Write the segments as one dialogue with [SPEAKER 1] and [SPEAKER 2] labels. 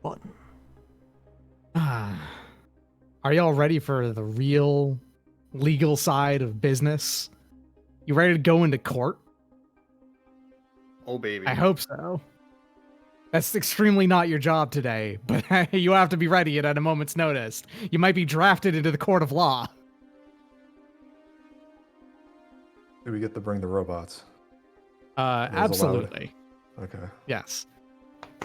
[SPEAKER 1] button.
[SPEAKER 2] Are y'all ready for the real legal side of business? You ready to go into court?
[SPEAKER 3] Oh, baby.
[SPEAKER 2] I hope so. That's extremely not your job today, but you have to be ready at a moment's notice. You might be drafted into the court of law.
[SPEAKER 4] Do we get to bring the robots?
[SPEAKER 2] Absolutely.
[SPEAKER 4] Okay.
[SPEAKER 2] Yes.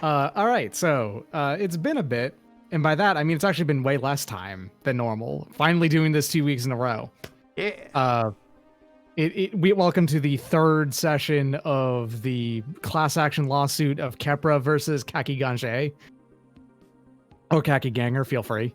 [SPEAKER 2] All right, so it's been a bit, and by that I mean it's actually been way less time than normal. Finally doing this 2 weeks in a row.
[SPEAKER 1] Yeah.
[SPEAKER 2] We welcome to the third session of the class action lawsuit of Kepra versus Kaki Gange. Or Kaki Ganger, feel free.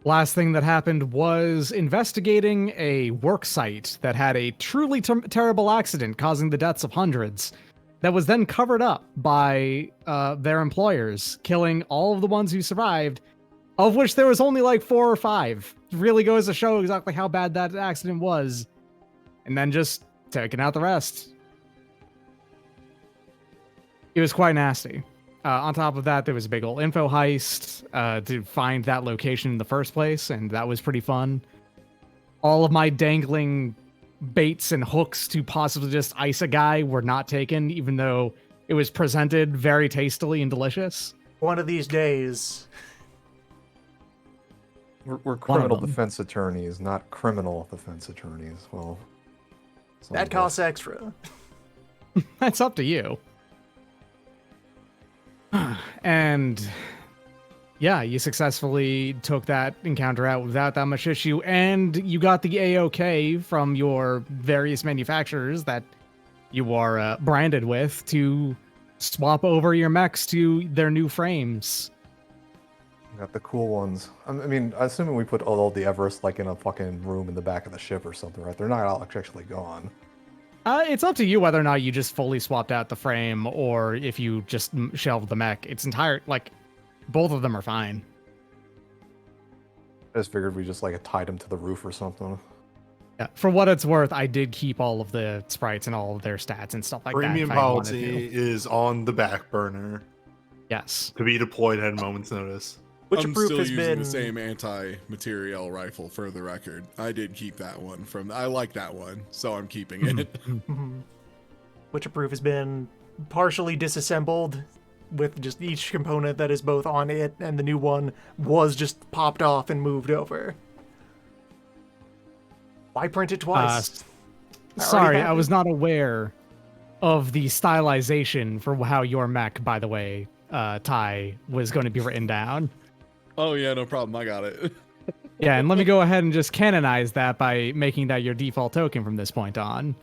[SPEAKER 2] Last thing that happened was investigating a work site that had a truly terrible accident causing the deaths of hundreds. That was then covered up by their employers, killing all of the ones who survived, of which there was only like 4 or 5. It really goes to show exactly how bad that accident was. And then just taking out the rest. It was quite nasty. On top of that, there was a big old info heist to find that location in the first place, and that was pretty fun. All of my dangling baits and hooks to possibly just ice a guy were not taken, even though it was presented very tastily and delicious.
[SPEAKER 1] One of these days.
[SPEAKER 4] We're criminal defense attorneys, not criminal defense attorneys. Well,
[SPEAKER 1] that costs extra.
[SPEAKER 2] That's up to you. And yeah, you successfully took that encounter out without that much issue, and you got the AOK from your various manufacturers that you are branded with to swap over your mechs to their new frames.
[SPEAKER 4] Got the cool ones. I mean, assuming we put all the Everest like in a fucking room in the back of the ship or something, right? They're not all actually gone.
[SPEAKER 2] It's up to you whether or not you just fully swapped out the frame or if you just shelved the mech. It's entire, like, both of them are fine.
[SPEAKER 4] I just figured we just like tied them to the roof or something.
[SPEAKER 2] Yeah, for what it's worth, I did keep all of the sprites and all of their stats and stuff like
[SPEAKER 5] Premium
[SPEAKER 2] that.
[SPEAKER 5] policy is on the back burner.
[SPEAKER 2] Yes.
[SPEAKER 5] To be deployed at a moment's notice.
[SPEAKER 1] Which
[SPEAKER 6] I'm
[SPEAKER 1] proof
[SPEAKER 6] still
[SPEAKER 1] has
[SPEAKER 6] using
[SPEAKER 1] been
[SPEAKER 6] the same anti-materiel rifle for the record. I did keep that one I like that one, so I'm keeping it.
[SPEAKER 1] Which proof has been partially disassembled with just each component that is both on it, and the new one was just popped off and moved over. Why print it twice?
[SPEAKER 2] Sorry, I was not aware of the stylization for how your mech, by the way, Ty, was going to be written down.
[SPEAKER 6] Oh yeah, no problem. I got it.
[SPEAKER 2] Yeah, and let me go ahead and just canonize that by making that your default token from this point on.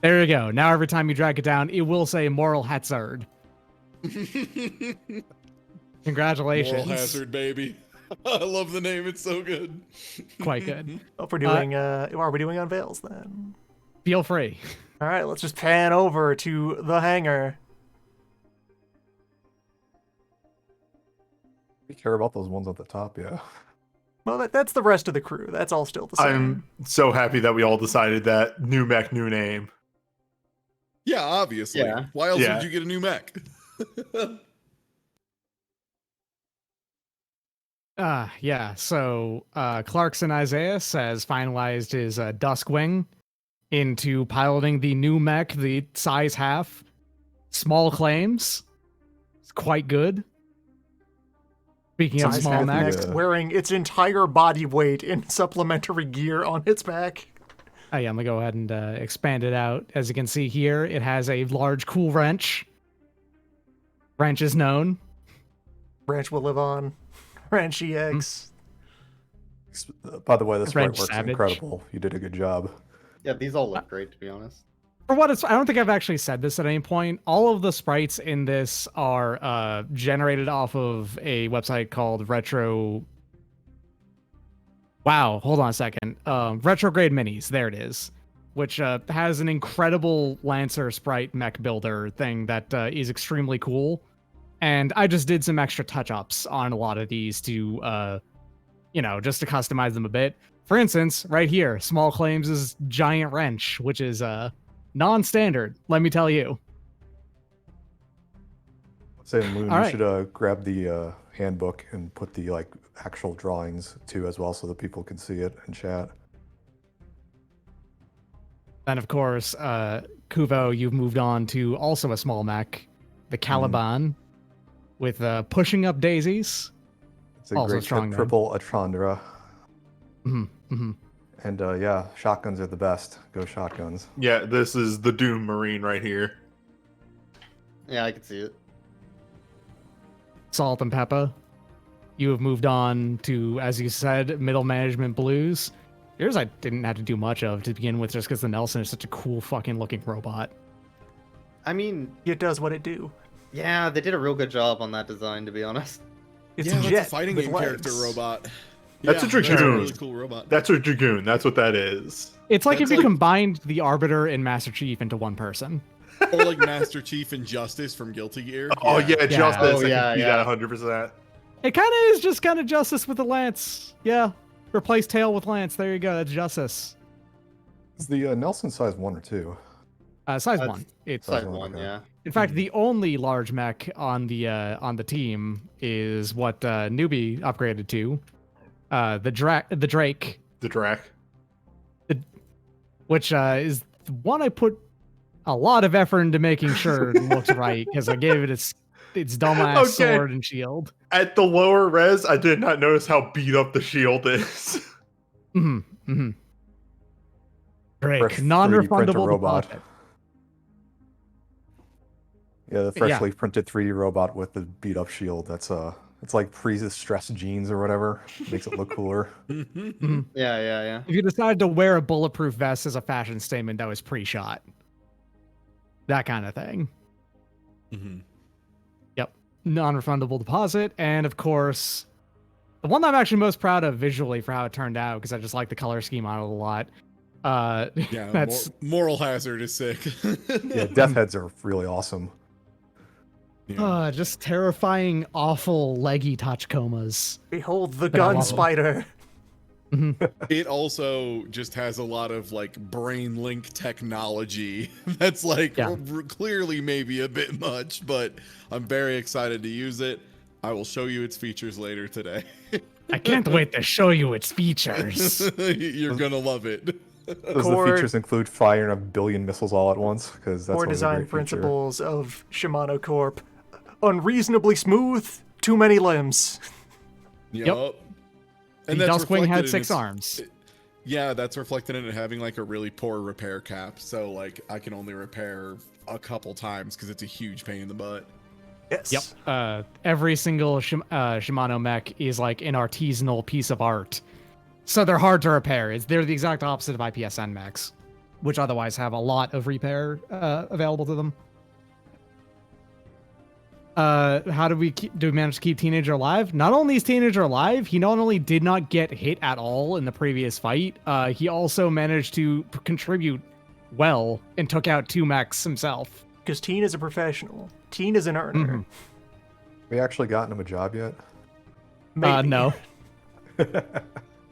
[SPEAKER 2] There you go. Now every time you drag it down, it will say Moral Hazard. Congratulations.
[SPEAKER 6] Moral hazard, baby. I love the name. It's so good.
[SPEAKER 2] Quite good.
[SPEAKER 1] If we're doing, are we doing unveils then?
[SPEAKER 2] Feel free.
[SPEAKER 1] All right, let's just pan over to the hangar.
[SPEAKER 4] We care about those ones at the top, yeah.
[SPEAKER 1] Well, that's the rest of the crew. That's all still the same.
[SPEAKER 5] I'm so happy that we all decided that new mech, new name.
[SPEAKER 6] Yeah, obviously.
[SPEAKER 3] Yeah.
[SPEAKER 6] Why else
[SPEAKER 5] Yeah.
[SPEAKER 6] would you get a new mech?
[SPEAKER 2] Yeah, so Clarkson Isaias has finalized his Duskwing into piloting the new mech, the size half. Small claims. It's quite good. Speaking of
[SPEAKER 1] Size
[SPEAKER 2] small
[SPEAKER 1] half
[SPEAKER 2] mechs.
[SPEAKER 1] mech wearing its entire body weight in supplementary gear on its back.
[SPEAKER 2] Oh, yeah, I'm going to go ahead and expand it out. As you can see here, it has a large cool wrench. Wrench is known.
[SPEAKER 1] Wrench will live on. Wrench EX.
[SPEAKER 4] By the way, this
[SPEAKER 2] Wrench
[SPEAKER 4] artwork's
[SPEAKER 2] Savage.
[SPEAKER 4] incredible. You did a good job.
[SPEAKER 3] Yeah, these all look great, to be honest.
[SPEAKER 2] For what it's, I don't think I've actually said this at any point. All of the sprites in this are generated off of a website called Retro. Wow, hold on a second. Retrograde Minis, there it is, which has an incredible Lancer sprite mech builder thing that is extremely cool. And I just did some extra touch-ups on a lot of these to, just to customize them a bit. For instance, right here, Small Claims is Giant Wrench, which is non-standard, let me tell you.
[SPEAKER 4] Say, Moon,
[SPEAKER 2] All
[SPEAKER 4] you
[SPEAKER 2] right.
[SPEAKER 4] should grab the handbook and put the like actual drawings too as well, so that people can see it in chat.
[SPEAKER 2] And of course, Kuvo, you've moved on to also a small mech, the Caliban, with pushing up daisies.
[SPEAKER 4] It's a
[SPEAKER 2] Also
[SPEAKER 4] great
[SPEAKER 2] strong name.
[SPEAKER 4] triple Achandra.
[SPEAKER 2] Mm-hmm.
[SPEAKER 4] And yeah, shotguns are the best. Go shotguns.
[SPEAKER 5] Yeah, this is the Doom Marine right here.
[SPEAKER 3] Yeah, I can see it.
[SPEAKER 2] Salt and Peppa, you have moved on to, as you said, middle management blues. Yours I didn't have to do much of to begin with, just because the Nelson is such a cool fucking looking robot.
[SPEAKER 3] I mean,
[SPEAKER 1] It does what it do.
[SPEAKER 3] yeah, they did a real good job on that design, to be honest.
[SPEAKER 1] It's
[SPEAKER 6] yeah,
[SPEAKER 1] a jet
[SPEAKER 6] that's a fighting
[SPEAKER 1] with
[SPEAKER 6] game
[SPEAKER 1] legs.
[SPEAKER 6] character robot.
[SPEAKER 5] That's a Dragoon.
[SPEAKER 6] That's a really cool robot.
[SPEAKER 5] That's a Dragoon. That's what that is.
[SPEAKER 2] It's like
[SPEAKER 6] That's
[SPEAKER 2] if you
[SPEAKER 6] like-
[SPEAKER 2] combined the Arbiter and Master Chief into one person.
[SPEAKER 6] Or like Master Chief and Justice from Guilty Gear.
[SPEAKER 5] Oh yeah, Justice.
[SPEAKER 3] Oh,
[SPEAKER 5] I
[SPEAKER 3] yeah,
[SPEAKER 5] can see
[SPEAKER 3] yeah.
[SPEAKER 5] that 100%.
[SPEAKER 2] It kind of is just kind of Justice with the Lance. Yeah. Replace Tail with Lance. There you go. That's Justice.
[SPEAKER 4] Is the Nelson size 1 or 2?
[SPEAKER 2] Size
[SPEAKER 3] That's
[SPEAKER 2] 1. It's
[SPEAKER 3] Side
[SPEAKER 4] one,
[SPEAKER 3] one,
[SPEAKER 4] okay.
[SPEAKER 3] yeah.
[SPEAKER 2] in fact the only large mech on the team is what Newbie upgraded to. The Drake,
[SPEAKER 5] The Drac.
[SPEAKER 2] which is the one I put a lot of effort into making sure it looks right, because I gave it its dumbass
[SPEAKER 5] Okay.
[SPEAKER 2] sword and shield.
[SPEAKER 5] At the lower res, I did not notice how beat up the shield is.
[SPEAKER 2] Mm-hmm. Drake,
[SPEAKER 4] Fresh 3D
[SPEAKER 2] non-refundable
[SPEAKER 4] printed robot.
[SPEAKER 2] deposit.
[SPEAKER 4] Yeah, the freshly printed 3D robot with the beat up shield. That's it's like freezes stress jeans or whatever. Makes it look cooler.
[SPEAKER 6] Mhm.
[SPEAKER 3] Yeah.
[SPEAKER 2] If you decided to wear a bulletproof vest as a fashion statement, that was pre-shot. That kind of thing.
[SPEAKER 6] Mhm.
[SPEAKER 2] Non-refundable deposit, and of course, the one that I'm actually most proud of visually for how it turned out, because I just like the color scheme on it a lot.
[SPEAKER 6] Yeah,
[SPEAKER 2] That's
[SPEAKER 6] Moral Hazard is sick.
[SPEAKER 4] Yeah, death heads are really awesome.
[SPEAKER 6] Yeah.
[SPEAKER 2] just terrifying, awful leggy touch comas.
[SPEAKER 1] Behold the
[SPEAKER 2] But I
[SPEAKER 1] gun
[SPEAKER 2] love 'em.
[SPEAKER 1] spider.
[SPEAKER 6] It also just has a lot of like brain link technology that's like
[SPEAKER 2] Yeah.
[SPEAKER 6] clearly maybe a bit much, but I'm very excited to use it. I will show you its features later today.
[SPEAKER 2] I can't wait to show you its features.
[SPEAKER 6] You're gonna love it.
[SPEAKER 4] Does
[SPEAKER 1] Core-
[SPEAKER 4] the features include firing 1,billion missiles all at once? Because that's
[SPEAKER 1] Core
[SPEAKER 4] always a
[SPEAKER 1] design
[SPEAKER 4] great feature.
[SPEAKER 1] principles of Shimano Corp. Unreasonably smooth, too many limbs.
[SPEAKER 2] Yep.
[SPEAKER 6] And
[SPEAKER 2] The
[SPEAKER 6] that's
[SPEAKER 2] Duskwing had
[SPEAKER 6] reflected in
[SPEAKER 2] 6
[SPEAKER 6] its-
[SPEAKER 2] arms.
[SPEAKER 6] Yeah, that's reflected in it having like a really poor repair cap. So like I can only repair a couple times because it's a huge pain in the butt.
[SPEAKER 1] Yes.
[SPEAKER 2] Yep. Every single Shimano mech is like an artisanal piece of art. So they're hard to repair. They're the exact opposite of IPSN mechs, which otherwise have a lot of repair available to them. How do we manage to keep Teenager alive? Not only is Teenager alive, he not only did not get hit at all in the previous fight, he also managed to contribute well and took out 2 mechs himself.
[SPEAKER 1] Because Teen is a professional. Teen is an earner.
[SPEAKER 2] Mhm.
[SPEAKER 4] We actually gotten him a job yet?
[SPEAKER 1] Maybe.
[SPEAKER 2] No.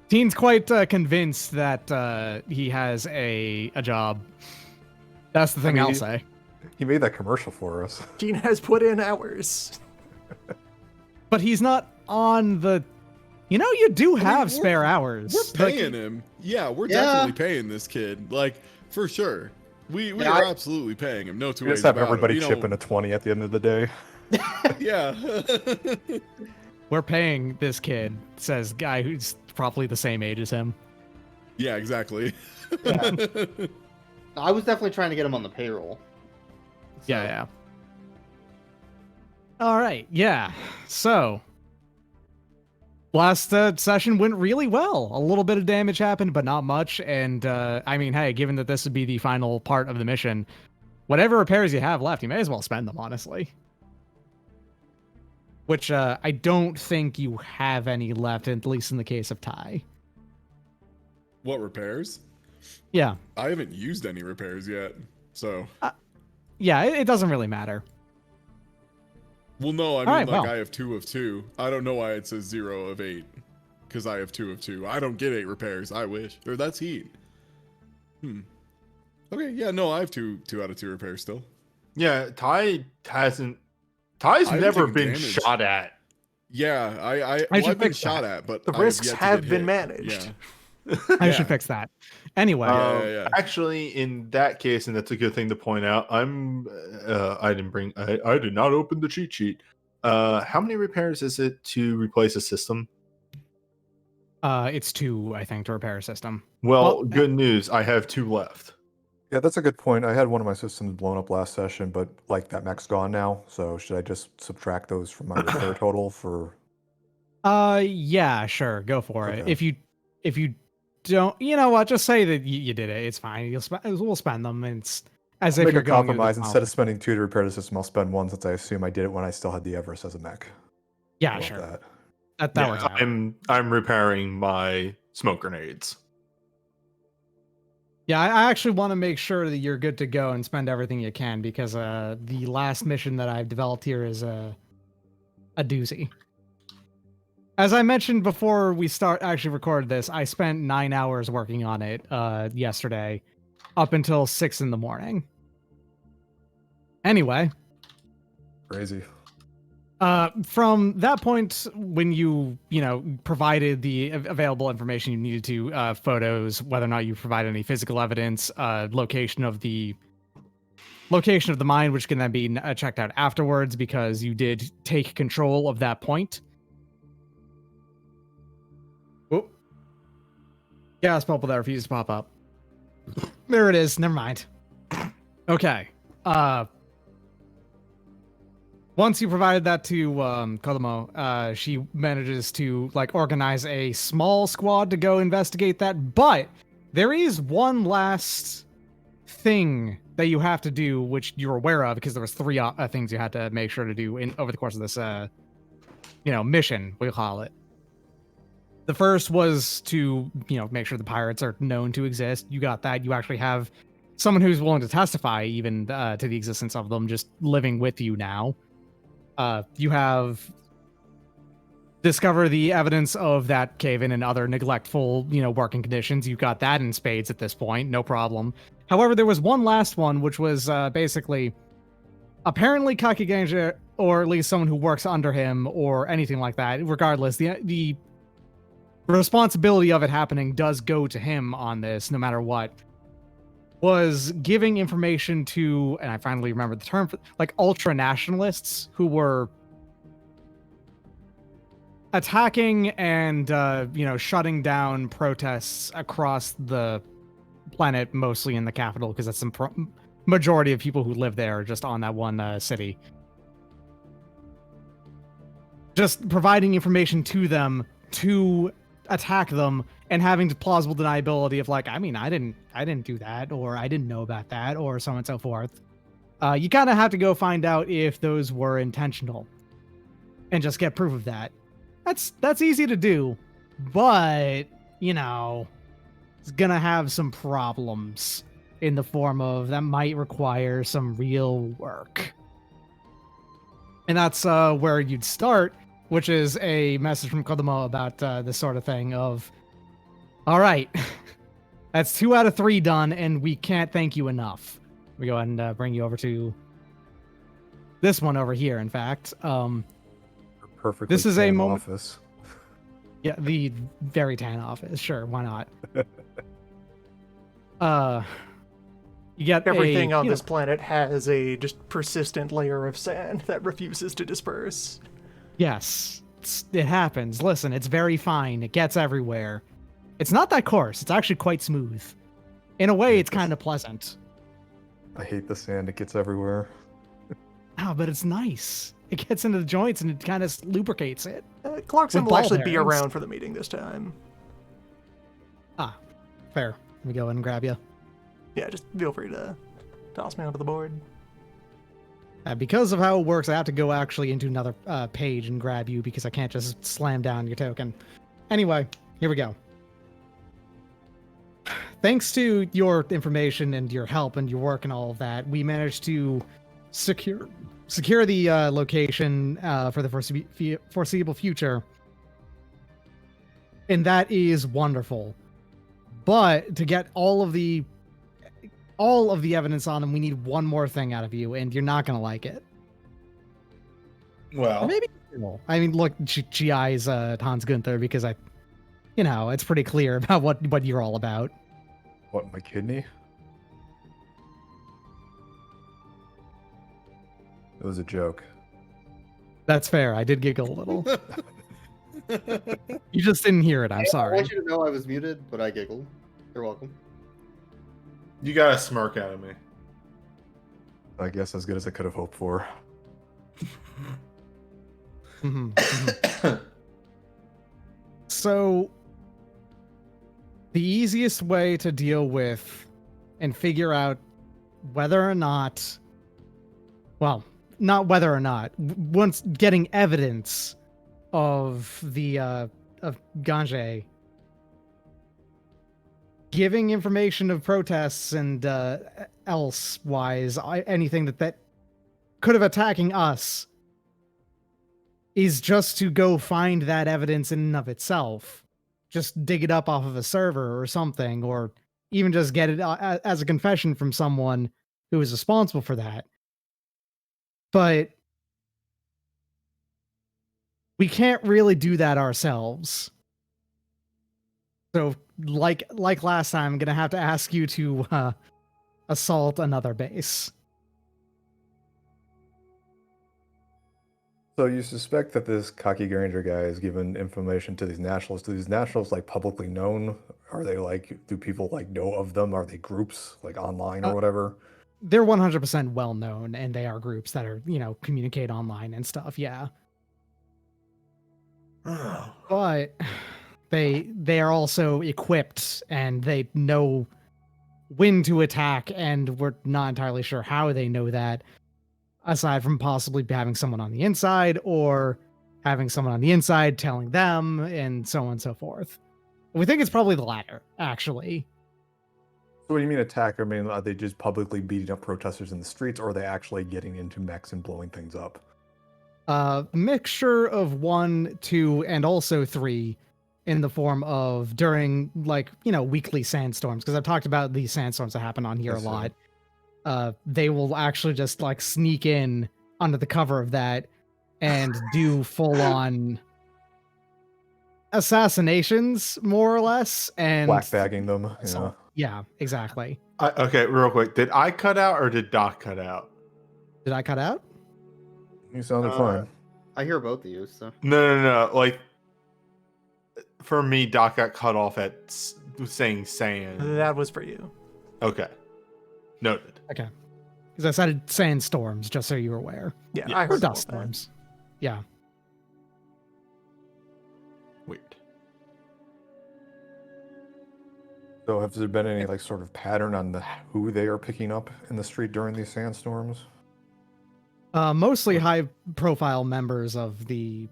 [SPEAKER 2] Teen's quite convinced that he has a job. That's the thing
[SPEAKER 4] mean,
[SPEAKER 2] I'll say.
[SPEAKER 4] He made that commercial for us.
[SPEAKER 1] Teen has put in hours.
[SPEAKER 2] But he's not on the. You know, you do have
[SPEAKER 6] we're-
[SPEAKER 2] spare hours.
[SPEAKER 6] We're
[SPEAKER 2] Like,
[SPEAKER 6] paying him. Yeah, we're
[SPEAKER 3] Yeah.
[SPEAKER 6] definitely paying this kid. Like for sure. We
[SPEAKER 3] Yeah,
[SPEAKER 6] are
[SPEAKER 3] I-
[SPEAKER 6] absolutely paying him. No two
[SPEAKER 4] We
[SPEAKER 6] ways
[SPEAKER 4] just have
[SPEAKER 6] about
[SPEAKER 4] everybody
[SPEAKER 6] it. You
[SPEAKER 4] chipping
[SPEAKER 6] know,
[SPEAKER 4] a 20 at the end of the day.
[SPEAKER 6] Yeah.
[SPEAKER 2] we're paying this kid, says guy who's probably the same age as him.
[SPEAKER 6] Yeah, exactly.
[SPEAKER 3] I was definitely trying to get him on the payroll.
[SPEAKER 2] Yeah, yeah. All right, yeah. So, last session went really well. A little bit of damage happened, but not much. And I mean, hey, given that this would be the final part of the mission, whatever repairs you have left, you may as well spend them, honestly. Which I don't think you have any left, at least in the case of Ty.
[SPEAKER 6] What repairs?
[SPEAKER 2] Yeah,
[SPEAKER 6] I haven't used any repairs yet. So,
[SPEAKER 2] yeah, it doesn't really matter.
[SPEAKER 6] well, no, I mean,
[SPEAKER 2] right,
[SPEAKER 6] like,
[SPEAKER 2] well.
[SPEAKER 6] I have 2 of 2. I don't know why it says 0 of 8. Because I have 2 of 2. I don't get 8 repairs. I wish. Or that's heat. Okay, yeah, no, I have 2 out of 2 repairs still.
[SPEAKER 5] Yeah, Ty hasn't Ty's
[SPEAKER 6] I've
[SPEAKER 5] never
[SPEAKER 6] taken
[SPEAKER 5] been
[SPEAKER 6] damage.
[SPEAKER 5] shot at.
[SPEAKER 6] Yeah,
[SPEAKER 2] I
[SPEAKER 6] well,
[SPEAKER 2] should
[SPEAKER 6] I've been
[SPEAKER 2] fix
[SPEAKER 6] shot
[SPEAKER 2] that.
[SPEAKER 6] at, but
[SPEAKER 1] The
[SPEAKER 6] I have
[SPEAKER 1] risks
[SPEAKER 6] yet to
[SPEAKER 1] have
[SPEAKER 6] get
[SPEAKER 1] been
[SPEAKER 6] hit.
[SPEAKER 1] managed.
[SPEAKER 6] Yeah.
[SPEAKER 2] I should
[SPEAKER 6] Yeah.
[SPEAKER 2] fix that. Anyway,
[SPEAKER 6] Yeah.
[SPEAKER 5] Actually, in that case, and that's a good thing to point out, I did not open the cheat sheet. How many repairs is it to replace a system?
[SPEAKER 2] it's 2, I think, to repair a system.
[SPEAKER 5] Well,
[SPEAKER 2] Well,
[SPEAKER 5] good news. I have 2 left.
[SPEAKER 4] Yeah, that's a good point. I had one of my systems blown up last session, but like that mech's gone now. So should I just subtract those from my repair total for?
[SPEAKER 2] Yeah, sure, go for it.
[SPEAKER 4] Okay.
[SPEAKER 2] If you don't, you know what? Just say that you did it. It's fine. We'll spend them. It's as
[SPEAKER 4] I'll
[SPEAKER 2] if
[SPEAKER 4] make
[SPEAKER 2] you're
[SPEAKER 4] a
[SPEAKER 2] going into the
[SPEAKER 4] compromise. Instead of
[SPEAKER 2] conflict.
[SPEAKER 4] spending 2 to repair the system, I'll spend 1 since I assume I did it when I still had the Everest as a mech.
[SPEAKER 2] Yeah,
[SPEAKER 4] How about
[SPEAKER 2] sure.
[SPEAKER 4] that?
[SPEAKER 2] That works out.
[SPEAKER 5] I'm repairing my smoke grenades.
[SPEAKER 2] Yeah, I actually want to make sure that you're good to go and spend everything you can because the last mission that I've developed here is a doozy. As I mentioned before we actually recorded this, I spent 9 hours working on it yesterday, up until 6 in the morning. Anyway,
[SPEAKER 4] Crazy.
[SPEAKER 2] from that point, when you provided the available information you needed to, photos, whether or not you provided any physical evidence, location of the mine, which can then be checked out afterwards because you did take control of that point. Oh, gas bubble that refused to pop up. There it is. Never mind. Okay. Once you provided that to Kodomo, she manages to organize a small squad to go investigate that. But there is one last thing that you have to do, which you're aware of because there was 3 things you had to make sure to do over the course of this, mission, we'll call it. The first was to, make sure the pirates are known to exist. You got that. You actually have someone who's willing to testify even to the existence of them just living with you now. You have discover the evidence of that cave-in and other neglectful, working conditions. You got that in spades at this point, no problem. However, there was one last one, which was basically apparently Kakigenja, or at least someone who works under him or anything like that. Regardless, the responsibility of it happening does go to him on this, no matter what. Was giving information to, and I finally remember the term, ultra nationalists who were attacking and shutting down protests across the planet, mostly in the capital, because that's the majority of people who live there, just on that one city. Just providing information to them to attack them, and having plausible deniability of I didn't do that, or I didn't know about that, or so on and so forth. You kind of have to go find out if those were intentional, and just get proof of that. That's easy to do, but it's gonna have some problems in the form of that might require some real work, and that's where you'd start, which is a message from Kodomo about this sort of thing of, all right, that's 2 out of 3 done, and we can't thank you enough. We go ahead and bring you over to this one over here, in fact.
[SPEAKER 4] Perfectly.
[SPEAKER 2] This is a
[SPEAKER 4] tan
[SPEAKER 2] moment-
[SPEAKER 4] office.
[SPEAKER 2] Yeah, the very tan office. Sure, why not? You get
[SPEAKER 1] Everything on this planet has a just persistent layer of sand that refuses to disperse.
[SPEAKER 2] Yes, it happens. Listen, it's very fine. It gets everywhere. It's not that coarse. It's actually quite smooth. In a way, it's kind of pleasant.
[SPEAKER 4] I hate the sand. It gets everywhere.
[SPEAKER 2] Oh, but it's nice. It gets into the joints and it kind of lubricates it.
[SPEAKER 1] Clarkson
[SPEAKER 2] With
[SPEAKER 1] will
[SPEAKER 2] ball
[SPEAKER 1] actually be
[SPEAKER 2] bearings.
[SPEAKER 1] around for the meeting this time.
[SPEAKER 2] Ah, fair. Let me go ahead and grab you.
[SPEAKER 1] Yeah, just feel free to toss me onto the board.
[SPEAKER 2] Because of how it works, I have to go actually into another page and grab you because I can't just slam down your token. Anyway, here we go. Thanks to your information and your help and your work and all of that, we managed to secure the location for the foreseeable future. And that is wonderful. But to get all of the evidence on them, we need one more thing out of you, and you're not going to like it. Or
[SPEAKER 5] Well,
[SPEAKER 2] maybe I mean, look, she eyes Hans Gunther because it's pretty clear about what you're all about.
[SPEAKER 4] What, my kidney? It was a joke.
[SPEAKER 2] That's fair. I did giggle a little. You just didn't hear it. I'm
[SPEAKER 3] I
[SPEAKER 2] sorry.
[SPEAKER 3] want you to know I was muted, but I giggled. You're welcome.
[SPEAKER 5] you got a smirk out of me.
[SPEAKER 4] I guess as good as I could have hoped for.
[SPEAKER 2] Mhm, mhm. So, the easiest way to deal with and figure out whether or not, well, not whether or not, once getting evidence of the of Gange giving information of protests and elsewise anything that could have attacking us is just to go find that evidence in and of itself. Just dig it up off of a server or something, or even just get it as a confession from someone who is responsible for that. But we can't really do that ourselves. So, like last time, I'm gonna have to ask you to assault another base.
[SPEAKER 4] So you suspect that this cocky Granger guy has given information to these nationalists. Do these nationalists like publicly known? Are they like, do people like know of them? Are they groups like online or whatever?
[SPEAKER 2] They're 100% well known, and they are groups that are communicate online and stuff. Yeah, but they are also equipped and they know when to attack, and we're not entirely sure how they know that, aside from possibly having someone on the inside or having someone on the inside telling them, and so on and so forth. We think it's probably the latter, actually.
[SPEAKER 4] So what do you mean attack? I mean, are they just publicly beating up protesters in the streets, or are they actually getting into mechs and blowing things up?
[SPEAKER 2] Mixture of 1, 2, and also 3 in the form of during weekly sandstorms, because I've talked about these sandstorms that happen on here a lot. They will actually just like sneak in under the cover of that and do full on assassinations, more or less, and
[SPEAKER 4] Black bagging them. Yeah.
[SPEAKER 2] assault. Yeah, exactly.
[SPEAKER 5] Okay, real quick. Did I cut out or did Doc cut out?
[SPEAKER 2] Did I cut out?
[SPEAKER 4] You sounded fine.
[SPEAKER 3] I hear both of you, so.
[SPEAKER 5] No. Like, for me, Doc got cut off at saying sand.
[SPEAKER 1] That was for you.
[SPEAKER 5] Okay. Noted.
[SPEAKER 2] Okay. Because I said sandstorms, just so you're aware.
[SPEAKER 1] Yeah,
[SPEAKER 5] Yeah.
[SPEAKER 1] I
[SPEAKER 2] Or
[SPEAKER 1] heard
[SPEAKER 2] dust
[SPEAKER 1] both of that.
[SPEAKER 2] storms. Yeah.
[SPEAKER 5] Weird.
[SPEAKER 4] So has there been any like sort of pattern on who they are picking up in the street during these sandstorms?
[SPEAKER 2] Mostly high profile members of the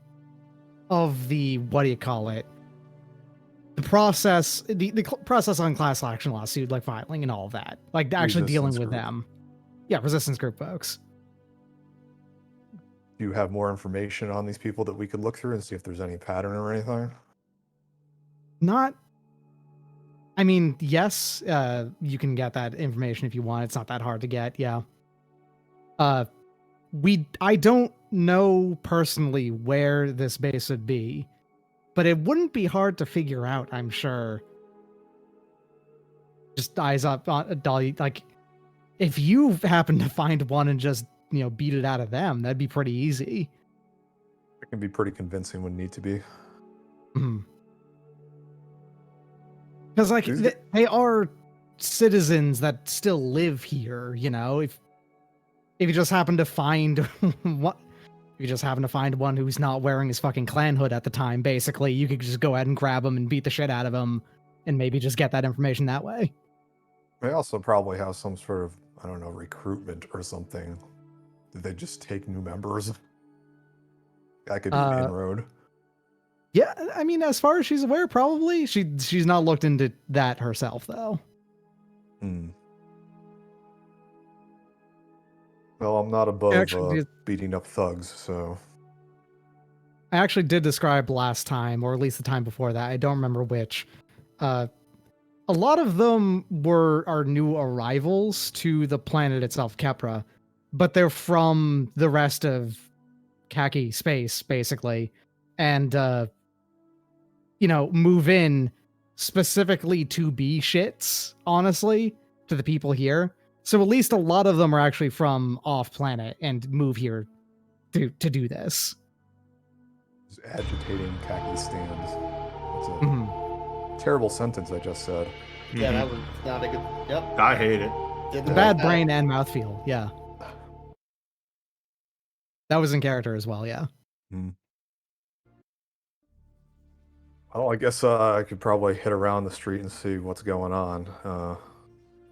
[SPEAKER 2] what do you call it? The process process on class action lawsuit, like filing and all of that. Like actually dealing
[SPEAKER 4] Resistance
[SPEAKER 2] with
[SPEAKER 4] group.
[SPEAKER 2] them. Yeah, resistance group folks.
[SPEAKER 4] Do you have more information on these people that we could look through and see if there's any pattern or anything?
[SPEAKER 2] Not I mean, yes, you can get that information if you want. It's not that hard to get, yeah. I don't know personally where this base would be, but it wouldn't be hard to figure out, I'm sure. Just eyes up on Dolly, like if you happen to find one and just, beat it out of them, that'd be pretty easy.
[SPEAKER 4] It can be pretty convincing when need to be.
[SPEAKER 2] Because like
[SPEAKER 4] These-
[SPEAKER 2] they are citizens that still live here, if you just happen to find what if you just happen to find one who's not wearing his fucking clan hood at the time, basically you could just go ahead and grab him and beat the shit out of him and maybe just get that information that way.
[SPEAKER 4] They also probably have some sort of, I don't know, recruitment or something. Did they just take new members? That could be an inroad.
[SPEAKER 2] Yeah, I mean, as far as she's aware, probably she's not looked into that herself though.
[SPEAKER 4] Well, I'm not above
[SPEAKER 2] Actually,
[SPEAKER 4] beating up thugs, so
[SPEAKER 2] I actually did describe last time, or at least the time before that. I don't remember which. A lot of them are new arrivals to the planet itself, Kepra, but they're from the rest of khaki space, basically, and move in specifically to be shits, honestly, to the people here. So at least a lot of them are actually from off planet and move here to do this.
[SPEAKER 4] Just agitating khaki stands. That's a
[SPEAKER 2] Mhm.
[SPEAKER 4] terrible sentence I just said.
[SPEAKER 3] Yeah, that
[SPEAKER 5] Mhm.
[SPEAKER 3] was not a good. Yep.
[SPEAKER 5] I hate it.
[SPEAKER 3] Didn't
[SPEAKER 2] The
[SPEAKER 3] like
[SPEAKER 2] bad
[SPEAKER 3] that.
[SPEAKER 2] brain and mouthfeel, yeah. That was in character as well, yeah.
[SPEAKER 4] Well, I guess I could probably hit around the street and see what's going on.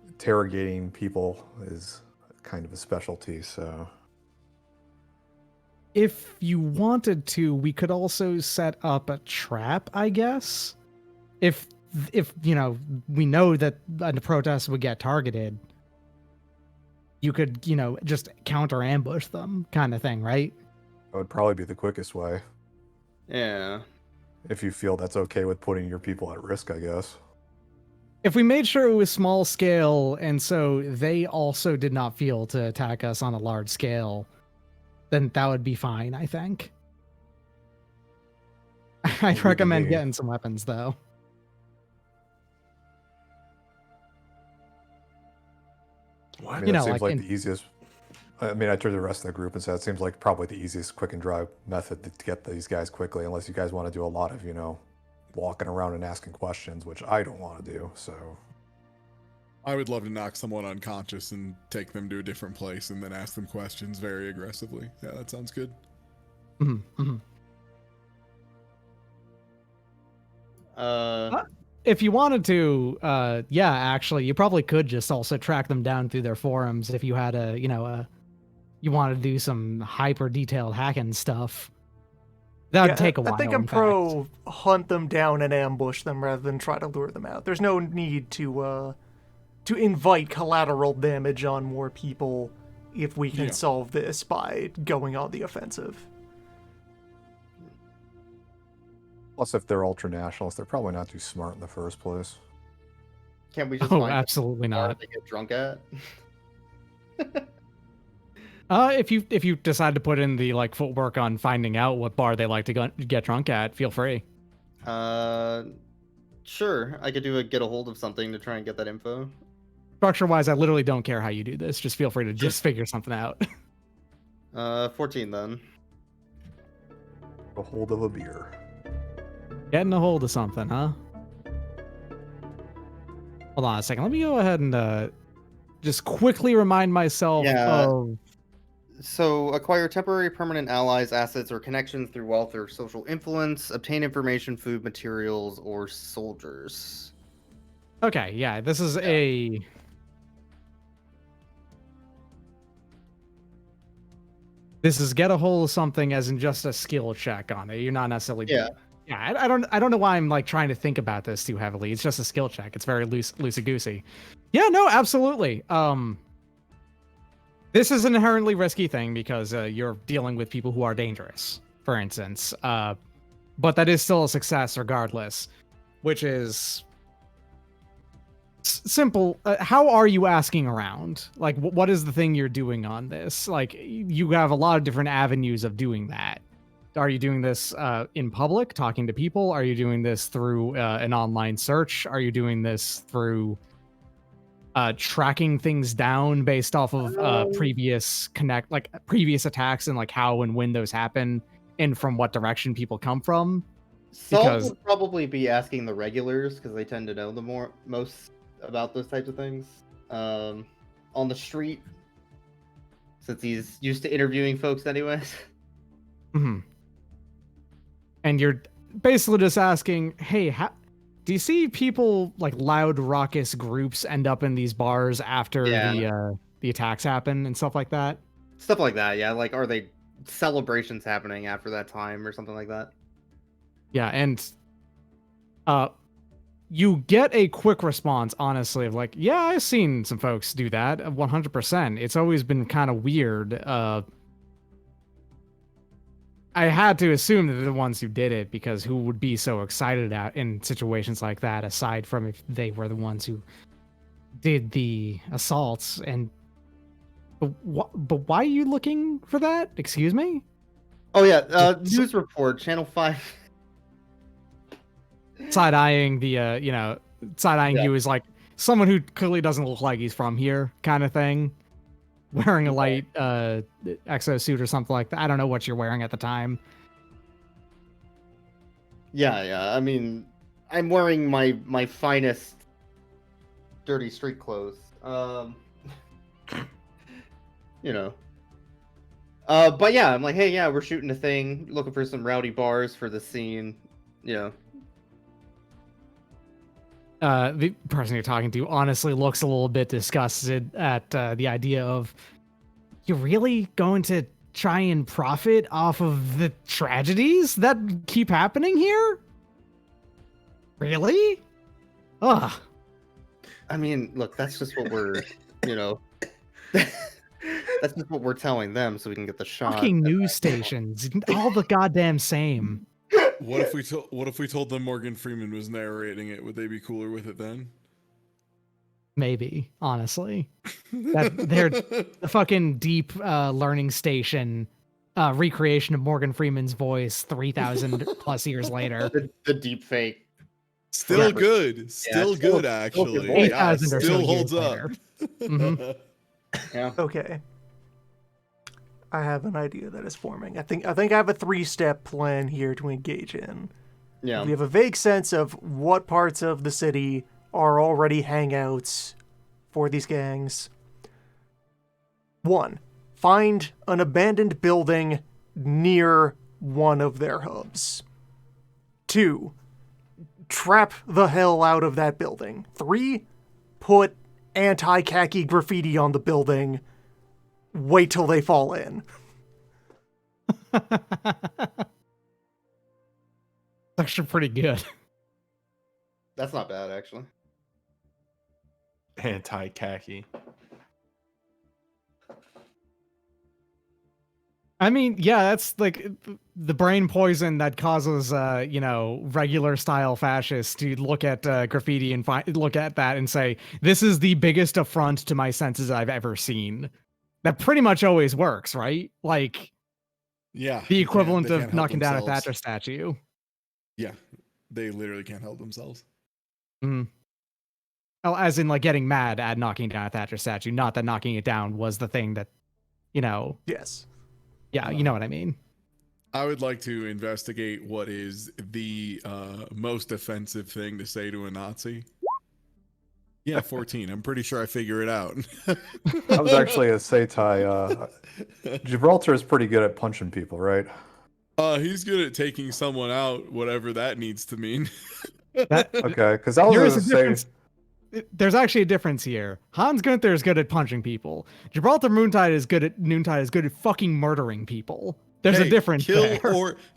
[SPEAKER 4] Interrogating people is kind of a specialty, so
[SPEAKER 2] If you wanted to, we could also set up a trap, I guess. If we know that a protest would get targeted, you could, just counter ambush them kind of thing, right?
[SPEAKER 4] that would probably be the quickest way.
[SPEAKER 3] Yeah.
[SPEAKER 4] If you feel that's okay with putting your people at risk, I guess.
[SPEAKER 2] If we made sure it was small scale and so they also did not feel to attack us on a large scale, then that would be fine, I think. I'd
[SPEAKER 4] Sounds good to
[SPEAKER 2] recommend
[SPEAKER 4] me.
[SPEAKER 2] getting some weapons, though.
[SPEAKER 4] I mean,
[SPEAKER 2] You
[SPEAKER 4] that
[SPEAKER 2] know,
[SPEAKER 4] seems
[SPEAKER 2] like
[SPEAKER 4] like
[SPEAKER 2] in-
[SPEAKER 4] the easiest. I mean, I turned to the rest of the group and said it seems like probably the easiest quick and dry method to get these guys quickly, unless you guys want to do a lot of, walking around and asking questions, which I don't want to do. So
[SPEAKER 6] I would love to knock someone unconscious and take them to a different place and then ask them questions very aggressively. Yeah, that sounds good.
[SPEAKER 2] Mhm, mhm. If you wanted to, yeah, actually, you probably could just also track them down through their forums if you had you wanted to do some hyper detailed hacking stuff. That'd take a while.
[SPEAKER 1] I think
[SPEAKER 2] in
[SPEAKER 1] I'm
[SPEAKER 2] fact.
[SPEAKER 1] pro hunt them down and ambush them rather than try to lure them out. There's no need to invite collateral damage on more people if we can
[SPEAKER 6] Yeah.
[SPEAKER 1] solve this by going on the offensive.
[SPEAKER 4] plus, if they're ultra nationalists, they're probably not too smart in the first place.
[SPEAKER 3] Can't we just
[SPEAKER 2] Oh,
[SPEAKER 3] find
[SPEAKER 2] absolutely
[SPEAKER 3] a bar
[SPEAKER 2] not.
[SPEAKER 3] they get drunk at?
[SPEAKER 2] If you decide to put in the footwork on finding out what bar they like to get drunk at, feel free.
[SPEAKER 3] Sure. I could do a get a hold of something to try and get that info.
[SPEAKER 2] Structure wise, I literally don't care how you do this. Just feel free to just figure something out.
[SPEAKER 3] 14 then.
[SPEAKER 4] A hold of a beer.
[SPEAKER 2] Getting a hold of something, huh? Hold on a second. Let me go ahead and just quickly remind myself
[SPEAKER 3] Yeah.
[SPEAKER 2] of.
[SPEAKER 3] So, acquire temporary permanent allies, assets, or connections through wealth or social influence. Obtain information, food, materials, or soldiers.
[SPEAKER 2] Okay, yeah, this is This is get a hold of something as in just a skill check on it. You're not necessarily.
[SPEAKER 3] Yeah.
[SPEAKER 2] Yeah, I don't know why I'm trying to think about this too heavily. It's just a skill check. It's very loosey goosey. Yeah, no, absolutely. This is an inherently risky thing because you're dealing with people who are dangerous, for instance. But that is still a success regardless, which is simple. How are you asking around? What is the thing you're doing on this? You have a lot of different avenues of doing that. Are you doing this in public, talking to people? Are you doing this through an online search? Are you doing this through tracking things down based off of previous attacks and how and when those happen and from what direction people come from?
[SPEAKER 3] Saul
[SPEAKER 2] Because-
[SPEAKER 3] would probably be asking the regulars because they tend to know the most about those types of things. On the street, since he's used to interviewing folks anyways.
[SPEAKER 2] Mhm. And you're basically just asking, hey, do you see people loud, raucous groups end up in these bars after the attacks happen and stuff like that?
[SPEAKER 3] Stuff like that, yeah. Are they celebrations happening after that time or something like that?
[SPEAKER 2] Yeah, and you get a quick response, honestly, of yeah, I've seen some folks do that, 100%. It's always been kind of weird. I had to assume that they're the ones who did it because who would be so excited in situations like that, aside from if they were the ones who did the assaults. And but why are you looking for that? Excuse me?
[SPEAKER 3] Oh yeah, news report, Channel 5.
[SPEAKER 2] Side-eyeing the, side-eyeing
[SPEAKER 3] Yeah.
[SPEAKER 2] you is like someone who clearly doesn't look like he's from here kind of thing. Wearing a light exosuit or something like that. I don't know what you're wearing at the time.
[SPEAKER 3] Yeah. I mean, I'm wearing my finest dirty street clothes. You know. But yeah, I'm like, hey, yeah, we're shooting a thing, looking for some rowdy bars for the scene. You know.
[SPEAKER 2] The person you're talking to honestly looks a little bit disgusted at the idea of, you're really going to try and profit off of the tragedies that keep happening here? Really? Ugh.
[SPEAKER 3] I mean, look, that's just what we're, that's just what we're telling them, so we can get the shot.
[SPEAKER 2] Fucking news stations, all the goddamn same.
[SPEAKER 6] What if we told them Morgan Freeman was narrating it? Would they be cooler with it then?
[SPEAKER 2] Maybe, honestly. That they're the fucking deep learning station recreation of Morgan Freeman's voice 3,000 plus years later.
[SPEAKER 3] The deep fake.
[SPEAKER 6] Still
[SPEAKER 3] Forever.
[SPEAKER 6] good. Still
[SPEAKER 3] still-
[SPEAKER 6] good,
[SPEAKER 3] still
[SPEAKER 6] actually.
[SPEAKER 3] good.
[SPEAKER 2] 8,000 or so
[SPEAKER 6] still
[SPEAKER 2] years
[SPEAKER 6] holds up.
[SPEAKER 2] later. Mhm.
[SPEAKER 3] Yeah.
[SPEAKER 1] Okay. I have an idea that is forming. I think I have a 3-step plan here to engage in.
[SPEAKER 3] Yeah.
[SPEAKER 1] We have a vague sense of what parts of the city are already hangouts for these gangs. 1. Find an abandoned building near one of their hubs. 2. Trap the hell out of that building. 3. Put anti-khaki graffiti on the building. Wait till they fall in.
[SPEAKER 2] Actually pretty good.
[SPEAKER 3] That's not bad, actually.
[SPEAKER 5] Anti-khaki.
[SPEAKER 2] I mean, yeah, that's like the brain poison that causes, regular style fascists to look at graffiti and look at that and say, this is the biggest affront to my senses I've ever seen. That pretty much always works, right? Like,
[SPEAKER 6] Yeah.
[SPEAKER 2] the
[SPEAKER 6] they
[SPEAKER 2] equivalent
[SPEAKER 6] can't
[SPEAKER 2] of
[SPEAKER 6] help
[SPEAKER 2] knocking down a
[SPEAKER 6] themselves.
[SPEAKER 2] Thatcher statue.
[SPEAKER 6] Yeah. They literally can't help themselves.
[SPEAKER 2] Mm. Oh, as in, like, getting mad at knocking down a Thatcher statue, not that knocking it down was the thing that,
[SPEAKER 1] Yes.
[SPEAKER 2] yeah, you know what I mean.
[SPEAKER 6] I would like to investigate what is the most offensive thing to say to a Nazi. Yeah, 14. I'm pretty sure I figure it out.
[SPEAKER 4] I was actually a say, Ty, Gibraltar is pretty good at punching people, right?
[SPEAKER 6] He's good at taking someone out, whatever that needs to mean.
[SPEAKER 4] Okay, because I was
[SPEAKER 2] There
[SPEAKER 4] going
[SPEAKER 2] is
[SPEAKER 4] to
[SPEAKER 2] a
[SPEAKER 4] say,
[SPEAKER 2] difference. There's actually a difference here. Hans Gunther is good at punching people. Gibraltar Noontide is good at fucking murdering people. There's a difference there.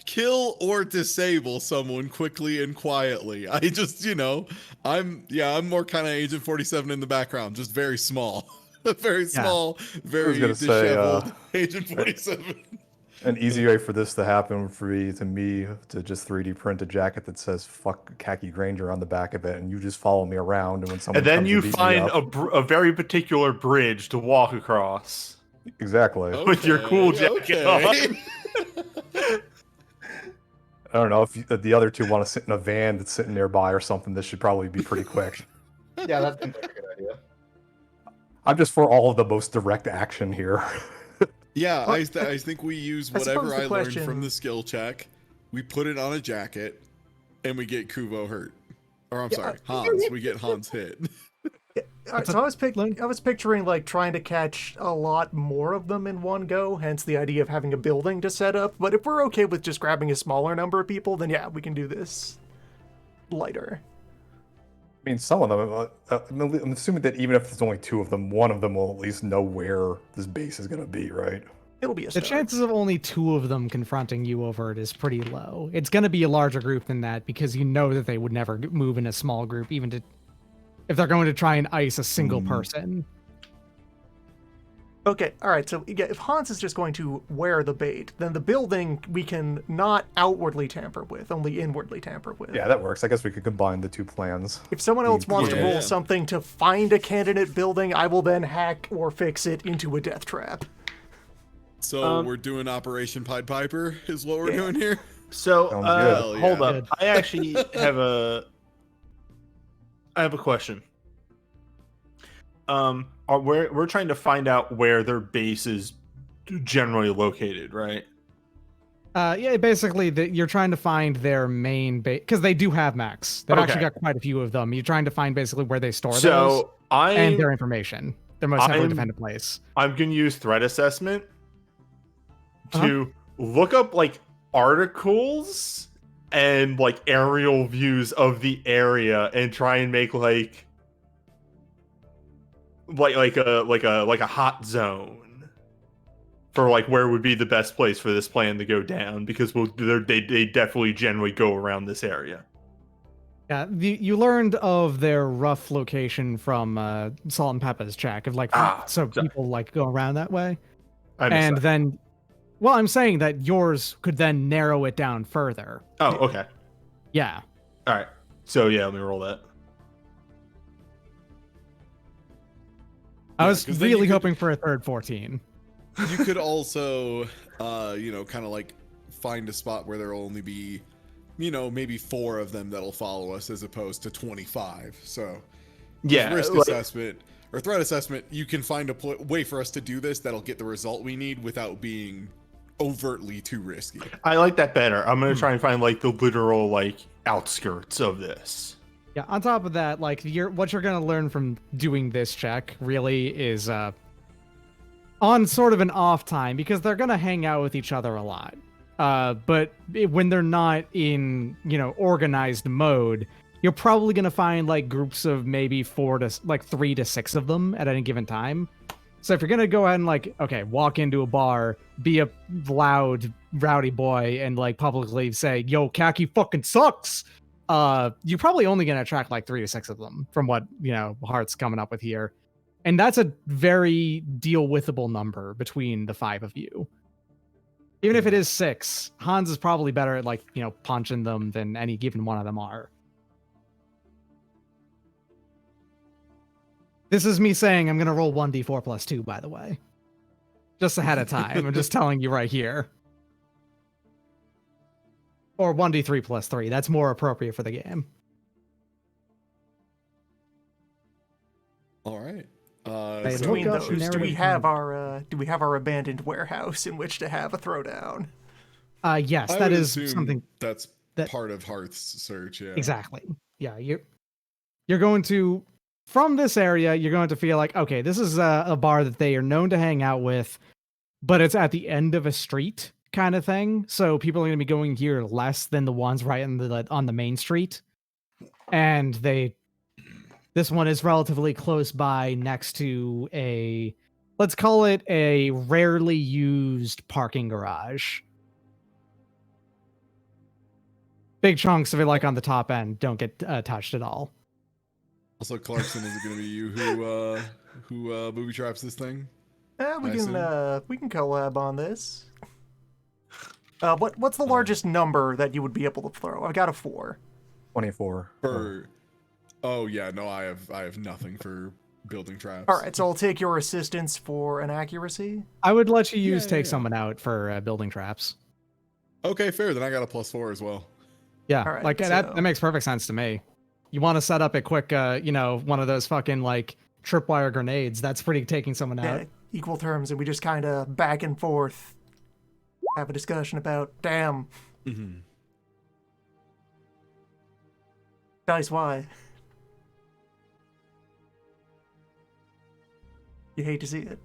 [SPEAKER 6] Kill or disable someone quickly and quietly. I just, I'm more kind of Agent 47 in the background, just very small. Very small, very
[SPEAKER 4] gonna say,
[SPEAKER 6] disheveled Agent 47.
[SPEAKER 4] an easy way for this to happen would be to me to just 3D print a jacket that says "fuck Khaki Granger" on the back of it, and you just follow me around. And when someone
[SPEAKER 5] And then
[SPEAKER 4] comes
[SPEAKER 5] you
[SPEAKER 4] to beat me
[SPEAKER 5] find
[SPEAKER 4] up,
[SPEAKER 5] a very particular bridge to walk across
[SPEAKER 4] exactly.
[SPEAKER 5] with your cool jacket on.
[SPEAKER 4] I don't know if the other two want to sit in a van that's sitting nearby or something. This should probably be pretty quick.
[SPEAKER 3] Yeah, that seems like a good idea.
[SPEAKER 4] I'm just for all of the most direct action here.
[SPEAKER 6] Yeah, I think we use
[SPEAKER 1] I suppose
[SPEAKER 6] whatever
[SPEAKER 1] the
[SPEAKER 6] I learned
[SPEAKER 1] question-
[SPEAKER 6] from the skill check. We put it on a jacket, and we get Kuvo hurt. Or I'm sorry, Hans. We get Hans hit.
[SPEAKER 1] So I was picturing like trying to catch a lot more of them in one go, hence the idea of having a building to set up. But if we're okay with just grabbing a smaller number of people, then yeah, we can do this lighter.
[SPEAKER 4] I mean, some of them, I'm assuming that even if there's only 2 of them, one of them will at least know where this base is going to be, right?
[SPEAKER 1] It'll be a
[SPEAKER 2] The
[SPEAKER 1] start.
[SPEAKER 2] chances of only 2 of them confronting you over it is pretty low. It's going to be a larger group than that because you know that they would never move in a small group, even if they're going to try and ice a single person.
[SPEAKER 1] Okay, all right. So yeah, if Hans is just going to wear the bait, then the building we can not outwardly tamper with, only inwardly tamper with.
[SPEAKER 4] Yeah, that works. I guess we could combine the 2 plans.
[SPEAKER 1] If someone else wants to
[SPEAKER 6] Yeah.
[SPEAKER 1] roll something to find a candidate building, I will then hack or fix it into a death trap.
[SPEAKER 6] So we're doing Operation Pied Piper, is what we're doing here.
[SPEAKER 5] So
[SPEAKER 4] Sounds good.
[SPEAKER 5] hold
[SPEAKER 6] Yeah.
[SPEAKER 5] up.
[SPEAKER 2] Good.
[SPEAKER 5] I actually have a question. We're trying to find out where their base is generally located, right?
[SPEAKER 2] Yeah, basically, you're trying to find their main base because they do have mechs. They've actually
[SPEAKER 5] Okay.
[SPEAKER 2] got quite a few of them. You're trying to find basically where they store those
[SPEAKER 5] So
[SPEAKER 2] and their information. Their most heavily
[SPEAKER 5] I'm-
[SPEAKER 2] defended place.
[SPEAKER 5] I'm gonna use threat assessment to look up like articles and like aerial views of the area and try and make like a hot zone for like where would be the best place for this plan to go down, because they definitely generally go around this area.
[SPEAKER 2] Yeah, you learned of their rough location from Salt and Pepper's check of like
[SPEAKER 5] Ah,
[SPEAKER 2] so
[SPEAKER 5] sorry.
[SPEAKER 2] people like go around that way,
[SPEAKER 5] I missed
[SPEAKER 2] and
[SPEAKER 5] that.
[SPEAKER 2] then, well, I'm saying that yours could then narrow it down further.
[SPEAKER 5] Oh, okay.
[SPEAKER 2] Yeah,
[SPEAKER 5] All right. So yeah, let me roll that.
[SPEAKER 2] I
[SPEAKER 6] Yeah,
[SPEAKER 2] was
[SPEAKER 6] 'cause then you
[SPEAKER 2] really
[SPEAKER 6] could-
[SPEAKER 2] hoping for a third 14.
[SPEAKER 6] You could also, kind of like find a spot where there'll only be, maybe 4 of them that'll follow us as opposed to 25. So,
[SPEAKER 5] Yeah,
[SPEAKER 6] risk
[SPEAKER 5] like-
[SPEAKER 6] assessment or threat assessment, you can find a way for us to do this that'll get the result we need without being overtly too risky.
[SPEAKER 5] I like that better. I'm gonna try and find like the literal like outskirts of this.
[SPEAKER 2] Yeah. On top of that, like what you're gonna learn from doing this check really is on sort of an off time because they're gonna hang out with each other a lot. But when they're not in organized mode, you're probably gonna find like groups of maybe 3 to 6 of them at any given time. So if you're gonna go ahead and walk into a bar, be a loud, rowdy boy, and like publicly say, "Yo, khaki fucking sucks," you're probably only gonna attract like 3 to 6 of them from what Hart's coming up with here, and that's a very deal-withable number between the 5 of you. Even if it is 6, Hans is probably better at punching them than any given one of them are. This is me saying I'm going to roll 1d4 plus 2, by the way. Just ahead of time. I'm just telling you right here. Or 1d3 plus 3. That's more appropriate for the game.
[SPEAKER 6] All right.
[SPEAKER 2] Hey,
[SPEAKER 6] So-
[SPEAKER 1] Between
[SPEAKER 2] look up
[SPEAKER 1] those, do
[SPEAKER 2] narrative
[SPEAKER 1] we have our abandoned warehouse in which to have a throwdown?
[SPEAKER 2] Yes,
[SPEAKER 6] I
[SPEAKER 2] that
[SPEAKER 6] would
[SPEAKER 2] is
[SPEAKER 6] assume
[SPEAKER 2] something
[SPEAKER 6] that's
[SPEAKER 2] that-
[SPEAKER 6] part of Hearth's search. Yeah.
[SPEAKER 2] exactly. Yeah, you're going to from this area, you're going to feel like, okay, this is a bar that they are known to hang out with, but it's at the end of a street kind of thing. So people are going to be going here less than the ones right on the main street. And this one is relatively close by next to let's call it a rarely used parking garage. Big chunks of it, like on the top end, don't get touched at all.
[SPEAKER 6] Also, Clarkson, is it going to be you who booby traps this thing?
[SPEAKER 1] We
[SPEAKER 6] I
[SPEAKER 1] can collab on this. What's the largest number that you would be able to throw? I've got a 4.
[SPEAKER 4] 24.
[SPEAKER 6] Oh yeah, no, I have nothing for building traps.
[SPEAKER 1] All right, so I'll take your assistance for an accuracy.
[SPEAKER 2] I would let you take
[SPEAKER 6] Yeah.
[SPEAKER 2] someone out for building traps.
[SPEAKER 6] Okay, fair. Then I got a +4 as well.
[SPEAKER 2] Yeah,
[SPEAKER 1] All right,
[SPEAKER 2] like
[SPEAKER 1] so-
[SPEAKER 2] that makes perfect sense to me. You want to set up a quick, one of those fucking like tripwire grenades. That's pretty taking someone out.
[SPEAKER 1] Yeah, equal terms, and we just kind of back and forth have a discussion about, damn,
[SPEAKER 6] Mm-hmm.
[SPEAKER 1] dice, why? You hate to see it.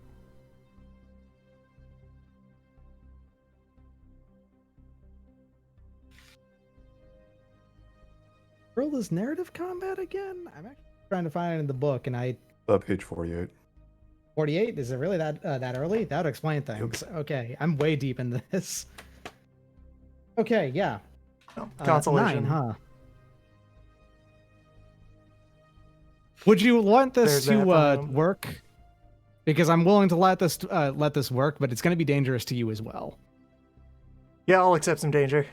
[SPEAKER 2] Roll this narrative combat again? I'm actually trying to find it in the book, and
[SPEAKER 4] Page 48.
[SPEAKER 2] 48? Is it really that early? That would explain things. Okay, I'm way deep in this. Okay, yeah.
[SPEAKER 1] Oh, consolation.
[SPEAKER 2] 9, huh? Would you want this
[SPEAKER 1] There's that
[SPEAKER 2] to
[SPEAKER 1] from him.
[SPEAKER 2] work? Because I'm willing to let this work, but it's going to be dangerous to you as well.
[SPEAKER 1] Yeah, I'll accept some danger.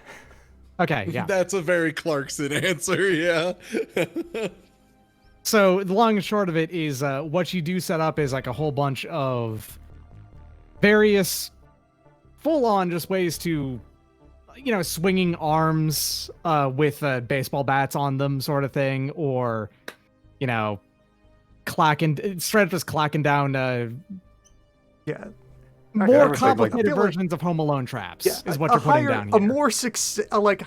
[SPEAKER 2] Okay, yeah.
[SPEAKER 6] That's a very Clarkson answer. Yeah.
[SPEAKER 2] So the long and short of it is what you do set up is like a whole bunch of various full on just ways to, swinging arms with baseball bats on them, sort of thing, or straight up just clacking down
[SPEAKER 1] Yeah.
[SPEAKER 2] more
[SPEAKER 4] like-
[SPEAKER 2] complicated
[SPEAKER 1] I feel like-
[SPEAKER 2] versions of Home Alone traps.
[SPEAKER 1] Yeah,
[SPEAKER 2] is what
[SPEAKER 1] a
[SPEAKER 2] you're putting
[SPEAKER 1] higher,
[SPEAKER 2] down here.
[SPEAKER 1] a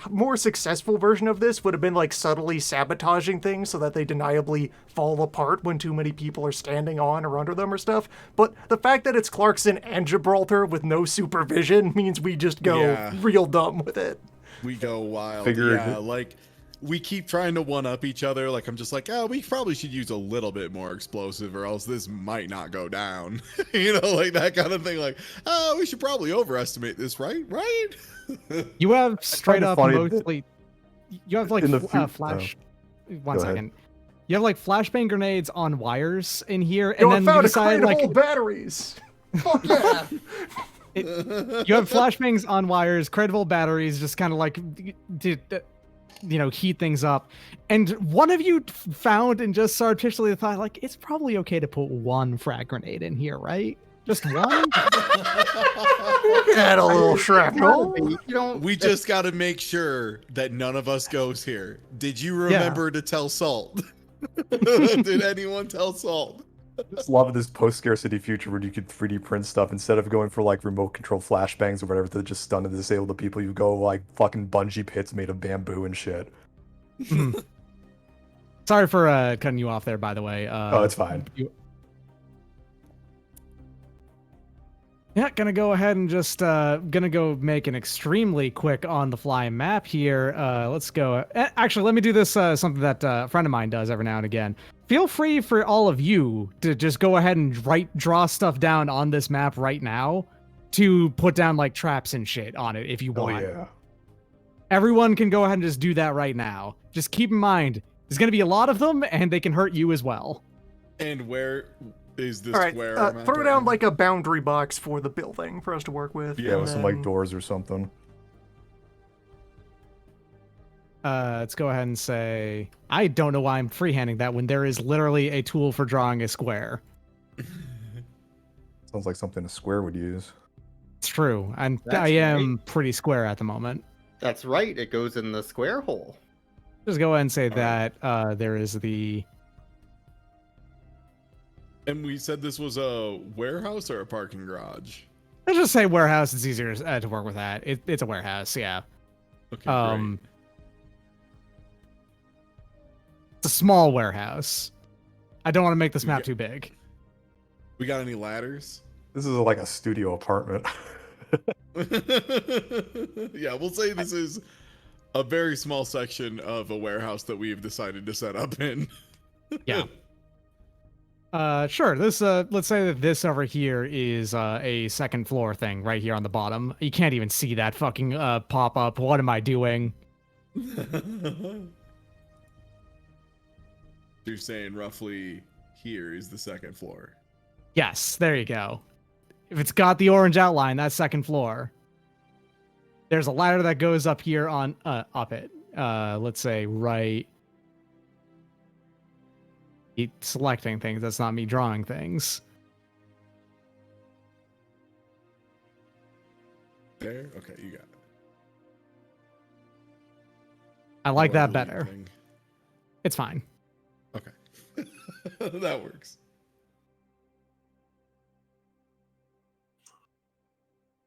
[SPEAKER 1] more successful version of this would have been like subtly sabotaging things so that they deniably fall apart when too many people are standing on or under them or stuff. But the fact that it's Clarkson and Gibraltar with no supervision means we just go
[SPEAKER 6] Yeah.
[SPEAKER 1] real dumb with it.
[SPEAKER 6] We go wild.
[SPEAKER 4] Figured-
[SPEAKER 6] Yeah, like we keep trying to one up each other. Like I'm just like, oh, we probably should use a little bit more explosive, or else this might not go down. Like that kind of thing. Like, oh, we should probably overestimate this, right? Right?
[SPEAKER 2] You have straight
[SPEAKER 4] kinda
[SPEAKER 2] up
[SPEAKER 4] funny that
[SPEAKER 2] mostly. You have like
[SPEAKER 4] in the
[SPEAKER 2] flash. One
[SPEAKER 4] Go ahead.
[SPEAKER 2] second. You have like flashbang grenades on wires in here, and
[SPEAKER 1] Yo, I
[SPEAKER 2] then you
[SPEAKER 1] found a
[SPEAKER 2] decide
[SPEAKER 1] crate
[SPEAKER 2] like
[SPEAKER 1] of old batteries. Fuck yeah.
[SPEAKER 2] you have flashbangs on wires, credible batteries, just kind of like heat things up. And one of you found and just surreptitiously thought, like, it's probably okay to put one frag grenade in here, right? Just one?
[SPEAKER 1] Add a little shrapnel.
[SPEAKER 3] You don't.
[SPEAKER 6] We just got to make sure that none of us goes here. Did you remember to tell Salt? Did anyone tell Salt?
[SPEAKER 4] Just love this post-scarcity future where you could 3D print stuff instead of going for like remote control flashbangs or whatever to just stun and disable the people. You go like fucking bungee pits made of bamboo and shit.
[SPEAKER 2] Sorry for cutting you off there, by the way.
[SPEAKER 4] Oh, it's fine.
[SPEAKER 2] Yeah, gonna go ahead and just gonna go make an extremely quick on-the-fly map here. Let's go. Actually, let me do this. Something that a friend of mine does every now and again. Feel free for all of you to just go ahead and draw stuff down on this map right now to put down like traps and shit on it if you
[SPEAKER 4] Oh
[SPEAKER 2] want.
[SPEAKER 4] yeah.
[SPEAKER 2] Everyone can go ahead and just do that right now. Just keep in mind, there's gonna be a lot of them, and they can hurt you as well.
[SPEAKER 6] And where is this
[SPEAKER 1] All right,
[SPEAKER 6] square?
[SPEAKER 1] throw down like a boundary box for the building for us to work with.
[SPEAKER 4] Yeah,
[SPEAKER 1] and
[SPEAKER 4] with some like
[SPEAKER 1] then-
[SPEAKER 4] doors or something.
[SPEAKER 2] Let's go ahead and say, I don't know why I'm freehanding that when there is literally a tool for drawing a square.
[SPEAKER 4] Sounds like something a square would use.
[SPEAKER 2] It's true, and
[SPEAKER 3] That's
[SPEAKER 2] I am pretty square at the moment.
[SPEAKER 3] That's right. It goes in the square hole.
[SPEAKER 2] Just go ahead and say
[SPEAKER 6] All
[SPEAKER 2] that there is the.
[SPEAKER 6] And we said this was a warehouse or a parking garage.
[SPEAKER 2] Let's just say warehouse. It's easier to work with that. It's a warehouse, yeah.
[SPEAKER 6] Okay,
[SPEAKER 2] It's a small warehouse. I don't want to make this map
[SPEAKER 6] Yeah.
[SPEAKER 2] too big.
[SPEAKER 6] we got any ladders?
[SPEAKER 4] This is like a studio apartment.
[SPEAKER 6] Yeah, we'll say this is a very small section of a warehouse that we've decided to set up in.
[SPEAKER 2] Yeah. Sure. This let's say that this over here is a second floor thing right here on the bottom. You can't even see that fucking pop up. What am I doing?
[SPEAKER 6] You're saying roughly here is the second floor.
[SPEAKER 2] Yes, there you go. If it's got the orange outline, that's second floor. There's a ladder that goes up here on up it. Let's say right. Selecting things. That's not me drawing things.
[SPEAKER 6] There? Okay, you got it.
[SPEAKER 2] I like that
[SPEAKER 6] Lovely
[SPEAKER 2] better.
[SPEAKER 6] thing.
[SPEAKER 2] It's fine.
[SPEAKER 6] Okay. That works.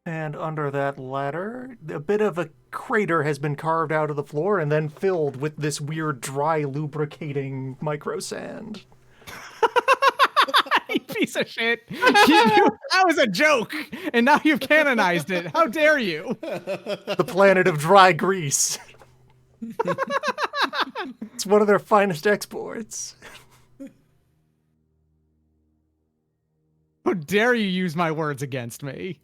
[SPEAKER 1] And under that ladder, a bit of a crater has been carved out of the floor and then filled with this weird dry lubricating micro sand.
[SPEAKER 2] You piece of shit. That was a joke, and now you've canonized it. How dare you?
[SPEAKER 1] The planet of dry grease. It's one of their finest exports.
[SPEAKER 2] How dare you use my words against me?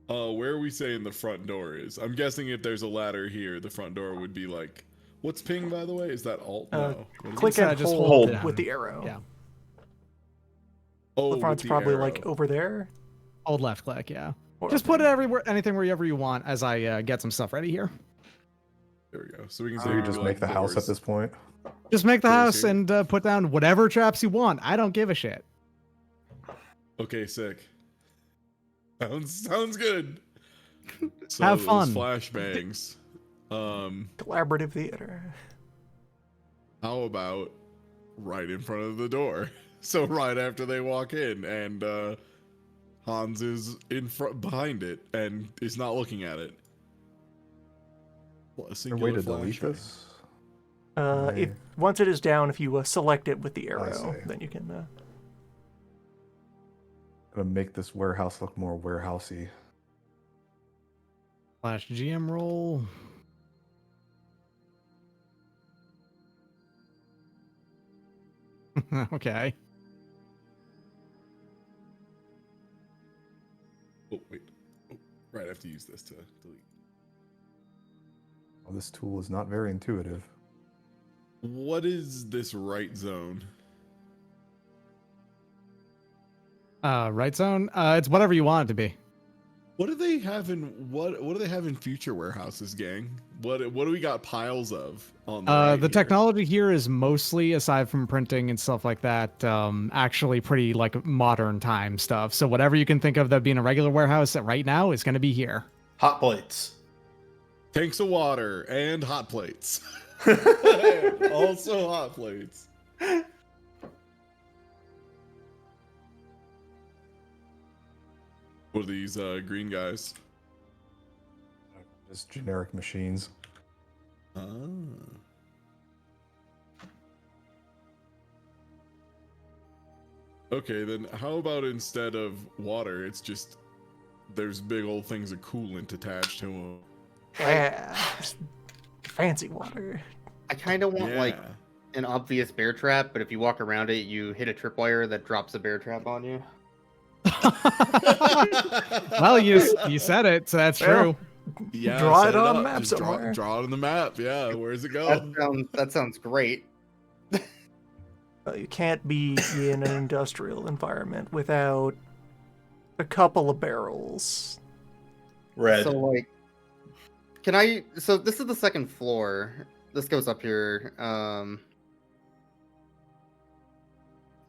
[SPEAKER 6] Where are we saying the front door is? I'm guessing if there's a ladder here, the front door would be like. What's ping, by the way? Is that alt? No. What is
[SPEAKER 1] Click
[SPEAKER 6] it?
[SPEAKER 1] and
[SPEAKER 2] just
[SPEAKER 1] hold
[SPEAKER 2] hold it
[SPEAKER 1] with
[SPEAKER 2] down.
[SPEAKER 1] the arrow.
[SPEAKER 2] Yeah.
[SPEAKER 6] Oh,
[SPEAKER 1] The front's
[SPEAKER 6] with
[SPEAKER 1] probably
[SPEAKER 6] arrow.
[SPEAKER 1] like over there.
[SPEAKER 2] Hold left click, yeah.
[SPEAKER 1] Or
[SPEAKER 2] Just put it everywhere, anything wherever you want as I get some stuff ready here.
[SPEAKER 6] There we go. So we can
[SPEAKER 4] So
[SPEAKER 6] say
[SPEAKER 4] you
[SPEAKER 6] we
[SPEAKER 4] just
[SPEAKER 6] do,
[SPEAKER 4] make
[SPEAKER 6] like,
[SPEAKER 4] the house at
[SPEAKER 6] doors.
[SPEAKER 4] this point.
[SPEAKER 2] Just make the
[SPEAKER 6] Doors
[SPEAKER 2] house
[SPEAKER 6] here.
[SPEAKER 2] and put down whatever traps you want. I don't give a shit.
[SPEAKER 6] Okay, sick. Sounds good. So
[SPEAKER 2] Have
[SPEAKER 6] those
[SPEAKER 2] fun.
[SPEAKER 6] flashbangs.
[SPEAKER 1] Collaborative theater.
[SPEAKER 6] How about right in front of the door? So right after they walk in, and Hans is in front behind it and is not looking at it. What a
[SPEAKER 4] Is there a way
[SPEAKER 6] singular
[SPEAKER 4] to delete
[SPEAKER 6] flashbang.
[SPEAKER 4] this?
[SPEAKER 1] If once it is down, if you select it with the
[SPEAKER 4] I
[SPEAKER 1] arrow,
[SPEAKER 4] see.
[SPEAKER 1] then you can.
[SPEAKER 4] Gonna make this warehouse look more warehousey.
[SPEAKER 2] Flash GM roll. Okay.
[SPEAKER 6] Oh wait. Oh, right, I have to use this to delete.
[SPEAKER 4] Well, this tool is not very intuitive.
[SPEAKER 6] What is this right zone?
[SPEAKER 2] Right zone. It's whatever you want it to be.
[SPEAKER 6] What do they have in what do they have in future warehouses, gang? What do we got piles of on the right
[SPEAKER 2] The
[SPEAKER 6] here?
[SPEAKER 2] technology here is mostly, aside from printing and stuff like that, actually pretty like modern time stuff. So whatever you can think of that being a regular warehouse right now is going to be here.
[SPEAKER 5] Hot plates.
[SPEAKER 6] Tanks of water and hot plates. Also hot plates. What are these green guys?
[SPEAKER 4] Just generic machines.
[SPEAKER 6] Ah. Okay, then how about instead of water, it's just there's big old things of coolant attached to them.
[SPEAKER 1] Yeah, fancy water.
[SPEAKER 3] I kind of want like an obvious bear trap, but if you walk around it, you hit a tripwire that drops a bear trap on you.
[SPEAKER 2] Well, you said it, so that's
[SPEAKER 1] Well,
[SPEAKER 2] true.
[SPEAKER 6] Yeah,
[SPEAKER 1] Draw
[SPEAKER 6] set
[SPEAKER 1] it on
[SPEAKER 6] up.
[SPEAKER 1] a map
[SPEAKER 6] Just
[SPEAKER 1] somewhere.
[SPEAKER 6] Draw it on the map. Yeah, where's it go?
[SPEAKER 3] That sounds great.
[SPEAKER 1] You can't be in an industrial environment without a couple of barrels.
[SPEAKER 5] Red.
[SPEAKER 3] So like, can I? So this is the second floor. This goes up here.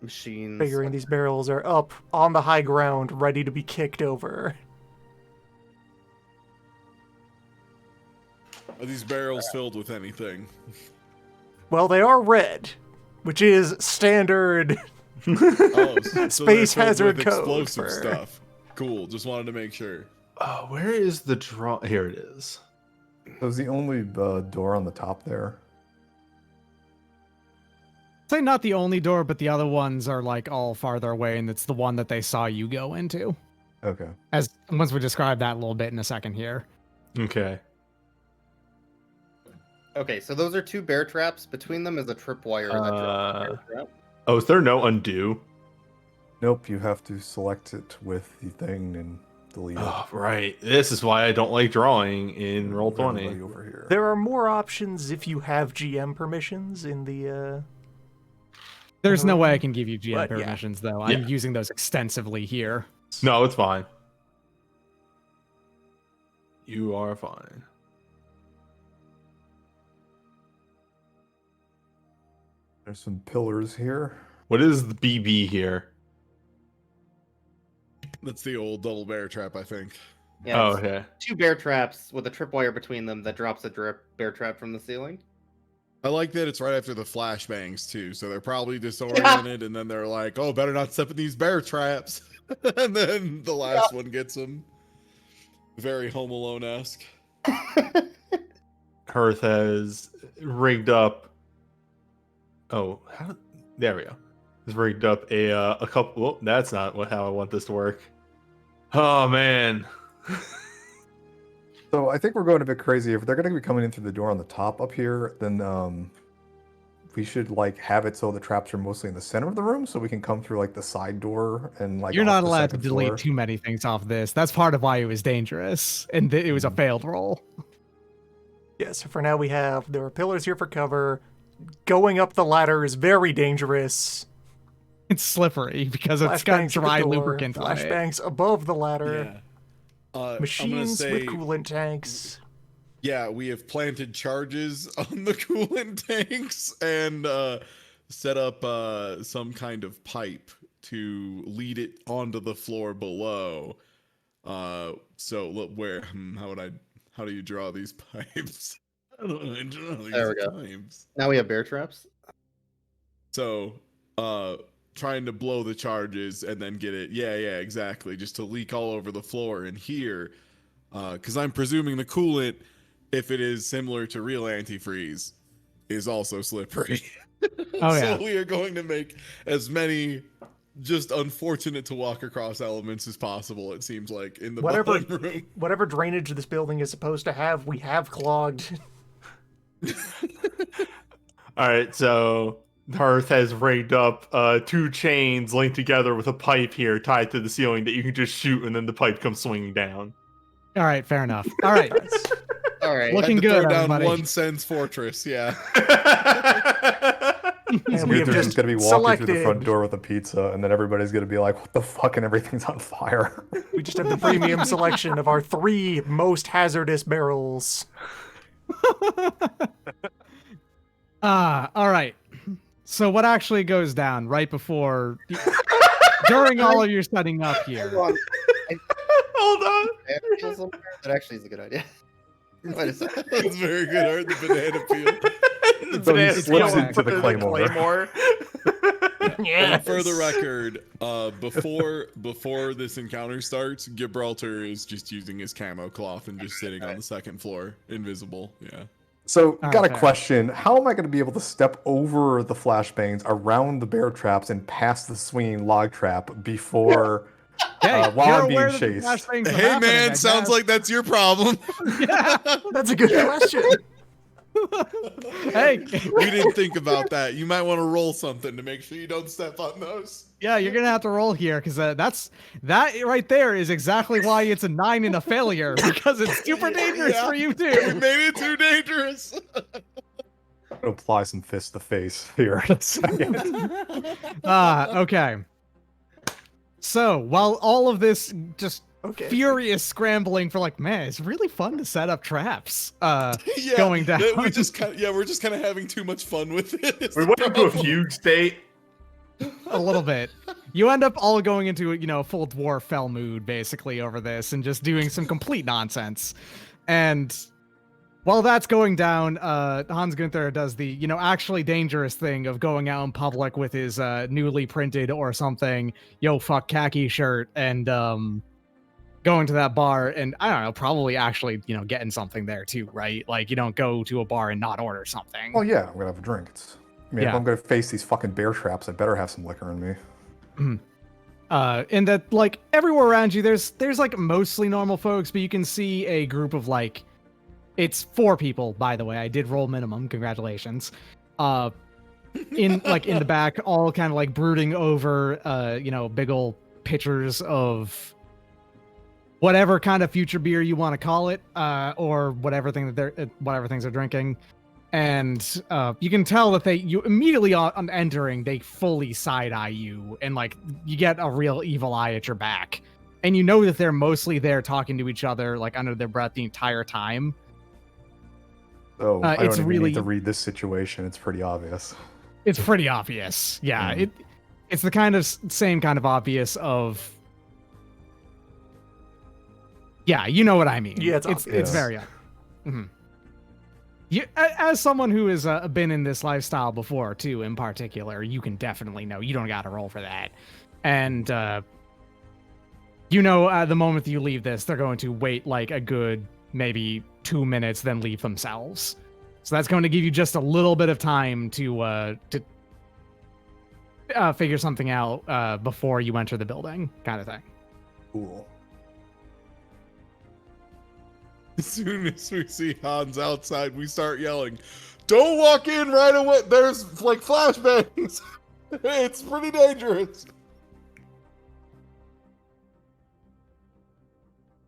[SPEAKER 3] Machines.
[SPEAKER 1] Figuring these barrels are up on the high ground, ready to be kicked over.
[SPEAKER 6] Are these barrels filled with anything?
[SPEAKER 1] Well, they are red, which is standard
[SPEAKER 6] Oh, so
[SPEAKER 1] space
[SPEAKER 6] they're filled
[SPEAKER 1] hazard
[SPEAKER 6] with
[SPEAKER 1] code
[SPEAKER 6] explosive
[SPEAKER 1] for...
[SPEAKER 6] stuff. Cool. Just wanted to make sure.
[SPEAKER 5] Where is the draw? Here it is.
[SPEAKER 4] So is the only door on the top there?
[SPEAKER 2] Say not the only door, but the other ones are like all farther away, and it's the one that they saw you go into.
[SPEAKER 4] Okay.
[SPEAKER 2] As once we describe that a little bit in a second here.
[SPEAKER 5] Okay.
[SPEAKER 3] Okay, so those are two bear traps. Between them is a tripwire that drops a bear trap.
[SPEAKER 5] Oh, is there no undo?
[SPEAKER 4] Nope, you have to select it with the thing and delete it.
[SPEAKER 5] Oh, right. This is why I don't like drawing in Roll20.
[SPEAKER 4] Everybody over here.
[SPEAKER 1] There are more options if you have GM permissions in the...
[SPEAKER 2] There's no way I can give you GM
[SPEAKER 1] But, yeah.
[SPEAKER 2] permissions, though.
[SPEAKER 5] Yeah.
[SPEAKER 2] I'm using those extensively here.
[SPEAKER 5] No, it's fine. You are fine.
[SPEAKER 4] There's some pillars here.
[SPEAKER 5] What is the BB here?
[SPEAKER 6] That's the old double bear trap, I think.
[SPEAKER 3] Yeah,
[SPEAKER 5] Oh,
[SPEAKER 3] it's
[SPEAKER 5] okay.
[SPEAKER 3] two bear traps with a tripwire between them that drops a bear trap from the ceiling.
[SPEAKER 6] I like that it's right after the flashbangs too, so they're probably disoriented, and then they're like, "Oh, better not step in these bear traps," and then the last one gets them. Very Home Alone-esque.
[SPEAKER 5] Hearth has rigged up. Oh, there we go. Has rigged up a couple. Well, that's not how I want this to work. Oh man.
[SPEAKER 4] So I think we're going a bit crazy. If they're going to be coming in through the door on the top up here, then we should like have it so the traps are mostly in the center of the room, so we can come through like the side door and like.
[SPEAKER 2] You're
[SPEAKER 4] off
[SPEAKER 2] not
[SPEAKER 4] the
[SPEAKER 2] allowed to
[SPEAKER 4] second
[SPEAKER 2] delete
[SPEAKER 4] floor.
[SPEAKER 2] too many things off this. That's part of why it was dangerous, and it was a failed roll.
[SPEAKER 1] Yeah, so for now there are pillars here for cover. Going up the ladder is very dangerous.
[SPEAKER 2] It's slippery because it's got
[SPEAKER 1] Flashbangs at the
[SPEAKER 2] dry
[SPEAKER 1] door,
[SPEAKER 2] lubricant on it.
[SPEAKER 1] flashbangs above the ladder.
[SPEAKER 6] Yeah. I'm gonna
[SPEAKER 1] Machines
[SPEAKER 6] say,
[SPEAKER 1] with coolant tanks.
[SPEAKER 6] yeah, we have planted charges on the coolant tanks and set up some kind of pipe to lead it onto the floor below. So look, where how do you draw these pipes? How do I draw these
[SPEAKER 3] There we go.
[SPEAKER 6] pipes?
[SPEAKER 3] Now we have bear traps.
[SPEAKER 6] So, trying to blow the charges and then get it. Yeah, exactly. Just to leak all over the floor and here, because I'm presuming the coolant, if it is similar to real antifreeze, is also slippery.
[SPEAKER 2] Oh,
[SPEAKER 6] So
[SPEAKER 2] yeah.
[SPEAKER 6] we are going to make as many just unfortunate to walk across elements as possible. It seems like in the
[SPEAKER 1] Whatever
[SPEAKER 6] bottom room.
[SPEAKER 1] whatever drainage this building is supposed to have, we have clogged.
[SPEAKER 5] All right, so Hearth has rigged up 2 chains linked together with a pipe here tied to the ceiling that you can just shoot, and then the pipe comes swinging down.
[SPEAKER 2] All right, fair enough. All right.
[SPEAKER 3] All right.
[SPEAKER 2] Looking
[SPEAKER 6] Had to
[SPEAKER 2] good,
[SPEAKER 6] throw down
[SPEAKER 2] everybody.
[SPEAKER 6] one sense fortress. Yeah.
[SPEAKER 1] And we have
[SPEAKER 4] They're
[SPEAKER 1] just
[SPEAKER 4] just gonna be walking through the front
[SPEAKER 1] selected.
[SPEAKER 4] door with a pizza, and then everybody's gonna be like, "What the fuck?" and everything's on fire.
[SPEAKER 1] We just have the premium selection of our 3 most hazardous barrels.
[SPEAKER 2] All right. So what actually goes down right before, during all of your setting up here?
[SPEAKER 3] Hold on.
[SPEAKER 5] Hold on.
[SPEAKER 3] Banana peel somewhere? That actually is a good idea. Wait a second.
[SPEAKER 6] That's very good, Art. The banana peel.
[SPEAKER 5] The
[SPEAKER 4] So he
[SPEAKER 5] banana
[SPEAKER 4] slips
[SPEAKER 5] peel
[SPEAKER 4] into the
[SPEAKER 5] with
[SPEAKER 4] claymore.
[SPEAKER 5] Yes.
[SPEAKER 6] And for the record, before this encounter starts, Gibraltar is just using his camo cloth and just sitting on the second floor, invisible. Yeah.
[SPEAKER 4] So,
[SPEAKER 2] All
[SPEAKER 4] got
[SPEAKER 2] right,
[SPEAKER 4] a
[SPEAKER 2] fair.
[SPEAKER 4] question. How am I going to be able to step over the flashbangs, around the bear traps, and past the swinging log trap before
[SPEAKER 2] Hey,
[SPEAKER 4] while
[SPEAKER 2] you're
[SPEAKER 4] I'm being
[SPEAKER 2] aware that the
[SPEAKER 4] chased?
[SPEAKER 2] flashbangs are
[SPEAKER 6] Hey
[SPEAKER 2] happening,
[SPEAKER 6] man,
[SPEAKER 2] I
[SPEAKER 6] sounds
[SPEAKER 2] guess.
[SPEAKER 6] like that's your problem.
[SPEAKER 2] Yeah.
[SPEAKER 1] That's a good question.
[SPEAKER 2] Hey,
[SPEAKER 6] We didn't think about that. You might want to roll something to make sure you don't step on those.
[SPEAKER 2] yeah, you're gonna have to roll here because that right there is exactly why it's a 9 and a failure because it's super dangerous
[SPEAKER 6] Yeah.
[SPEAKER 2] for you
[SPEAKER 6] We
[SPEAKER 2] too.
[SPEAKER 6] made it too dangerous.
[SPEAKER 4] I'm gonna apply some fist to face here in a second.
[SPEAKER 2] Okay. So while all of this just
[SPEAKER 1] Okay.
[SPEAKER 2] furious scrambling for like, man, it's really fun to set up traps.
[SPEAKER 6] Yeah,
[SPEAKER 2] Going down.
[SPEAKER 6] we're just kind of having too much fun with it. It's
[SPEAKER 5] We
[SPEAKER 6] the
[SPEAKER 5] went into a
[SPEAKER 6] problem.
[SPEAKER 5] fugue state.
[SPEAKER 2] A little bit. You end up all going into, a full dwarf fell mood basically over this and just doing some complete nonsense. And while that's going down, Hans Gunther does the, actually dangerous thing of going out in public with his newly printed or something, yo fuck khaki shirt and going to that bar and I don't know, probably actually, getting something there too, right? Like you don't go to a bar and not order something.
[SPEAKER 4] Well, yeah, I'm gonna have a drink. If
[SPEAKER 2] Yeah.
[SPEAKER 4] I'm gonna face these fucking bear traps, I better have some liquor in me.
[SPEAKER 2] And that like everywhere around you there's like mostly normal folks, but you can see a group of like it's 4 people, by the way. I did roll minimum, congratulations. In the back, all kind of like brooding over big old pitchers of whatever kind of future beer you want to call it, or whatever thing that whatever things they're drinking. And you can tell that you immediately on entering, they fully side eye you, and like you get a real evil eye at your back, and you know that they're mostly there talking to each other like under their breath the entire time.
[SPEAKER 4] So I don't
[SPEAKER 2] it's
[SPEAKER 4] even
[SPEAKER 2] really-
[SPEAKER 4] need to read this situation. It's pretty obvious.
[SPEAKER 2] It's pretty obvious. Yeah, it's the kind of same kind of obvious of. Yeah, you know what I mean.
[SPEAKER 1] Yeah, it's
[SPEAKER 2] it's
[SPEAKER 1] obvious.
[SPEAKER 2] very. Mhm. You, as someone who has been in this lifestyle before too, in particular, you can definitely know you don't got to roll for that, and the moment that you leave this, they're going to wait like a good maybe 2 minutes, then leave themselves. So that's going to give you just a little bit of time to figure something out before you enter the building, kind of thing.
[SPEAKER 4] Cool.
[SPEAKER 6] As soon as we see Hans outside, we start yelling, "Don't walk in right away! There's like flashbangs! It's pretty dangerous!"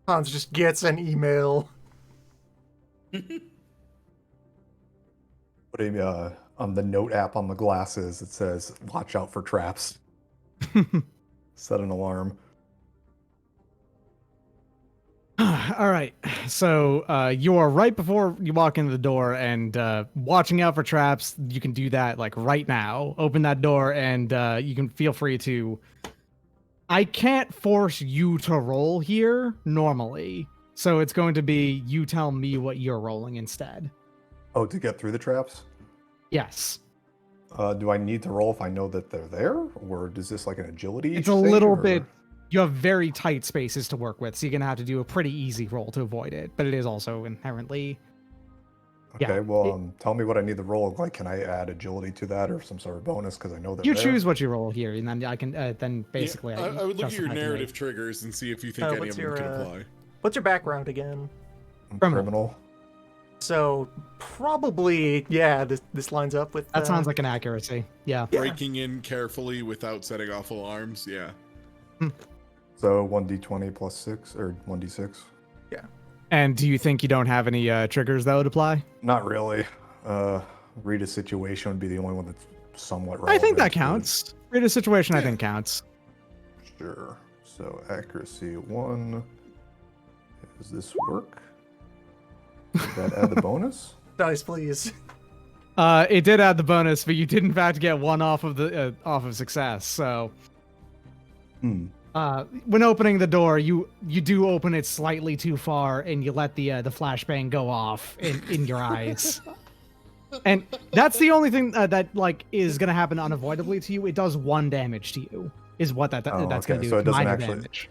[SPEAKER 1] Hans just gets an email.
[SPEAKER 4] Putting on the note app on the glasses, it says, "Watch out for traps." Set an alarm.
[SPEAKER 2] All right. So you are right before you walk into the door and watching out for traps. You can do that like right now. Open that door and you can feel free to. I can't force you to roll here normally. So it's going to be you tell me what you're rolling instead.
[SPEAKER 4] Oh, to get through the traps?
[SPEAKER 2] Yes.
[SPEAKER 4] Do I need to roll if I know that they're there? Or is this like an agility
[SPEAKER 2] It's a
[SPEAKER 4] thing,
[SPEAKER 2] little
[SPEAKER 4] or-
[SPEAKER 2] bit. You have very tight spaces to work with, so you're going to have to do a pretty easy roll to avoid it. But it is also inherently.
[SPEAKER 4] Okay,
[SPEAKER 2] Yeah.
[SPEAKER 4] well, tell me what I need to roll. Like, can I add agility to that or some sort of bonus because I know they're
[SPEAKER 2] You
[SPEAKER 4] there?
[SPEAKER 2] choose what you roll here, and then I can then basically.
[SPEAKER 6] Yeah, I would look at your
[SPEAKER 2] justify to me.
[SPEAKER 6] narrative triggers and see if you think any
[SPEAKER 1] what's
[SPEAKER 6] of them
[SPEAKER 1] your,
[SPEAKER 6] can apply.
[SPEAKER 1] What's your background again?
[SPEAKER 2] Criminal.
[SPEAKER 1] So probably, yeah, this lines up with.
[SPEAKER 2] That sounds like an accuracy. Yeah.
[SPEAKER 6] Breaking in carefully without setting off alarms. Yeah.
[SPEAKER 4] So 1d20 plus 6 or 1d6?
[SPEAKER 2] And do you think you don't have any triggers that would apply?
[SPEAKER 4] Not really. Read a situation would be the only one that's somewhat relevant.
[SPEAKER 2] I think that
[SPEAKER 4] but-
[SPEAKER 2] counts. Read a situation, I think counts.
[SPEAKER 4] Sure. So accuracy 1. Does this work? Did that add the bonus?
[SPEAKER 1] Dice, please.
[SPEAKER 2] It did add the bonus, but you did in fact get one off of the off of success. So, when opening the door, you do open it slightly too far, and you let the flashbang go off in your eyes. And that's the only thing that like is gonna happen unavoidably to you. It does 1 damage to you, is what that's
[SPEAKER 4] Oh,
[SPEAKER 2] gonna
[SPEAKER 4] okay,
[SPEAKER 2] do.
[SPEAKER 4] so it doesn't
[SPEAKER 2] minor
[SPEAKER 4] actually-
[SPEAKER 2] damage.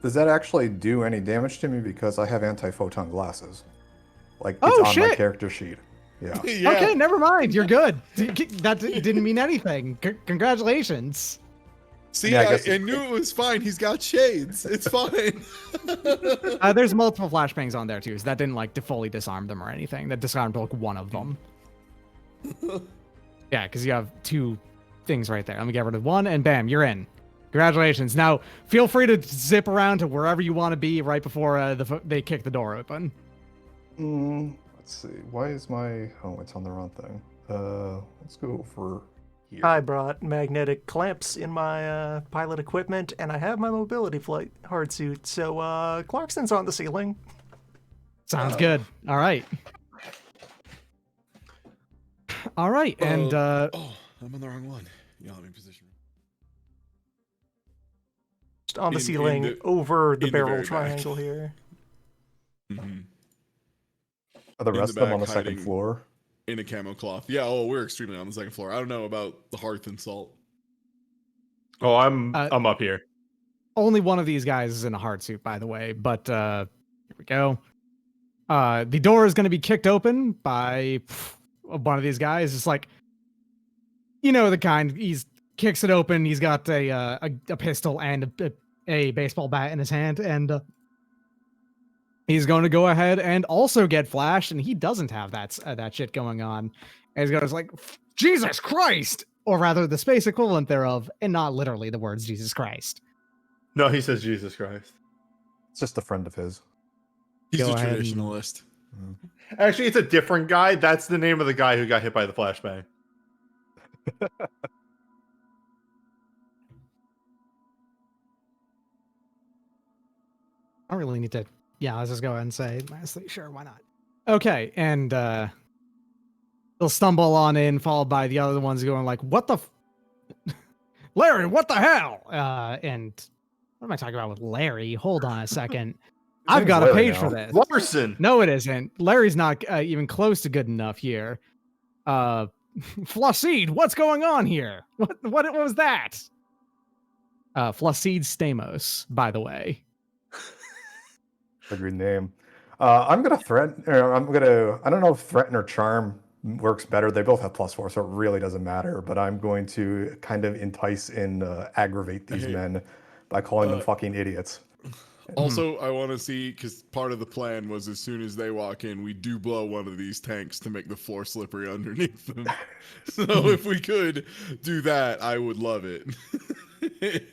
[SPEAKER 4] Does that actually do any damage to me because I have anti-photon glasses? Like, it's
[SPEAKER 2] Oh,
[SPEAKER 4] on my
[SPEAKER 2] shit.
[SPEAKER 4] character sheet. Yeah.
[SPEAKER 6] Yeah.
[SPEAKER 2] Okay, never mind. You're good. That didn't mean anything. Congratulations.
[SPEAKER 6] See,
[SPEAKER 4] Yeah, I
[SPEAKER 6] I,
[SPEAKER 4] guess-
[SPEAKER 6] I knew it was fine. He's got shades. It's fine.
[SPEAKER 2] There's multiple flashbangs on there too, so that didn't like to fully disarm them or anything. That disarmed like one of them. Yeah, because you have 2 things right there. Let me get rid of 1, and bam, you're in. Congratulations. Now, feel free to zip around to wherever you want to be right before they kick the door open.
[SPEAKER 4] Let's see. Why is my... Oh, it's on the wrong thing. Let's go for here.
[SPEAKER 1] I brought magnetic clamps in my pilot equipment, and I have my mobility flight hardsuit. So Clarkson's on the ceiling.
[SPEAKER 2] Sounds good. All right. All right, and
[SPEAKER 6] Oh, I'm on the wrong one. Yeah, let me position.
[SPEAKER 1] Just on the
[SPEAKER 6] In
[SPEAKER 1] ceiling
[SPEAKER 6] the-
[SPEAKER 1] over the
[SPEAKER 6] in the
[SPEAKER 1] barrel
[SPEAKER 6] very back.
[SPEAKER 1] triangle here.
[SPEAKER 6] Mm-hmm.
[SPEAKER 4] Are the
[SPEAKER 6] in
[SPEAKER 4] rest
[SPEAKER 6] the
[SPEAKER 4] of them on the
[SPEAKER 6] back,
[SPEAKER 4] second
[SPEAKER 6] hiding-
[SPEAKER 4] floor?
[SPEAKER 6] In a camo cloth. Yeah, oh, we're extremely on the second floor. I don't know about the hearth and salt.
[SPEAKER 5] Oh, I'm
[SPEAKER 2] Uh,
[SPEAKER 5] up here.
[SPEAKER 2] only one of these guys is in a hard suit, by the way. But here we go. The door is going to be kicked open by one of these guys. It's like, you know, the kind. He's kicks it open. He's got a pistol and a baseball bat in his hand, and he's going to go ahead and also get flashed. And he doesn't have that shit going on. And he's going to like, Jesus Christ, or rather, the space equivalent thereof, and not literally the words Jesus Christ.
[SPEAKER 5] No, he says Jesus Christ.
[SPEAKER 4] It's just a friend of his.
[SPEAKER 6] He's
[SPEAKER 2] Go
[SPEAKER 6] a
[SPEAKER 2] ahead and-
[SPEAKER 6] traditionalist.
[SPEAKER 5] Actually, it's a different guy. That's the name of the guy who got hit by the flashbang.
[SPEAKER 2] I don't really need to. Yeah, let's just go ahead and say, honestly, sure, why not? Okay, and they'll stumble on in, followed by the other ones going like, "What the, Larry? What the hell?" And what am I talking about with Larry? Hold on a second. I've
[SPEAKER 4] name's
[SPEAKER 2] got a
[SPEAKER 4] Larry
[SPEAKER 2] page
[SPEAKER 4] now.
[SPEAKER 2] for this.
[SPEAKER 5] Larson.
[SPEAKER 2] No, it isn't. Larry's not even close to good enough here. Flosseed, what's going on here? What was that? Flosseed Stamos, by the way.
[SPEAKER 4] Agreed name. I'm gonna threaten. I don't know if threaten or charm works better. They both have +4, so it really doesn't matter. But I'm going to kind of entice and aggravate these
[SPEAKER 6] Hey,
[SPEAKER 4] men by calling them fucking idiots.
[SPEAKER 6] Also, I want to see, because part of the plan was as soon as they walk in, we do blow one of these tanks to make the floor slippery underneath them. So if we could do that, I would love it.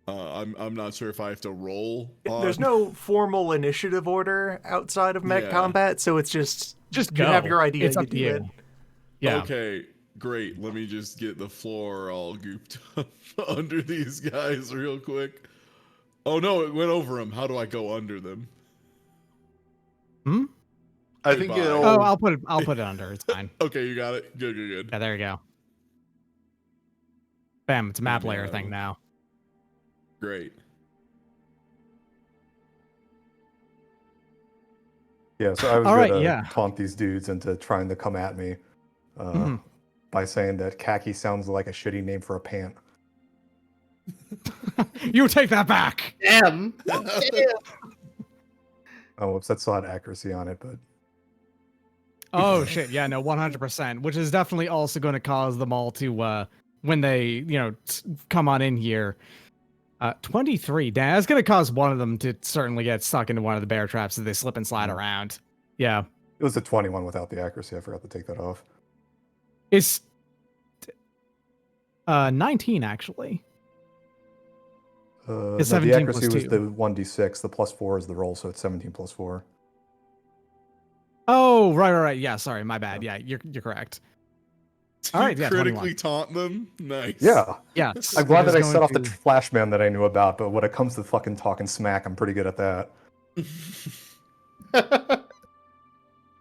[SPEAKER 6] I'm not sure if I have to roll.
[SPEAKER 1] There's
[SPEAKER 6] on-
[SPEAKER 1] no formal initiative order outside of mech
[SPEAKER 6] Yeah.
[SPEAKER 1] combat, so it's just
[SPEAKER 2] Just
[SPEAKER 1] you
[SPEAKER 2] go.
[SPEAKER 1] have your idea.
[SPEAKER 2] It's
[SPEAKER 1] you
[SPEAKER 2] up to
[SPEAKER 1] do
[SPEAKER 2] you.
[SPEAKER 1] it.
[SPEAKER 2] Yeah.
[SPEAKER 6] Okay, great. Let me just get the floor all gooped up under these guys real quick. Oh no, it went over them. How do I go under them?
[SPEAKER 5] I think
[SPEAKER 6] Goodbye.
[SPEAKER 5] it'll.
[SPEAKER 2] Oh, I'll put it under. It's fine.
[SPEAKER 6] Okay, you got it. Good.
[SPEAKER 2] Yeah, there you go. Bam, it's a map layer
[SPEAKER 6] Yeah.
[SPEAKER 2] thing now.
[SPEAKER 6] Great.
[SPEAKER 4] Yeah, so I was
[SPEAKER 2] All right,
[SPEAKER 4] gonna
[SPEAKER 2] yeah.
[SPEAKER 4] taunt these dudes into trying to come at me by saying that khaki sounds like a shitty name for a pant.
[SPEAKER 2] You take that back.
[SPEAKER 3] Damn.
[SPEAKER 4] Oh, whoops, that still had accuracy on it, but
[SPEAKER 2] Oh shit, yeah, no, 100%, which is definitely also going to cause them all to when they, come on in here. 23. Damn, that's going to cause one of them to certainly get stuck into one of the bear traps as they slip and slide around. Yeah.
[SPEAKER 4] it was a 21 without the accuracy. I forgot to take that off.
[SPEAKER 2] It's 19 actually.
[SPEAKER 4] No,
[SPEAKER 2] It's
[SPEAKER 4] the
[SPEAKER 2] 17
[SPEAKER 4] accuracy
[SPEAKER 2] plus
[SPEAKER 4] was
[SPEAKER 2] 2.
[SPEAKER 4] the 1d6. The +4 is the roll, so it's 17 plus 4.
[SPEAKER 2] Oh, right. Yeah, sorry, my bad. Yeah, you're correct. All right,
[SPEAKER 6] You
[SPEAKER 2] yeah,
[SPEAKER 6] critically
[SPEAKER 2] 21.
[SPEAKER 6] taunt them. Nice.
[SPEAKER 4] Yeah,
[SPEAKER 2] Yeah.
[SPEAKER 4] I'm glad that I set off the
[SPEAKER 2] to...
[SPEAKER 4] flash man that I knew about, but when it comes to fucking talking smack, I'm pretty good at that.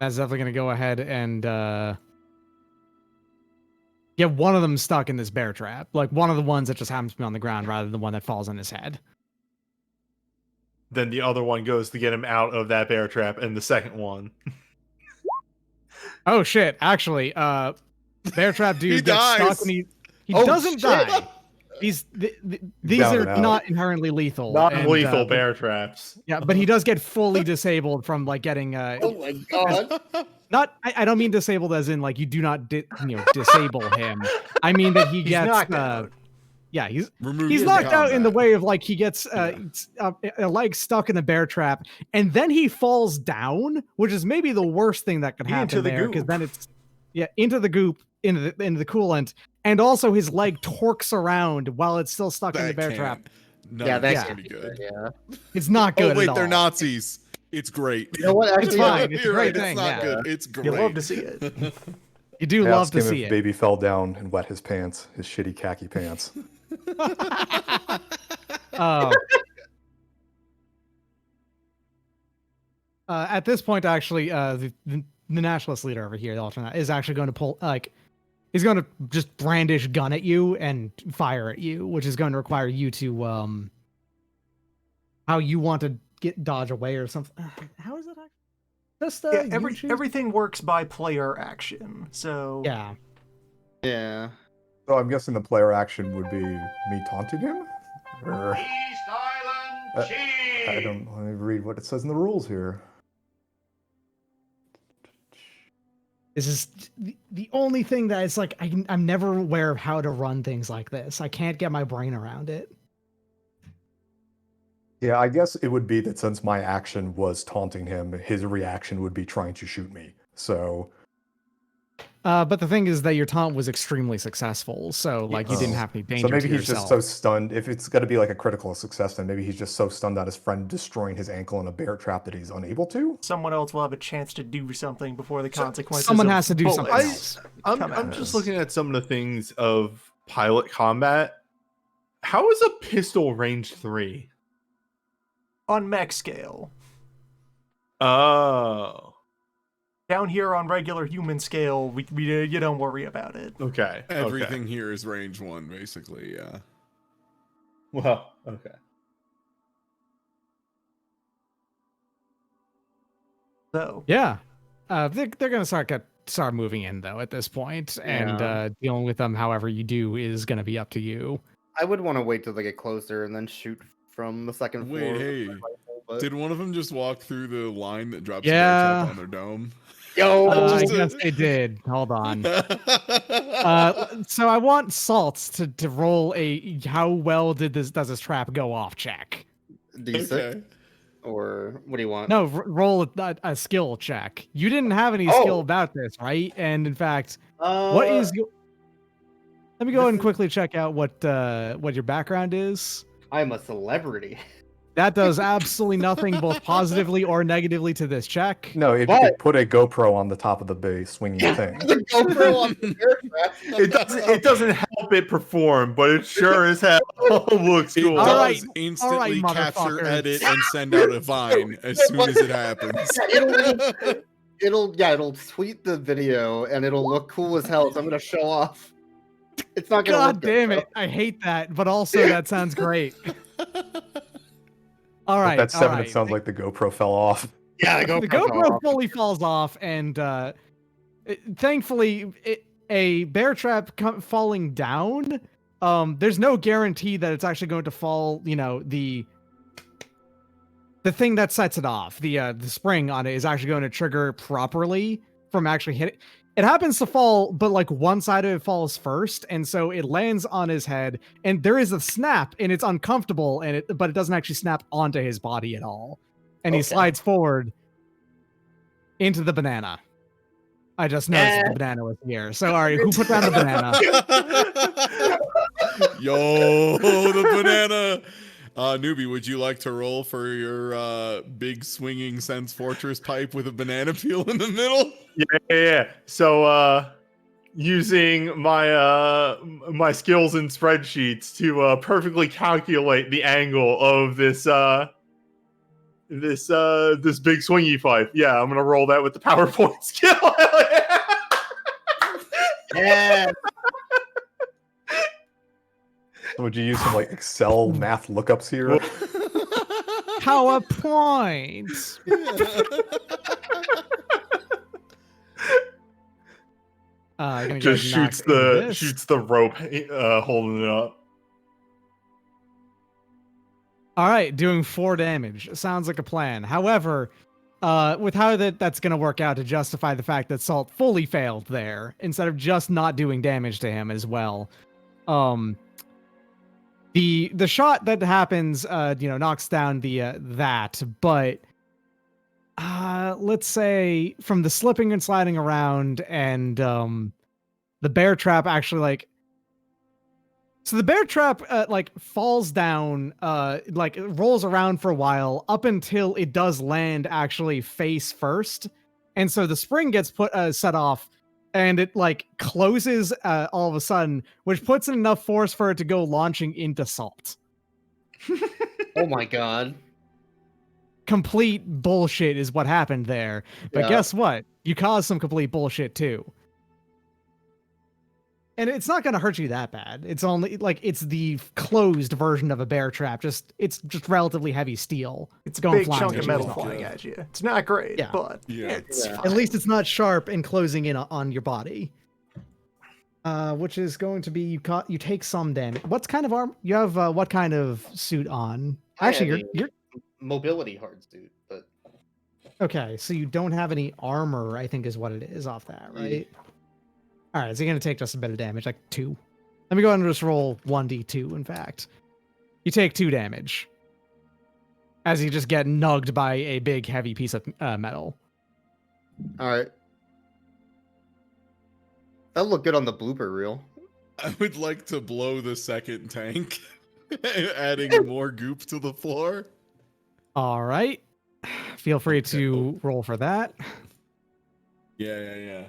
[SPEAKER 2] That's definitely going to go ahead and get one of them stuck in this bear trap. Like one of the ones that just happens to be on the ground rather than the one that falls on his head.
[SPEAKER 5] Then the other one goes to get him out of that bear trap, and the second one.
[SPEAKER 2] Oh shit, actually, bear trap dude
[SPEAKER 6] He
[SPEAKER 2] gets
[SPEAKER 6] dies.
[SPEAKER 2] stuck and he
[SPEAKER 3] Oh,
[SPEAKER 2] doesn't
[SPEAKER 3] shit.
[SPEAKER 2] die. These
[SPEAKER 4] Down
[SPEAKER 2] are
[SPEAKER 4] and out.
[SPEAKER 2] not inherently lethal.
[SPEAKER 5] Non-lethal
[SPEAKER 2] and,
[SPEAKER 5] bear traps.
[SPEAKER 2] Yeah, but he does get fully disabled from like getting
[SPEAKER 3] Oh my god.
[SPEAKER 2] not I don't mean disabled as in like you do not disable him. I mean that he
[SPEAKER 1] He's
[SPEAKER 2] gets
[SPEAKER 1] knocked out.
[SPEAKER 2] Yeah, he's
[SPEAKER 6] Remove
[SPEAKER 2] he's
[SPEAKER 6] him
[SPEAKER 2] knocked out in the
[SPEAKER 6] combat.
[SPEAKER 2] way of like he gets a leg stuck in the bear trap and then he falls down, which is maybe the worst thing that could happen
[SPEAKER 1] Into the
[SPEAKER 2] there because
[SPEAKER 1] goop.
[SPEAKER 2] then it's into the goop, into the coolant, and also his leg torques around while it's still stuck in the
[SPEAKER 6] That
[SPEAKER 2] bear
[SPEAKER 6] can't.
[SPEAKER 2] trap.
[SPEAKER 6] No,
[SPEAKER 3] Yeah,
[SPEAKER 6] that's
[SPEAKER 3] that
[SPEAKER 6] gonna
[SPEAKER 3] can't
[SPEAKER 6] be good.
[SPEAKER 3] Yeah.
[SPEAKER 2] It's not good.
[SPEAKER 6] Oh wait,
[SPEAKER 2] at
[SPEAKER 6] they're
[SPEAKER 2] all.
[SPEAKER 6] Nazis. It's great.
[SPEAKER 3] You know what?
[SPEAKER 2] It's
[SPEAKER 3] Actually,
[SPEAKER 2] fine. It's a
[SPEAKER 6] You're
[SPEAKER 2] great
[SPEAKER 6] right.
[SPEAKER 2] thing.
[SPEAKER 6] It's not
[SPEAKER 2] Yeah.
[SPEAKER 6] good. It's great.
[SPEAKER 1] You love to see it.
[SPEAKER 2] You do
[SPEAKER 4] I
[SPEAKER 2] love
[SPEAKER 4] asked
[SPEAKER 2] to
[SPEAKER 4] him
[SPEAKER 2] see
[SPEAKER 4] if
[SPEAKER 2] it.
[SPEAKER 4] baby fell down and wet his pants, his shitty khaki pants.
[SPEAKER 2] Oh. At this point, actually, the nationalist leader over here, the alternate, is actually going to pull he's going to just brandish gun at you and fire at you, which is going to require you to how you want to dodge away or something. How is it? Just
[SPEAKER 1] Yeah,
[SPEAKER 2] you choose?
[SPEAKER 1] everything works by player action. So
[SPEAKER 2] Yeah.
[SPEAKER 3] Yeah.
[SPEAKER 4] So I'm guessing the player action would be me taunting him? Or... I don't. Let me read what it says in the rules here.
[SPEAKER 2] This is the only thing that it's like I'm never aware of how to run things like this. I can't get my brain around it.
[SPEAKER 4] Yeah, I guess it would be that since my action was taunting him, his reaction would be trying to shoot me. So,
[SPEAKER 2] But the thing is that your taunt was extremely successful, so like you didn't have any danger.
[SPEAKER 4] so maybe
[SPEAKER 2] to
[SPEAKER 4] he's
[SPEAKER 2] yourself.
[SPEAKER 4] just so stunned. If it's going to be like a critical success, then maybe he's just so stunned on his friend destroying his ankle in a bear trap that he's unable to.
[SPEAKER 1] someone else will have a chance to do something before the consequences.
[SPEAKER 2] Someone
[SPEAKER 1] of
[SPEAKER 2] has to do
[SPEAKER 1] bullets
[SPEAKER 2] something else.
[SPEAKER 5] I'm
[SPEAKER 1] come at
[SPEAKER 5] just
[SPEAKER 1] us.
[SPEAKER 5] looking at some of the things of pilot combat. How is a pistol range 3?
[SPEAKER 1] on mech scale.
[SPEAKER 5] Oh,
[SPEAKER 1] Down here on regular human scale, we you don't worry about it.
[SPEAKER 5] okay.
[SPEAKER 6] Everything
[SPEAKER 5] Okay.
[SPEAKER 6] here is range 1, basically. Yeah.
[SPEAKER 5] Well, okay.
[SPEAKER 1] So
[SPEAKER 2] Yeah, they're gonna start moving in though at this point, and
[SPEAKER 3] Yeah.
[SPEAKER 2] dealing with them however you do is gonna be up to you.
[SPEAKER 3] I would want to wait till they get closer and then shoot from the second floor.
[SPEAKER 6] Wait,
[SPEAKER 3] with
[SPEAKER 6] hey.
[SPEAKER 3] my rifle, but-
[SPEAKER 6] Did one of them just walk through the line that drops
[SPEAKER 2] Yeah.
[SPEAKER 6] the bear trap on their dome?
[SPEAKER 3] Yo!
[SPEAKER 2] I
[SPEAKER 6] just a-
[SPEAKER 2] guess they did. Hold on. So I want Salts to roll a how well does this trap go off check.
[SPEAKER 3] D6?
[SPEAKER 6] Okay.
[SPEAKER 3] Or what do you want?
[SPEAKER 2] No, roll a skill check. You didn't have any
[SPEAKER 3] Oh.
[SPEAKER 2] skill about this, right? And in fact,
[SPEAKER 3] Uh,
[SPEAKER 2] what is your... Let me go ahead and
[SPEAKER 3] this is-
[SPEAKER 2] quickly check out what your background is.
[SPEAKER 3] I'm a celebrity.
[SPEAKER 2] That does absolutely nothing, both positively or negatively, to this check.
[SPEAKER 4] No, it
[SPEAKER 3] But-
[SPEAKER 4] put a GoPro on the top of the base swinging thing.
[SPEAKER 3] The GoPro on the
[SPEAKER 5] It doesn't help it perform, but it sure as hell looks
[SPEAKER 6] It
[SPEAKER 5] cool.
[SPEAKER 2] All right,
[SPEAKER 6] does instantly
[SPEAKER 2] all right,
[SPEAKER 6] capture,
[SPEAKER 2] motherfuckers.
[SPEAKER 6] edit, and send out a vine as soon as it happens.
[SPEAKER 3] It'll tweet the video and it'll look cool as hell. So I'm gonna show off. It's not gonna
[SPEAKER 2] God
[SPEAKER 3] look
[SPEAKER 2] damn
[SPEAKER 3] good,
[SPEAKER 2] it. I hate that, but also that sounds great. All right.
[SPEAKER 4] That 7,
[SPEAKER 2] all
[SPEAKER 4] it
[SPEAKER 2] right.
[SPEAKER 4] sounh like the GoPro fell off.
[SPEAKER 3] Yeah, the
[SPEAKER 2] The GoPro fully falls off, and thankfully, a bear trap falling down. There's no guarantee that it's actually going to fall. You know, the thing that sets it off, the spring on it, is actually going to trigger properly from actually hitting. It happens to fall, but like one side of it falls first, and so it lands on his head, and there is a snap, and it's uncomfortable, but it doesn't actually snap onto his body at all, and he
[SPEAKER 3] Okay.
[SPEAKER 2] slides forward into the banana. I just noticed the banana was here. So, all right, who put down the banana?
[SPEAKER 6] Yo, the banana. Newbie, would you like to roll for your big swinging Sense Fortress pipe with a banana peel in the middle?
[SPEAKER 5] Yeah. So, using my my skills in spreadsheets to perfectly calculate the angle of this this big swingy pipe. Yeah, I'm gonna roll that with the PowerPoint skill.
[SPEAKER 3] Yeah.
[SPEAKER 4] Would you use some like Excel math lookups here?
[SPEAKER 2] PowerPoint.
[SPEAKER 5] Just shoots the rope, holding it up.
[SPEAKER 2] All right, doing 4 damage. Sounds like a plan. However, with how that's going to work out to justify the fact that Salt fully failed there, instead of just not doing damage to him as well. The shot that happens, knocks down the that, but let's say from the slipping and sliding around and the bear trap actually so the bear trap falls down, it rolls around for a while up until it does land actually face first, and so the spring gets set off, and it closes all of a sudden, which puts in enough force for it to go launching into Salt.
[SPEAKER 3] Oh my god.
[SPEAKER 2] Complete bullshit is what happened there. But
[SPEAKER 3] Yeah.
[SPEAKER 2] guess what? You caused some complete bullshit too. And it's not going to hurt you that bad. It's only it's the closed version of a bear trap. It's just relatively heavy steel.
[SPEAKER 1] It's a
[SPEAKER 2] going
[SPEAKER 1] big
[SPEAKER 2] flying
[SPEAKER 1] chunk
[SPEAKER 2] at
[SPEAKER 1] of
[SPEAKER 2] you.
[SPEAKER 1] metal
[SPEAKER 6] It's not
[SPEAKER 1] flying
[SPEAKER 6] good.
[SPEAKER 1] at you. It's not great,
[SPEAKER 2] Yeah.
[SPEAKER 1] but
[SPEAKER 6] Yeah.
[SPEAKER 1] it's
[SPEAKER 3] Yeah.
[SPEAKER 1] fine.
[SPEAKER 2] At least it's not sharp and closing in on your body. Which is going to be you take some damage. What's kind of arm you have? What kind of suit on?
[SPEAKER 3] I
[SPEAKER 2] Actually,
[SPEAKER 3] have
[SPEAKER 2] you're
[SPEAKER 3] mobility hard suit, but
[SPEAKER 2] okay. So you don't have any armor, I think is what it is off that, right? All right. So you're gonna take just a bit of damage, like 2. Let me go ahead and just roll 1d2. In fact, you take 2 damage as you just get nugged by a big, heavy piece of metal.
[SPEAKER 3] all right. That'll look good on the blooper reel.
[SPEAKER 6] I would like to blow the second tank, adding more goop to the floor.
[SPEAKER 2] All right. Feel free to roll for that.
[SPEAKER 6] Yeah.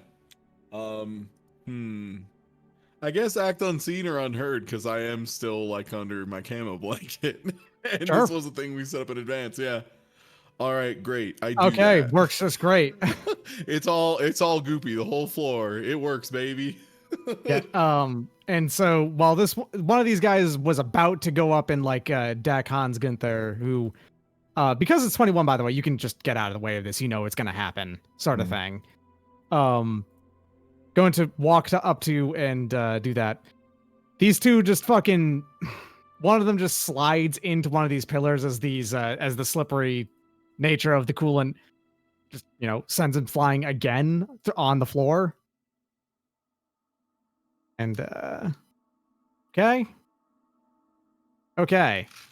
[SPEAKER 6] I guess act unseen or unheard because I am still under my camo blanket, and
[SPEAKER 2] Sure.
[SPEAKER 6] this was a thing we set up in advance. Yeah. All right, great. I do
[SPEAKER 2] Okay,
[SPEAKER 6] that.
[SPEAKER 2] works just great.
[SPEAKER 6] It's all goopy, the whole floor. It works, baby.
[SPEAKER 2] Yeah. And so while one of these guys was about to go up and deck Hans Gunther, who, because it's 21, by the way, you can just get out of the way of this. You know it's gonna happen, sort of thing. Going to walk up to and do that. These two just fucking, one of them just slides into one of these pillars as the slippery nature of the coolant just sends him flying again on the floor. And okay,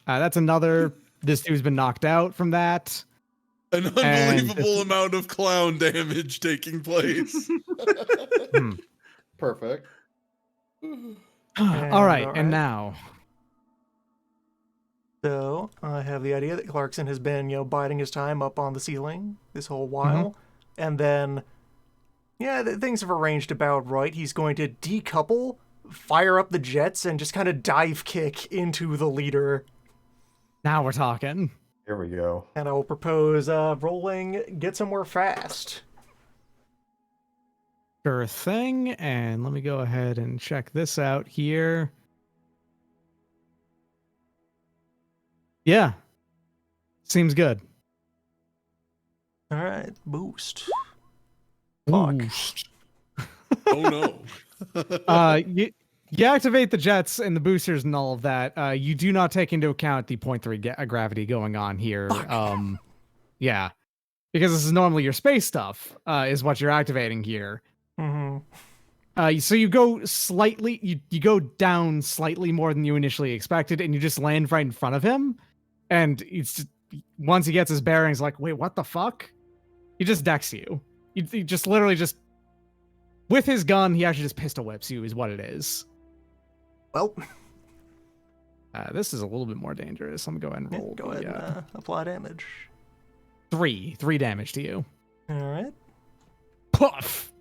[SPEAKER 2] that's another. This dude's been knocked out from that.
[SPEAKER 6] An unbelievable amount of clown damage taking place.
[SPEAKER 3] Perfect.
[SPEAKER 2] All right, and now
[SPEAKER 1] So I have the idea that Clarkson has been, biding his time up on the ceiling this whole while. And then, things have arranged about right. He's going to decouple, fire up the jets, and just kind of dive kick into the leader.
[SPEAKER 2] Now we're talking.
[SPEAKER 4] Here we go.
[SPEAKER 1] And I will propose rolling Get Somewhere Fast.
[SPEAKER 2] Sure thing. And let me go ahead and check this out here. Yeah. Seems good.
[SPEAKER 1] All right, boost.
[SPEAKER 2] Boost.
[SPEAKER 6] Oh no.
[SPEAKER 2] You activate the jets and the boosters and all of that. You do not take into account the 0.3 gravity going on here. Yeah, because this is normally your space stuff, is what you're activating here. So you go slightly, you go down slightly more than you initially expected, and you just land right in front of him. And once he gets his bearings, like, wait, what the fuck? He just decks you. He just literally just, with his gun, he actually just pistol whips you, is what it is.
[SPEAKER 1] Well,
[SPEAKER 2] this is a little bit more dangerous. Let me go ahead and roll.
[SPEAKER 1] Go ahead and apply damage.
[SPEAKER 2] 3 damage to you.
[SPEAKER 1] All right.
[SPEAKER 2] Puff.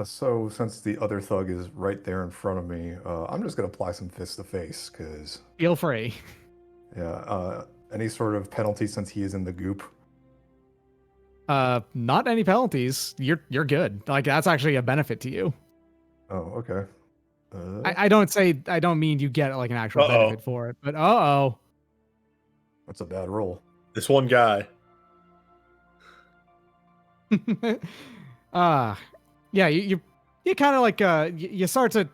[SPEAKER 4] So since the other thug is right there in front of me, I'm just gonna apply some fist to face, because
[SPEAKER 2] Feel free.
[SPEAKER 4] any sort of penalty since he is in the goop.
[SPEAKER 2] Not any penalties. You're good. Like, that's actually a benefit to you.
[SPEAKER 4] Oh, okay.
[SPEAKER 2] I don't mean you get like an actual benefit for it, but
[SPEAKER 4] That's a bad roll.
[SPEAKER 5] This one guy.
[SPEAKER 2] Yeah, you kind of like you start to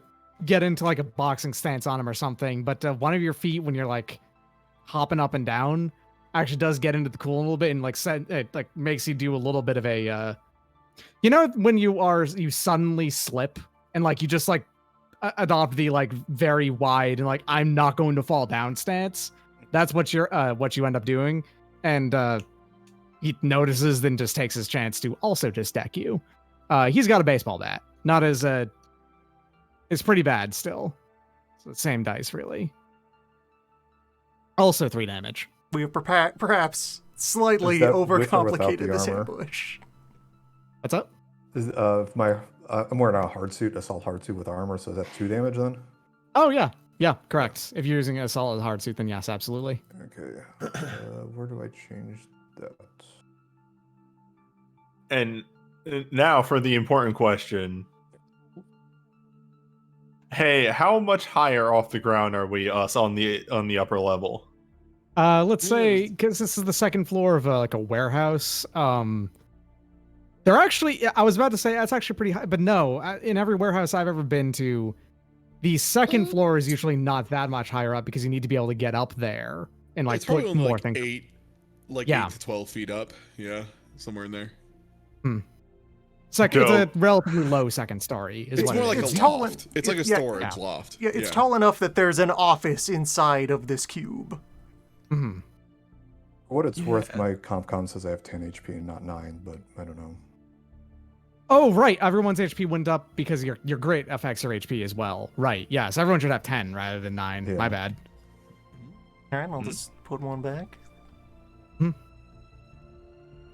[SPEAKER 2] get into like a boxing stance on him or something, but one of your feet, when you're like hopping up and down, actually does get into the cool a little bit, and like it like makes you do a little bit of a when you suddenly slip and like you just like adopt the like very wide and like I'm not going to fall down stance. That's what you end up doing, and he notices, then just takes his chance to also just deck you. He's got a baseball bat. Not as it's pretty bad still. So same dice, really. Also 3 damage.
[SPEAKER 1] We have perhaps slightly
[SPEAKER 4] Is that with or without
[SPEAKER 1] overcomplicated
[SPEAKER 4] the
[SPEAKER 1] this
[SPEAKER 4] armor?
[SPEAKER 1] ambush.
[SPEAKER 2] What's up?
[SPEAKER 4] I'm wearing a hard suit, assault hard suit with armor, so is that 2 damage then?
[SPEAKER 2] Oh yeah, correct. If you're using a solid hard suit, then yes, absolutely.
[SPEAKER 4] Okay. Where do I change that?
[SPEAKER 5] And now for the important question. Hey, how much higher off the ground are we on the upper level?
[SPEAKER 2] Let's say, because this is the second floor of like a warehouse. They're actually, I was about to say that's actually pretty high, but no. In every warehouse I've ever been to, the second floor is usually not that much higher up because you need to be able to get up there and like
[SPEAKER 6] It's probably
[SPEAKER 2] put
[SPEAKER 6] only
[SPEAKER 2] more
[SPEAKER 6] like
[SPEAKER 2] things.
[SPEAKER 6] 8 to 12 feet up. Yeah, somewhere in there.
[SPEAKER 2] It's a relatively low second story. Is
[SPEAKER 6] It's
[SPEAKER 2] what
[SPEAKER 6] more
[SPEAKER 2] it
[SPEAKER 6] like
[SPEAKER 2] is.
[SPEAKER 6] a
[SPEAKER 1] tall
[SPEAKER 6] loft.
[SPEAKER 1] and-
[SPEAKER 6] It's like a
[SPEAKER 1] yeah,
[SPEAKER 6] storage loft.
[SPEAKER 1] Yeah, it's tall enough that there's an office inside of this cube.
[SPEAKER 2] Mhm.
[SPEAKER 4] For what it's worth, my comp con says I have 10 HP and not 9, but I don't know.
[SPEAKER 2] Oh, right. Everyone's HP went up because your grit affects your HP as well. Right. Yes. Everyone should have 10 rather than 9.
[SPEAKER 4] Yeah.
[SPEAKER 2] My bad.
[SPEAKER 1] All right, I'll just put one back.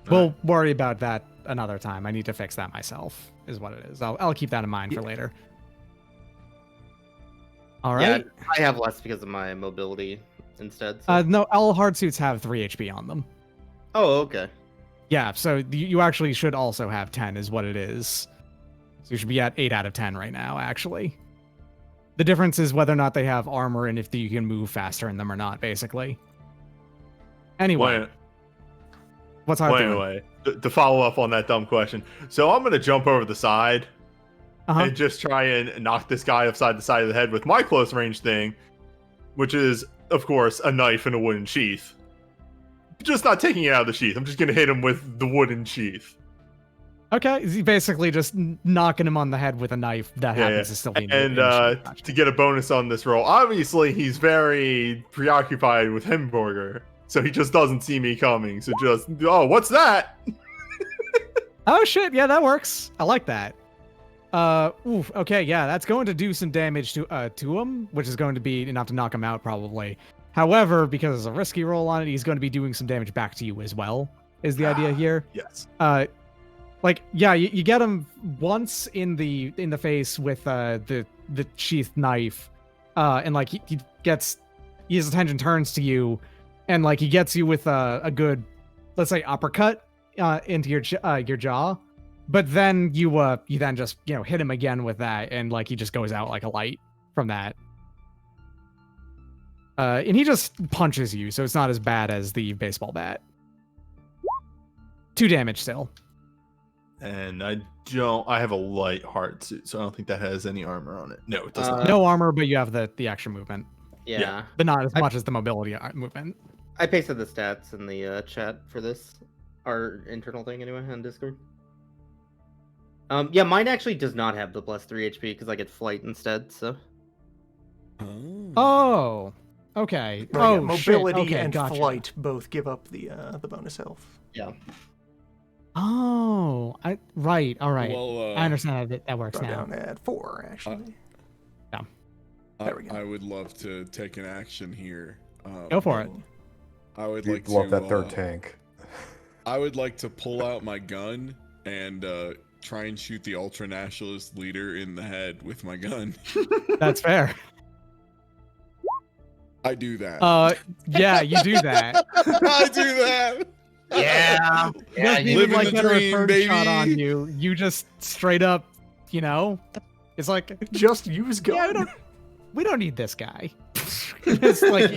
[SPEAKER 2] We'll worry about that another time. I need to fix that myself, is what it is. I'll keep that in mind for later. All right.
[SPEAKER 3] Yeah, I have less because of my mobility instead. So.
[SPEAKER 2] No, all hard suits have 3 HP on them.
[SPEAKER 3] Oh, okay.
[SPEAKER 2] Yeah, so you actually should also have 10 is what it is. So you should be at 8 out of 10 right now, actually. The difference is whether or not they have armor and if you can move faster in them or not, basically. Anyway. What's hard doing?
[SPEAKER 5] Anyway, to follow up on that dumb question. So I'm going to jump over the side and just try and knock this guy upside the side of the head with my close range thing, which is, of course, a knife and a wooden sheath. Just not taking it out of the sheath. I'm just going to hit him with the wooden sheath.
[SPEAKER 2] Okay, he's basically just knocking him on the head with a knife that happens to still be
[SPEAKER 5] And to get a bonus on this roll, obviously he's very preoccupied with Hamburger, so he just doesn't see me coming. So just, oh, what's that?
[SPEAKER 2] Oh shit, yeah, that works. I like that. Oof. Okay, yeah, that's going to do some damage to him, which is going to be enough to knock him out probably. However, because it's a risky roll on it, he's going to be doing some damage back to you as well. Is the idea here?
[SPEAKER 5] Yes.
[SPEAKER 2] Like, yeah, you get him once in the face with the sheath knife, and like his attention turns to you, and like he gets you with a good, let's say, uppercut into your jaw. But then you then just hit him again with that, and like he just goes out like a light from that. And he just punches you, so it's not as bad as the baseball bat. 2 damage still.
[SPEAKER 5] And I have a light heart suit, so I don't think that has any armor on it. No, it does not.
[SPEAKER 2] No armor, but you have the extra movement,
[SPEAKER 3] Yeah.
[SPEAKER 2] but not as much as the mobility movement.
[SPEAKER 3] I pasted the stats in the chat for this, our internal thing anyway on Discord. Yeah, mine actually does not have the plus 3 HP because I get flight instead. So.
[SPEAKER 2] Oh, okay.
[SPEAKER 1] Right,
[SPEAKER 2] Oh,
[SPEAKER 1] yeah, mobility
[SPEAKER 2] shit. Okay,
[SPEAKER 1] and
[SPEAKER 2] gotcha.
[SPEAKER 1] flight both give up the bonus health.
[SPEAKER 3] Yeah.
[SPEAKER 2] Oh, right. All right.
[SPEAKER 6] Well,
[SPEAKER 2] I understand how that works
[SPEAKER 1] Go
[SPEAKER 2] now.
[SPEAKER 1] down at 4, actually. There we go.
[SPEAKER 6] I would love to take an action here.
[SPEAKER 2] Go for it.
[SPEAKER 6] I would
[SPEAKER 4] You
[SPEAKER 6] like
[SPEAKER 4] blow up
[SPEAKER 6] to
[SPEAKER 4] that third tank.
[SPEAKER 6] I would like to pull out my gun and try and shoot the ultra nationalist leader in the head with my gun.
[SPEAKER 2] That's fair.
[SPEAKER 6] I do that.
[SPEAKER 2] Yeah, you do that.
[SPEAKER 6] I do that.
[SPEAKER 3] Yeah.
[SPEAKER 2] Doesn't
[SPEAKER 3] you
[SPEAKER 2] even
[SPEAKER 6] living
[SPEAKER 2] like
[SPEAKER 6] the
[SPEAKER 2] get a
[SPEAKER 6] dream,
[SPEAKER 2] return shot on
[SPEAKER 6] baby.
[SPEAKER 2] you. You just straight up, it's like,
[SPEAKER 1] Just use gun.
[SPEAKER 2] yeah, we don't need this guy. It's like,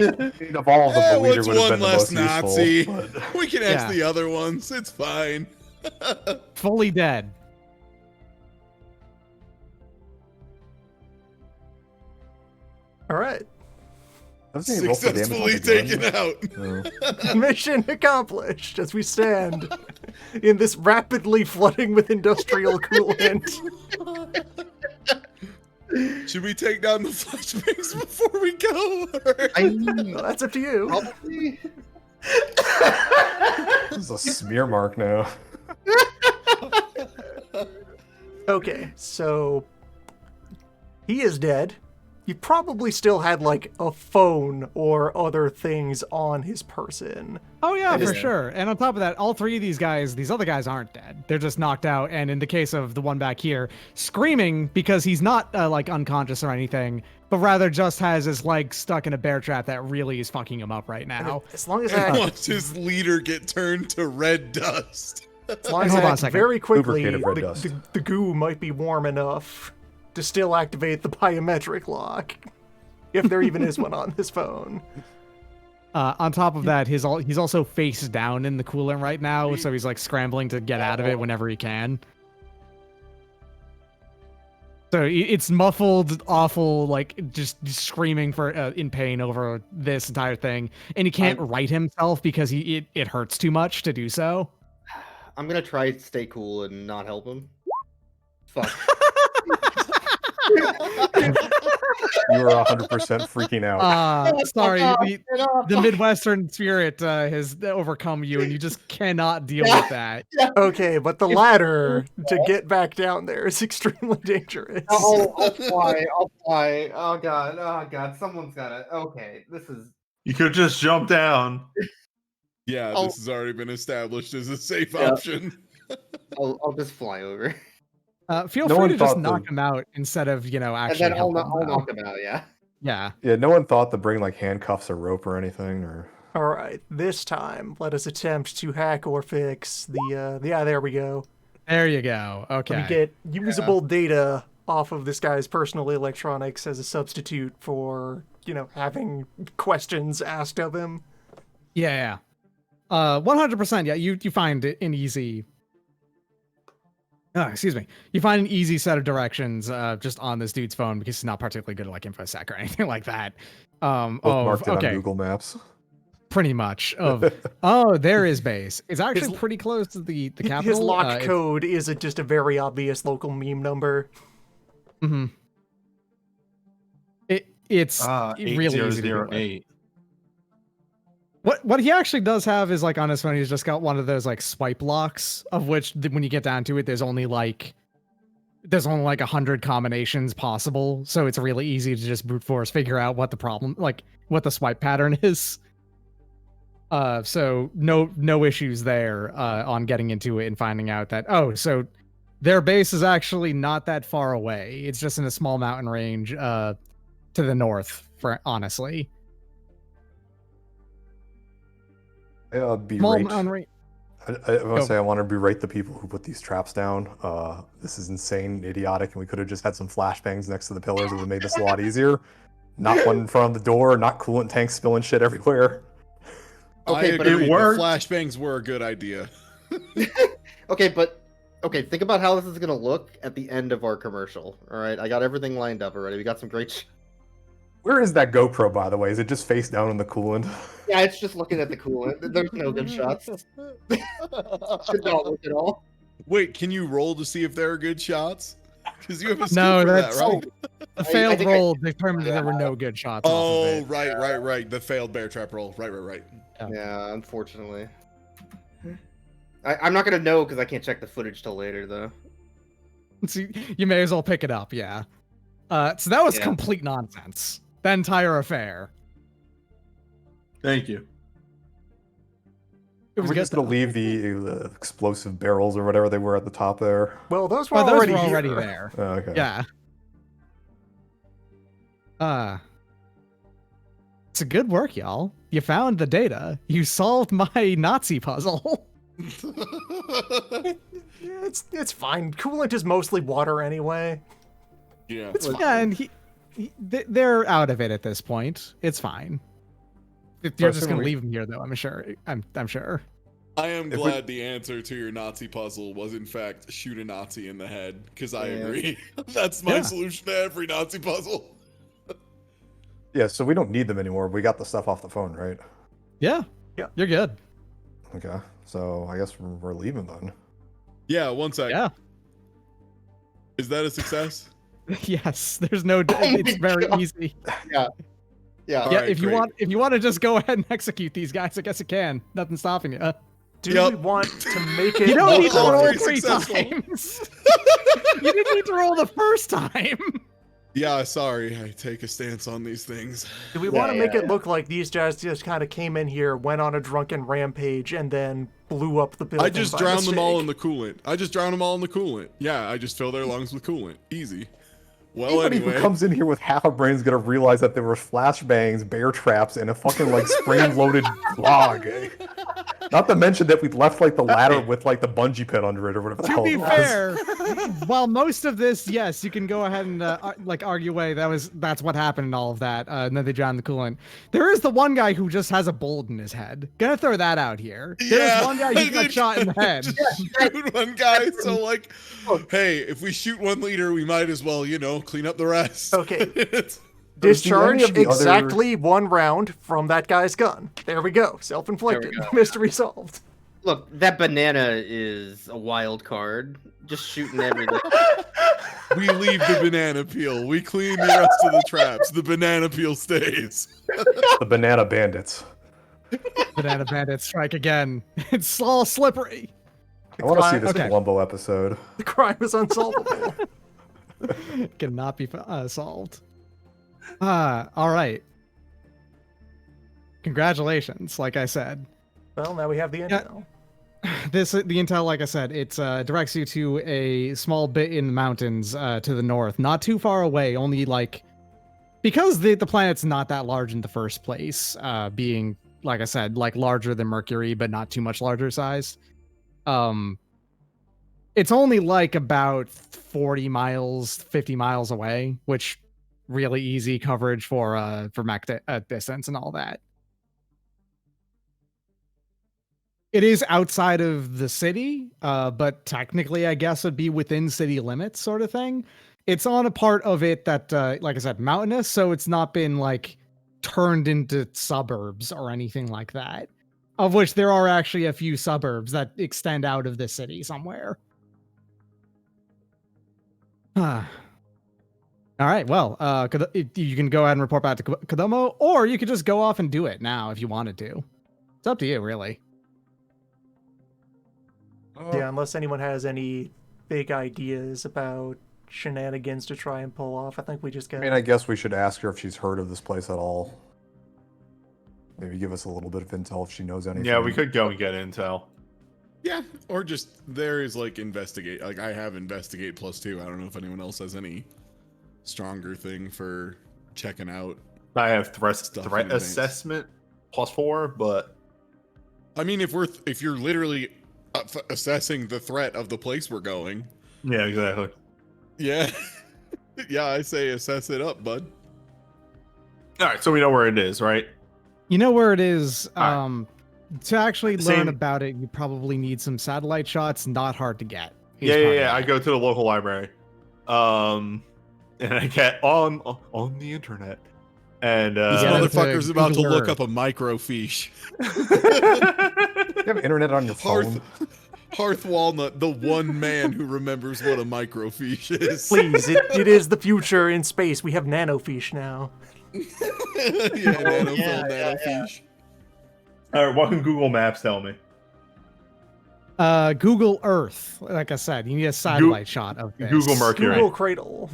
[SPEAKER 4] Of all of them, the leader
[SPEAKER 6] What's
[SPEAKER 4] would have
[SPEAKER 6] one
[SPEAKER 4] been the
[SPEAKER 6] less
[SPEAKER 4] most
[SPEAKER 6] Nazi?
[SPEAKER 4] useful. But
[SPEAKER 6] We can ask
[SPEAKER 2] Yeah.
[SPEAKER 6] the other ones. It's fine.
[SPEAKER 2] fully dead.
[SPEAKER 1] All right.
[SPEAKER 4] doesn't he roll for damage on
[SPEAKER 6] Successfully
[SPEAKER 4] the
[SPEAKER 6] taken
[SPEAKER 4] gun?
[SPEAKER 6] out.
[SPEAKER 4] Oh.
[SPEAKER 1] Mission accomplished as we stand in this rapidly flooding with industrial coolant.
[SPEAKER 6] Should we take down the flashbangs before we go?
[SPEAKER 1] Well, that's up to you.
[SPEAKER 3] Probably.
[SPEAKER 4] This is a smear mark now.
[SPEAKER 1] Okay, so he is dead. You probably still had like a phone or other things on his person.
[SPEAKER 2] Oh yeah,
[SPEAKER 1] Yeah.
[SPEAKER 2] for sure. And on top of that, all 3 of these other guys aren't dead. They're just knocked out. And in the case of the one back here, screaming because he's not like unconscious or anything, but rather just has his leg stuck in a bear trap that really is fucking him up right now.
[SPEAKER 1] As long as
[SPEAKER 6] And
[SPEAKER 1] I
[SPEAKER 6] watch his leader get turned to red dust.
[SPEAKER 1] As long as
[SPEAKER 2] Hold
[SPEAKER 1] I
[SPEAKER 2] on a
[SPEAKER 1] act
[SPEAKER 2] second.
[SPEAKER 1] very quickly,
[SPEAKER 4] Lubricated red dust.
[SPEAKER 1] the goo might be warm enough to still activate the biometric lock, if there even is one on this phone.
[SPEAKER 2] On top of that, he's also face down in the coolant right now, so he's like scrambling to get out of it whenever he can. So it's muffled, awful, like just screaming for in pain over this entire thing, and he can't right himself because it hurts too much to do so.
[SPEAKER 3] I'm gonna try to stay cool and not help him. Fuck.
[SPEAKER 4] You were 100% freaking out.
[SPEAKER 2] Sorry, the Midwestern spirit has overcome you, and you just cannot deal with that.
[SPEAKER 1] Okay, but the ladder to get back down there is extremely dangerous.
[SPEAKER 3] I'll fly. I'll fly. Oh god. Someone's gotta. Okay, this is.
[SPEAKER 5] You could just jump down.
[SPEAKER 6] Yeah,
[SPEAKER 3] Oh.
[SPEAKER 6] this has already been established as a safe
[SPEAKER 3] Yeah.
[SPEAKER 6] option.
[SPEAKER 3] I'll just fly over,
[SPEAKER 2] Feel
[SPEAKER 4] No
[SPEAKER 2] free
[SPEAKER 4] one
[SPEAKER 2] to just
[SPEAKER 4] thought
[SPEAKER 2] knock
[SPEAKER 4] the-
[SPEAKER 2] him out instead of
[SPEAKER 3] and
[SPEAKER 2] actually.
[SPEAKER 3] then I'll
[SPEAKER 2] help him, though.
[SPEAKER 3] knock him out. Yeah.
[SPEAKER 2] Yeah.
[SPEAKER 4] Yeah, no one thought to bring like handcuffs or rope or anything, or
[SPEAKER 1] All right, this time let us attempt to hack or fix the. Yeah, there we go.
[SPEAKER 2] There you go. Okay.
[SPEAKER 1] We get usable data off of this guy's personal electronics as a substitute for having questions asked of him.
[SPEAKER 2] Yeah. 100%. Yeah, you find it an easy. Excuse me. You find an easy set of directions just on this dude's phone because he's not particularly good at like InfoSec or anything like that.
[SPEAKER 4] both marked it on
[SPEAKER 2] Okay,
[SPEAKER 4] Google Maps.
[SPEAKER 2] pretty much. There is base. It's actually pretty close to the capital.
[SPEAKER 1] His lock
[SPEAKER 2] it's-
[SPEAKER 1] code is just a very obvious local meme number.
[SPEAKER 2] Mhm. It's really easy to deal with.
[SPEAKER 5] 8008.
[SPEAKER 2] What he actually does have is like on his phone, he's just got one of those like swipe locks, of which when you get down to it, there's only like there's only like 100 combinations possible, so it's really easy to just brute force figure out what the problem, like what the swipe pattern is. So no issues there on getting into it and finding out that, oh, so their base is actually not that far away. It's just in a small mountain range to the north, honestly. Small mountain range.
[SPEAKER 4] I want to say I want to berate the people who put these traps down. This is insane, idiotic, and we could have just had some flashbangs next to the pillars. It would have made this a lot easier. Not one in front of the door, not coolant tanks spilling shit everywhere.
[SPEAKER 6] Okay,
[SPEAKER 3] Okay,
[SPEAKER 6] but
[SPEAKER 3] but
[SPEAKER 5] it worked.
[SPEAKER 6] flashbangs were a good idea.
[SPEAKER 3] Okay, think about how this is gonna look at the end of our commercial. All right, I got everything lined up already. We got some great.
[SPEAKER 4] Where is that GoPro, by the way? Is it just face down in the coolant?
[SPEAKER 3] Yeah, it's just looking at the coolant. There's no good shots. Should not work at all.
[SPEAKER 6] Wait, can you roll to see if there are good shots? Because you have a
[SPEAKER 2] No,
[SPEAKER 6] skill for
[SPEAKER 2] that's
[SPEAKER 6] that, right?
[SPEAKER 2] the failed
[SPEAKER 3] think
[SPEAKER 2] roll determined that there were no good shots. off
[SPEAKER 6] Oh,
[SPEAKER 2] of it.
[SPEAKER 6] right. The failed bear trap roll. Right.
[SPEAKER 3] Yeah, unfortunately. I'm not gonna know because I can't check the footage till later, though.
[SPEAKER 2] So you may as well pick it up, yeah. So that was
[SPEAKER 3] Yeah.
[SPEAKER 2] complete nonsense. The entire affair.
[SPEAKER 5] Thank you.
[SPEAKER 2] It was
[SPEAKER 4] We're
[SPEAKER 2] good
[SPEAKER 4] just gonna
[SPEAKER 2] though.
[SPEAKER 4] leave the explosive barrels or whatever they were at the top there.
[SPEAKER 1] Well, those were
[SPEAKER 2] Oh, those
[SPEAKER 1] already,
[SPEAKER 2] were already
[SPEAKER 1] here.
[SPEAKER 2] there.
[SPEAKER 4] Oh, okay.
[SPEAKER 2] Yeah. It's a good work, y'all. You found the data. You solved my Nazi puzzle.
[SPEAKER 1] It's fine. Coolant is mostly water anyway.
[SPEAKER 6] Yeah.
[SPEAKER 2] It's fine. They're out of it at this point. It's fine. If you're just gonna
[SPEAKER 4] Personally-
[SPEAKER 2] leave them here, though, I'm sure. I'm sure.
[SPEAKER 6] I am
[SPEAKER 4] If we-
[SPEAKER 6] glad the answer to your Nazi puzzle was, in fact, shoot a Nazi in the head, because I
[SPEAKER 3] Yeah.
[SPEAKER 6] agree. That's my
[SPEAKER 2] Yeah.
[SPEAKER 6] solution to every Nazi puzzle.
[SPEAKER 4] Yeah, so we don't need them anymore. We got the stuff off the phone, right?
[SPEAKER 2] Yeah.
[SPEAKER 1] Yeah.
[SPEAKER 2] You're good.
[SPEAKER 4] Okay, so I guess we're leaving then.
[SPEAKER 6] Yeah, one sec.
[SPEAKER 2] Yeah.
[SPEAKER 6] Is that a success?
[SPEAKER 2] Yes. There's no.
[SPEAKER 3] my
[SPEAKER 2] It's very
[SPEAKER 3] God.
[SPEAKER 2] easy.
[SPEAKER 3] Yeah.
[SPEAKER 6] All
[SPEAKER 2] Yeah.
[SPEAKER 6] right,
[SPEAKER 2] If you
[SPEAKER 6] great.
[SPEAKER 2] want to just go ahead and execute these guys, I guess you can. Nothing's stopping you.
[SPEAKER 1] Do
[SPEAKER 6] Yep.
[SPEAKER 1] we want to make it
[SPEAKER 2] You don't
[SPEAKER 1] look
[SPEAKER 2] need to
[SPEAKER 6] all
[SPEAKER 2] roll
[SPEAKER 6] three
[SPEAKER 2] three
[SPEAKER 6] successful.
[SPEAKER 2] times. You didn't need to roll the first time.
[SPEAKER 6] Yeah, sorry. I take a stance on these things.
[SPEAKER 1] Do we want to
[SPEAKER 3] Yeah,
[SPEAKER 1] make
[SPEAKER 3] yeah,
[SPEAKER 1] it look like these guys just kind of came in here, went on a drunken rampage, and then blew up the building?
[SPEAKER 6] I just
[SPEAKER 1] by
[SPEAKER 6] drowned them all in
[SPEAKER 1] mistake?
[SPEAKER 6] the coolant. Yeah, I just fill their lungs with coolant. Easy. Well,
[SPEAKER 4] Anybody
[SPEAKER 6] anyway.
[SPEAKER 4] who comes in here with half a brain is gonna realize that there were flashbangs, bear traps, and a fucking like spring-loaded log. Not to mention that we left like the ladder with like the bungee pit under it or whatever the
[SPEAKER 2] To
[SPEAKER 4] hell
[SPEAKER 2] be
[SPEAKER 4] it was.
[SPEAKER 2] fair, while most of this, yes, you can go ahead and like argue away that's what happened and all of that, and then they drowned the coolant. There is the one guy who just has a bullet in his head. Gonna throw that out here. There's one guy who got shot in the head.
[SPEAKER 6] Just shoot one guy. So like, hey, if we shoot one leader, we might as well, clean up the rest.
[SPEAKER 1] Okay.
[SPEAKER 6] It's-
[SPEAKER 1] Discharge
[SPEAKER 4] of the other-
[SPEAKER 1] exactly one round from that guy's gun. There we go. Self-inflicted.
[SPEAKER 3] There we go.
[SPEAKER 1] Mystery solved.
[SPEAKER 3] Look, that banana is a wild card. Just shooting everything.
[SPEAKER 6] we leave the banana peel. We clean the rest of the traps. The banana peel stays.
[SPEAKER 4] The banana bandits.
[SPEAKER 2] Banana bandits strike again. It's all slippery.
[SPEAKER 4] I want to see this
[SPEAKER 2] Okay.
[SPEAKER 4] Columbo episode.
[SPEAKER 1] The crime is unsolvable.
[SPEAKER 2] Cannot be solved. All right. Congratulations, like I said.
[SPEAKER 1] Well, now we have the
[SPEAKER 2] Yeah.
[SPEAKER 1] intel.
[SPEAKER 2] The intel, like I said, it directs you to a small bit in the mountains to the north, not too far away. Only like because the planet's not that large in the first place, being like I said, like larger than Mercury, but not too much larger size. It's only like about 40 miles, 50 miles away, which really easy coverage for mech distance and all that. It is outside of the city, but technically, I guess would be within city limits, sort of thing. It's on a part of it that, like I said, mountainous, so it's not been like turned into suburbs or anything like that. Of which there are actually a few suburbs that extend out of the city somewhere. All right, well, you can go ahead and report back to Kodomo, or you could just go off and do it now if you wanted to. It's up to you, really.
[SPEAKER 1] Yeah, unless anyone has any big ideas about shenanigans to try and pull off. I think we just
[SPEAKER 4] I
[SPEAKER 1] got.
[SPEAKER 4] mean, I guess we should ask her if she's heard of this place at all. Maybe give us a little bit of intel if she knows anything.
[SPEAKER 5] Yeah, we could go and get intel.
[SPEAKER 6] Yeah, or just there is like investigate. Like I have investigate +2. I don't know if anyone else has any stronger thing for checking out.
[SPEAKER 5] I have threat
[SPEAKER 6] Stuff in advance.
[SPEAKER 5] assessment +4, but
[SPEAKER 6] I mean, if you're literally assessing the threat of the place we're going,
[SPEAKER 5] yeah, exactly.
[SPEAKER 6] yeah, yeah, I say assess it up, bud.
[SPEAKER 5] All right, so we know where it is, right?
[SPEAKER 2] You know where it is.
[SPEAKER 5] Alright.
[SPEAKER 2] To actually
[SPEAKER 5] Same-
[SPEAKER 2] learn about it, you probably need some satellite shots. Not hard to get. is
[SPEAKER 5] Yeah,
[SPEAKER 2] part of
[SPEAKER 5] I
[SPEAKER 2] it.
[SPEAKER 5] go to the local library, and I get on the internet, and
[SPEAKER 6] This
[SPEAKER 2] Yeah, that's
[SPEAKER 6] motherfucker's
[SPEAKER 2] a
[SPEAKER 6] about to
[SPEAKER 2] Google
[SPEAKER 6] look
[SPEAKER 2] Earth.
[SPEAKER 6] up a microfiche.
[SPEAKER 4] You have internet on your phone.
[SPEAKER 6] Hearth Walnut, the one man who remembers what a microfiche is.
[SPEAKER 1] Please, it is the future in space. We have nanofiche now.
[SPEAKER 6] Yeah, nanofilm, nanofiche.
[SPEAKER 5] All right, what can Google Maps tell me?
[SPEAKER 2] Google Earth. Like I said, you need a satellite shot of this.
[SPEAKER 5] Google Mercury.
[SPEAKER 1] Google Cradle.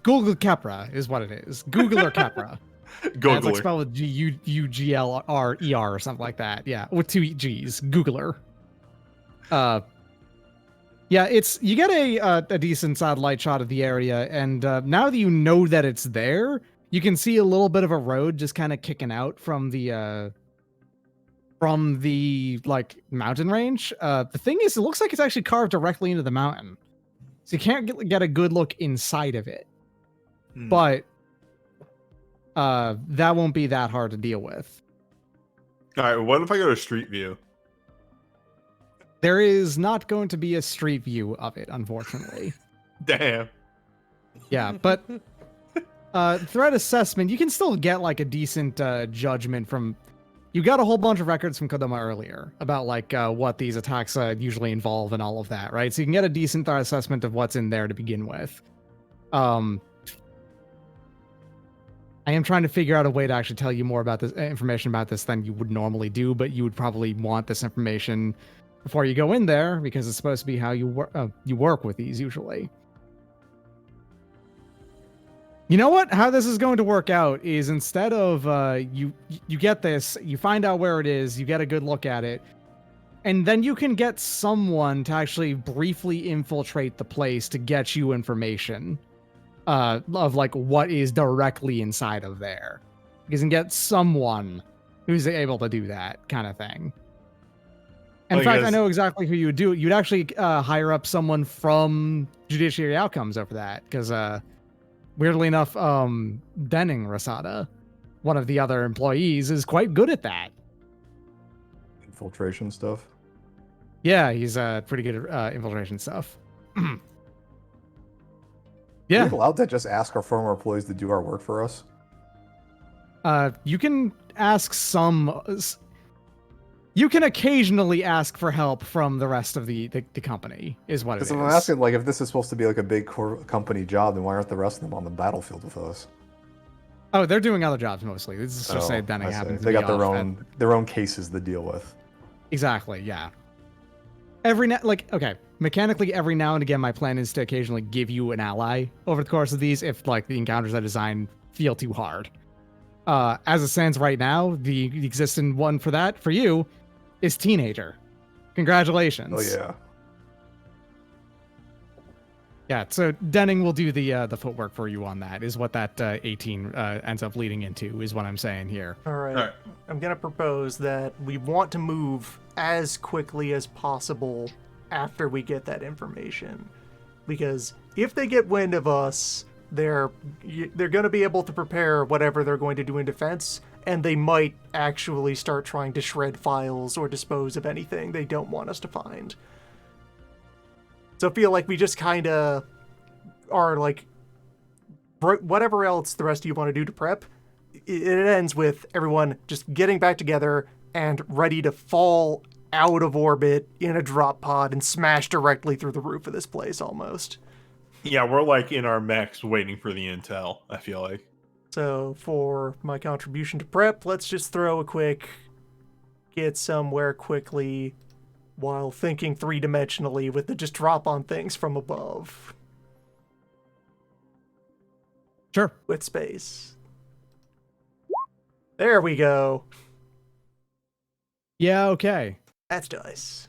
[SPEAKER 2] Google Kepra is what it is. Google or Kepra. It's
[SPEAKER 5] Googler.
[SPEAKER 2] like spelled with G-U-G-L-R-E-R or something like that. Yeah, with 2 G's. Googler. Yeah, you get a decent satellite shot of the area, and now that you know that it's there, you can see a little bit of a road just kind of kicking out from the like mountain range. The thing is, it looks like it's actually carved directly into the mountain, so you can't get a good look inside of it.
[SPEAKER 5] Hmm.
[SPEAKER 2] But that won't be that hard to deal with.
[SPEAKER 5] All right, what if I go to Street View?
[SPEAKER 2] There is not going to be a street view of it, unfortunately.
[SPEAKER 5] Damn.
[SPEAKER 2] Yeah, but threat assessment, you can still get like a decent judgment from. You got a whole bunch of records from Kodama earlier about like what these attacks usually involve and all of that, right? So you can get a decent threat assessment of what's in there to begin with. I am trying to figure out a way to actually tell you more about this information about this than you would normally do, but you would probably want this information before you go in there because it's supposed to be how you work with these usually. You know what? How this is going to work out is instead of you get this, you find out where it is, you get a good look at it, and then you can get someone to actually briefly infiltrate the place to get you information of like what is directly inside of there. You can get someone who's able to do that kind of thing. In fact, I know exactly who you would do. You'd actually hire up someone from Judiciary Outcomes over that, because weirdly enough, Denning Rasada, one of the other employees, is quite good at that.
[SPEAKER 4] Infiltration stuff.
[SPEAKER 2] Yeah, he's pretty good at infiltration stuff.
[SPEAKER 4] Are
[SPEAKER 2] Yeah,
[SPEAKER 4] we allowed to just ask our former employees to do our work for us?
[SPEAKER 2] you can ask some. You can occasionally ask for help from the rest of the company, is what it is.
[SPEAKER 4] Because I'm asking, like, if this is supposed to be like a big company job, then why aren't the rest of them on the battlefield with us?
[SPEAKER 2] Oh, they're doing other jobs mostly. This is just say
[SPEAKER 4] I
[SPEAKER 2] Denning
[SPEAKER 4] see.
[SPEAKER 2] happens to
[SPEAKER 4] They
[SPEAKER 2] be
[SPEAKER 4] got their
[SPEAKER 2] off at-
[SPEAKER 4] own cases to deal with.
[SPEAKER 2] Exactly, yeah. Mechanically, every now and again, my plan is to occasionally give you an ally over the course of these if, like, the encounters I design feel too hard. As it stands right now, the existing one for you is Teenager. Congratulations.
[SPEAKER 4] Oh yeah.
[SPEAKER 2] Yeah, so Denning will do the footwork for you on that, is what that 18 ends up leading into, is what I'm saying here.
[SPEAKER 1] All right.
[SPEAKER 5] All right.
[SPEAKER 1] I'm going to propose that we want to move as quickly as possible after we get that information. Because if they get wind of us, they're going to be able to prepare whatever they're going to do in defense, and they might actually start trying to shred files or dispose of anything they don't want us to find. So I feel like we just kind of are like, whatever else the rest of you want to do to prep, it ends with everyone just getting back together and ready to fall out of orbit in a drop pod and smash directly through the roof of this place almost.
[SPEAKER 5] Yeah, we're like in our mechs waiting for the intel, I feel like.
[SPEAKER 1] So for my contribution to prep, let's just throw a quick get somewhere quickly while thinking three-dimensionally with the just drop on things from above.
[SPEAKER 2] Sure.
[SPEAKER 1] with space. There we go.
[SPEAKER 2] Yeah, okay.
[SPEAKER 1] That's dice.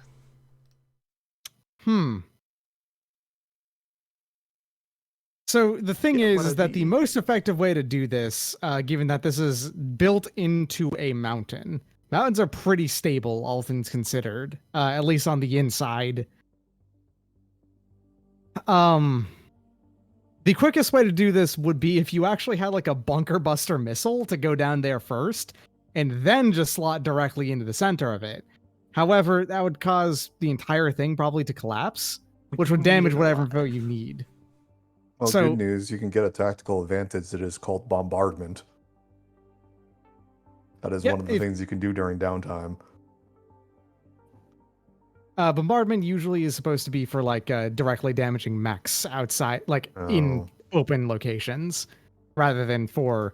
[SPEAKER 2] So the thing
[SPEAKER 1] Yeah,
[SPEAKER 2] is,
[SPEAKER 1] what
[SPEAKER 2] is
[SPEAKER 1] are
[SPEAKER 2] that the
[SPEAKER 1] the-
[SPEAKER 2] most effective way to do this, given that this is built into a mountain, mountains are pretty stable, all things considered, at least on the inside. The quickest way to do this would be if you actually had like a bunker buster missile to go down there first, and then just slot directly into the center of it. However, that would cause the entire thing probably to collapse, which would damage
[SPEAKER 1] Neither
[SPEAKER 2] whatever
[SPEAKER 1] line.
[SPEAKER 2] vote you need.
[SPEAKER 4] Well,
[SPEAKER 2] So-
[SPEAKER 4] good news, you can get a tactical advantage that is called bombardment. That is
[SPEAKER 2] Yeah,
[SPEAKER 4] one of the things you can do during downtime.
[SPEAKER 2] Bombardment usually is supposed to be for like directly damaging mechs outside, like in open locations, rather than for.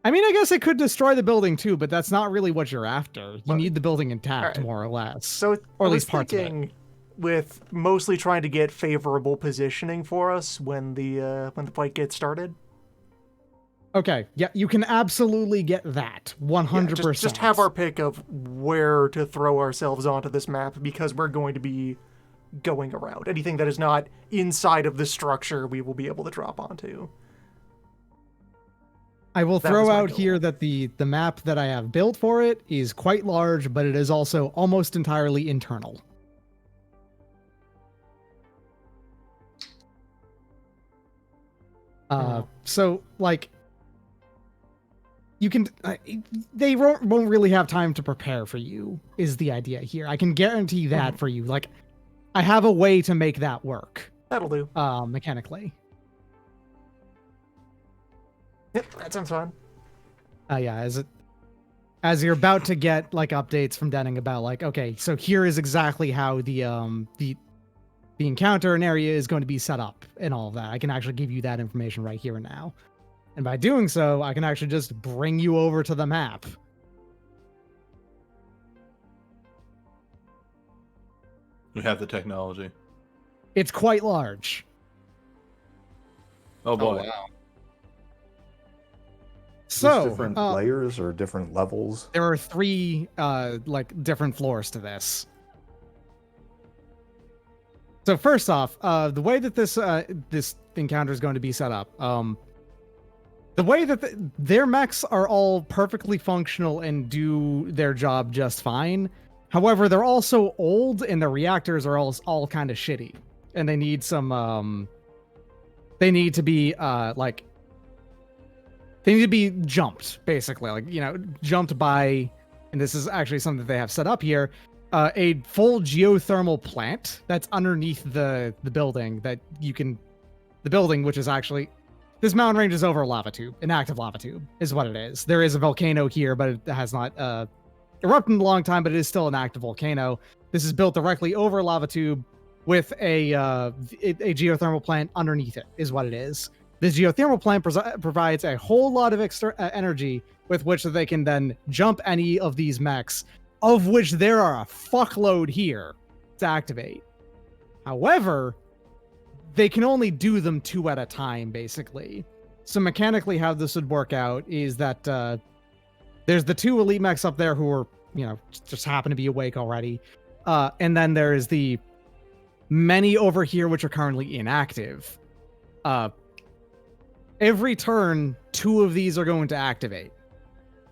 [SPEAKER 2] I mean, I guess it could destroy the building too, but that's not really what you're after. You
[SPEAKER 1] Well,
[SPEAKER 2] need the building intact,
[SPEAKER 1] alright.
[SPEAKER 2] more or less.
[SPEAKER 1] So
[SPEAKER 2] Or
[SPEAKER 1] I
[SPEAKER 2] at
[SPEAKER 1] was
[SPEAKER 2] least parts of it.
[SPEAKER 1] thinking, with mostly trying to get favorable positioning for us when the fight gets started.
[SPEAKER 2] Okay, yeah, you can absolutely get that 100%.
[SPEAKER 1] Yeah, just have our pick of where to throw ourselves onto this map because we're going to be going around. Anything that is not inside of the structure, we will be able to drop onto.
[SPEAKER 2] I will
[SPEAKER 1] That was
[SPEAKER 2] throw
[SPEAKER 1] my
[SPEAKER 2] out
[SPEAKER 1] goal.
[SPEAKER 2] here that the map that I have built for it is quite large, but it is also almost entirely internal. So like you can they won't really have time to prepare for you is the idea here. I can guarantee that for you. Like I have a way to make that work
[SPEAKER 1] That'll do.
[SPEAKER 2] mechanically.
[SPEAKER 1] Yep, that sounds fun.
[SPEAKER 2] Yeah, as you're about to get like updates from Denning about like, okay, so here is exactly how the encounter and area is going to be set up and all of that. I can actually give you that information right here and now. And by doing so, I can actually just bring you over to the map.
[SPEAKER 5] We have the technology.
[SPEAKER 2] It's quite large.
[SPEAKER 5] Oh boy.
[SPEAKER 3] Oh, wow.
[SPEAKER 4] Is this
[SPEAKER 2] So
[SPEAKER 4] different layers or different levels?
[SPEAKER 2] there are 3 like different floors to this. So first off, the way that this encounter is going to be set up, the way that their mechs are all perfectly functional and do their job just fine. However, they're also old and the reactors are all kind of shitty, and they need some they need to be they need to be jumped, basically, like, you know, jumped by, and this is actually something that they have set up here, a full geothermal plant that's underneath the building that you can, the building, which is actually, this mountain range is over a lava tube, an active lava tube is what it is. There is a volcano here, but it has not erupted in a long time, but it is still an active volcano. This is built directly over a lava tube with a geothermal plant underneath it is what it is. This geothermal plant provides a whole lot of extra energy with which they can then jump any of these mechs, of which there are a fuckload here to activate. However, they can only do them 2 at a time, basically. So mechanically, how this would work out is that there's the 2 elite mechs up there who are, you know, just happen to be awake already. And then there's the many over here which are currently inactive. Every turn, 2 of these are going to activate.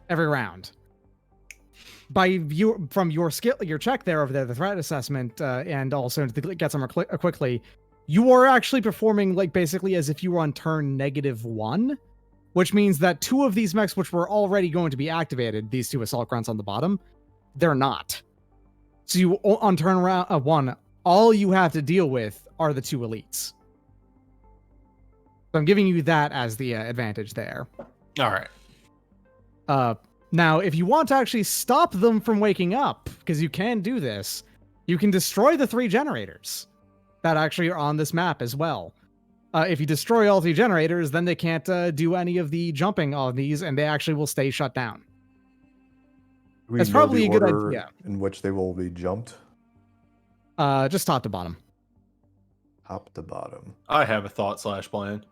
[SPEAKER 2] Every round. From your skill, your check there over there, the threat assessment, and also to get some quickly, you are actually performing like basically as if you were on turn -1, which means that 2 of these mechs, which were already going to be activated, these 2 assault grunts on the bottom, they're not. So you on turn 1, all you have to deal with are the 2 elites. So I'm giving you that as the advantage there.
[SPEAKER 5] All right.
[SPEAKER 2] Now, if you want to actually stop them from waking up, because you can do this, you can destroy the 3 generators that actually are on this map as well. If you destroy all 3 generators, then they can't do any of the jumping on these, and they actually will stay shut down.
[SPEAKER 4] Do we
[SPEAKER 2] That's
[SPEAKER 4] know
[SPEAKER 2] probably
[SPEAKER 4] the
[SPEAKER 2] a good
[SPEAKER 4] order
[SPEAKER 2] idea.
[SPEAKER 4] in which they will be jumped?
[SPEAKER 2] Just top to bottom.
[SPEAKER 4] Top to bottom.
[SPEAKER 5] I have a thought/plan.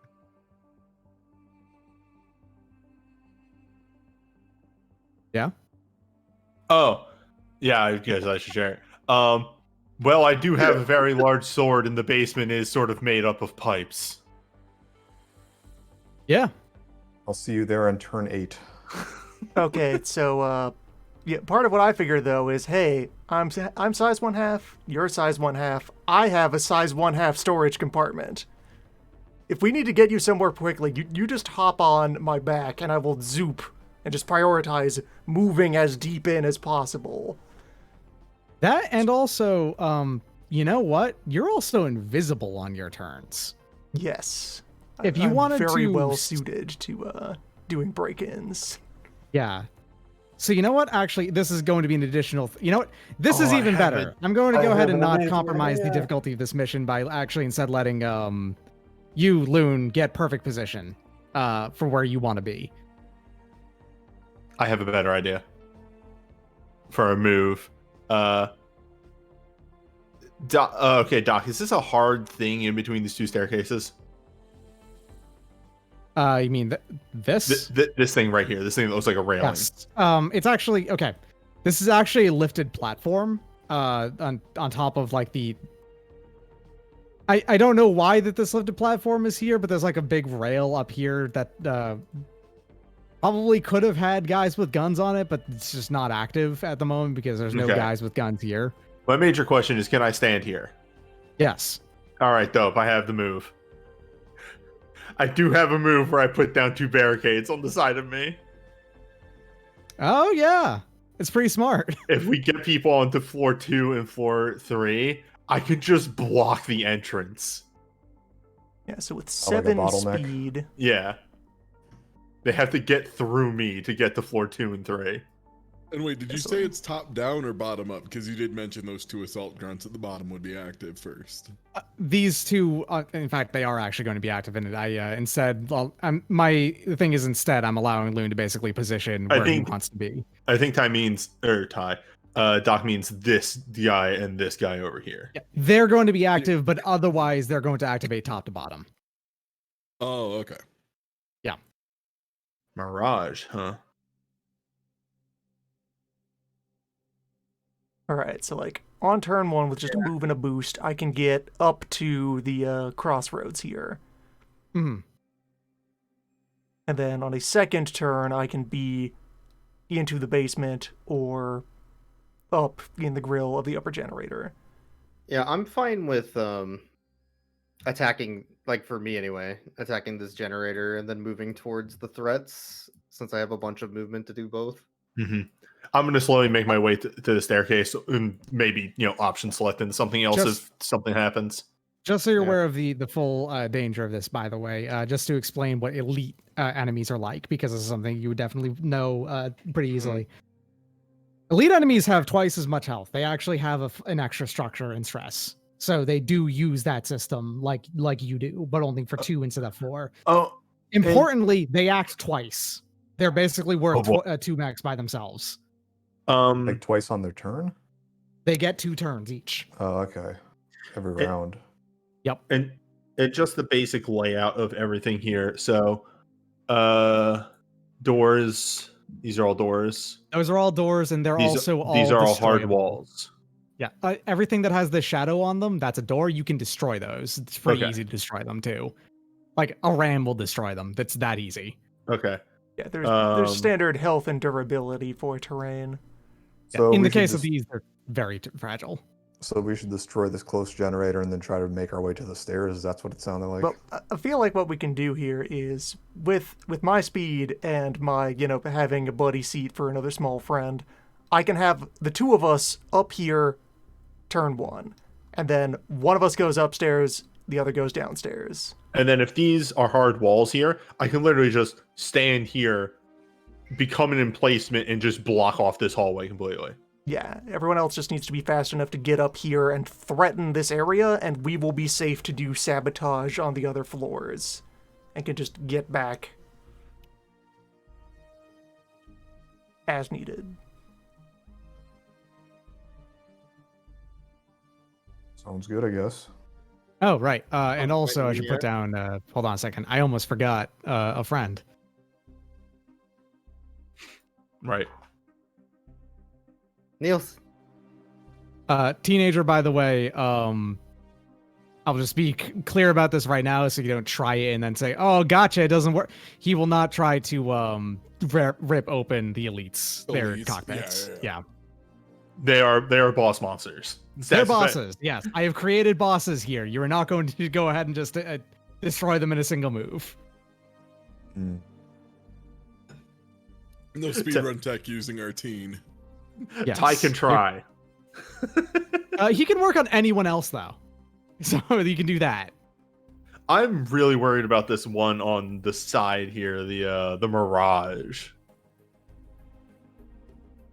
[SPEAKER 2] Yeah.
[SPEAKER 5] Oh, yeah, I guess I should share it. Well, I do have a very large sword, and the basement is sort of made up of pipes.
[SPEAKER 2] Yeah.
[SPEAKER 4] I'll see you there on turn 8.
[SPEAKER 1] Okay, so yeah, part of what I figured though is, hey, I'm size 1/2, you're size 1/2. I have a size 1/2 storage compartment. If we need to get you somewhere quickly, you just hop on my back, and I will zoop and just prioritize moving as deep in as possible.
[SPEAKER 2] That, and also, you know what? You're also invisible on your turns.
[SPEAKER 1] Yes.
[SPEAKER 2] If you
[SPEAKER 1] I'm
[SPEAKER 2] wanted
[SPEAKER 1] very
[SPEAKER 2] to
[SPEAKER 1] well suited to doing break-ins.
[SPEAKER 2] Yeah. So you know what? Actually, this is going to be an additional. You know what? This is
[SPEAKER 5] I
[SPEAKER 2] even
[SPEAKER 5] have
[SPEAKER 2] better.
[SPEAKER 5] it.
[SPEAKER 2] I'm going to
[SPEAKER 5] I
[SPEAKER 2] go ahead
[SPEAKER 5] have
[SPEAKER 2] and
[SPEAKER 5] an
[SPEAKER 2] not
[SPEAKER 5] amazing
[SPEAKER 2] compromise the
[SPEAKER 5] idea.
[SPEAKER 2] difficulty of this mission by actually instead letting you, Loon, get perfect position for where you want to be.
[SPEAKER 5] I have a better idea for a move. Okay, Doc, is this a hard thing in between these two staircases?
[SPEAKER 2] You mean this?
[SPEAKER 5] This thing right here, this thing that looks like a railing.
[SPEAKER 2] Yes. It's actually okay. This is actually a lifted platform. On top of like the. I don't know why that this lifted platform is here, but there's like a big rail up here that probably could have had guys with guns on it, but it's just not active at the moment because there's no
[SPEAKER 5] Okay.
[SPEAKER 2] guys with guns here.
[SPEAKER 5] My major question is, can I stand here?
[SPEAKER 2] Yes.
[SPEAKER 5] All right, dope. I have the move. I do have a move where I put down 2 barricades on the side of me.
[SPEAKER 2] Oh yeah, it's pretty smart.
[SPEAKER 5] If we get people onto floor 2 and floor 3, I could just block the entrance.
[SPEAKER 1] Yeah, so with
[SPEAKER 4] like a
[SPEAKER 1] 7
[SPEAKER 4] bottleneck.
[SPEAKER 1] speed,
[SPEAKER 5] Yeah. They have to get through me to get to floor 2 and 3.
[SPEAKER 6] And wait, did you
[SPEAKER 1] That's
[SPEAKER 6] say
[SPEAKER 1] right.
[SPEAKER 6] it's top down or bottom up? Because you did mention those 2 assault grunts at the bottom would be active first.
[SPEAKER 2] These two, in fact, they are actually going to be active in it. I instead, well, the thing is instead, I'm allowing Loon to basically position where he wants to be.
[SPEAKER 5] I think Doc means this guy and this guy over here.
[SPEAKER 2] Yeah, they're going to be active, but otherwise, they're going to activate top to bottom.
[SPEAKER 6] Oh, okay.
[SPEAKER 5] Mirage, huh?
[SPEAKER 1] all right, so like on turn 1 with just a move and a boost, I can get up to the crossroads here.
[SPEAKER 2] Hmm.
[SPEAKER 1] And then on a second turn, I can be into the basement or up in the grill of the upper generator.
[SPEAKER 3] Yeah, I'm fine with attacking, like for me anyway, attacking this generator and then moving towards the threats since I have a bunch of movement to do both.
[SPEAKER 5] Mm-hmm. I'm going to slowly make my way to the staircase and maybe, option select into something else if something happens.
[SPEAKER 2] Just so you're
[SPEAKER 3] Yeah.
[SPEAKER 2] aware of the full danger of this, by the way, just to explain what elite enemies are like, because this is something you would definitely know pretty easily. Elite enemies have twice as much health. They actually have an extra structure and stress. So they do use that system like you do, but only for 2 instead of 4.
[SPEAKER 5] Oh,
[SPEAKER 2] Importantly, they act twice. They're basically worth
[SPEAKER 5] Oh, boy.
[SPEAKER 2] 2 max by themselves.
[SPEAKER 4] Like twice on their turn?
[SPEAKER 2] They get 2 turns each.
[SPEAKER 4] Oh, okay. Every round.
[SPEAKER 2] Yep.
[SPEAKER 5] and just the basic layout of everything here. So, doors. These are all doors.
[SPEAKER 2] Those are all doors, and they're
[SPEAKER 5] These are all hard
[SPEAKER 2] destroyable.
[SPEAKER 5] walls.
[SPEAKER 2] Yeah, everything that has the shadow on them, that's a door. You can destroy those. It's pretty
[SPEAKER 5] Okay.
[SPEAKER 2] easy to destroy them too. Like a ram will destroy them. That's that easy.
[SPEAKER 5] Okay.
[SPEAKER 1] Yeah, there's
[SPEAKER 5] Um,
[SPEAKER 1] standard health and durability for terrain.
[SPEAKER 4] So
[SPEAKER 2] In
[SPEAKER 4] we
[SPEAKER 2] the
[SPEAKER 4] should
[SPEAKER 2] case of
[SPEAKER 4] just-
[SPEAKER 2] these, they're very fragile.
[SPEAKER 4] So we should destroy this close generator and then try to make our way to the stairs. That's what it sounded like.
[SPEAKER 1] But I feel like what we can do here is with my speed and my, having a buddy seat for another small friend, I can have the 2 of us up here turn 1. And then one of us goes upstairs, the other goes downstairs.
[SPEAKER 5] And then if these are hard walls here, I can literally just stand here, become an emplacement, and just block off this hallway completely.
[SPEAKER 1] Yeah, everyone else just needs to be fast enough to get up here and threaten this area, and we will be safe to do sabotage on the other floors. And can just get back as needed.
[SPEAKER 4] Sounds good, I guess.
[SPEAKER 2] Oh, right. And also, I
[SPEAKER 3] wait,
[SPEAKER 2] should put down. Hold on a second. I almost forgot a friend.
[SPEAKER 5] Right.
[SPEAKER 3] Niels.
[SPEAKER 2] Teenager, by the way, I'll just be clear about this right now so you don't try it and then say, oh, gotcha, it doesn't work. He will not try to rip open the elites, their
[SPEAKER 6] Elites,
[SPEAKER 2] cockpits. Yeah.
[SPEAKER 5] They are boss monsters.
[SPEAKER 2] They're bosses, yes. I have created bosses here. You are not going to go ahead and just destroy them in a single move.
[SPEAKER 4] Mm.
[SPEAKER 6] No speedrun tech using our teen.
[SPEAKER 2] Yes.
[SPEAKER 5] Ty can try.
[SPEAKER 2] He can work on anyone else, though. So you can do that.
[SPEAKER 5] I'm really worried about this one on the side here, the Mirage.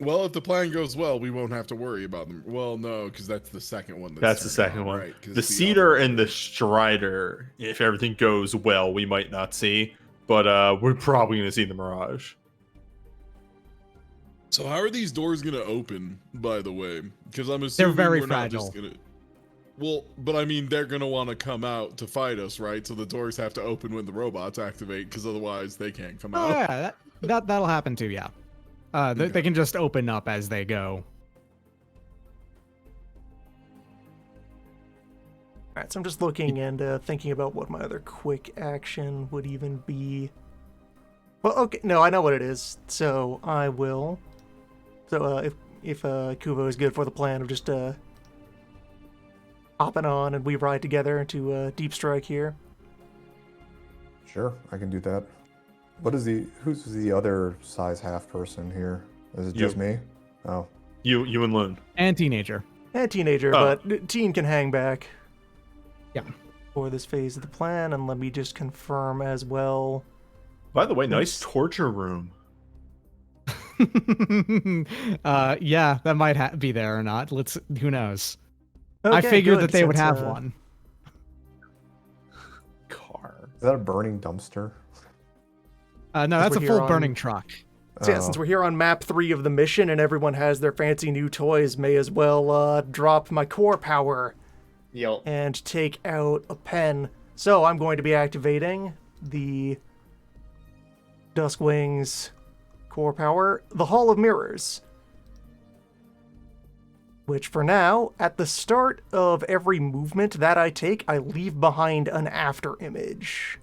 [SPEAKER 6] Well, if the plan goes well, we won't have to worry about them. Well, no, because that's the second one.
[SPEAKER 5] That's the second
[SPEAKER 6] on,
[SPEAKER 5] one.
[SPEAKER 6] Right,
[SPEAKER 5] the Cedar and the Strider, if everything goes well, we might not see. But we're probably going to see the Mirage.
[SPEAKER 6] So how are these doors going to open, by the way? Because I'm assuming
[SPEAKER 2] very
[SPEAKER 6] we're
[SPEAKER 2] fragile.
[SPEAKER 6] not just going to... Well, but I mean, they're going to want to come out to fight us, right? So the doors have to open when the robots activate, because otherwise they can't come
[SPEAKER 2] Oh,
[SPEAKER 6] out.
[SPEAKER 2] yeah, that'll happen too, yeah. They can just open up as they go.
[SPEAKER 1] Alright, so I'm just looking and thinking about what my other quick action would even be. Well, okay, no, I know what it is, so I will. So if Kubo is good for the plan of just hopping on and we ride together to Deep Strike here.
[SPEAKER 4] Sure, I can do that. Who's the other size half person here? Is it just me? Oh.
[SPEAKER 5] You and Loon.
[SPEAKER 2] And Teenager.
[SPEAKER 1] And Teenager, but Teen can hang back.
[SPEAKER 2] Yeah.
[SPEAKER 1] For this phase of the plan, and let me just confirm as well.
[SPEAKER 5] By the way, nice torture room.
[SPEAKER 2] Yeah, that might be there or not. Who knows?
[SPEAKER 1] Okay,
[SPEAKER 2] I figured
[SPEAKER 1] good,
[SPEAKER 2] that they would
[SPEAKER 1] since,
[SPEAKER 2] have one.
[SPEAKER 5] Car.
[SPEAKER 4] Is that a burning dumpster?
[SPEAKER 2] No, that's a
[SPEAKER 1] we're
[SPEAKER 2] full
[SPEAKER 1] here on-
[SPEAKER 2] burning truck.
[SPEAKER 1] So yeah, since we're here on map 3 of the mission and everyone has their fancy new toys, may as well drop my core power
[SPEAKER 3] Yo.
[SPEAKER 1] and take out a pen. So I'm going to be activating the Duskwing's core power, the Hall of Mirrors. Which for now, at the start of every movement that I take, I leave behind an after image.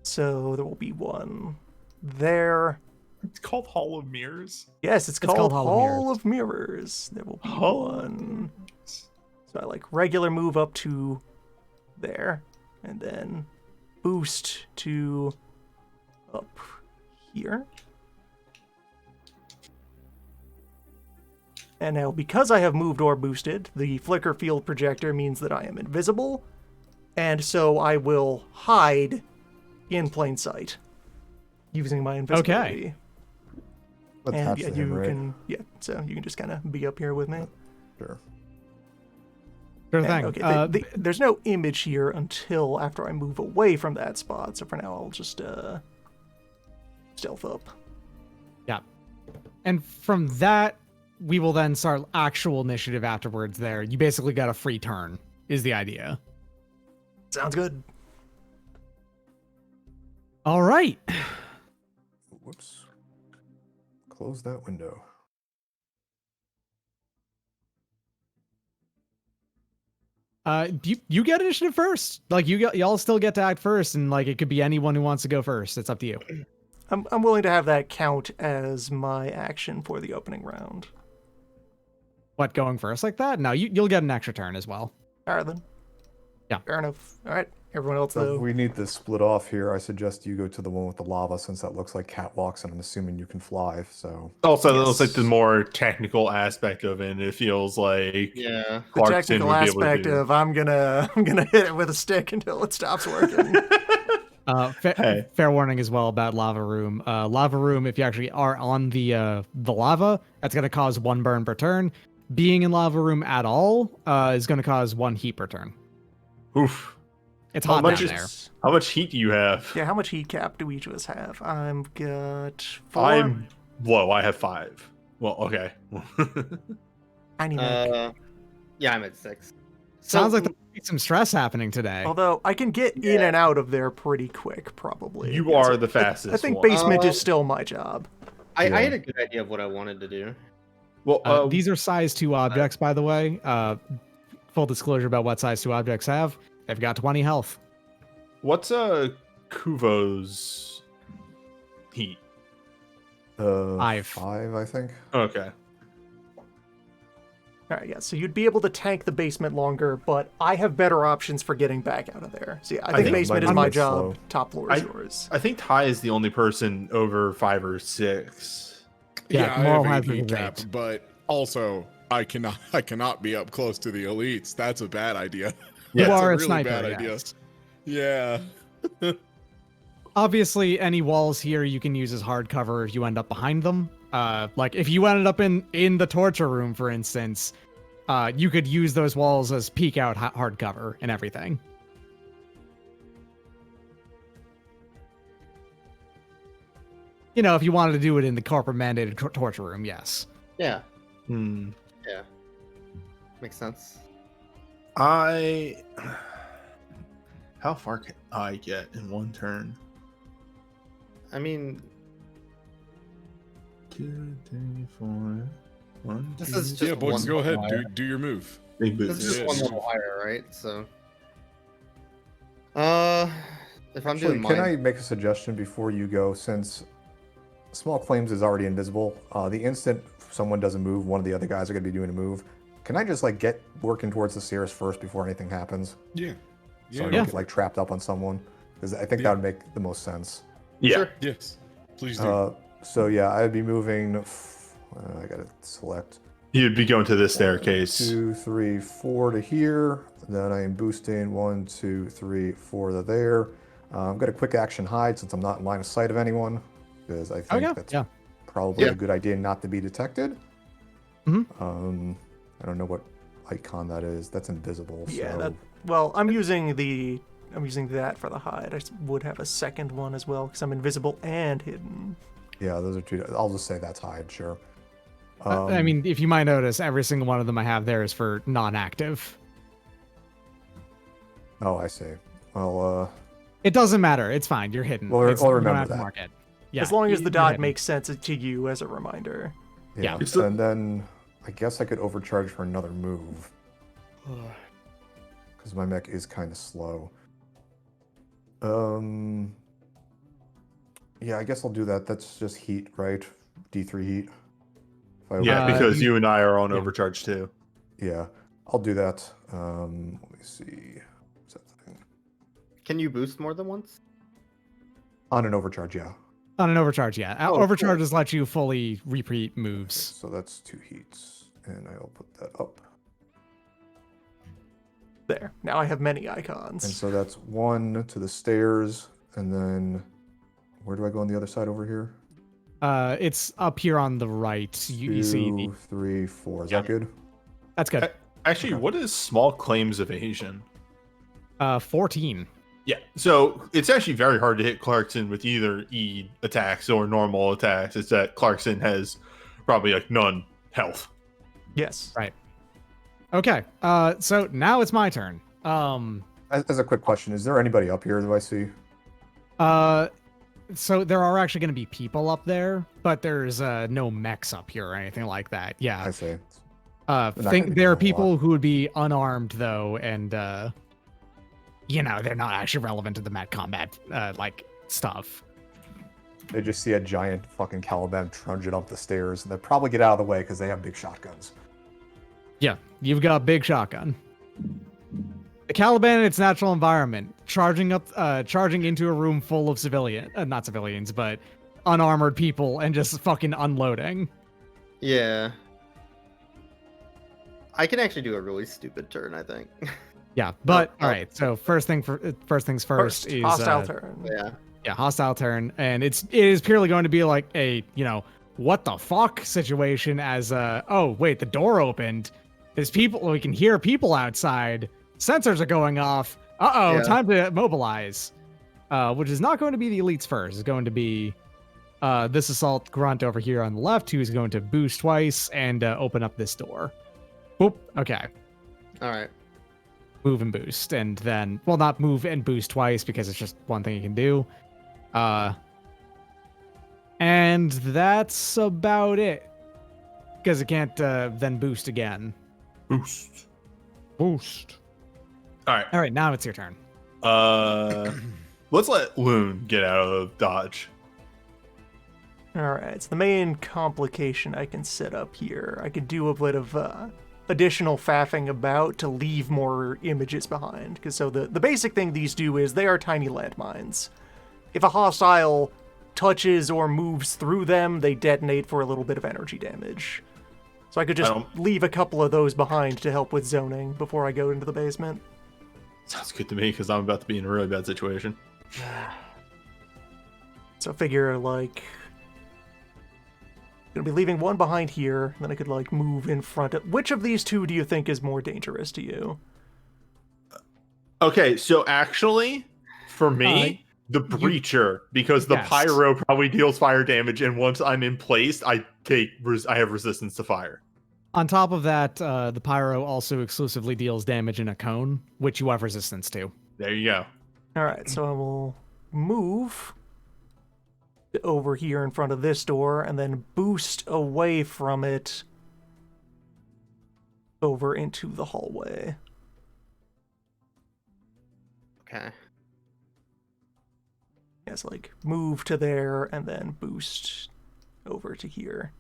[SPEAKER 1] So there will be one there.
[SPEAKER 5] It's called Hall of Mirrors.
[SPEAKER 1] Yes, it's called
[SPEAKER 2] Hall of
[SPEAKER 1] Hall of Mirrors. There will be one. So I like regular move up to there, and then boost to up here. And now, because I have moved or boosted, the flicker field projector means that I am invisible, and so I will hide in plain sight using my invisibility. And yeah, you can, so you can just kind of be up here with me.
[SPEAKER 4] Sure.
[SPEAKER 2] Sure
[SPEAKER 1] And,
[SPEAKER 2] thing.
[SPEAKER 1] okay, there's no image here until after I move away from that spot, so for now I'll just stealth up.
[SPEAKER 2] Yeah. And from that, we will then start actual initiative afterwards there. You basically got a free turn, is the idea.
[SPEAKER 1] Sounds good.
[SPEAKER 2] All right.
[SPEAKER 4] Whoops. Close that window.
[SPEAKER 2] You get initiative first. Like y'all still get to act first, and like it could be anyone who wants to go first. It's up to you.
[SPEAKER 1] I'm willing to have that count as my action for the opening round.
[SPEAKER 2] What, going first like that? No, you'll get an extra turn as well.
[SPEAKER 1] All right then.
[SPEAKER 2] Yeah.
[SPEAKER 1] Fair enough. All right. Everyone else
[SPEAKER 4] So
[SPEAKER 1] though.
[SPEAKER 4] if we need to split off here, I suggest you go to the one with the lava since that looks like catwalks and I'm assuming you can fly, so...
[SPEAKER 5] Also, that looks
[SPEAKER 1] Yes.
[SPEAKER 5] like the more technical aspect of it. And it feels like
[SPEAKER 3] Yeah.
[SPEAKER 1] The
[SPEAKER 5] Clarkson
[SPEAKER 1] technical
[SPEAKER 5] would be able to
[SPEAKER 1] aspect
[SPEAKER 5] do.
[SPEAKER 1] of I'm gonna hit it with a stick until it stops working.
[SPEAKER 5] Hey.
[SPEAKER 2] Fair warning as well about lava room. Lava room, if you actually are on the lava, that's going to cause 1 burn per turn. Being in lava room at all is going to cause 1 heat per turn.
[SPEAKER 5] Oof.
[SPEAKER 2] It's
[SPEAKER 5] How
[SPEAKER 2] hot
[SPEAKER 5] much
[SPEAKER 2] down
[SPEAKER 5] is-
[SPEAKER 2] there.
[SPEAKER 5] How much heat do you have?
[SPEAKER 1] Yeah, how much heat cap do each of us have? I've got 4.
[SPEAKER 5] I'm low. I have 5. Well, okay.
[SPEAKER 1] I need a...
[SPEAKER 3] Yeah, I'm at 6.
[SPEAKER 2] Sounds like there's some stress happening today.
[SPEAKER 1] Although I can get in and out of there pretty quick, probably.
[SPEAKER 5] You
[SPEAKER 1] Yeah,
[SPEAKER 5] are
[SPEAKER 1] so
[SPEAKER 5] the fastest
[SPEAKER 1] I think
[SPEAKER 5] one.
[SPEAKER 1] basement is still my job.
[SPEAKER 3] I had a good idea of what I wanted to do.
[SPEAKER 5] Well,
[SPEAKER 2] These are size 2 objects, by the way. Full disclosure about what size 2 objects have. They've got 20 health.
[SPEAKER 5] what's Kuvo's heat?
[SPEAKER 2] 5.
[SPEAKER 4] 5, I think.
[SPEAKER 5] Okay.
[SPEAKER 1] All right, yeah. So you'd be able to tank the basement longer, but I have better options for getting back out of there. So yeah, I think
[SPEAKER 5] think
[SPEAKER 1] basement
[SPEAKER 4] it
[SPEAKER 1] is
[SPEAKER 4] might
[SPEAKER 1] my
[SPEAKER 4] be
[SPEAKER 1] job.
[SPEAKER 4] slow.
[SPEAKER 1] Top floor is yours.
[SPEAKER 5] I think Ty is the only person over 5 or 6.
[SPEAKER 2] Yeah,
[SPEAKER 6] I
[SPEAKER 2] moral
[SPEAKER 6] have 8
[SPEAKER 2] hazard
[SPEAKER 6] heat
[SPEAKER 2] is
[SPEAKER 6] cap,
[SPEAKER 2] 8.
[SPEAKER 6] but also I cannot be up close to the elites. That's a bad idea.
[SPEAKER 2] You
[SPEAKER 6] That's
[SPEAKER 2] are a
[SPEAKER 6] really
[SPEAKER 2] sniper,
[SPEAKER 6] bad idea.
[SPEAKER 2] yes.
[SPEAKER 6] Yeah.
[SPEAKER 2] Obviously, any walls here you can use as hard cover if you end up behind them. Like if you ended up in the torture room, for instance, you could use those walls as peek out hard cover and everything. You know, if you wanted to do it in the corporate mandated torture room, yes.
[SPEAKER 3] Yeah,
[SPEAKER 5] Hmm.
[SPEAKER 3] makes sense.
[SPEAKER 5] How far can I get in one turn?
[SPEAKER 3] I mean,
[SPEAKER 5] 2, 3, 4. 1,
[SPEAKER 3] This
[SPEAKER 5] 2,
[SPEAKER 3] is just
[SPEAKER 6] Yeah, boys,
[SPEAKER 3] one
[SPEAKER 6] go ahead.
[SPEAKER 3] higher.
[SPEAKER 6] Do your move.
[SPEAKER 5] big
[SPEAKER 3] This
[SPEAKER 5] boots.
[SPEAKER 3] is just one
[SPEAKER 6] Yes.
[SPEAKER 3] level higher, right? So, if I'm
[SPEAKER 4] Actually,
[SPEAKER 3] doing
[SPEAKER 4] can
[SPEAKER 3] mine,
[SPEAKER 4] I make a suggestion before you go? Since small claims is already invisible, the instant someone does a move, one of the other guys are going to be doing a move. Can I just like get working towards the stairs first before anything happens?
[SPEAKER 6] Yeah.
[SPEAKER 4] So
[SPEAKER 6] Yeah.
[SPEAKER 4] I don't
[SPEAKER 2] Yeah.
[SPEAKER 4] get like trapped up on someone, because I think
[SPEAKER 6] Yeah.
[SPEAKER 4] that would make the most sense.
[SPEAKER 5] Yeah.
[SPEAKER 3] Sure.
[SPEAKER 6] Yes. Please do.
[SPEAKER 4] So yeah, I'd be moving. I gotta select
[SPEAKER 5] You'd be going to this staircase.
[SPEAKER 4] 2, 3, 4 to here. Then I am boosting 1, 2, 3, 4 to there. I've got a quick action hide since I'm not in line of sight of anyone, because I think that's probably
[SPEAKER 3] Yeah.
[SPEAKER 4] a good idea not to be detected.
[SPEAKER 2] Mhm.
[SPEAKER 4] I don't know what icon that is. That's invisible.
[SPEAKER 1] Yeah,
[SPEAKER 4] so
[SPEAKER 1] well, I'm using that for the hide. I would have a second one as well because I'm invisible and hidden.
[SPEAKER 4] yeah, those are 2. I'll just say that's hide. Sure.
[SPEAKER 2] I mean, if you might notice, every single one of them I have there is for non-active.
[SPEAKER 4] Oh, I see. Well,
[SPEAKER 2] It doesn't matter. It's fine. You're hidden.
[SPEAKER 4] Well,
[SPEAKER 2] It's-
[SPEAKER 4] I'll
[SPEAKER 2] you don't
[SPEAKER 4] remember
[SPEAKER 2] have to
[SPEAKER 4] that.
[SPEAKER 2] mark it. Yeah,
[SPEAKER 1] As long as the
[SPEAKER 2] you're
[SPEAKER 1] dot
[SPEAKER 2] hidden.
[SPEAKER 1] makes sense to you as a reminder.
[SPEAKER 2] Yeah.
[SPEAKER 4] yeah. And then I guess I could overcharge for another move, because my mech is kind of slow. Yeah, I guess I'll do that. That's just heat, right? D3 heat. If I
[SPEAKER 5] Yeah,
[SPEAKER 2] Uh,
[SPEAKER 5] because you and I are on
[SPEAKER 2] yeah.
[SPEAKER 5] overcharge too.
[SPEAKER 4] Yeah, I'll do that. Let me see. What's that thing?
[SPEAKER 3] can you boost more than once?
[SPEAKER 4] On an overcharge, yeah.
[SPEAKER 2] On an overcharge, yeah.
[SPEAKER 3] Oh,
[SPEAKER 2] Overcharges let you fully repeat moves.
[SPEAKER 4] So that's 2 heats, and I'll put that up.
[SPEAKER 1] There. Now I have many
[SPEAKER 4] And
[SPEAKER 1] icons.
[SPEAKER 4] so that's 1 to the stairs, and then where do I go on the other side over here?
[SPEAKER 2] It's up here on the right. You see,
[SPEAKER 4] 2, 3, 4. Is
[SPEAKER 5] Yeah.
[SPEAKER 4] that good?
[SPEAKER 2] that's good.
[SPEAKER 5] Actually, what is small claims evasion?
[SPEAKER 2] 14.
[SPEAKER 5] Yeah, so it's actually very hard to hit Clarkson with either E attacks or normal attacks. It's that Clarkson has probably like none health.
[SPEAKER 1] Yes.
[SPEAKER 2] Right. Okay. So now it's my turn.
[SPEAKER 4] As a quick question, is there anybody up here that I see?
[SPEAKER 2] So there are actually going to be people up there, but there's no mechs up here or anything like that. Yeah.
[SPEAKER 4] I see. not gonna
[SPEAKER 2] Think
[SPEAKER 4] be
[SPEAKER 2] there are
[SPEAKER 4] doing a lot.
[SPEAKER 2] people who would be unarmed though, and they're not actually relevant to the Met Combat like stuff.
[SPEAKER 4] They just see a giant fucking Caliban trudging up the stairs, and they'll probably get out of the way because they have big shotguns.
[SPEAKER 2] Yeah, you've got a big shotgun. The Caliban in its natural environment, charging into a room full of not civilians, but unarmored people, and just fucking unloading.
[SPEAKER 3] Yeah. I can actually do a really stupid turn, I think.
[SPEAKER 2] Yeah, but
[SPEAKER 3] Oh,
[SPEAKER 2] all right. So first things first is
[SPEAKER 1] hostile turn.
[SPEAKER 3] Yeah.
[SPEAKER 2] Yeah, hostile turn, and it is purely going to be like a what the fuck situation. As oh wait, the door opened. There's people. We can hear people outside. Sensors are going off.
[SPEAKER 3] Yeah.
[SPEAKER 2] Time to mobilize. Which is not going to be the elites first. It's going to be this assault grunt over here on the left, who is going to boost twice and open up this door. Boop. Okay.
[SPEAKER 3] All right.
[SPEAKER 2] Move and boost, and then not move and boost twice because it's just one thing you can do. And that's about it. because it can't then boost again.
[SPEAKER 5] Boost.
[SPEAKER 2] Boost.
[SPEAKER 5] All right.
[SPEAKER 2] All right, now it's your turn.
[SPEAKER 5] Let's let Loon get out of dodge.
[SPEAKER 1] Alright, so the main complication I can set up here, I could do a bit of additional faffing about to leave more images behind. Because so the basic thing these do is they are tiny landmines. If a hostile touches or moves through them, they detonate for a little bit of energy damage. So I could just leave a couple of those behind to help with zoning before I go into the basement.
[SPEAKER 5] Sounds good to me, because I'm about to be in a really bad situation.
[SPEAKER 1] So I figure, like, gonna be leaving one behind here, then I could, like, move in front of... Which of these two do you think is more dangerous to you?
[SPEAKER 5] Okay, so actually, for me, the Breacher, because the Pyro probably deals fire damage, and once I'm in place, I have resistance to fire.
[SPEAKER 2] On top of that, the Pyro also exclusively deals damage in a cone, which you have resistance to.
[SPEAKER 5] There you go.
[SPEAKER 1] Alright, so I will move over here in front of this door, and then boost away from it over into the hallway.
[SPEAKER 3] Okay.
[SPEAKER 1] Yes, like, move to there, and then boost over to here.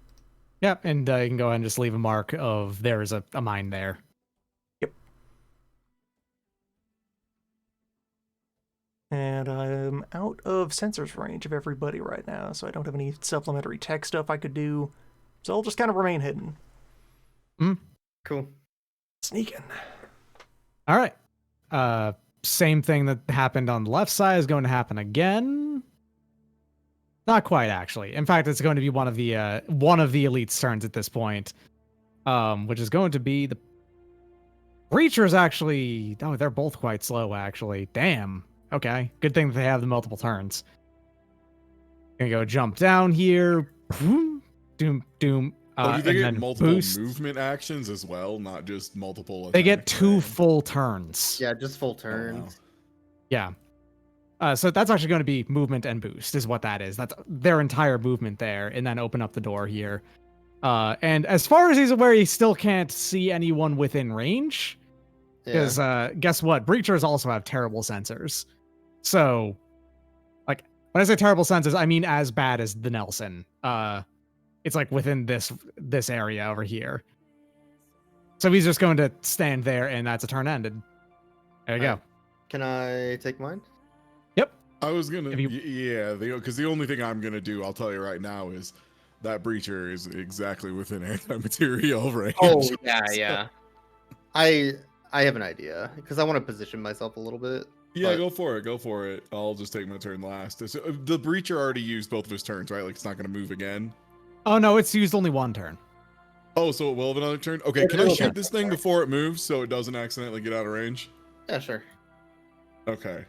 [SPEAKER 2] Yep, and you can go ahead and just leave a mark of there is a mine there.
[SPEAKER 1] Yep. And I'm out of sensors range of everybody right now, so I don't have any supplementary tech stuff I could do. So I'll just kind of remain hidden.
[SPEAKER 3] Cool.
[SPEAKER 1] Sneaking.
[SPEAKER 2] All right. Same thing that happened on the left side is going to happen again. Not quite, actually. In fact, it's going to be one of the elite's turns at this point, which is going to be the Breachers. Actually, oh, they're both quite slow. Actually, damn. Okay, good thing that they have the multiple turns. Gonna go jump down here. Doom, doom.
[SPEAKER 6] Do they get multiple
[SPEAKER 2] boost.
[SPEAKER 6] movement actions as well, not just multiple?
[SPEAKER 2] They get
[SPEAKER 6] attacks,
[SPEAKER 2] 2
[SPEAKER 6] right?
[SPEAKER 2] full turns.
[SPEAKER 3] Yeah, just full turns.
[SPEAKER 2] Yeah. So that's actually going to be movement and boost is what that is. That's their entire movement there, and then open up the door here. And as far as he's aware, he still can't see anyone within range. Because guess what? Breachers also have terrible sensors. So, like, when I say terrible sensors, I mean as bad as the Nelson. It's like within this area over here. So he's just going to stand there, and that's a turn ended. There you go.
[SPEAKER 3] Can I take mine?
[SPEAKER 6] I was gonna, because the only thing I'm gonna do, I'll tell you right now, is that Breacher is exactly within anti-material range.
[SPEAKER 3] Oh yeah. I have an idea because I want to position myself a little bit.
[SPEAKER 6] Yeah, go for it. I'll just take my turn last. So, the Breacher already used both of his turns, right? Like, it's not gonna move again.
[SPEAKER 2] Oh no, it's used only one turn.
[SPEAKER 6] Oh, so it will have another turn. Okay, can I shoot this thing before it moves so it doesn't accidentally get out of range?
[SPEAKER 3] Yeah, sure.
[SPEAKER 6] Okay.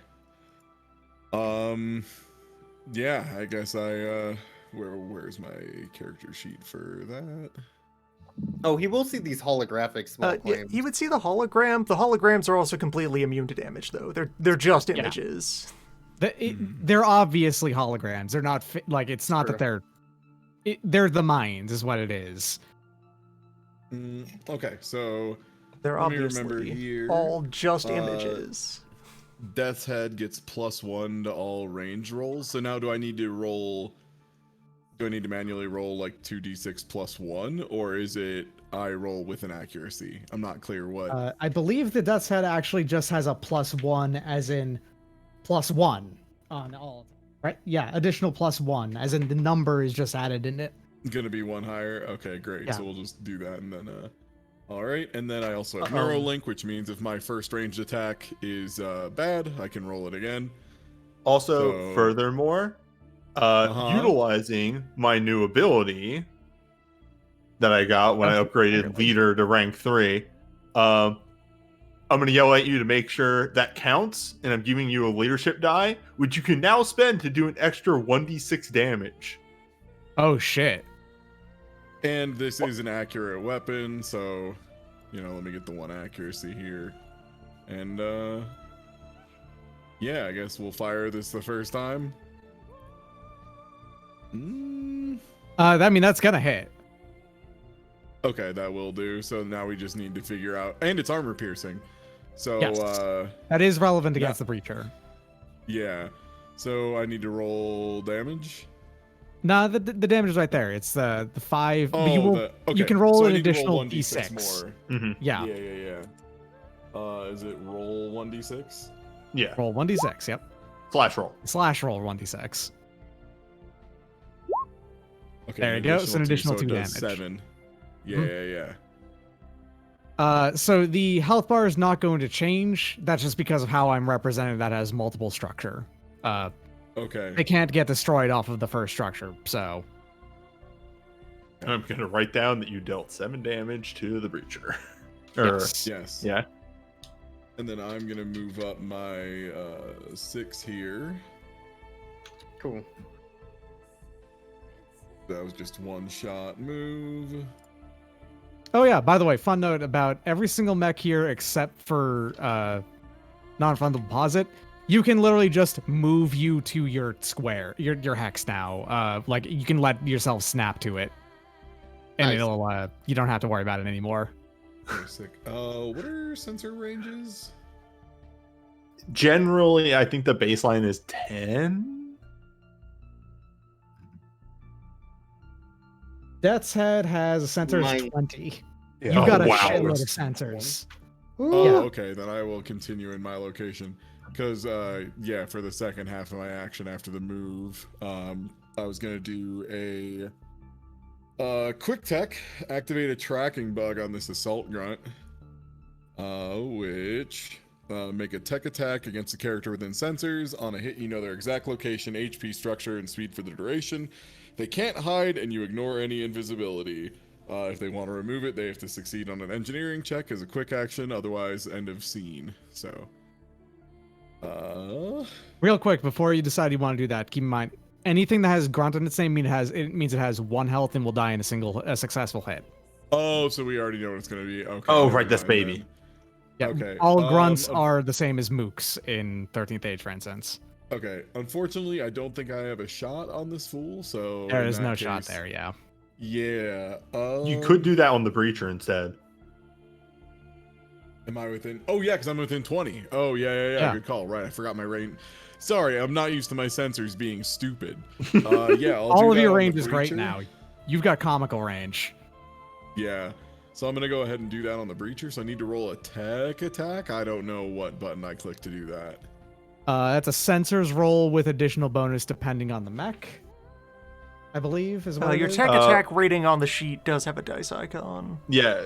[SPEAKER 6] Yeah, I guess where's my character sheet for that?
[SPEAKER 3] Oh, he will see these holographic small
[SPEAKER 1] Yeah,
[SPEAKER 3] flames.
[SPEAKER 1] he would see the hologram. The holograms are also completely immune to damage, though. They're just images.
[SPEAKER 2] They're obviously holograms. They're not like it's not that they're the minds is what it is.
[SPEAKER 6] Okay, so
[SPEAKER 1] They're
[SPEAKER 6] let me remember
[SPEAKER 1] obviously
[SPEAKER 6] here.
[SPEAKER 1] all just images.
[SPEAKER 6] Death's Head gets +1 to all range rolls. So now do I need to manually roll like 2d6 +1, or is it I roll with an accuracy? I'm not clear what.
[SPEAKER 2] I believe the Death's Head actually just has a +1, as in +1 on all. Right? Yeah, additional +1, as in the number is just added in it.
[SPEAKER 6] Gonna be one higher. Okay, great.
[SPEAKER 2] Yeah.
[SPEAKER 6] So we'll just do that, and then all right, and then I also have Neuralink, which means if my first ranged attack is bad, I can roll it again.
[SPEAKER 5] Also, furthermore, utilizing my new ability that I got when I upgraded leader to rank 3, I'm going to yell at you to make sure that counts, and I'm giving you a leadership die, which you can now spend to do an extra 1d6 damage.
[SPEAKER 2] Oh shit.
[SPEAKER 6] And this is an accurate weapon, so, let me get the 1 accuracy here. And, yeah, I guess we'll fire this the first time.
[SPEAKER 2] I mean, that's gonna hit.
[SPEAKER 6] Okay, that will do. So now we just need to figure out, and it's armor piercing. So
[SPEAKER 2] Yes. That is relevant
[SPEAKER 6] yeah.
[SPEAKER 2] against the breacher.
[SPEAKER 6] Yeah. So I need to roll damage.
[SPEAKER 2] Nah, the damage is right there. It's the 5.
[SPEAKER 6] Oh,
[SPEAKER 2] but you, you can roll
[SPEAKER 6] so
[SPEAKER 2] an
[SPEAKER 6] I need to
[SPEAKER 2] additional
[SPEAKER 6] roll 1d6
[SPEAKER 2] d6.
[SPEAKER 6] more.
[SPEAKER 5] Mhm.
[SPEAKER 2] Yeah.
[SPEAKER 6] Is it roll 1d6?
[SPEAKER 5] Yeah.
[SPEAKER 2] Roll 1d6. Yep.
[SPEAKER 5] Slash roll.
[SPEAKER 2] Slash roll 1d6.
[SPEAKER 6] Okay.
[SPEAKER 2] There you go. It's an additional 2
[SPEAKER 6] it
[SPEAKER 2] damage.
[SPEAKER 6] does 7. Yeah,
[SPEAKER 2] Mhm.
[SPEAKER 6] yeah.
[SPEAKER 2] So the health bar is not going to change. That's just because of how I'm representing that as multiple structure.
[SPEAKER 6] Okay.
[SPEAKER 2] They can't get destroyed off of the first structure, so.
[SPEAKER 5] I'm going to write down that you dealt 7 damage to the breacher.
[SPEAKER 6] Yes.
[SPEAKER 5] Yeah.
[SPEAKER 6] And then I'm gonna move up my 6 here.
[SPEAKER 3] Cool.
[SPEAKER 6] That was just one shot move.
[SPEAKER 2] Oh yeah, by the way, fun note about every single mech here except for non-refundable deposit, you can literally just move you to your square, your hex now. Like you can let yourself snap to it. And
[SPEAKER 3] Nice.
[SPEAKER 2] it'll you don't have to worry about it anymore.
[SPEAKER 6] Very sick. What are sensor ranges?
[SPEAKER 5] Generally, I think the baseline is 10.
[SPEAKER 2] Death's Head has a sensor
[SPEAKER 3] Mine-
[SPEAKER 2] of 20.
[SPEAKER 4] Yeah.
[SPEAKER 2] You've got a
[SPEAKER 5] wow.
[SPEAKER 2] shitload of sensors.
[SPEAKER 6] Oh,
[SPEAKER 2] Yeah.
[SPEAKER 6] okay. Then I will continue in my location. Because, yeah, for the second half of my action after the move, I was going to do a quick tech, activate a tracking bug on this assault grunt, which make a tech attack against a character within sensors. On a hit, you know their exact location, HP, structure, and speed for the duration. They can't hide, and you ignore any invisibility. If they want to remove it, they have to succeed on an engineering check as a quick action, otherwise end of scene. So,
[SPEAKER 2] Real quick, before you decide you want to do that, keep in mind, anything that has grunt in its name means it has 1 health and will die in a successful hit.
[SPEAKER 6] oh, so we already know what it's going to be. Okay.
[SPEAKER 5] Oh,
[SPEAKER 6] never
[SPEAKER 5] right, this
[SPEAKER 6] mind
[SPEAKER 5] baby.
[SPEAKER 6] then.
[SPEAKER 2] Yeah,
[SPEAKER 6] Okay,
[SPEAKER 2] all grunts
[SPEAKER 6] of-
[SPEAKER 2] are the same as mooks in 13th Age, for instance.
[SPEAKER 6] Okay, unfortunately, I don't think I have a shot on this fool, so
[SPEAKER 2] There
[SPEAKER 6] in
[SPEAKER 2] is
[SPEAKER 6] that
[SPEAKER 2] no shot
[SPEAKER 6] case-
[SPEAKER 2] there, yeah.
[SPEAKER 6] Yeah.
[SPEAKER 5] You could do that on the breacher instead.
[SPEAKER 6] Am I within? Oh yeah, because I'm within 20. Oh yeah.
[SPEAKER 2] Yeah.
[SPEAKER 6] Good call. Right, I forgot my range. Sorry, I'm not used to my sensors being stupid. Yeah, I'll
[SPEAKER 2] All
[SPEAKER 6] do
[SPEAKER 2] of
[SPEAKER 6] that
[SPEAKER 2] your
[SPEAKER 6] on the
[SPEAKER 2] range is great
[SPEAKER 6] breacher.
[SPEAKER 2] now. You've got comical range.
[SPEAKER 6] Yeah. So I'm gonna go ahead and do that on the breacher. So I need to roll a tech attack. I don't know what button I click to do that.
[SPEAKER 2] That's a sensors roll with additional bonus depending on the mech, I believe, is what it
[SPEAKER 1] Your
[SPEAKER 2] is.
[SPEAKER 1] tech attack rating on the sheet does have a dice icon.
[SPEAKER 5] Yeah,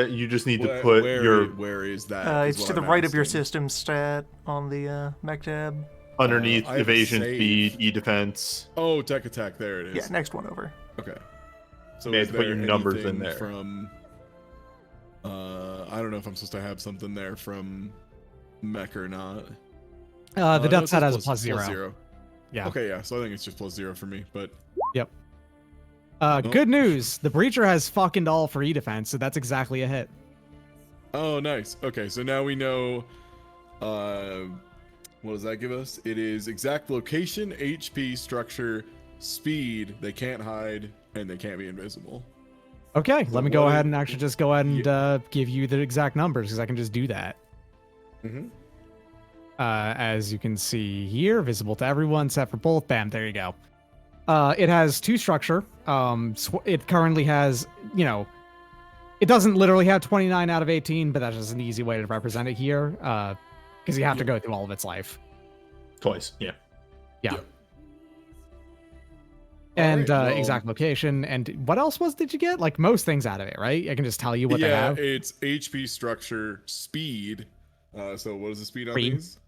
[SPEAKER 5] you just need to
[SPEAKER 6] Where-
[SPEAKER 5] put
[SPEAKER 6] where
[SPEAKER 5] your
[SPEAKER 6] i- where is that? is
[SPEAKER 1] It's
[SPEAKER 6] what
[SPEAKER 1] to the
[SPEAKER 6] I'm
[SPEAKER 1] right of your
[SPEAKER 6] asking.
[SPEAKER 1] system stat on the mech tab.
[SPEAKER 5] underneath
[SPEAKER 6] I have a
[SPEAKER 5] evasion,
[SPEAKER 6] save.
[SPEAKER 5] speed, e-defense.
[SPEAKER 6] Oh, tech attack. There it is.
[SPEAKER 1] Yeah, next one over.
[SPEAKER 6] Okay. So
[SPEAKER 5] Yeah,
[SPEAKER 6] is
[SPEAKER 5] to put
[SPEAKER 6] there
[SPEAKER 5] your numbers in
[SPEAKER 6] anything
[SPEAKER 5] there.
[SPEAKER 6] From, I don't know if I'm supposed to have something there from mech or not.
[SPEAKER 2] The
[SPEAKER 6] No,
[SPEAKER 2] death
[SPEAKER 6] it
[SPEAKER 2] set
[SPEAKER 6] says
[SPEAKER 2] has a +0. Yeah.
[SPEAKER 6] Okay, yeah. So I think it's just +0 for me. But
[SPEAKER 2] Yep.
[SPEAKER 6] Oh.
[SPEAKER 2] Good news. The breacher has fucking all for e-defense, so that's exactly a hit.
[SPEAKER 6] oh, nice. Okay, so now we know. What does that give us? It is exact location, HP, structure, speed. They can't hide, and they can't be invisible.
[SPEAKER 2] Okay,
[SPEAKER 6] So
[SPEAKER 2] let me go
[SPEAKER 6] what
[SPEAKER 2] ahead
[SPEAKER 6] it-
[SPEAKER 2] and actually just go ahead and give you the exact numbers because I can just do that.
[SPEAKER 6] Mm-hmm.
[SPEAKER 2] As you can see here, visible to everyone except for both. Bam, there you go. It has 2 structure. It currently has, it doesn't literally have 29 out of 18, but that's just an easy way to represent it here. Because you have to go through all of its life.
[SPEAKER 5] Twice, yeah.
[SPEAKER 2] Yeah.
[SPEAKER 6] Yep.
[SPEAKER 2] And
[SPEAKER 6] Alright, well-
[SPEAKER 2] exact location. And what else did you get? Like most things out of it, right? I can just tell you what they
[SPEAKER 6] Yeah,
[SPEAKER 2] have.
[SPEAKER 6] it's HP, structure, speed. So what is the speed on
[SPEAKER 2] 3.
[SPEAKER 6] these?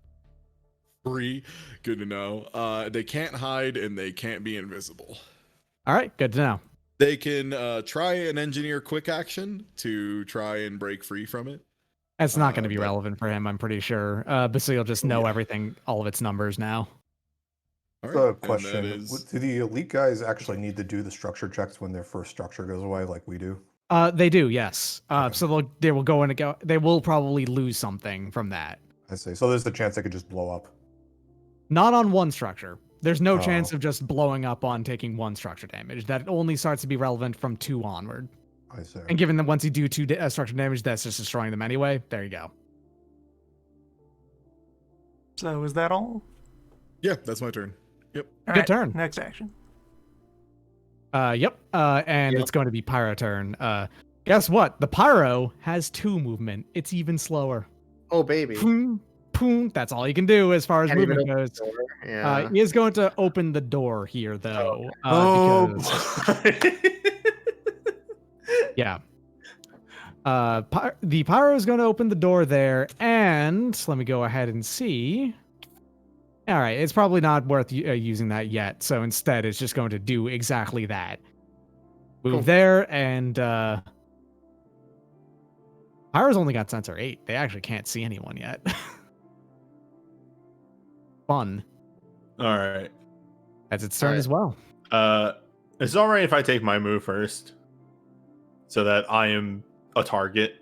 [SPEAKER 6] 3. Good to know. They can't hide and they can't be invisible.
[SPEAKER 2] All right, good to know.
[SPEAKER 6] They can try and engineer quick action to try and break free from it.
[SPEAKER 2] That's not going to be
[SPEAKER 6] but-
[SPEAKER 2] relevant for him, I'm pretty sure. But so you'll just know
[SPEAKER 6] Yeah.
[SPEAKER 2] everything, all of its numbers now.
[SPEAKER 6] All
[SPEAKER 4] So a
[SPEAKER 6] and that
[SPEAKER 4] question:
[SPEAKER 6] is-
[SPEAKER 4] Do the elite guys actually need to do the structure checks when their first structure goes away, like we do?
[SPEAKER 2] They do, yes.
[SPEAKER 4] Okay.
[SPEAKER 2] So they will go in and go. They will probably lose something from that.
[SPEAKER 4] I see. So there's the chance they could just blow up.
[SPEAKER 2] Not on one structure. There's no
[SPEAKER 4] Oh.
[SPEAKER 2] chance of just blowing up on taking 1 structure damage. That only starts to be relevant from 2 onward.
[SPEAKER 4] I say.
[SPEAKER 2] And given that once you do 2 structure damage, that's just destroying them anyway. There you go.
[SPEAKER 1] So is that all?
[SPEAKER 6] Yeah, that's my turn. Yep.
[SPEAKER 1] All
[SPEAKER 2] Good
[SPEAKER 1] right,
[SPEAKER 2] turn.
[SPEAKER 1] Next action.
[SPEAKER 2] Yep. And
[SPEAKER 3] Yep.
[SPEAKER 2] it's going to be Pyro turn. Guess what? The Pyro has 2 movement. It's even slower.
[SPEAKER 3] Oh baby.
[SPEAKER 2] Poom, poom. That's all you can do as far as
[SPEAKER 3] Can't even
[SPEAKER 2] movement
[SPEAKER 3] open
[SPEAKER 2] goes.
[SPEAKER 3] the door. Yeah.
[SPEAKER 2] He is going to open the door here, though. Because yeah. The Pyro is going to open the door there, and let me go ahead and see. All right, it's probably not worth using that yet, so instead it's just going to do exactly that. Move
[SPEAKER 3] Cool.
[SPEAKER 2] there, and Pyro's only got sensor 8. They actually can't see anyone yet. Fun.
[SPEAKER 5] All right.
[SPEAKER 2] As its turn
[SPEAKER 3] Alright.
[SPEAKER 2] as well.
[SPEAKER 5] It's all right if I take my move first, so that I am a target.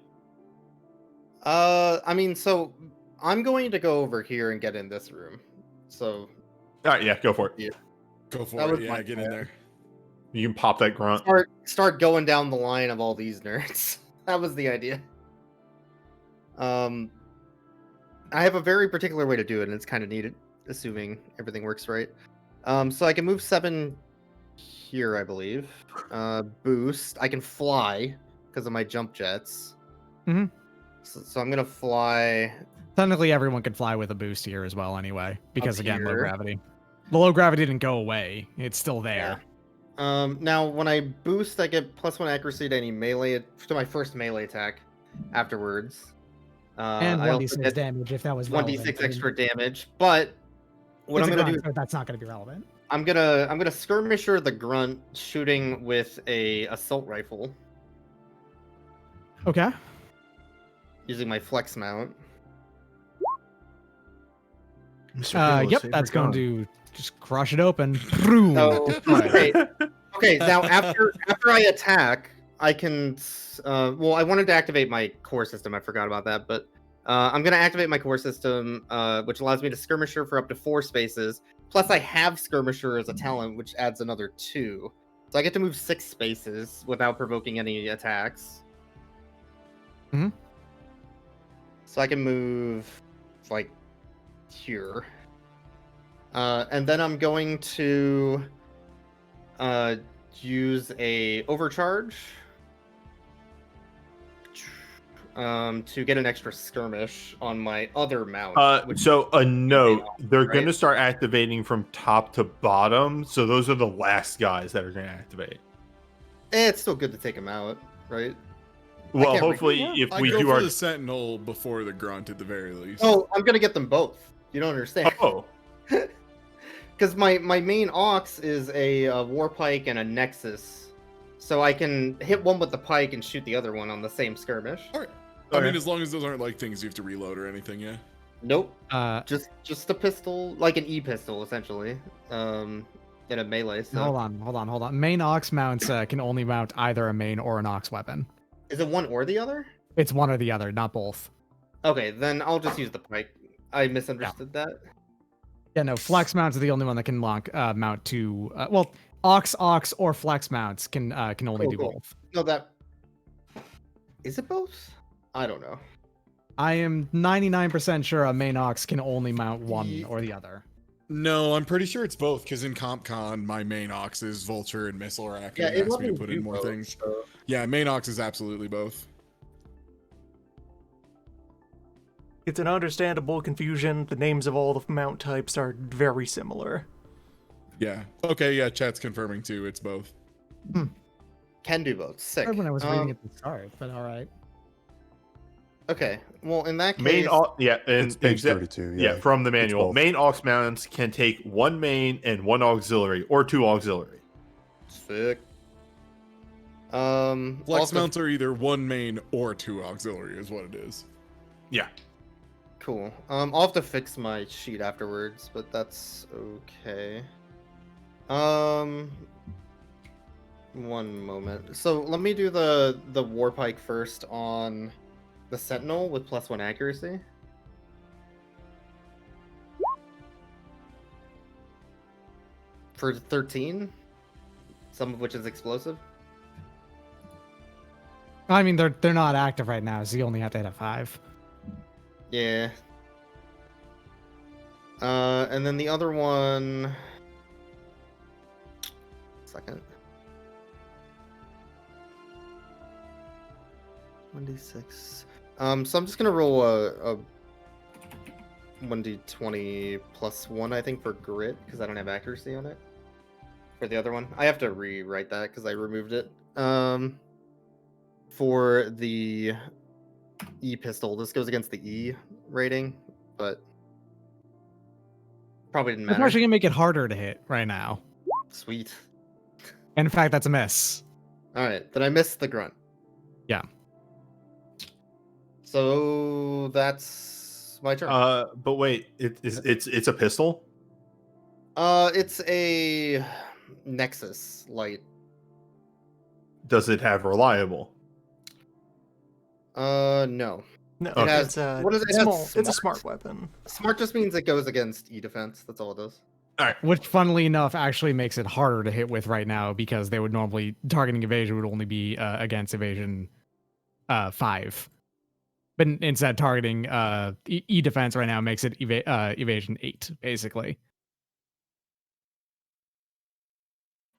[SPEAKER 3] I mean, so I'm going to go over here and get in this room. So
[SPEAKER 5] All right, yeah, go for it.
[SPEAKER 3] Yeah.
[SPEAKER 6] Go for
[SPEAKER 3] That
[SPEAKER 6] it.
[SPEAKER 3] was
[SPEAKER 6] Yeah,
[SPEAKER 3] my
[SPEAKER 6] get in
[SPEAKER 3] plan.
[SPEAKER 6] there.
[SPEAKER 5] You can pop that grunt.
[SPEAKER 3] start going down the line of all these nerds. That was the idea. I have a very particular way to do it, and it's kind of needed, assuming everything works right. So I can move 7 here, I believe. Boost. I can fly because of my jump jets.
[SPEAKER 2] Mhm.
[SPEAKER 3] So I'm gonna fly.
[SPEAKER 2] Technically, everyone can fly with a boost here as well, anyway, because
[SPEAKER 3] Up
[SPEAKER 2] again, low
[SPEAKER 3] here.
[SPEAKER 2] gravity. The low gravity didn't go away; it's still there.
[SPEAKER 3] Now when I boost, I get +1 accuracy to any melee to my first melee attack afterwards.
[SPEAKER 2] And
[SPEAKER 3] I also
[SPEAKER 2] 1d6
[SPEAKER 3] get
[SPEAKER 2] damage if that was
[SPEAKER 3] 1d6
[SPEAKER 2] relevant.
[SPEAKER 3] extra damage. But what
[SPEAKER 2] It's
[SPEAKER 3] I'm
[SPEAKER 2] a
[SPEAKER 3] gonna do
[SPEAKER 2] grunt,
[SPEAKER 3] is
[SPEAKER 2] so that's not going to be relevant.
[SPEAKER 3] I'm gonna skirmisher the grunt shooting with a assault rifle
[SPEAKER 2] Okay.
[SPEAKER 3] using my flex mount.
[SPEAKER 2] Yep, that's going to just crush it open. Boom.
[SPEAKER 3] So
[SPEAKER 2] Destroy it.
[SPEAKER 3] okay. Now after I attack, I can. Well, I wanted to activate my core system. I forgot about that, but I'm gonna activate my core system, which allows me to skirmisher for up to 4 spaces. Plus, I have skirmisher as a talent, which adds another 2. So I get to move 6 spaces without provoking any attacks.
[SPEAKER 2] Mhm.
[SPEAKER 3] So I can move like here. And then I'm going to use a overcharge to get an extra skirmish on my other mount. which
[SPEAKER 5] So a note, they're
[SPEAKER 3] right?
[SPEAKER 5] going to start activating from top to bottom. So those are the last guys that are going to activate.
[SPEAKER 3] It's still good to take them out, right?
[SPEAKER 5] Well,
[SPEAKER 3] can't
[SPEAKER 5] hopefully,
[SPEAKER 3] remember.
[SPEAKER 5] if
[SPEAKER 6] I
[SPEAKER 5] we
[SPEAKER 6] go
[SPEAKER 5] do
[SPEAKER 6] for
[SPEAKER 5] our
[SPEAKER 6] the sentinel before the grunt at the very least.
[SPEAKER 3] Oh, I'm gonna get them both. You don't understand.
[SPEAKER 5] oh,
[SPEAKER 3] Because my main ox is a war pike and a nexus, so I can hit one with the pike and shoot the other one on the same skirmish.
[SPEAKER 6] All right. I
[SPEAKER 5] Okay.
[SPEAKER 6] mean, as long as those aren't like things you have to reload or anything, yeah.
[SPEAKER 3] Nope,
[SPEAKER 2] Uh,
[SPEAKER 3] just a pistol, like an e-pistol essentially, in a melee. So
[SPEAKER 2] hold on. Main ox mounts can only mount either a main or an ox weapon.
[SPEAKER 3] is it one or the other?
[SPEAKER 2] It's one or the other, not both.
[SPEAKER 3] Okay, then I'll just use the pike. I misunderstood that.
[SPEAKER 2] Yeah, no, flex mounts are the only one that can mount two. Well, ox, or flex mounts can only
[SPEAKER 3] Cool,
[SPEAKER 2] do
[SPEAKER 3] cool.
[SPEAKER 2] both.
[SPEAKER 3] No, that is it both? I don't know.
[SPEAKER 2] I am 99% sure a main ox can only mount one
[SPEAKER 6] Ye-
[SPEAKER 2] or the other.
[SPEAKER 6] No, I'm pretty sure it's both, because in CompCon, my main ox is Vulture and Missile Rack,
[SPEAKER 3] Yeah,
[SPEAKER 6] and
[SPEAKER 3] it
[SPEAKER 6] it asks
[SPEAKER 3] let
[SPEAKER 6] me to
[SPEAKER 3] me
[SPEAKER 6] put
[SPEAKER 3] do
[SPEAKER 6] in more
[SPEAKER 3] both,
[SPEAKER 6] things.
[SPEAKER 3] so-
[SPEAKER 6] Yeah, main ox is absolutely both.
[SPEAKER 1] It's an understandable confusion. The names of all the mount types are very similar.
[SPEAKER 6] Yeah. Okay, yeah, chat's confirming too, it's both.
[SPEAKER 3] Can do both. Sick.
[SPEAKER 2] When I was reading at the start, but all right.
[SPEAKER 3] Okay. Well, in that case,
[SPEAKER 5] main yeah, and
[SPEAKER 4] It's page 32.
[SPEAKER 5] yeah, from the manual.
[SPEAKER 4] both.
[SPEAKER 5] Main aux mounts can take 1 main and 1 auxiliary, or 2 auxiliary.
[SPEAKER 3] sick.
[SPEAKER 6] Flex
[SPEAKER 3] Also-
[SPEAKER 6] mounts are either 1 main or 2 auxiliary, is what it is.
[SPEAKER 5] Yeah.
[SPEAKER 3] Cool. I'll have to fix my sheet afterwards, but that's okay. One moment. So let me do the warpike first on the sentinel with +1 accuracy. For 13, some of which is explosive.
[SPEAKER 2] I mean, they're not active right now, so you only have to hit a 5.
[SPEAKER 3] Yeah. And then the other one. Second. 1d6. So I'm just gonna roll a 1d20 plus 1, I think, for grit, because I don't have accuracy on it. For the other one. I have to rewrite that because I removed it. For the E pistol, this goes against the E rating, but probably didn't
[SPEAKER 2] It's
[SPEAKER 3] matter.
[SPEAKER 2] actually gonna make it harder to hit right now.
[SPEAKER 3] Sweet.
[SPEAKER 2] And in fact, that's a miss.
[SPEAKER 3] Alright, then I missed the grunt.
[SPEAKER 2] Yeah.
[SPEAKER 3] So that's my turn.
[SPEAKER 5] But wait, it's a pistol.
[SPEAKER 3] It's a Nexus light.
[SPEAKER 5] Does it have reliable?
[SPEAKER 3] No.
[SPEAKER 1] No,
[SPEAKER 3] It has-
[SPEAKER 1] it's a
[SPEAKER 3] what is it? It has
[SPEAKER 1] small. It's a
[SPEAKER 3] smart?
[SPEAKER 1] smart weapon.
[SPEAKER 3] Smart just means it goes against E defense. That's all it does.
[SPEAKER 2] Which, funnily enough, actually makes it harder to hit with right now because they would normally targeting evasion would only be against evasion 5, but instead targeting E defense right now makes it evasion 8 basically.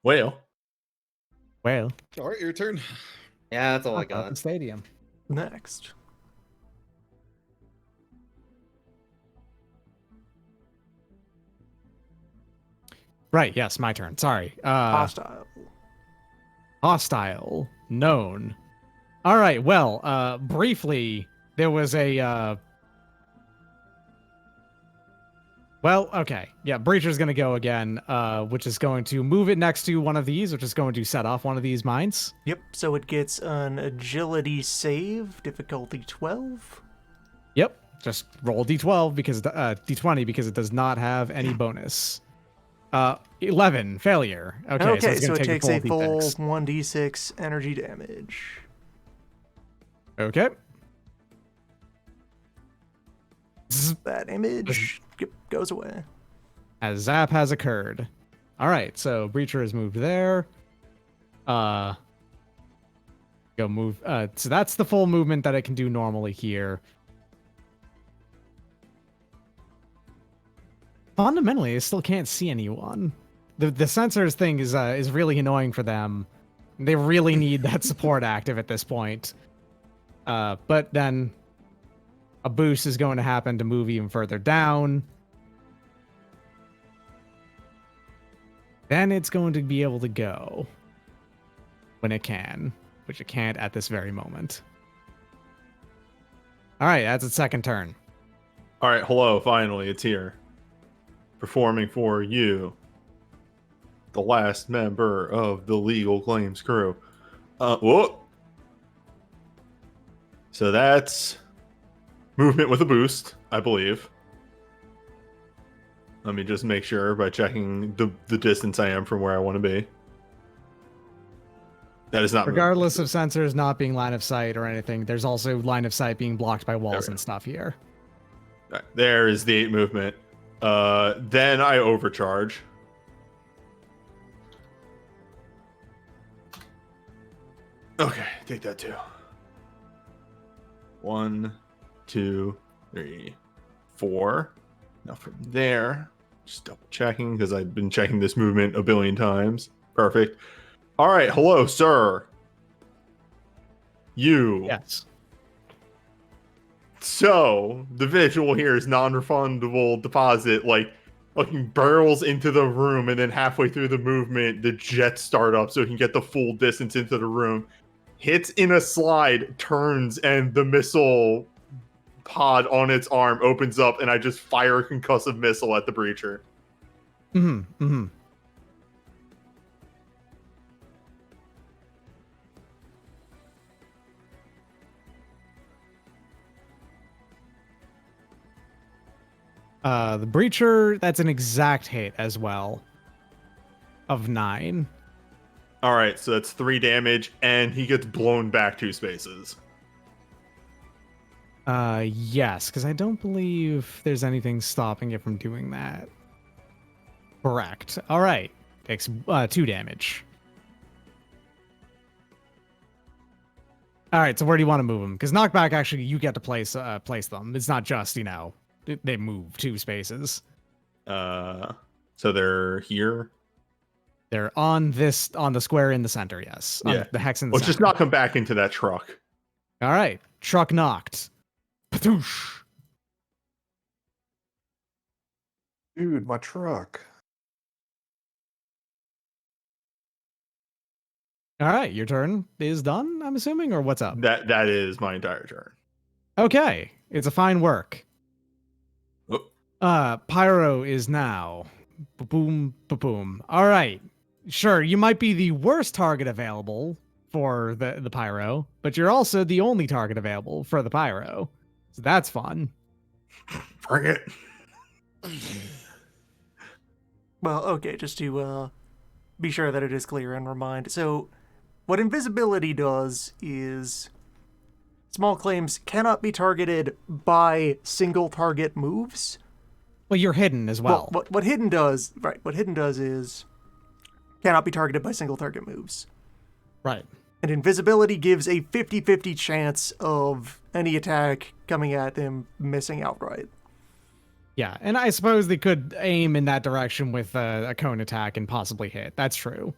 [SPEAKER 5] Well,
[SPEAKER 2] Well,
[SPEAKER 6] All right, your turn.
[SPEAKER 3] Yeah, that's all I
[SPEAKER 2] knock out
[SPEAKER 3] got.
[SPEAKER 2] the stadium.
[SPEAKER 1] Next.
[SPEAKER 2] Right. Yes, my turn. Sorry.
[SPEAKER 1] Hostile.
[SPEAKER 2] Hostile. Known. All right. Well, briefly, there was a. Well, okay. Yeah, Breacher's going to go again, which is going to move it next to one of these, which is going to set off one of these mines.
[SPEAKER 1] Yep. So it gets an agility save, difficulty 12.
[SPEAKER 2] Yep. Just roll d12 because d20 because it does not have any bonus. 11 failure. Okay, so, it's
[SPEAKER 1] so
[SPEAKER 2] gonna
[SPEAKER 1] it
[SPEAKER 2] take
[SPEAKER 1] takes a full
[SPEAKER 2] D6.
[SPEAKER 1] 1d6 energy damage.
[SPEAKER 2] Okay.
[SPEAKER 1] That image goes away.
[SPEAKER 2] As zap has occurred. All right, so Breacher has moved there. Go move. So that's the full movement that it can do normally here. Fundamentally, I still can't see anyone. The sensors thing is really annoying for them. They really need that support active at this point. But then a boost is going to happen to move even further down. Then it's going to be able to go when it can, which it can't at this very moment. All right, that's its second turn.
[SPEAKER 5] all right. Hello. Finally, it's here. Performing for you, the last member of the legal claims crew. Whoop. So that's movement with a boost, I believe. Let me just make sure by checking the distance I am from where I want to be. That is not
[SPEAKER 2] Regardless of sensors not being line of sight or anything, there's also line of sight being blocked by walls
[SPEAKER 5] we
[SPEAKER 2] and stuff here.
[SPEAKER 5] Right, there is the 8 movement. Then I overcharge. Okay, take that too. 1, 2, 3, 4. Now from there, just double checking because I've been checking this movement a billion times. Perfect. All right, hello, sir. You.
[SPEAKER 2] Yes.
[SPEAKER 5] So the visual here is non-refundable deposit, like fucking barrels into the room, and then halfway through the movement, the jets start up so he can get the full distance into the room. Hits in a slide, turns, and the missile pod on its arm opens up, and I just fire a concussive missile at the breacher.
[SPEAKER 2] Mm-hmm. Mm-hmm. The breacher, that's an exact hit as well. Of 9.
[SPEAKER 5] All right, so that's 3 damage, and he gets blown back 2 spaces.
[SPEAKER 2] Yes, because I don't believe there's anything stopping it from doing that. Correct. All right. Takes 2 damage. All right, so where do you want to move them? Because knockback, actually, you get to place them. It's not just, they move 2 spaces.
[SPEAKER 5] So they're here.
[SPEAKER 2] They're on the square in the center, yes.
[SPEAKER 5] Yeah.
[SPEAKER 2] On the hex in the
[SPEAKER 5] Let's
[SPEAKER 2] center.
[SPEAKER 5] just knock them back into that truck.
[SPEAKER 2] All right, truck knocked. Patoosh.
[SPEAKER 4] Dude, my truck.
[SPEAKER 2] All right, your turn is done, I'm assuming, or what's up?
[SPEAKER 5] That is my entire turn.
[SPEAKER 2] Okay, it's a fine work.
[SPEAKER 5] Oh.
[SPEAKER 2] Pyro is now. Boom, boom. All right. Sure, you might be the worst target available for the pyro, but you're also the only target available for the pyro. So that's fun.
[SPEAKER 5] Bring it.
[SPEAKER 1] Well, okay, just to be sure that it is clear and remind. So, what invisibility does is small claims cannot be targeted by single target moves.
[SPEAKER 2] Well, you're hidden as well.
[SPEAKER 1] What hidden does, right? What hidden does is cannot be targeted by single target moves.
[SPEAKER 2] Right.
[SPEAKER 1] And invisibility gives a 50-50 chance of any attack coming at them missing outright.
[SPEAKER 2] Yeah, and I suppose they could aim in that direction with a cone attack and possibly hit. That's true.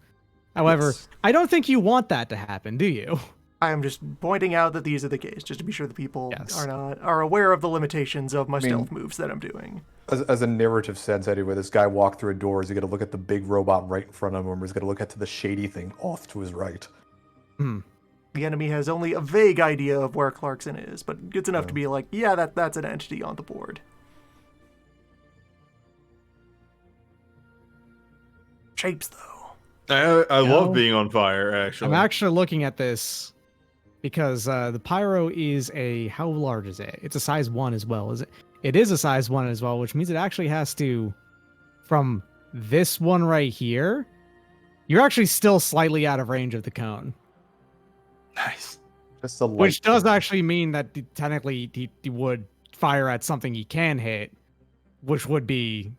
[SPEAKER 2] However,
[SPEAKER 1] Yes.
[SPEAKER 2] I don't think you want that to happen, do you?
[SPEAKER 1] I am just pointing out that these are the case, just to be sure the people
[SPEAKER 2] Yes.
[SPEAKER 1] are aware of the limitations of my stealth moves that I'm doing.
[SPEAKER 4] As a narrative sense, anyway, this guy walked through a door. Is he going to look at the big robot right in front of him, or is he going to look at the shady thing off to his right?
[SPEAKER 1] The enemy has only a vague idea of where Clarkson is, but it's enough to be like, yeah, that's an entity on the board. Shapes, though.
[SPEAKER 5] I love being on fire, actually.
[SPEAKER 2] I'm actually looking at this because the pyro is how large is it? It's a size 1 as well, is it? It is a size 1 as well, which means it actually has to, from this one right here, you're actually still slightly out of range of the cone.
[SPEAKER 5] Nice.
[SPEAKER 4] Just a light
[SPEAKER 2] Which does
[SPEAKER 4] thing.
[SPEAKER 2] actually mean that technically he would fire at something he can hit, which would be,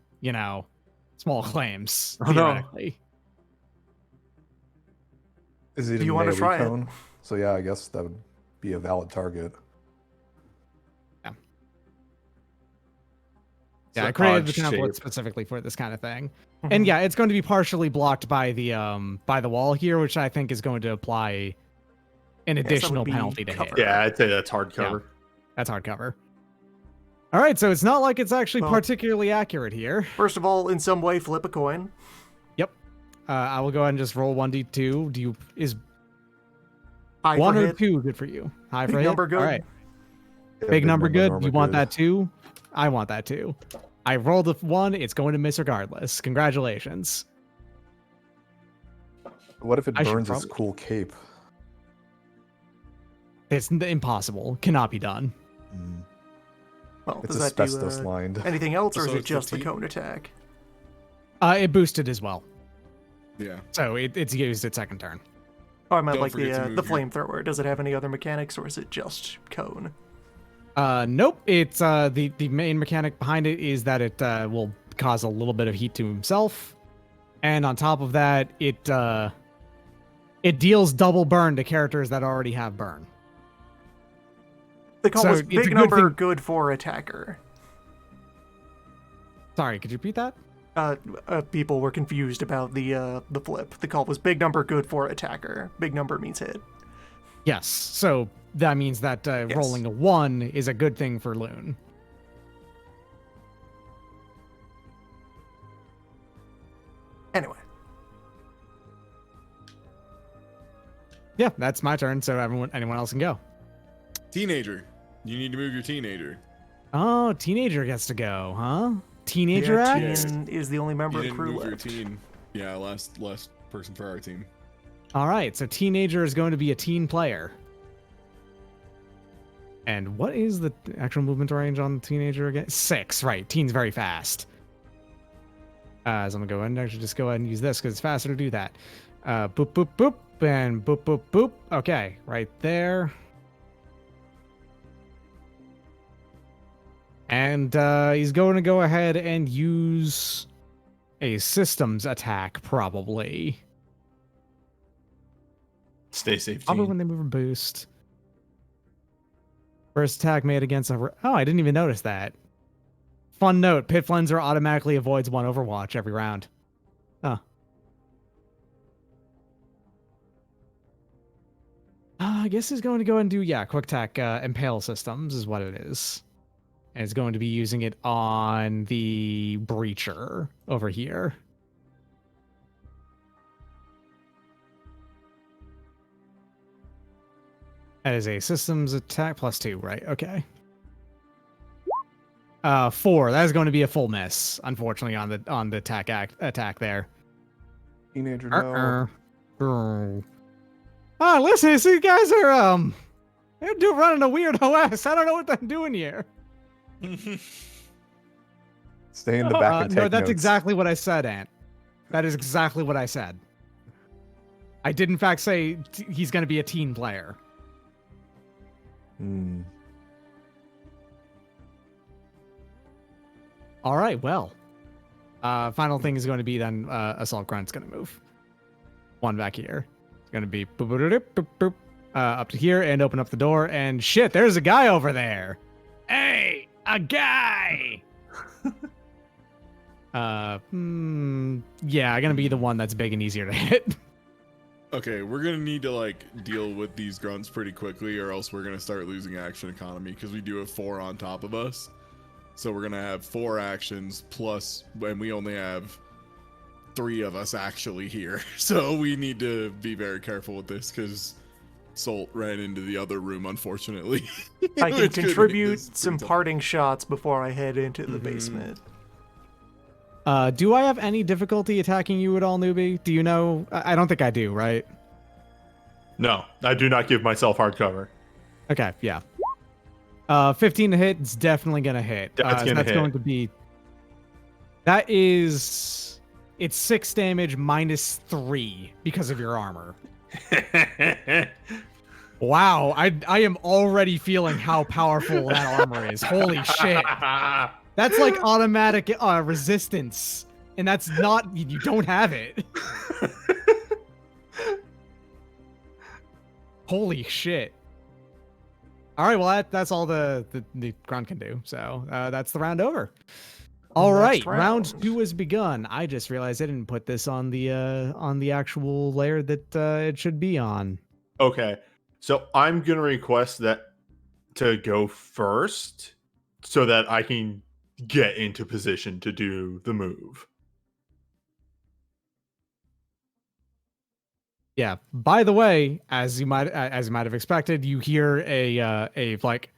[SPEAKER 2] small claims,
[SPEAKER 5] Oh, no.
[SPEAKER 2] theoretically.
[SPEAKER 4] Is it
[SPEAKER 1] Do
[SPEAKER 4] a
[SPEAKER 1] you wanna
[SPEAKER 4] melee
[SPEAKER 1] try it?
[SPEAKER 4] cone? So yeah, I guess that would be a valid target.
[SPEAKER 2] Yeah,
[SPEAKER 5] It's
[SPEAKER 2] I
[SPEAKER 5] an
[SPEAKER 2] created
[SPEAKER 5] odd
[SPEAKER 2] the template
[SPEAKER 5] shape.
[SPEAKER 2] specifically for this kind of thing.
[SPEAKER 1] Mhm.
[SPEAKER 2] And yeah, it's going to be partially blocked by the wall here, which I think is going to apply an
[SPEAKER 1] that would
[SPEAKER 2] additional
[SPEAKER 1] be
[SPEAKER 2] penalty to hit.
[SPEAKER 1] cover.
[SPEAKER 5] Yeah, I'd say that's hard cover.
[SPEAKER 2] That's hardcover. All right, so it's not like it's actually
[SPEAKER 1] Well-
[SPEAKER 2] particularly accurate here.
[SPEAKER 1] First of all, in some way, flip a coin.
[SPEAKER 2] Yep. I will go ahead and just roll 1d2. Is
[SPEAKER 1] High
[SPEAKER 2] 1
[SPEAKER 1] for
[SPEAKER 2] or
[SPEAKER 1] hit.
[SPEAKER 2] 2 good for you? High
[SPEAKER 1] Big
[SPEAKER 2] for hit?
[SPEAKER 1] number good.
[SPEAKER 2] All right.
[SPEAKER 4] Yeah,
[SPEAKER 2] Big number good.
[SPEAKER 4] normal
[SPEAKER 2] You want
[SPEAKER 4] good.
[SPEAKER 2] that too? I want that too. I rolled a 1. It's going to miss regardless. Congratulations.
[SPEAKER 4] What if it
[SPEAKER 2] I should
[SPEAKER 4] burns his
[SPEAKER 2] probably-
[SPEAKER 4] cool cape?
[SPEAKER 2] It's impossible. Cannot be done.
[SPEAKER 1] Well,
[SPEAKER 4] It's
[SPEAKER 1] does that do
[SPEAKER 4] asbestos lined.
[SPEAKER 1] anything else, or is
[SPEAKER 6] So
[SPEAKER 1] it
[SPEAKER 6] it's
[SPEAKER 1] just the
[SPEAKER 6] 15?
[SPEAKER 1] cone attack?
[SPEAKER 2] It boosted as well.
[SPEAKER 6] Yeah.
[SPEAKER 2] So it's used its second turn.
[SPEAKER 1] Oh, I meant
[SPEAKER 6] Don't
[SPEAKER 1] like
[SPEAKER 6] forget to
[SPEAKER 1] the
[SPEAKER 6] move your-
[SPEAKER 1] flamethrower. Does it have any other mechanics, or is it just cone?
[SPEAKER 2] Nope. It's the main mechanic behind it is that it will cause a little bit of heat to himself, and on top of that, it deals double burn to characters that already have burn.
[SPEAKER 1] The call
[SPEAKER 2] So
[SPEAKER 1] was
[SPEAKER 2] it's a
[SPEAKER 1] big
[SPEAKER 2] good
[SPEAKER 1] number,
[SPEAKER 2] thing-
[SPEAKER 1] good for attacker.
[SPEAKER 2] Sorry, could you repeat that?
[SPEAKER 1] People were confused about the flip. The call was big number, good for attacker. Big number means hit.
[SPEAKER 2] Yes. So that means that rolling a 1 is a good thing for Loon.
[SPEAKER 1] Anyway,
[SPEAKER 2] Yeah, that's my turn. So anyone else can go.
[SPEAKER 6] Teenager. You need to move your teenager.
[SPEAKER 2] Oh, teenager gets to go, huh? Teenager
[SPEAKER 1] yeah,
[SPEAKER 2] act?
[SPEAKER 1] Teen is the only member
[SPEAKER 6] You
[SPEAKER 1] of
[SPEAKER 6] didn't
[SPEAKER 1] crew
[SPEAKER 6] move your
[SPEAKER 1] left.
[SPEAKER 6] teen. Yeah, last person for our team.
[SPEAKER 2] All right, so teenager is going to be a teen player. And what is the actual movement range on teenager again? 6, right. Teen's very fast. So I'm going to go ahead and actually just go ahead and use this because it's faster to do that. Boop, boop, boop, and boop, boop, boop. Okay, right there. And he's going to go ahead and use a systems attack, probably.
[SPEAKER 5] Stay safe,
[SPEAKER 2] Probably
[SPEAKER 5] team.
[SPEAKER 2] when they move a boost. First attack made against a... Oh, I didn't even notice that. Fun note, Pit Flenser automatically avoids 1 Overwatch every round. Huh. I guess he's going to go and do, quick attack impale systems is what it is. And it's going to be using it on the breacher over here. That is a systems attack +2, right? Okay. 4. That is going to be a full miss, unfortunately, on the attack there.
[SPEAKER 4] Teenager, no.
[SPEAKER 2] Oh, listen, these guys are they're running a weird OS. I don't know what they're doing here.
[SPEAKER 4] Stay in the back and take
[SPEAKER 2] no, that's
[SPEAKER 4] notes.
[SPEAKER 2] exactly what I said, Ant. That is exactly what I said. I did in fact say he's going to be a teen player. All right, well. Final thing is going to be then Assault Grunt's going to move. 1 back here. It's going to be boop, boop, boop, boop, boop, up to here and open up the door. And shit, there's a guy over there. Hey, a guy. Yeah, I'm going to be the one that's big and easier to hit.
[SPEAKER 6] Okay, we're gonna need to like deal with these grunts pretty quickly, or else we're gonna start losing action economy because we do have 4 on top of us. So we're gonna have 4 actions plus, and we only have 3 of us actually here. So we need to be very careful with this because Salt ran into the other room, unfortunately.
[SPEAKER 1] I can
[SPEAKER 6] Which could make
[SPEAKER 1] contribute
[SPEAKER 6] this
[SPEAKER 1] some
[SPEAKER 6] pretty tough.
[SPEAKER 1] parting shots before I head into the basement.
[SPEAKER 2] Do I have any difficulty attacking you at all, newbie? Do you know? I don't think I do, right?
[SPEAKER 5] No, I do not give myself hard cover.
[SPEAKER 2] Okay, yeah. 15 to hit, it's definitely going to hit.
[SPEAKER 5] That's gonna hit.
[SPEAKER 2] Going to be... That is... It's 6 damage minus 3 because of your armor. Wow, I am already feeling how powerful that armor is. Holy shit. That's like automatic resistance. And that's not... You don't have it. Holy shit. All right, well, that's all the grunt can do. So that's the round over. All right, round 2 has begun. I just realized I didn't put this on the actual layer that it should be on.
[SPEAKER 5] Okay, so I'm gonna request that to go first, so that I can get into position to do the move.
[SPEAKER 2] Yeah. By the way, as you might have expected, you hear a like.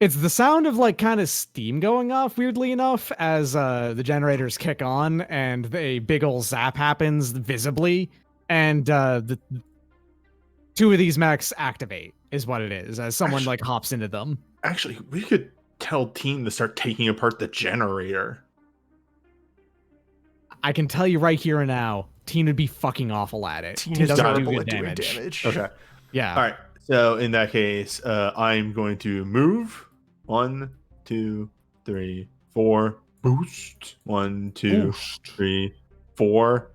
[SPEAKER 2] It's the sound of like kind of steam going off, weirdly enough, as the generators kick on and a big ol' zap happens visibly, and the 2 of these mechs activate, is what it is, as someone like hops into them.
[SPEAKER 5] Actually, we could tell Team to start taking apart the generator.
[SPEAKER 2] I can tell you right here and now, Teen would be fucking awful at it.
[SPEAKER 1] Teen
[SPEAKER 2] Teen
[SPEAKER 1] is
[SPEAKER 2] doesn't do
[SPEAKER 1] terrible
[SPEAKER 2] good
[SPEAKER 1] at doing
[SPEAKER 2] damage.
[SPEAKER 1] damage.
[SPEAKER 5] Okay.
[SPEAKER 2] Yeah.
[SPEAKER 5] All right. So in that case, I'm going to move. 1, 2, 3, 4. Boost. 1, 2, 3, 4.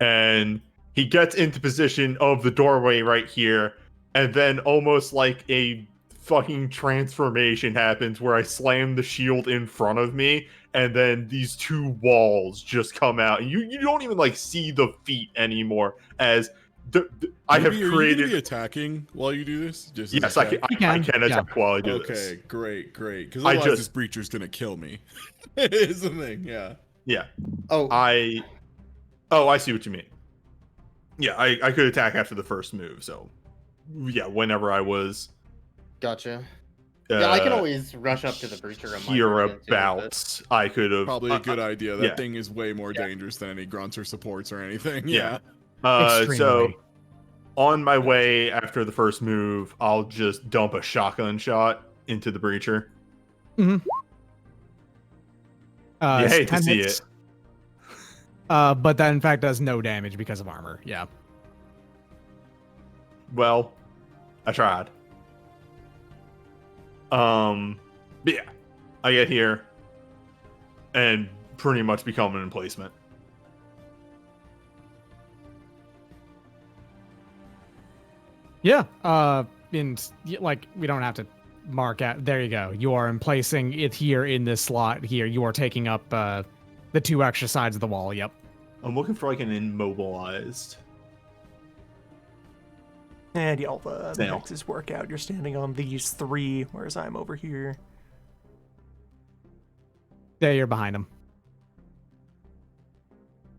[SPEAKER 5] And he gets into position of the doorway right here. And then almost like a fucking transformation happens where I slam the shield in front of me. And then these 2 walls just come out. And you don't even like see the feet anymore as... I have
[SPEAKER 6] Are you
[SPEAKER 5] created.
[SPEAKER 6] gonna be attacking while you do this? Just as
[SPEAKER 5] Yes,
[SPEAKER 6] a
[SPEAKER 5] I
[SPEAKER 6] check?
[SPEAKER 5] can attack while I do this.
[SPEAKER 6] Okay, great. Because
[SPEAKER 5] I
[SPEAKER 6] otherwise
[SPEAKER 5] just-
[SPEAKER 6] this breacher's gonna kill me. Is the thing, yeah.
[SPEAKER 5] Yeah.
[SPEAKER 3] Oh,
[SPEAKER 5] I see what you mean. Yeah, I could attack after the first move. So, yeah, whenever I was.
[SPEAKER 3] gotcha. Yeah, I can always rush up to the breacher. on my turn, too,
[SPEAKER 5] Hereabouts, I could have.
[SPEAKER 6] Probably a good idea. That
[SPEAKER 5] yeah.
[SPEAKER 6] thing is way more dangerous than any grunts or supports or anything.
[SPEAKER 5] Yeah.
[SPEAKER 6] Yeah.
[SPEAKER 2] Extremely.
[SPEAKER 5] So, on my way after the first move, I'll just dump a shotgun shot into the breacher.
[SPEAKER 2] Mm-hmm.
[SPEAKER 5] You hate to
[SPEAKER 2] 10
[SPEAKER 5] see
[SPEAKER 2] hits.
[SPEAKER 5] it.
[SPEAKER 2] But that in fact does no damage because of armor. Yeah.
[SPEAKER 5] Well, I tried. But yeah, I get here and pretty much become an emplacement.
[SPEAKER 2] Yeah. And like we don't have to mark out. There you go. You are placing it here in this slot here. You are taking up the 2 extra sides of the wall. Yep.
[SPEAKER 5] I'm looking for like an immobilized.
[SPEAKER 1] And y'all, the
[SPEAKER 5] Snail.
[SPEAKER 1] hexes work out. You're standing on these 3, whereas I'm over here.
[SPEAKER 2] There, you're behind him.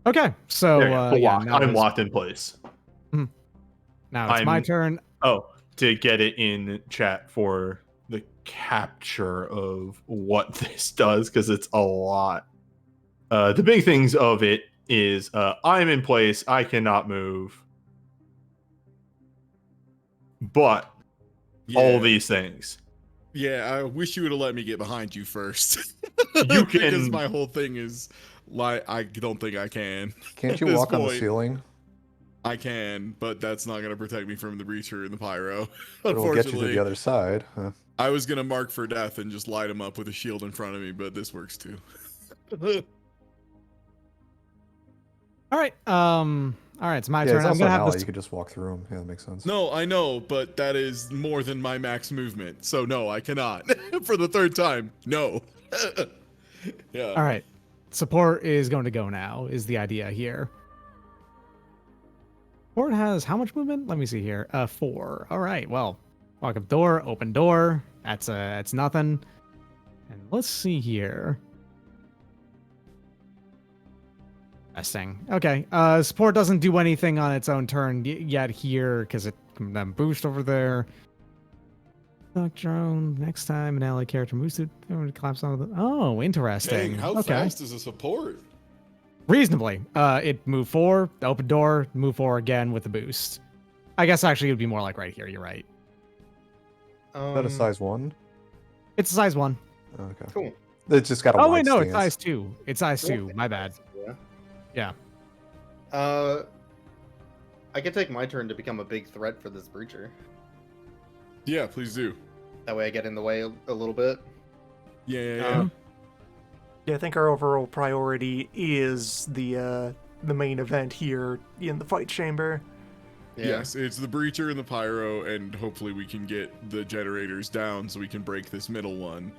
[SPEAKER 2] Okay, so
[SPEAKER 5] There you go.
[SPEAKER 2] yeah,
[SPEAKER 5] Locked.
[SPEAKER 2] now
[SPEAKER 5] I'm
[SPEAKER 2] it's-
[SPEAKER 5] locked in place.
[SPEAKER 2] Now it's my
[SPEAKER 5] I'm-
[SPEAKER 2] turn.
[SPEAKER 5] Oh, to get it in chat for the capture of what this does, because it's a lot. The big things of it is I'm in place. I cannot move. But all these things.
[SPEAKER 6] Yeah, I wish you would have let me get behind you first.
[SPEAKER 5] You
[SPEAKER 6] because
[SPEAKER 5] can-
[SPEAKER 6] my whole thing is like I don't think I can.
[SPEAKER 4] Can't
[SPEAKER 6] at
[SPEAKER 4] you
[SPEAKER 6] this
[SPEAKER 4] walk on the
[SPEAKER 6] point.
[SPEAKER 4] ceiling?
[SPEAKER 6] I can, but that's not gonna protect me from the breacher and the pyro.
[SPEAKER 4] It'll get you to
[SPEAKER 6] Unfortunately,
[SPEAKER 4] the other side. Huh?
[SPEAKER 6] I was gonna mark for death and just light him up with a shield in front of me, but this works too.
[SPEAKER 2] All right. All right. It's my
[SPEAKER 4] Yeah,
[SPEAKER 2] turn.
[SPEAKER 4] it's
[SPEAKER 2] I'm
[SPEAKER 4] also
[SPEAKER 2] gonna
[SPEAKER 4] an
[SPEAKER 2] have
[SPEAKER 4] alley.
[SPEAKER 2] this.
[SPEAKER 4] You could just walk through them. Yeah, that makes sense.
[SPEAKER 6] No, I know, but that is more than my max movement. So no, I cannot. For the 3rd time, no. Yeah.
[SPEAKER 2] All right. Support is going to go now. Is the idea here? Support has how much movement? Let me see here. 4. All right. Well, walk up door, open door. That's nothing. And let's see here. Testing. Okay. Support doesn't do anything on its own turn yet here because it can then boost over there. Knock drone. Next time an ally character moves to collapse on the. Oh, interesting.
[SPEAKER 6] Dang, how
[SPEAKER 2] okay.
[SPEAKER 6] fast is a support?
[SPEAKER 2] Reasonably. It moved 4, open door, move 4 again with the boost. I guess actually it would be more like right here. You're right.
[SPEAKER 4] Is that a size 1?
[SPEAKER 2] It's a size 1.
[SPEAKER 4] Okay.
[SPEAKER 3] Cool.
[SPEAKER 4] It's just got a
[SPEAKER 2] Oh
[SPEAKER 4] wide
[SPEAKER 2] wait, no, it's
[SPEAKER 4] stance.
[SPEAKER 2] size 2. It's size 2. My bad.
[SPEAKER 3] Yeah.
[SPEAKER 2] Yeah.
[SPEAKER 3] I could take my turn to become a big threat for this breacher.
[SPEAKER 6] Yeah, please do.
[SPEAKER 3] That way I get in the way a little bit.
[SPEAKER 6] Yeah.
[SPEAKER 1] Yeah, I think our overall priority is the main event here in the fight chamber.
[SPEAKER 3] Yeah.
[SPEAKER 6] Yes, it's the breacher and the pyro, and hopefully we can get the generators down so we can break this middle one.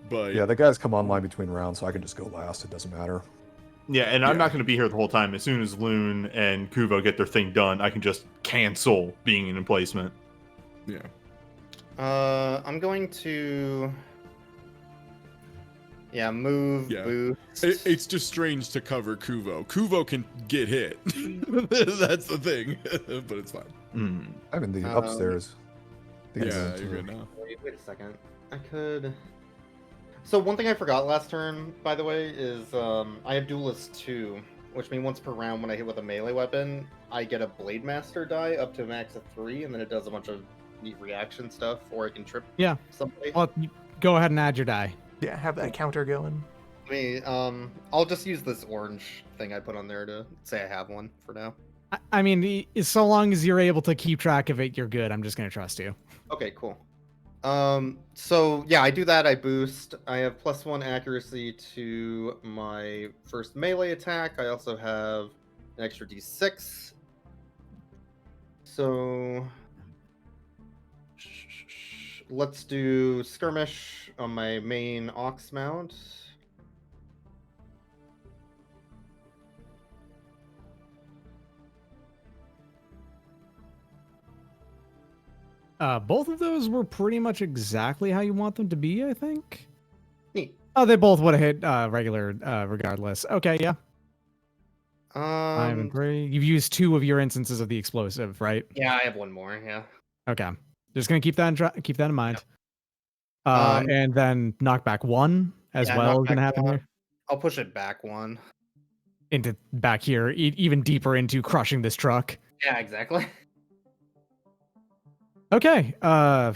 [SPEAKER 6] But
[SPEAKER 4] Yeah, the guys come online between rounds, so I can just go last. It doesn't matter.
[SPEAKER 5] Yeah, and I'm
[SPEAKER 6] Yeah.
[SPEAKER 5] not going to be here the whole time. As soon as Loon and Kuvo get their thing done, I can just cancel being in emplacement.
[SPEAKER 6] yeah.
[SPEAKER 3] I'm going to. Yeah, move,
[SPEAKER 6] Yeah.
[SPEAKER 3] boost.
[SPEAKER 6] It's just strange to cover Kuvo. Kuvo can get hit. That's the thing. But it's fine.
[SPEAKER 5] Mm.
[SPEAKER 4] I'm in the
[SPEAKER 3] Um,
[SPEAKER 4] upstairs. These
[SPEAKER 6] Yeah,
[SPEAKER 4] are
[SPEAKER 6] you're
[SPEAKER 4] two.
[SPEAKER 6] good now.
[SPEAKER 3] Wait a second. I could. So one thing I forgot last turn, by the way, is I have Duelist 2, which means once per round when I hit with a melee weapon, I get a Blade Master die up to a max of 3, and then it does a bunch of neat reaction stuff, or I can trip
[SPEAKER 2] Yeah.
[SPEAKER 3] somebody.
[SPEAKER 2] Well, go ahead and add your die.
[SPEAKER 1] Yeah, have that counter going.
[SPEAKER 3] I'll just use this orange thing I put on there to say I have one for now.
[SPEAKER 2] I mean, so long as you're able to keep track of it, you're good. I'm just gonna trust you.
[SPEAKER 3] Okay, cool. So yeah, I do that. I boost. I have +1 accuracy to my first melee attack. I also have an extra d6. So let's do skirmish on my main ox mount.
[SPEAKER 2] Both of those were pretty much exactly how you want them to be, I think.
[SPEAKER 3] Neat.
[SPEAKER 2] Oh, they both would have hit regular regardless. Okay, yeah. I'm agree. You've used 2 of your instances of the explosive, right?
[SPEAKER 3] Yeah, I have one more. Yeah.
[SPEAKER 2] Okay. Just gonna keep that in mind.
[SPEAKER 3] Um,
[SPEAKER 2] And then knockback 1 as
[SPEAKER 3] yeah,
[SPEAKER 2] well is gonna
[SPEAKER 3] knockback
[SPEAKER 2] happen
[SPEAKER 3] 1.
[SPEAKER 2] here.
[SPEAKER 3] I'll push it back 1.
[SPEAKER 2] Into back here, even deeper into crushing this truck.
[SPEAKER 3] Yeah, exactly.
[SPEAKER 2] Okay,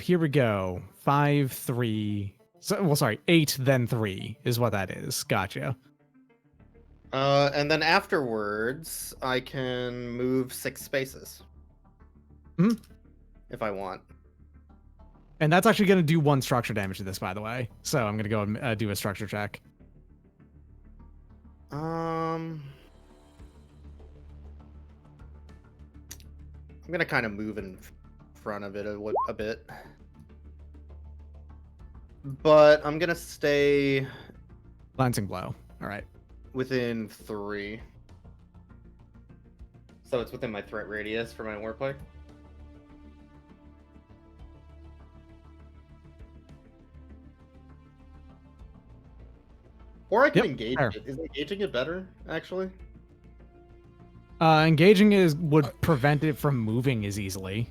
[SPEAKER 2] here we go. 5, 3. So, well, sorry, 8, then 3 is what that is. Gotcha.
[SPEAKER 3] And then afterwards, I can move 6 spaces.
[SPEAKER 2] Mhm.
[SPEAKER 3] If I want.
[SPEAKER 2] And that's actually going to do 1 structure damage to this, by the way. So I'm going to go and do a structure check.
[SPEAKER 3] I'm gonna kind of move in front of it a bit. but I'm gonna stay
[SPEAKER 2] Glancing blow. All right.
[SPEAKER 3] within 3. So it's within my threat radius for my wordplay. Or I can
[SPEAKER 2] Yep,
[SPEAKER 3] engage
[SPEAKER 2] fair.
[SPEAKER 3] it. Is engaging it better, actually?
[SPEAKER 2] Engaging would prevent it from moving as easily.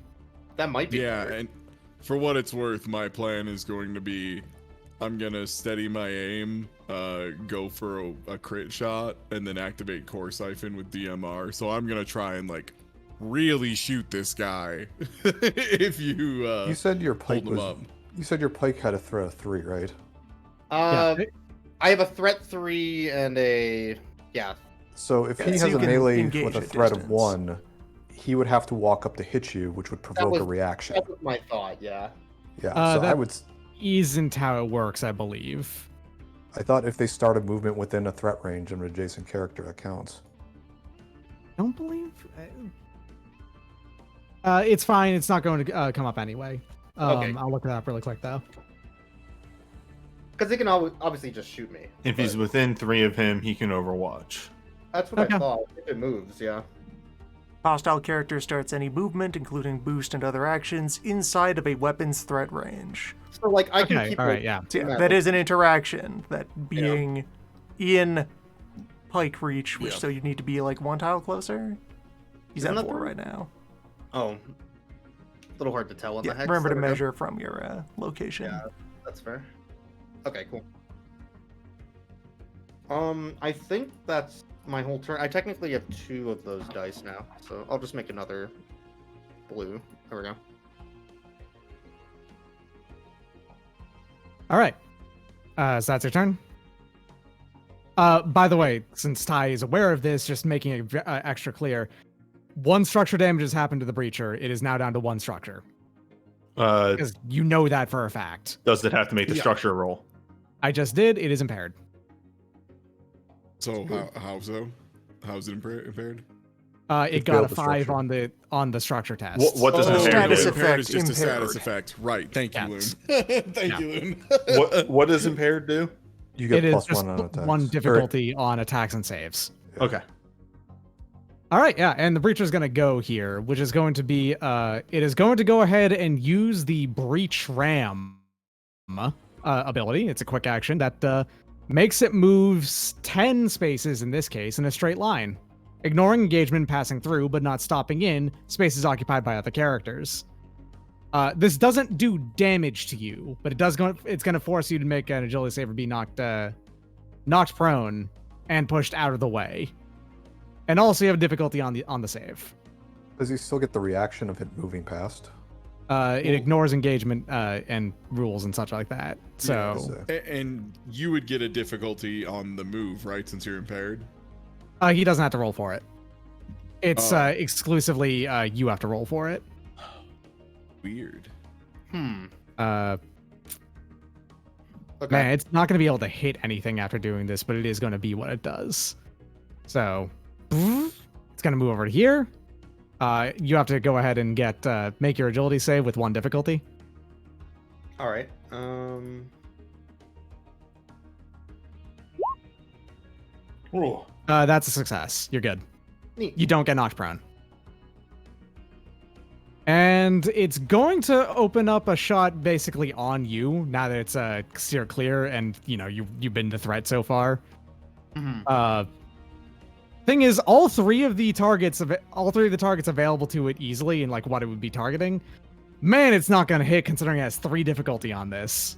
[SPEAKER 3] That might be
[SPEAKER 6] Yeah,
[SPEAKER 3] better.
[SPEAKER 6] and for what it's worth, my plan is going to be I'm gonna steady my aim, go for a crit shot, and then activate Core Siphon with DMR. So I'm gonna try and like really shoot this guy. If you
[SPEAKER 4] You said your
[SPEAKER 6] hold
[SPEAKER 4] pike
[SPEAKER 6] him
[SPEAKER 4] was.
[SPEAKER 6] up.
[SPEAKER 4] You said your pike had a threat of 3, right?
[SPEAKER 3] Uh, I have a threat 3 and a
[SPEAKER 4] So if he
[SPEAKER 1] Yeah, so
[SPEAKER 4] has
[SPEAKER 1] you
[SPEAKER 4] a
[SPEAKER 1] can
[SPEAKER 4] melee
[SPEAKER 1] engage
[SPEAKER 4] with a
[SPEAKER 1] at
[SPEAKER 4] threat of
[SPEAKER 1] distance.
[SPEAKER 4] 1, he would have to walk up to hit you, which would provoke
[SPEAKER 3] was-
[SPEAKER 4] a reaction.
[SPEAKER 3] That was my thought. Yeah.
[SPEAKER 4] Yeah, so
[SPEAKER 2] that-
[SPEAKER 4] I would.
[SPEAKER 2] Isn't how it works, I believe.
[SPEAKER 4] I thought if they started movement within a threat range of an adjacent character, that counts.
[SPEAKER 2] Don't believe. It's fine. It's not going to come up anyway.
[SPEAKER 3] Okay.
[SPEAKER 2] I'll look it up really quick though.
[SPEAKER 3] Because he can obviously just shoot me.
[SPEAKER 5] If he's
[SPEAKER 3] but
[SPEAKER 5] within 3 of him, he can overwatch.
[SPEAKER 3] that's what
[SPEAKER 2] Okay.
[SPEAKER 3] I thought. If it moves, yeah.
[SPEAKER 1] Hostile character starts any movement, including boost and other actions, inside of a weapon's threat range.
[SPEAKER 3] So like I can
[SPEAKER 2] Okay.
[SPEAKER 3] keep.
[SPEAKER 2] All right.
[SPEAKER 3] like,
[SPEAKER 2] Yeah.
[SPEAKER 1] So yeah,
[SPEAKER 3] Yeah.
[SPEAKER 1] that is an interaction. That being in pike reach, which
[SPEAKER 6] Yeah.
[SPEAKER 1] so you need to be like 1 tile closer. He's
[SPEAKER 3] Isn't
[SPEAKER 1] at
[SPEAKER 3] that
[SPEAKER 1] 4
[SPEAKER 3] the-
[SPEAKER 1] right now.
[SPEAKER 3] Oh, a little hard to tell on
[SPEAKER 1] Yeah,
[SPEAKER 3] the hex.
[SPEAKER 1] remember to
[SPEAKER 3] There we go.
[SPEAKER 1] measure from your location.
[SPEAKER 3] Yeah. That's fair. Okay, cool. I think that's my whole turn. I technically have 2 of those dice now, so I'll just make another blue. There we go.
[SPEAKER 2] All right. So that's your turn. By the way, since Ty is aware of this, just making it extra clear, 1 structure damage has happened to the breacher. It is now down to 1 structure because you know that for a fact.
[SPEAKER 5] Does it have to make the
[SPEAKER 6] Yeah.
[SPEAKER 5] structure roll?
[SPEAKER 2] I just did. It is impaired.
[SPEAKER 6] So how so? How's it impaired?
[SPEAKER 2] It got
[SPEAKER 4] failed
[SPEAKER 2] a
[SPEAKER 4] the
[SPEAKER 2] 5
[SPEAKER 4] structure.
[SPEAKER 2] on the structure test.
[SPEAKER 5] What does
[SPEAKER 3] Oh,
[SPEAKER 5] an impaired
[SPEAKER 1] status
[SPEAKER 5] do?
[SPEAKER 1] effect.
[SPEAKER 6] Impaired is just a status
[SPEAKER 1] impaired.
[SPEAKER 6] effect. Right. Thank you,
[SPEAKER 2] Yes.
[SPEAKER 6] Loon. Thank
[SPEAKER 2] Yeah.
[SPEAKER 6] you, Loon.
[SPEAKER 5] What does impaired do?
[SPEAKER 4] You get
[SPEAKER 2] It is
[SPEAKER 4] plus
[SPEAKER 2] just
[SPEAKER 4] 1 on attacks.
[SPEAKER 2] 1
[SPEAKER 4] Or-
[SPEAKER 2] difficulty on attacks and saves.
[SPEAKER 5] Okay.
[SPEAKER 2] All right, yeah, and the breacher is going to go here, which is going to be, it is going to go ahead and use the breach ram ability. It's a quick action that makes it move 10 spaces in this case in a straight line, ignoring engagement passing through, but not stopping in spaces occupied by other characters. This doesn't do damage to you, but it's going to force you to make an agility save or be knocked prone and pushed out of the way. And also, you have difficulty on the save.
[SPEAKER 4] Does he still get the reaction of it moving past?
[SPEAKER 2] It ignores engagement and rules and such like that. So
[SPEAKER 4] Yeah,
[SPEAKER 6] And you would get a difficulty on the move, right? Since you're impaired.
[SPEAKER 2] he doesn't have to roll for it. It's
[SPEAKER 6] Oh.
[SPEAKER 2] exclusively you have to roll for it.
[SPEAKER 6] Weird.
[SPEAKER 3] Okay.
[SPEAKER 2] Man, it's not going to be able to hit anything after doing this, but it is going to be what it does. So it's going to move over to here. You have to go ahead and make your agility save with 1 difficulty.
[SPEAKER 3] All right.
[SPEAKER 5] Ooh.
[SPEAKER 2] That's a success. You're good.
[SPEAKER 3] Neat.
[SPEAKER 2] You don't get knocked prone. And it's going to open up a shot basically on you now that it's steer clear and you've been the threat so far. Thing is, all three of the targets available to it easily and like what it would be targeting. Man, it's not gonna hit considering it has 3 difficulty on this.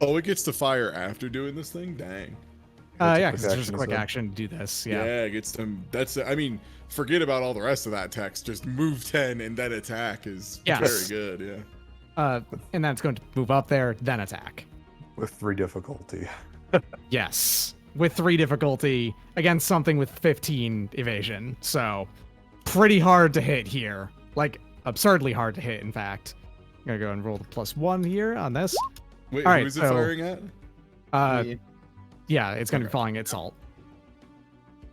[SPEAKER 6] Oh, it gets to fire after doing this thing? Dang.
[SPEAKER 4] That's a
[SPEAKER 2] Yeah,
[SPEAKER 4] quick
[SPEAKER 2] because it's just a
[SPEAKER 4] action,
[SPEAKER 2] quick
[SPEAKER 4] isn't it?
[SPEAKER 2] action to do this.
[SPEAKER 6] Yeah,
[SPEAKER 2] Yeah.
[SPEAKER 6] it gets them. That's, I mean, forget about all the rest of that text. Just move 10 and then attack is
[SPEAKER 2] Yes.
[SPEAKER 6] very good. Yeah.
[SPEAKER 2] And then it's going to move up there, then attack.
[SPEAKER 4] With 3 difficulty.
[SPEAKER 2] Yes. With 3 difficulty against something with 15 evasion. So pretty hard to hit here. Like absurdly hard to hit, in fact. I'm gonna go and roll the +1 here on this.
[SPEAKER 6] Wait,
[SPEAKER 2] All right,
[SPEAKER 6] who's it
[SPEAKER 2] so-
[SPEAKER 6] firing at?
[SPEAKER 2] Yeah, it's gonna be
[SPEAKER 6] Okay.
[SPEAKER 2] falling at salt.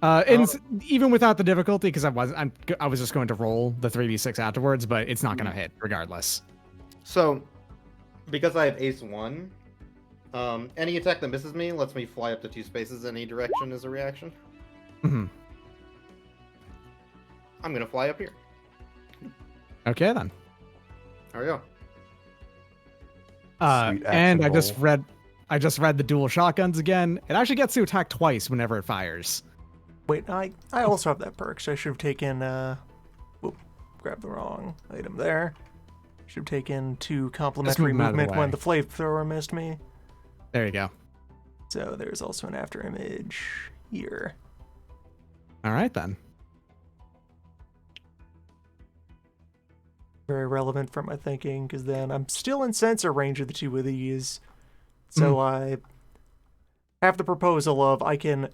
[SPEAKER 2] And even without the difficulty, because I was just going to roll the 3d6 afterwards, but it's not gonna hit regardless.
[SPEAKER 3] So, because I have ace 1, any attack that misses me lets me fly up to 2 spaces any direction as a reaction.
[SPEAKER 2] Hmm.
[SPEAKER 3] I'm gonna fly up here.
[SPEAKER 2] Okay then.
[SPEAKER 3] There we go.
[SPEAKER 4] Sweet
[SPEAKER 2] And
[SPEAKER 4] action
[SPEAKER 2] I just read the dual shotguns again. It actually gets to attack twice whenever it fires.
[SPEAKER 1] Wait, I also have that perk, so I should have taken, whoop, grab the wrong item there. Should have taken 2 complimentary
[SPEAKER 2] move 'em out of the
[SPEAKER 1] movement when
[SPEAKER 2] way.
[SPEAKER 1] the flamethrower missed me.
[SPEAKER 2] There you go.
[SPEAKER 1] So there's also an after image here.
[SPEAKER 2] All right then.
[SPEAKER 1] Very relevant for my thinking, because then I'm still in sensor range of the 2 of these. So I have the proposal of I can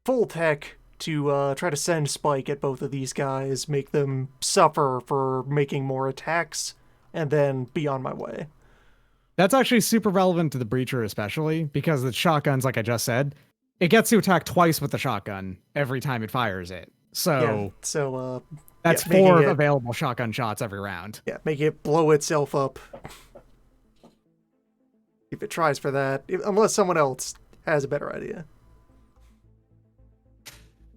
[SPEAKER 1] full tech to try to send Spike at both of these guys, make them suffer for making more attacks, and then be on my way.
[SPEAKER 2] That's actually super relevant to the breacher, especially because the shotguns, like I just said, it gets to attack twice with the shotgun every time it fires it. So that's
[SPEAKER 1] making
[SPEAKER 2] 4
[SPEAKER 1] it-
[SPEAKER 2] available shotgun shots every round.
[SPEAKER 1] Yeah, make it blow itself up. If it tries for that, unless someone else has a better idea.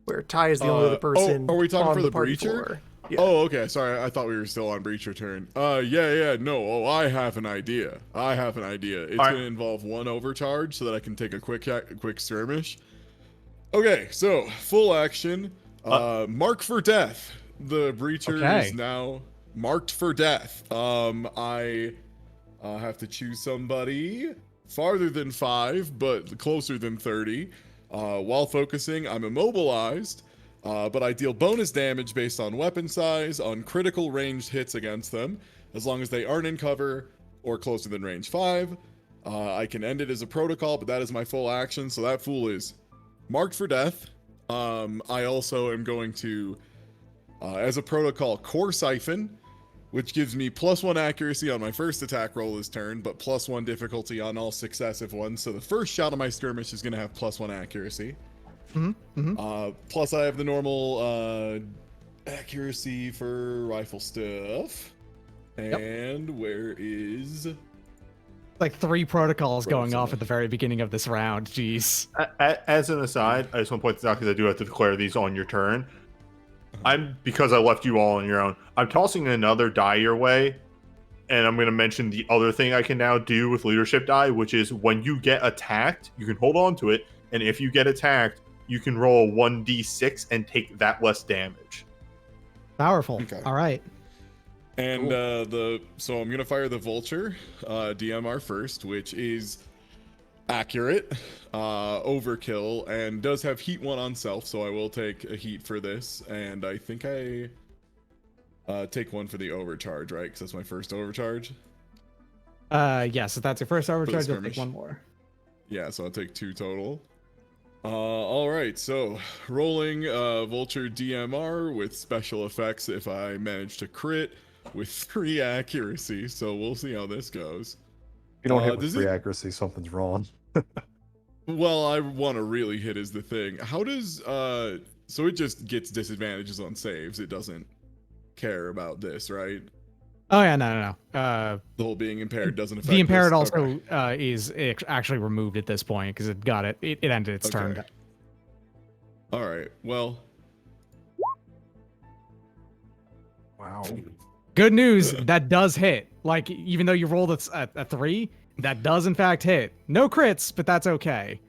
[SPEAKER 1] Where Ty is the only other person.
[SPEAKER 6] are we talking
[SPEAKER 1] on
[SPEAKER 6] for the
[SPEAKER 1] party
[SPEAKER 6] breacher?
[SPEAKER 1] floor. Yeah.
[SPEAKER 6] Oh, okay. Sorry, I thought we were still on breacher turn. Yeah. No. Oh, I have an idea. It's
[SPEAKER 5] Alright.
[SPEAKER 6] gonna involve 1 overcharge so that I can take a quick skirmish. Okay, so full action. Mark for death. The breacher is now marked for death. I have to choose somebody farther than 5, but closer than 30. While focusing, I'm immobilized, but I deal bonus damage based on weapon size on critical ranged hits against them, as long as they aren't in cover or closer than range 5. I can end it as a protocol, but that is my full action, so that fool is marked for death. I also am going to, as a protocol, Core Siphon, which gives me +1 accuracy on my first attack roll this turn, but +1 difficulty on all successive ones. So the first shot of my skirmish is going to have +1 accuracy. Plus I have the normal accuracy for rifle stuff. And where is...
[SPEAKER 2] Like 3 protocols going off at the very beginning of this round. Jeez.
[SPEAKER 5] As an aside, I just want to point this out because I do have to declare these on your turn. Because I left you all on your own, I'm tossing another die your way, and I'm going to mention the other thing I can now do with leadership die, which is when you get attacked, you can hold on to it, and if you get attacked, you can roll 1d6 and take that less damage.
[SPEAKER 2] Powerful.
[SPEAKER 6] Okay.
[SPEAKER 2] All right.
[SPEAKER 6] And so I'm gonna fire the vulture DMR first, which is accurate, overkill, and does have heat 1 on self, so I will take a heat for this, and I think I take 1 for the overcharge, right? Because that's my first overcharge.
[SPEAKER 2] Yes, if that's your first overcharge, you'll take
[SPEAKER 6] skirmish.
[SPEAKER 2] 1 more.
[SPEAKER 6] Yeah, so I'll take 2 total. All right, so rolling vulture DMR with special effects if I manage to crit with 3 accuracy, so we'll see how this goes.
[SPEAKER 4] If you don't hit with
[SPEAKER 6] does
[SPEAKER 4] 3
[SPEAKER 6] it-
[SPEAKER 4] accuracy, something's wrong.
[SPEAKER 6] Well, I want to really hit is the thing. How does so it just gets disadvantages on saves. It doesn't care about this, right?
[SPEAKER 2] Oh yeah, no.
[SPEAKER 6] The whole being impaired doesn't affect
[SPEAKER 2] The impaired
[SPEAKER 6] this?
[SPEAKER 2] also
[SPEAKER 6] Okay.
[SPEAKER 2] is actually removed at this point because it got it. It ended its turn.
[SPEAKER 6] Okay. All right. Well,
[SPEAKER 4] Wow.
[SPEAKER 2] Good news, that does hit. Like, even though you rolled a 3, that does in fact hit. No crits, but that's okay.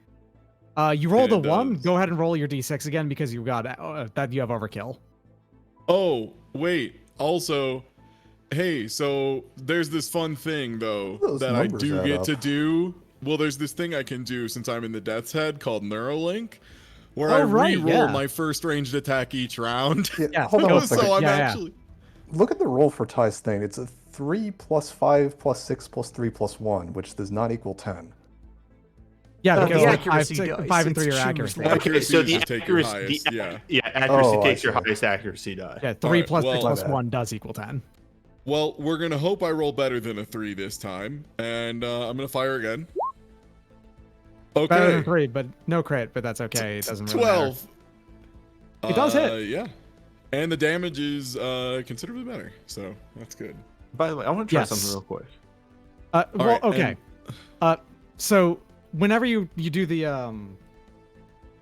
[SPEAKER 2] You rolled
[SPEAKER 6] It
[SPEAKER 2] a 1.
[SPEAKER 6] does.
[SPEAKER 2] Go ahead and roll your d6 again because you got that you have overkill.
[SPEAKER 6] oh, wait. Also, hey, so there's this fun thing though
[SPEAKER 4] Those
[SPEAKER 6] that I
[SPEAKER 4] numbers
[SPEAKER 6] do
[SPEAKER 4] add
[SPEAKER 6] get
[SPEAKER 4] up.
[SPEAKER 6] to do. Well, there's this thing I can do since I'm in the Death's Head called Neuralink, where
[SPEAKER 2] Oh,
[SPEAKER 6] I
[SPEAKER 2] right,
[SPEAKER 6] re-roll
[SPEAKER 2] yeah.
[SPEAKER 6] my first ranged attack each round.
[SPEAKER 2] Yeah,
[SPEAKER 4] Hold on
[SPEAKER 2] go
[SPEAKER 4] one
[SPEAKER 2] for
[SPEAKER 4] second.
[SPEAKER 6] so I'm
[SPEAKER 2] Yeah, yeah.
[SPEAKER 6] actually
[SPEAKER 4] Look at the roll for Ty's thing. It's a 3 plus 5 plus 6 plus 3 plus 1, which does not equal 10.
[SPEAKER 2] Yeah,
[SPEAKER 1] The
[SPEAKER 2] because like
[SPEAKER 1] accuracy
[SPEAKER 2] 5
[SPEAKER 1] dice,
[SPEAKER 2] and 3
[SPEAKER 1] it's
[SPEAKER 2] are
[SPEAKER 1] choose
[SPEAKER 2] accuracy.
[SPEAKER 1] one.
[SPEAKER 5] Okay,
[SPEAKER 6] Accuracy
[SPEAKER 5] so
[SPEAKER 6] is
[SPEAKER 5] the
[SPEAKER 6] just take your
[SPEAKER 5] accuracy,
[SPEAKER 6] highest, yeah.
[SPEAKER 5] accuracy
[SPEAKER 4] Oh, I
[SPEAKER 5] takes your
[SPEAKER 4] see.
[SPEAKER 5] highest accuracy die.
[SPEAKER 2] Yeah, 3
[SPEAKER 6] Alright,
[SPEAKER 2] plus 6
[SPEAKER 6] well-
[SPEAKER 2] plus
[SPEAKER 4] My bad.
[SPEAKER 2] 1 does equal 10.
[SPEAKER 6] Well, we're gonna hope I roll better than a 3 this time, and I'm gonna fire again.
[SPEAKER 2] Better than
[SPEAKER 6] Okay,
[SPEAKER 2] 3, but no crit, but that's okay. It doesn't really matter.
[SPEAKER 6] 12.
[SPEAKER 2] It does hit.
[SPEAKER 6] Yeah, and the damage is considerably better, so that's good.
[SPEAKER 5] By the way, I want to try
[SPEAKER 2] Yes.
[SPEAKER 5] something real quick.
[SPEAKER 2] Well,
[SPEAKER 6] right,
[SPEAKER 2] okay. So whenever you do the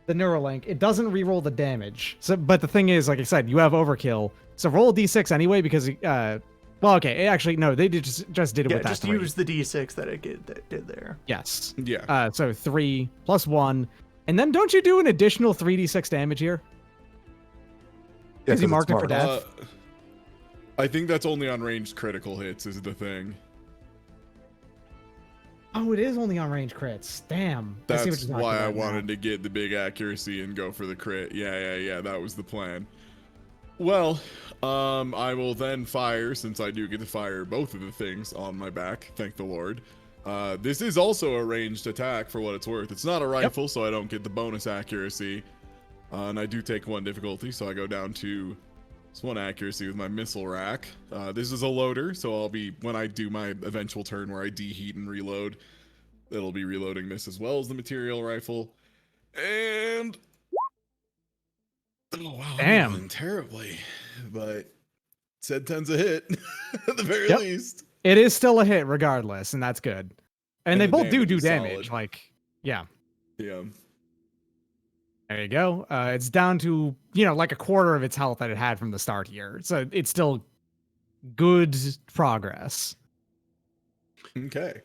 [SPEAKER 2] Neuralink, it doesn't re-roll the damage. So, but the thing is, like I said, you have overkill. So roll a d6 anyway because well, okay, actually no, they just did it
[SPEAKER 1] Yeah,
[SPEAKER 2] with that
[SPEAKER 1] just
[SPEAKER 2] 3.
[SPEAKER 1] use the d6 that did there.
[SPEAKER 2] Yes.
[SPEAKER 6] Yeah.
[SPEAKER 2] So 3 plus 1, and then don't you do an additional 3d6 damage here?
[SPEAKER 4] Yeah,
[SPEAKER 2] Because you
[SPEAKER 4] 'cause
[SPEAKER 2] marked
[SPEAKER 4] it's
[SPEAKER 2] it for
[SPEAKER 4] marked.
[SPEAKER 2] death.
[SPEAKER 6] I think that's only on ranged critical hits is the thing.
[SPEAKER 2] Oh, it is only on range crits. Damn. I see what
[SPEAKER 6] That's
[SPEAKER 2] you're talking
[SPEAKER 6] why I
[SPEAKER 2] about now.
[SPEAKER 6] wanted to get the big accuracy and go for the crit. Yeah. That was the plan. Well, I will then fire, since I do get to fire both of the things on my back. Thank the Lord. This is also a ranged attack for what it's worth. It's not a rifle, so I don't get the bonus accuracy. And I do take 1 difficulty, so I go down to just 1 accuracy with my missile rack. This is a loader, so I'll be, when I do my eventual turn where I deheat and reload, it'll be reloading this as well as the material rifle. And oh wow,
[SPEAKER 2] Damn.
[SPEAKER 6] I'm rolling terribly, but said 10's a hit at the very
[SPEAKER 2] Yep.
[SPEAKER 6] least.
[SPEAKER 2] It is still a hit regardless, and that's good. And they
[SPEAKER 6] the
[SPEAKER 2] both do
[SPEAKER 6] damage is
[SPEAKER 2] damage.
[SPEAKER 6] solid.
[SPEAKER 2] Like, yeah.
[SPEAKER 6] Yeah.
[SPEAKER 2] There you go. It's down to, like a quarter of its health that it had from the start here. So it's still good progress.
[SPEAKER 6] Okay.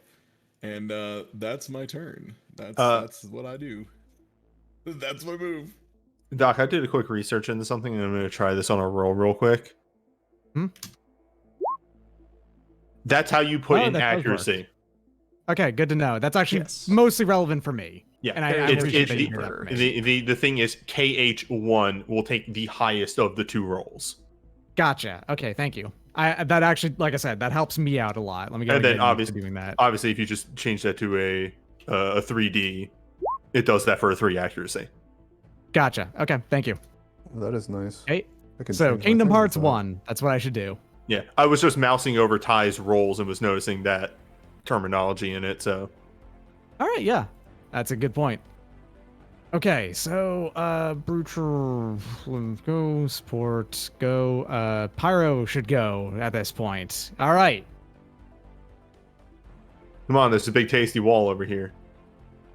[SPEAKER 6] And that's my turn. That's what I do. That's my move.
[SPEAKER 5] Doc, I did a quick research into something, and I'm going to try this on a roll real quick.
[SPEAKER 2] Hmm?
[SPEAKER 5] That's how you put
[SPEAKER 2] Oh,
[SPEAKER 5] in
[SPEAKER 2] that does work.
[SPEAKER 5] accuracy.
[SPEAKER 2] Okay, good to know. That's actually
[SPEAKER 1] Yes.
[SPEAKER 2] mostly relevant for me.
[SPEAKER 5] Yeah,
[SPEAKER 2] And I
[SPEAKER 5] it's-
[SPEAKER 2] appreciate
[SPEAKER 5] it's
[SPEAKER 2] that
[SPEAKER 5] the-
[SPEAKER 2] you hear that from me.
[SPEAKER 5] The thing is, KH1 will take the highest of the 2 rolls.
[SPEAKER 2] Gotcha. Okay, thank you. That actually, like I said, that helps me out a lot. Let me get
[SPEAKER 5] And then
[SPEAKER 2] used to doing that.
[SPEAKER 5] Obviously, if you just change that to a 3D, it does that for a 3 accuracy.
[SPEAKER 2] Gotcha. Okay, thank you.
[SPEAKER 4] That is nice.
[SPEAKER 2] Hey,
[SPEAKER 4] I can
[SPEAKER 2] so
[SPEAKER 4] change my
[SPEAKER 2] Kingdom
[SPEAKER 4] thing
[SPEAKER 2] Hearts
[SPEAKER 4] with that.
[SPEAKER 2] 1. That's what I should do.
[SPEAKER 5] Yeah, I was just mousing over Ty's rolls and was noticing that terminology in it, so...
[SPEAKER 2] All right, yeah. That's a good point. Okay, so Brucher, go, Sport, go. Pyro should go at this point. All right.
[SPEAKER 5] Come on, there's a big tasty wall over here.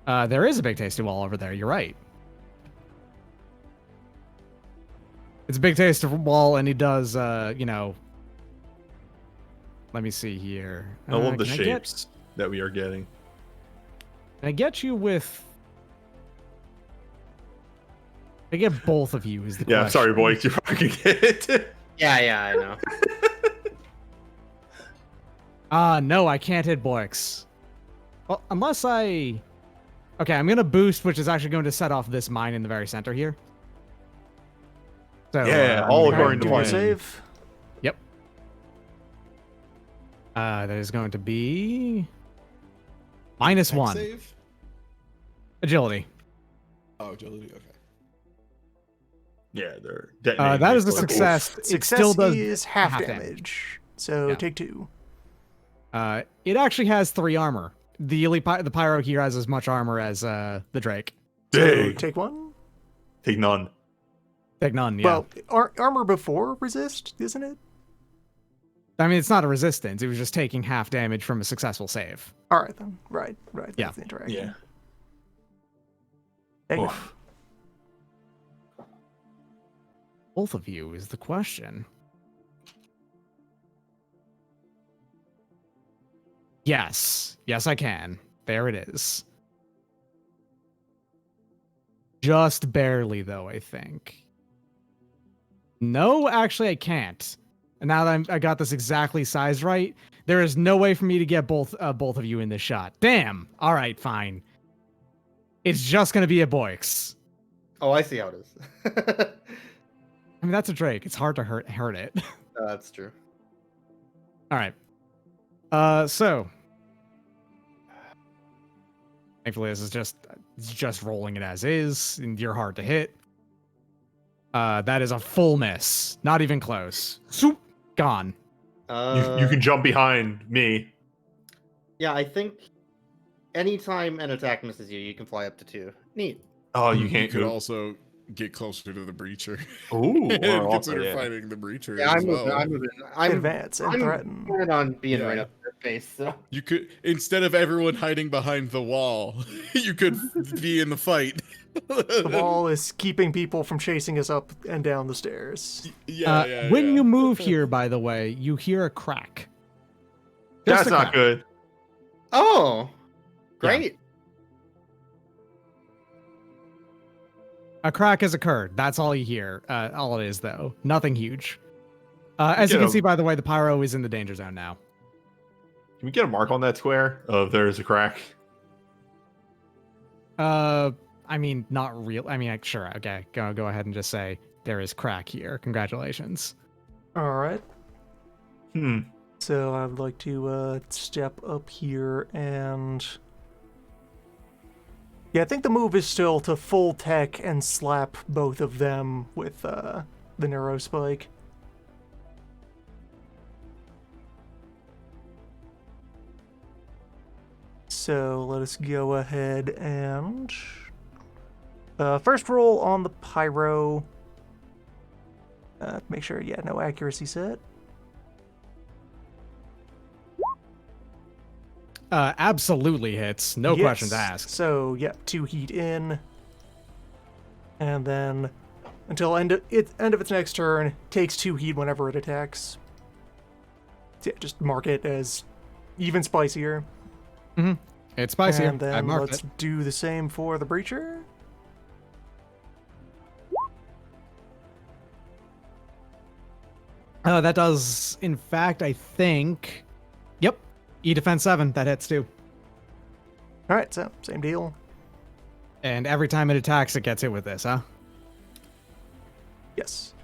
[SPEAKER 2] There is a big tasty wall over there. You're right. It's a big tasty wall, and he does, Let me see here.
[SPEAKER 5] I love the
[SPEAKER 2] can
[SPEAKER 5] shapes that we are getting.
[SPEAKER 2] Can I get you with? I get both of you is the
[SPEAKER 5] Yeah,
[SPEAKER 2] question.
[SPEAKER 5] sorry, boys, you fucking get it.
[SPEAKER 3] Yeah, I know.
[SPEAKER 2] No, I can't hit Boix. Well, unless I... Okay, I'm going to boost, which is actually going to set off this mine in the very center here. So,
[SPEAKER 5] Yeah,
[SPEAKER 2] I'm
[SPEAKER 5] all
[SPEAKER 2] gonna go
[SPEAKER 5] according
[SPEAKER 2] ahead
[SPEAKER 5] to
[SPEAKER 2] and
[SPEAKER 1] Do
[SPEAKER 2] do
[SPEAKER 1] a
[SPEAKER 5] plan.
[SPEAKER 2] it.
[SPEAKER 1] save.
[SPEAKER 2] Yep. That is going to be... -1.
[SPEAKER 6] Dex save?
[SPEAKER 2] Agility.
[SPEAKER 6] Oh, agility. Okay.
[SPEAKER 5] Yeah, they're
[SPEAKER 2] That is a
[SPEAKER 5] explosives.
[SPEAKER 2] success. It
[SPEAKER 1] Success
[SPEAKER 2] still does
[SPEAKER 1] is half
[SPEAKER 2] half
[SPEAKER 1] damage. So
[SPEAKER 2] Yeah.
[SPEAKER 1] take 2.
[SPEAKER 2] It actually has 3 armor. The Pyro here has as much armor as the Drake.
[SPEAKER 1] So
[SPEAKER 5] Dang.
[SPEAKER 1] take 1.
[SPEAKER 5] Take none.
[SPEAKER 2] Take none, yeah.
[SPEAKER 1] Well, armor before resist, isn't it?
[SPEAKER 2] I mean, it's not a resistance. It was just taking half damage from a successful save.
[SPEAKER 1] All right then. Right.
[SPEAKER 2] Yeah.
[SPEAKER 1] That's the interaction.
[SPEAKER 5] Yeah.
[SPEAKER 1] Take
[SPEAKER 5] Oof.
[SPEAKER 1] 1.
[SPEAKER 2] Both of you is the question. Yes. Yes, I can. There it is. Just barely, though, I think. No, actually, I can't. And now that I got this exactly sized right, there is no way for me to get both of you in this shot. Damn. All right, fine. It's just going to be a Boix.
[SPEAKER 3] Oh, I see how it is.
[SPEAKER 2] I mean, that's a Drake. It's hard to hurt it.
[SPEAKER 3] That's true.
[SPEAKER 2] All right. So thankfully this is just rolling it as is, and you're hard to hit. That is a full miss. Not even close. Swoop, gone.
[SPEAKER 5] You can jump behind me.
[SPEAKER 3] Yeah, I think anytime an attack misses you, you can fly up to 2. Neat.
[SPEAKER 5] Oh, you
[SPEAKER 6] You
[SPEAKER 5] can't
[SPEAKER 6] could
[SPEAKER 5] go.
[SPEAKER 6] also get closer to the breacher.
[SPEAKER 5] Ooh,
[SPEAKER 6] and
[SPEAKER 5] or also,
[SPEAKER 6] consider
[SPEAKER 5] yeah.
[SPEAKER 6] fighting the breacher
[SPEAKER 3] Yeah,
[SPEAKER 6] as well.
[SPEAKER 3] I'm
[SPEAKER 1] Advance and
[SPEAKER 3] I'm
[SPEAKER 1] threaten.
[SPEAKER 3] planning on being
[SPEAKER 6] Yeah.
[SPEAKER 3] right up there. space. So.
[SPEAKER 6] You could, instead of everyone hiding behind the wall, you could be in the fight.
[SPEAKER 1] The wall is keeping people from chasing us up and down the stairs.
[SPEAKER 2] When you move here, by the way, you hear a crack. Just
[SPEAKER 5] That's
[SPEAKER 2] a
[SPEAKER 5] not
[SPEAKER 2] crack.
[SPEAKER 5] good.
[SPEAKER 3] Oh, great.
[SPEAKER 2] A crack has occurred. That's all you hear. All it is, though. Nothing huge. As you
[SPEAKER 5] Get
[SPEAKER 2] can
[SPEAKER 5] a-
[SPEAKER 2] see, by the way, the pyro is in the danger zone now.
[SPEAKER 5] Can we get a mark on that square of there's a crack?
[SPEAKER 2] I mean, not real. I mean, sure. Okay, go ahead and just say there is crack here. Congratulations.
[SPEAKER 1] All right.
[SPEAKER 5] Hmm.
[SPEAKER 1] So I'd like to step up here and... Yeah, I think the move is still to full tech and slap both of them with the neurospike. So let us go ahead and... first roll on the pyro. Make sure, yeah, no accuracy set.
[SPEAKER 2] Absolutely hits. No
[SPEAKER 1] Yes.
[SPEAKER 2] questions asked.
[SPEAKER 1] So, yeah, 2 heat in. And then, until end of its next turn, takes 2 heat whenever it attacks. So, yeah, just mark it as even spicier.
[SPEAKER 2] It's spicy.
[SPEAKER 1] And
[SPEAKER 2] I
[SPEAKER 1] then
[SPEAKER 2] marked
[SPEAKER 1] let's
[SPEAKER 2] it.
[SPEAKER 1] do the same for the Breacher.
[SPEAKER 2] That does, in fact, I think. Yep. E defense 7. That hits too.
[SPEAKER 1] Alright, so, same deal.
[SPEAKER 2] And every time it attacks, it gets hit with this, huh?
[SPEAKER 1] Yes.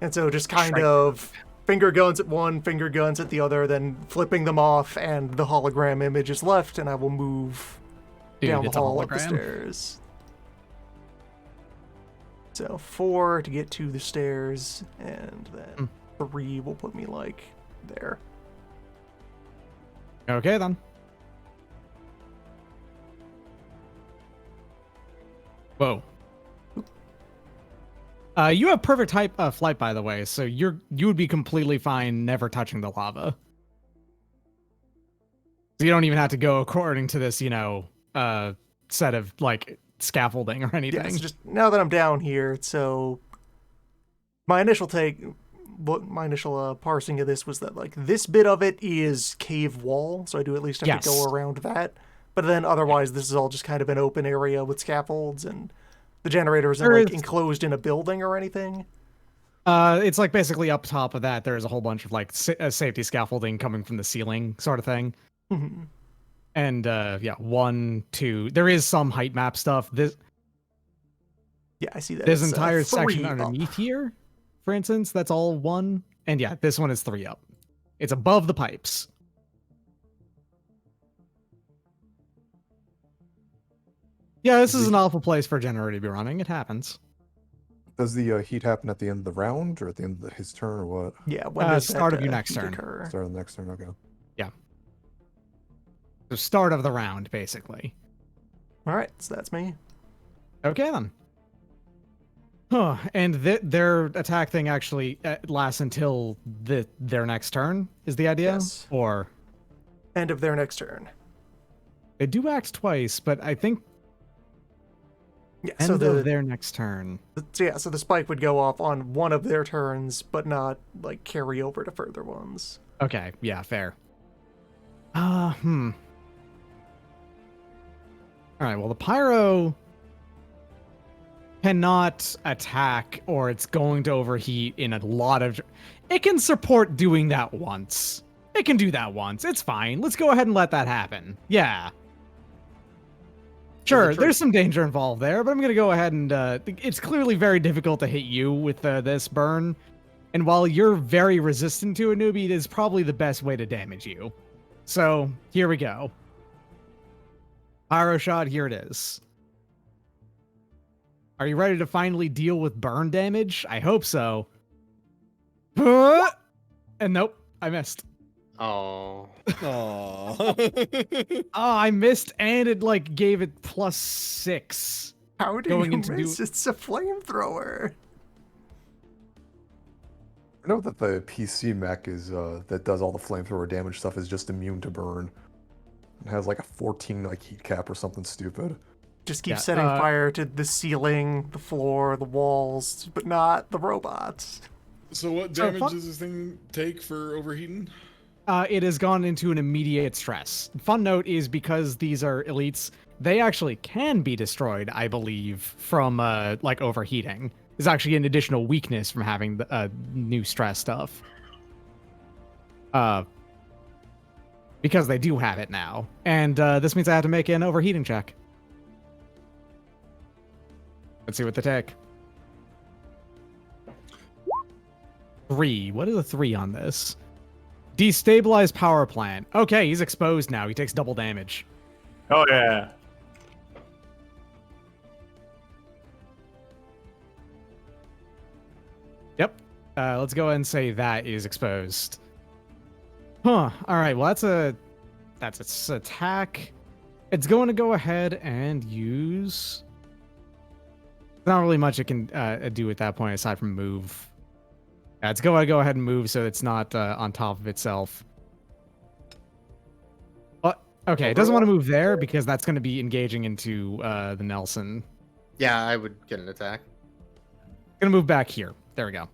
[SPEAKER 1] And so just kind
[SPEAKER 2] Strike.
[SPEAKER 1] of finger guns at one, finger guns at the other, then flipping them off, and the hologram image is left, and I will move
[SPEAKER 2] Dude,
[SPEAKER 1] down the
[SPEAKER 2] it's a
[SPEAKER 1] hall up the
[SPEAKER 2] hologram.
[SPEAKER 1] stairs. So 4 to get to the stairs, and then 3 will put me like there.
[SPEAKER 2] Okay, then. Whoa. You have perfect flight, by the way, so you would be completely fine never touching the lava. So you don't even have to go according to this, set of like scaffolding or anything.
[SPEAKER 1] Yeah, it's just now that I'm down here, so my initial parsing of this was that like this bit of it is cave wall, so I do at least have to
[SPEAKER 2] Yes.
[SPEAKER 1] go around that. But then otherwise, this is all just kind of an open area with scaffolds, and the generator isn't
[SPEAKER 2] There
[SPEAKER 1] like
[SPEAKER 2] is-
[SPEAKER 1] enclosed in a building or anything.
[SPEAKER 2] It's like basically up top of that, there's a whole bunch of like safety scaffolding coming from the ceiling, sort of thing.
[SPEAKER 1] Mhm.
[SPEAKER 2] And 1, 2. There is some height map stuff. This
[SPEAKER 1] Yeah, I see that.
[SPEAKER 2] This
[SPEAKER 1] it's,
[SPEAKER 2] entire
[SPEAKER 1] 3
[SPEAKER 2] section
[SPEAKER 1] up.
[SPEAKER 2] underneath here, for instance, that's all 1. And yeah, this one is 3 up. It's above the pipes. Yeah, this is an awful place for a generator to be running. It happens.
[SPEAKER 4] Does the heat happen at the end of the round or at the end of his turn or what?
[SPEAKER 1] Yeah, when does
[SPEAKER 2] Start
[SPEAKER 1] that,
[SPEAKER 2] of your next
[SPEAKER 1] heat
[SPEAKER 2] turn.
[SPEAKER 1] occur?
[SPEAKER 4] Start of the next turn. Okay.
[SPEAKER 2] The start of the round, basically.
[SPEAKER 1] All right, so that's me.
[SPEAKER 2] Okay, then. Huh, and their attack thing actually lasts until their next turn, is the idea?
[SPEAKER 1] Yes.
[SPEAKER 2] Or
[SPEAKER 1] End of their next turn.
[SPEAKER 2] they do act twice, but I think
[SPEAKER 1] Yeah,
[SPEAKER 2] end
[SPEAKER 1] so
[SPEAKER 2] of their next turn.
[SPEAKER 1] so the spike would go off on one of their turns, but not like carry over to further ones.
[SPEAKER 2] Okay, yeah, fair. Alright, well, the pyro cannot attack or it's going to overheat in a lot of... It can support doing that once. It can do that once. It's fine. Let's go ahead and let that happen. Yeah. Sure, there's some danger involved there, but I'm going to go ahead and... it's clearly very difficult to hit you with this burn. And while you're very resistant to a newbie, it is probably the best way to damage you. So, here we go. Pyro shot, here it is. Are you ready to finally deal with burn damage? I hope so. And nope, I missed.
[SPEAKER 3] Oh.
[SPEAKER 6] Aww.
[SPEAKER 2] Oh, I missed, and it like gave it +6.
[SPEAKER 1] How do
[SPEAKER 2] Going
[SPEAKER 1] you
[SPEAKER 2] into
[SPEAKER 1] miss? It's a flamethrower.
[SPEAKER 4] I know that the PC mech is that does all the flamethrower damage stuff is just immune to burn. It has like a 14 like heat cap or something stupid.
[SPEAKER 1] Just keep
[SPEAKER 2] Yeah,
[SPEAKER 1] setting fire to the ceiling, the floor, the walls, but not the robots.
[SPEAKER 6] So what damage does this thing take for overheating?
[SPEAKER 2] It has gone into an immediate stress. Fun note is because these are elites, they actually can be destroyed, I believe, from like overheating. There's actually an additional weakness from having the new stress stuff. Because they do have it now. And this means I have to make an overheating check. Let's see what they take. 3. What is a 3 on this? Destabilize power plant. Okay, he's exposed now. He takes double damage.
[SPEAKER 5] Oh yeah.
[SPEAKER 2] Yep. Let's go ahead and say that is exposed. Huh. All right. Well, that's its attack. It's going to go ahead and use. Not really much it can do at that point aside from move. It's going to go ahead and move so it's not on top of itself. Okay, it doesn't want to move there because that's going to be engaging into the Nelson.
[SPEAKER 3] Yeah, I would get an attack.
[SPEAKER 2] Gonna move back here. There we go.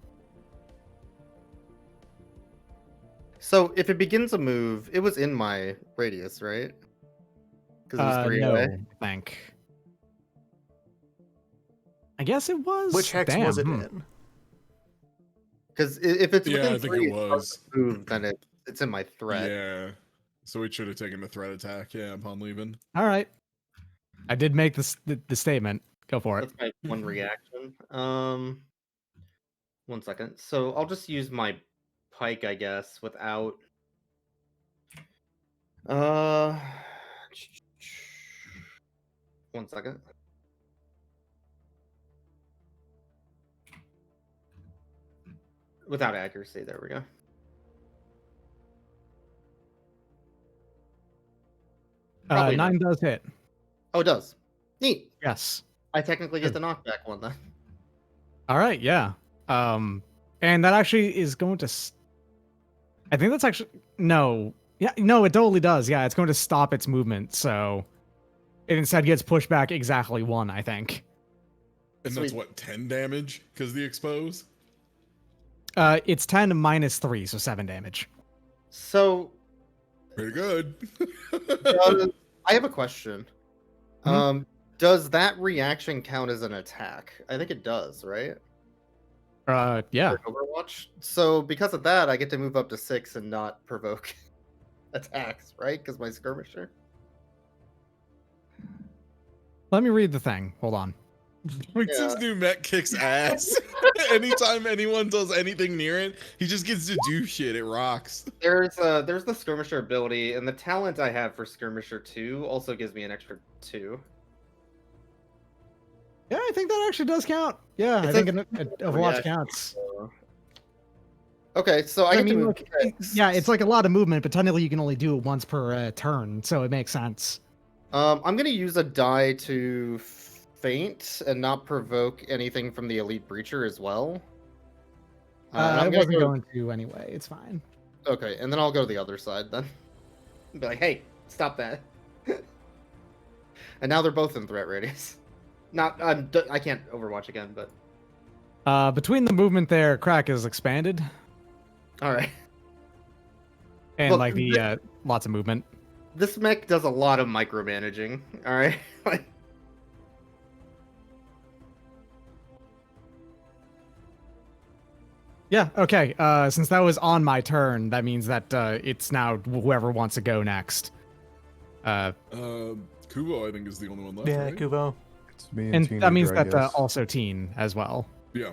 [SPEAKER 3] So if it begins a move, it was in my radius, right? Because it was 3
[SPEAKER 2] no,
[SPEAKER 3] away.
[SPEAKER 2] I think. I guess it was.
[SPEAKER 1] Which hex was it in?
[SPEAKER 3] Because if it's within
[SPEAKER 6] I think
[SPEAKER 3] 3
[SPEAKER 6] it was.
[SPEAKER 3] move, then it's in my threat.
[SPEAKER 6] Yeah. So we should have taken the threat attack, upon leaving.
[SPEAKER 2] All right. I did make the statement. Go for it.
[SPEAKER 3] That's my one reaction. 1 second. So I'll just use my pike, I guess, without. 1 second. Without accuracy, there we go. Probably
[SPEAKER 2] 9 does hit.
[SPEAKER 3] Oh, it does. Neat.
[SPEAKER 2] Yes.
[SPEAKER 3] I technically get the knockback one then.
[SPEAKER 2] All right. Yeah. And that actually is going to. I think that's actually no. Yeah. No, it totally does. Yeah, it's going to stop its movement. So it instead gets pushed back exactly 1. I think.
[SPEAKER 6] And that's what 10 damage because the expose.
[SPEAKER 2] It's 10 minus 3, so 7 damage.
[SPEAKER 3] So
[SPEAKER 6] Pretty good.
[SPEAKER 3] I have a question. Does that reaction count as an attack? I think it does, right?
[SPEAKER 2] Yeah.
[SPEAKER 3] For Overwatch. So because of that, I get to move up to 6 and not provoke attacks, right? Because my skirmisher.
[SPEAKER 2] Let me read the thing. Hold on.
[SPEAKER 6] This new mech kicks ass. Anytime anyone does anything near it, he just gets to do shit. It rocks.
[SPEAKER 3] There's the skirmisher ability, and the talent I have for skirmisher 2 also gives me an extra 2.
[SPEAKER 2] Yeah, I think that actually does count. Yeah, I think Overwatch counts.
[SPEAKER 3] Okay, so I get to move
[SPEAKER 2] look, yeah, it's like a lot of movement, but technically you can only do it once per turn, so it makes sense.
[SPEAKER 3] I'm gonna use a die to faint and not provoke anything from the elite breacher as well.
[SPEAKER 2] I wasn't going to anyway. It's fine.
[SPEAKER 3] Okay, and then I'll go to the other side then. Be like, hey, stop that. And now they're both in threat radius. Not, I can't Overwatch again, but.
[SPEAKER 2] Between the movement there, Crack is expanded.
[SPEAKER 3] All right.
[SPEAKER 2] And
[SPEAKER 3] Look,
[SPEAKER 2] like the lots of movement.
[SPEAKER 3] This mech does a lot of micromanaging. All right.
[SPEAKER 2] Yeah. Okay. Since that was on my turn, that means that it's now whoever wants to go next.
[SPEAKER 6] Kubo, I think, is the only one left.
[SPEAKER 1] Yeah,
[SPEAKER 6] right?
[SPEAKER 1] Kubo.
[SPEAKER 4] It's me
[SPEAKER 2] And
[SPEAKER 4] Teenager,
[SPEAKER 2] that means
[SPEAKER 4] I
[SPEAKER 2] that
[SPEAKER 4] guess.
[SPEAKER 2] also Teen as well.
[SPEAKER 6] Yeah.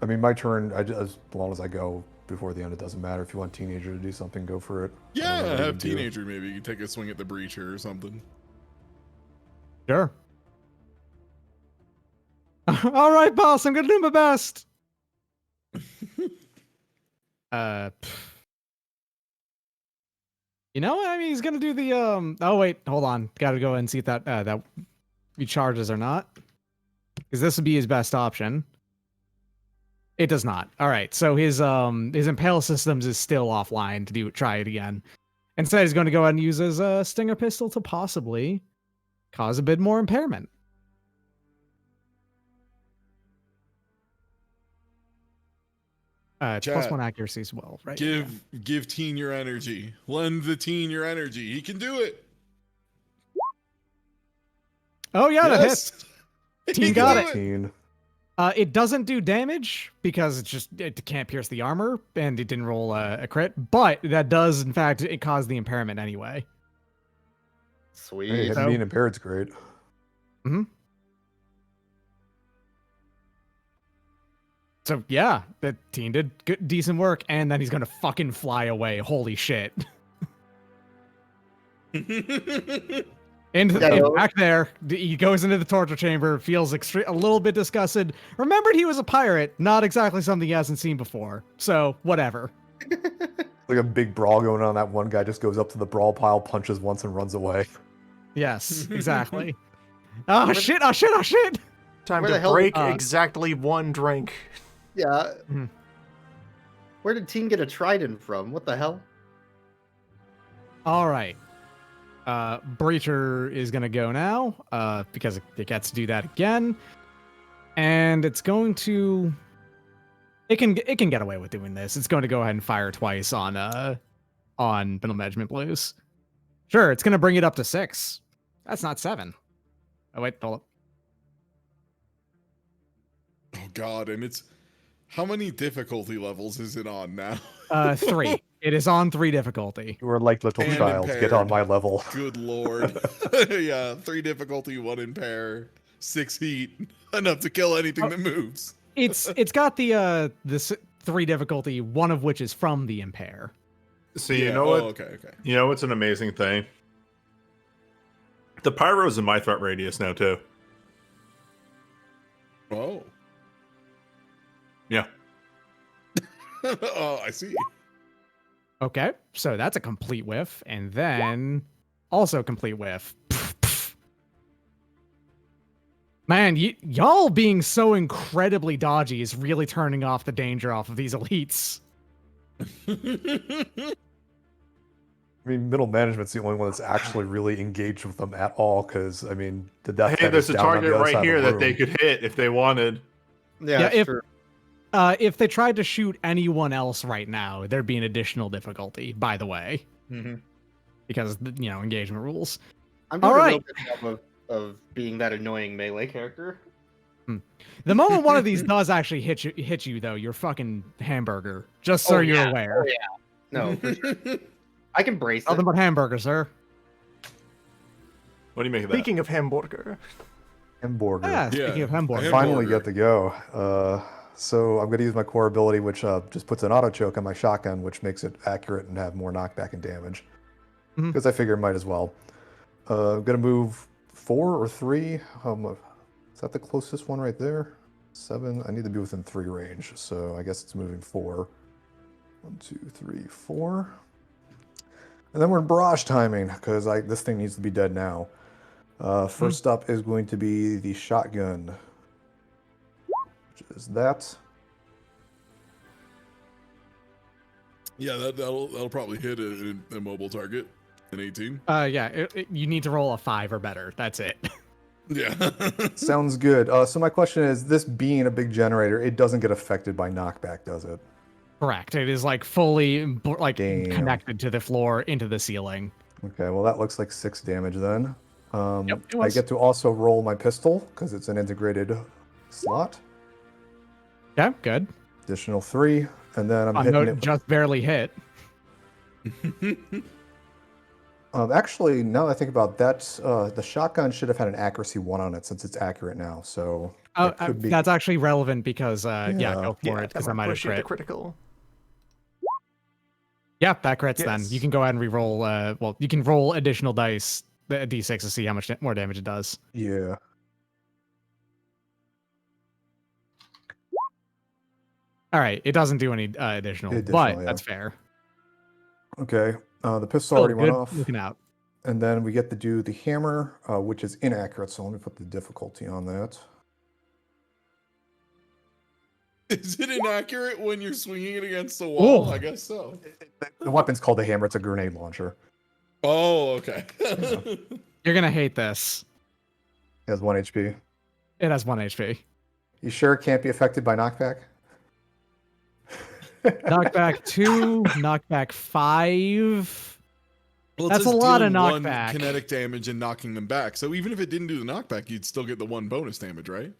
[SPEAKER 4] I mean, my turn. As long as I go before the end, it doesn't matter. If you want Teenager to do something, go for it. I don't know
[SPEAKER 6] Yeah,
[SPEAKER 4] what he
[SPEAKER 6] have
[SPEAKER 4] can do.
[SPEAKER 6] teenager maybe take a swing at the breacher or something.
[SPEAKER 2] Sure. All right, boss. I'm gonna do my best. You know, I mean, he's gonna do the Oh wait, hold on. Got to go ahead and see if that that recharges or not, because this would be his best option. It does not. All right. So his impale systems is still offline to try it again. Instead, he's going to go ahead and use his stinger pistol to possibly cause a bit more impairment. It's
[SPEAKER 6] Chat.
[SPEAKER 2] +1 accuracy as well, right?
[SPEAKER 6] Give Teen your energy. Lend the Teen your energy. He can do it.
[SPEAKER 2] Oh yeah, that
[SPEAKER 6] Yes.
[SPEAKER 2] hits.
[SPEAKER 6] He
[SPEAKER 2] Teen
[SPEAKER 6] can
[SPEAKER 2] got
[SPEAKER 6] do
[SPEAKER 2] it.
[SPEAKER 4] 18.
[SPEAKER 2] It doesn't do damage because it can't pierce the armor, and it didn't roll a crit. But that does, in fact, it cause the impairment anyway.
[SPEAKER 4] Hey,
[SPEAKER 3] Sweet.
[SPEAKER 4] him
[SPEAKER 2] So-
[SPEAKER 4] being impaired's great.
[SPEAKER 2] So yeah, the Teen did decent work, and then he's gonna fucking fly away. Holy shit! And back there, he goes into the torture chamber, feels a little bit disgusted. Remembered he was a pirate, not exactly something he hasn't seen before. So whatever.
[SPEAKER 4] Like a big brawl going on. That one guy just goes up to the brawl pile, punches once, and runs away.
[SPEAKER 2] Yes, exactly. Oh shit! Oh shit! Oh shit!
[SPEAKER 1] Time
[SPEAKER 3] Where the
[SPEAKER 1] to
[SPEAKER 3] hell-
[SPEAKER 1] break exactly one drink.
[SPEAKER 3] Yeah.
[SPEAKER 2] Mhm.
[SPEAKER 3] Where did Teen get a trident from? What the hell?
[SPEAKER 2] All right. Breacher is gonna go now, because it gets to do that again, and it's going to. It can get away with doing this. It's going to go ahead and fire twice on Middle Management Blues. Sure, it's gonna bring it up to 6. That's not 7. Oh wait, hold up.
[SPEAKER 6] Oh God, and it's how many difficulty levels is it on now?
[SPEAKER 2] 3. It is on 3 difficulty.
[SPEAKER 4] You are like little
[SPEAKER 6] And
[SPEAKER 4] child. Get on
[SPEAKER 6] impaired.
[SPEAKER 4] my level.
[SPEAKER 6] Good Lord. Yeah, 3 difficulty, 1 impair, 6 heat, enough to kill anything that moves.
[SPEAKER 2] It's got the 3 difficulty, one of which is from the impair.
[SPEAKER 5] So
[SPEAKER 6] Yeah,
[SPEAKER 5] you know what?
[SPEAKER 6] Okay.
[SPEAKER 5] You know what's an amazing thing? The pyro's in my threat radius now too.
[SPEAKER 6] Oh.
[SPEAKER 5] Yeah.
[SPEAKER 6] Oh, I see.
[SPEAKER 2] Okay, so that's a complete whiff, and then also complete whiff. Man, y'all being so incredibly dodgy is really turning off the danger off of these elites.
[SPEAKER 4] I mean, middle management's the only one that's actually really engaged with them at all. Because I mean, the death.
[SPEAKER 5] Hey,
[SPEAKER 4] Head
[SPEAKER 5] there's
[SPEAKER 4] is
[SPEAKER 5] a
[SPEAKER 4] down on
[SPEAKER 5] target
[SPEAKER 4] the other
[SPEAKER 5] right
[SPEAKER 4] side of
[SPEAKER 5] here
[SPEAKER 4] the
[SPEAKER 5] that they
[SPEAKER 4] room.
[SPEAKER 5] could hit if they wanted.
[SPEAKER 3] Yeah,
[SPEAKER 2] Yeah,
[SPEAKER 3] it's true.
[SPEAKER 2] If they tried to shoot anyone else right now, there'd be an additional difficulty, by the way,
[SPEAKER 3] Mm-hmm.
[SPEAKER 2] because, engagement rules.
[SPEAKER 3] I'm doing
[SPEAKER 2] All
[SPEAKER 3] a real
[SPEAKER 2] right.
[SPEAKER 3] good job of being that annoying melee character.
[SPEAKER 2] The moment one of these does actually hit you though, you're fucking hamburger. Just so
[SPEAKER 3] Oh,
[SPEAKER 2] you're
[SPEAKER 3] yeah.
[SPEAKER 2] aware.
[SPEAKER 3] Oh, yeah. No, for sure. I can brace it.
[SPEAKER 2] Nothing but hamburger, sir.
[SPEAKER 5] What do you make of that?
[SPEAKER 1] Speaking of hamburger,
[SPEAKER 4] Hamburger.
[SPEAKER 2] Yeah, speaking
[SPEAKER 6] Yeah.
[SPEAKER 2] of hamburger.
[SPEAKER 4] Finally
[SPEAKER 6] Hamburger.
[SPEAKER 4] get to go. So I'm going to use my core ability, which just puts an auto choke on my shotgun, which makes it accurate and have more knockback and damage.
[SPEAKER 2] Mhm.
[SPEAKER 4] Because I figure it might as well. I'm going to move 4 or 3. Is that the closest one right there? 7. I need to be within 3 range, so I guess it's moving 4. 1, 2, 3, 4. And then we're in barrage timing, because this thing needs to be dead now. First up is going to be the shotgun. Which is that.
[SPEAKER 6] Yeah, that'll probably hit a mobile target. An 18.
[SPEAKER 2] Yeah, you need to roll a 5 or better. That's it.
[SPEAKER 6] Yeah.
[SPEAKER 4] Sounds good. So my question is, this being a big generator, it doesn't get affected by knockback, does it?
[SPEAKER 2] Correct. It is fully
[SPEAKER 4] Damn.
[SPEAKER 2] connected to the floor into the ceiling.
[SPEAKER 4] Okay, well that looks like 6 damage then.
[SPEAKER 2] Yep, it
[SPEAKER 4] I
[SPEAKER 2] was.
[SPEAKER 4] get to also roll my pistol, because it's an integrated slot.
[SPEAKER 2] Yeah, good.
[SPEAKER 4] Additional 3, and then I'm
[SPEAKER 2] On
[SPEAKER 4] hitting
[SPEAKER 2] note,
[SPEAKER 4] it.
[SPEAKER 2] just barely hit.
[SPEAKER 4] Actually, now that I think about that, the shotgun should have had an accuracy 1 on it, since it's accurate now, so it could be...
[SPEAKER 2] That's actually relevant because, yeah,
[SPEAKER 4] Yeah.
[SPEAKER 2] go for it, because I might have
[SPEAKER 1] push you to
[SPEAKER 2] crit.
[SPEAKER 1] critical.
[SPEAKER 2] Yeah, that crits then.
[SPEAKER 1] Yes.
[SPEAKER 2] You can go ahead and re-roll, you can roll additional dice, the d6, to see how much more damage it does.
[SPEAKER 4] Yeah.
[SPEAKER 2] All right, it doesn't do any additional, but
[SPEAKER 4] Additional, yeah.
[SPEAKER 2] that's fair.
[SPEAKER 4] Okay, the pistol
[SPEAKER 2] Still
[SPEAKER 4] already went
[SPEAKER 2] good
[SPEAKER 4] off.
[SPEAKER 2] looking out.
[SPEAKER 4] And then we get to do the hammer, which is inaccurate, so let me put the difficulty on that.
[SPEAKER 6] Is it inaccurate when you're swinging it against the wall?
[SPEAKER 2] Ooh.
[SPEAKER 6] I guess so.
[SPEAKER 4] The weapon's called a hammer. It's a grenade launcher.
[SPEAKER 6] Oh, okay.
[SPEAKER 2] You're gonna hate this.
[SPEAKER 4] It has 1 HP.
[SPEAKER 2] It has 1 HP.
[SPEAKER 4] You sure it can't be affected by knockback?
[SPEAKER 2] Knockback 2, knockback 5.
[SPEAKER 6] Well, it
[SPEAKER 2] That's
[SPEAKER 6] says
[SPEAKER 2] a lot of
[SPEAKER 6] deal 1
[SPEAKER 2] knockback.
[SPEAKER 6] kinetic damage and knocking them back. So even if it didn't do the knockback, you'd still get the 1 bonus damage, right?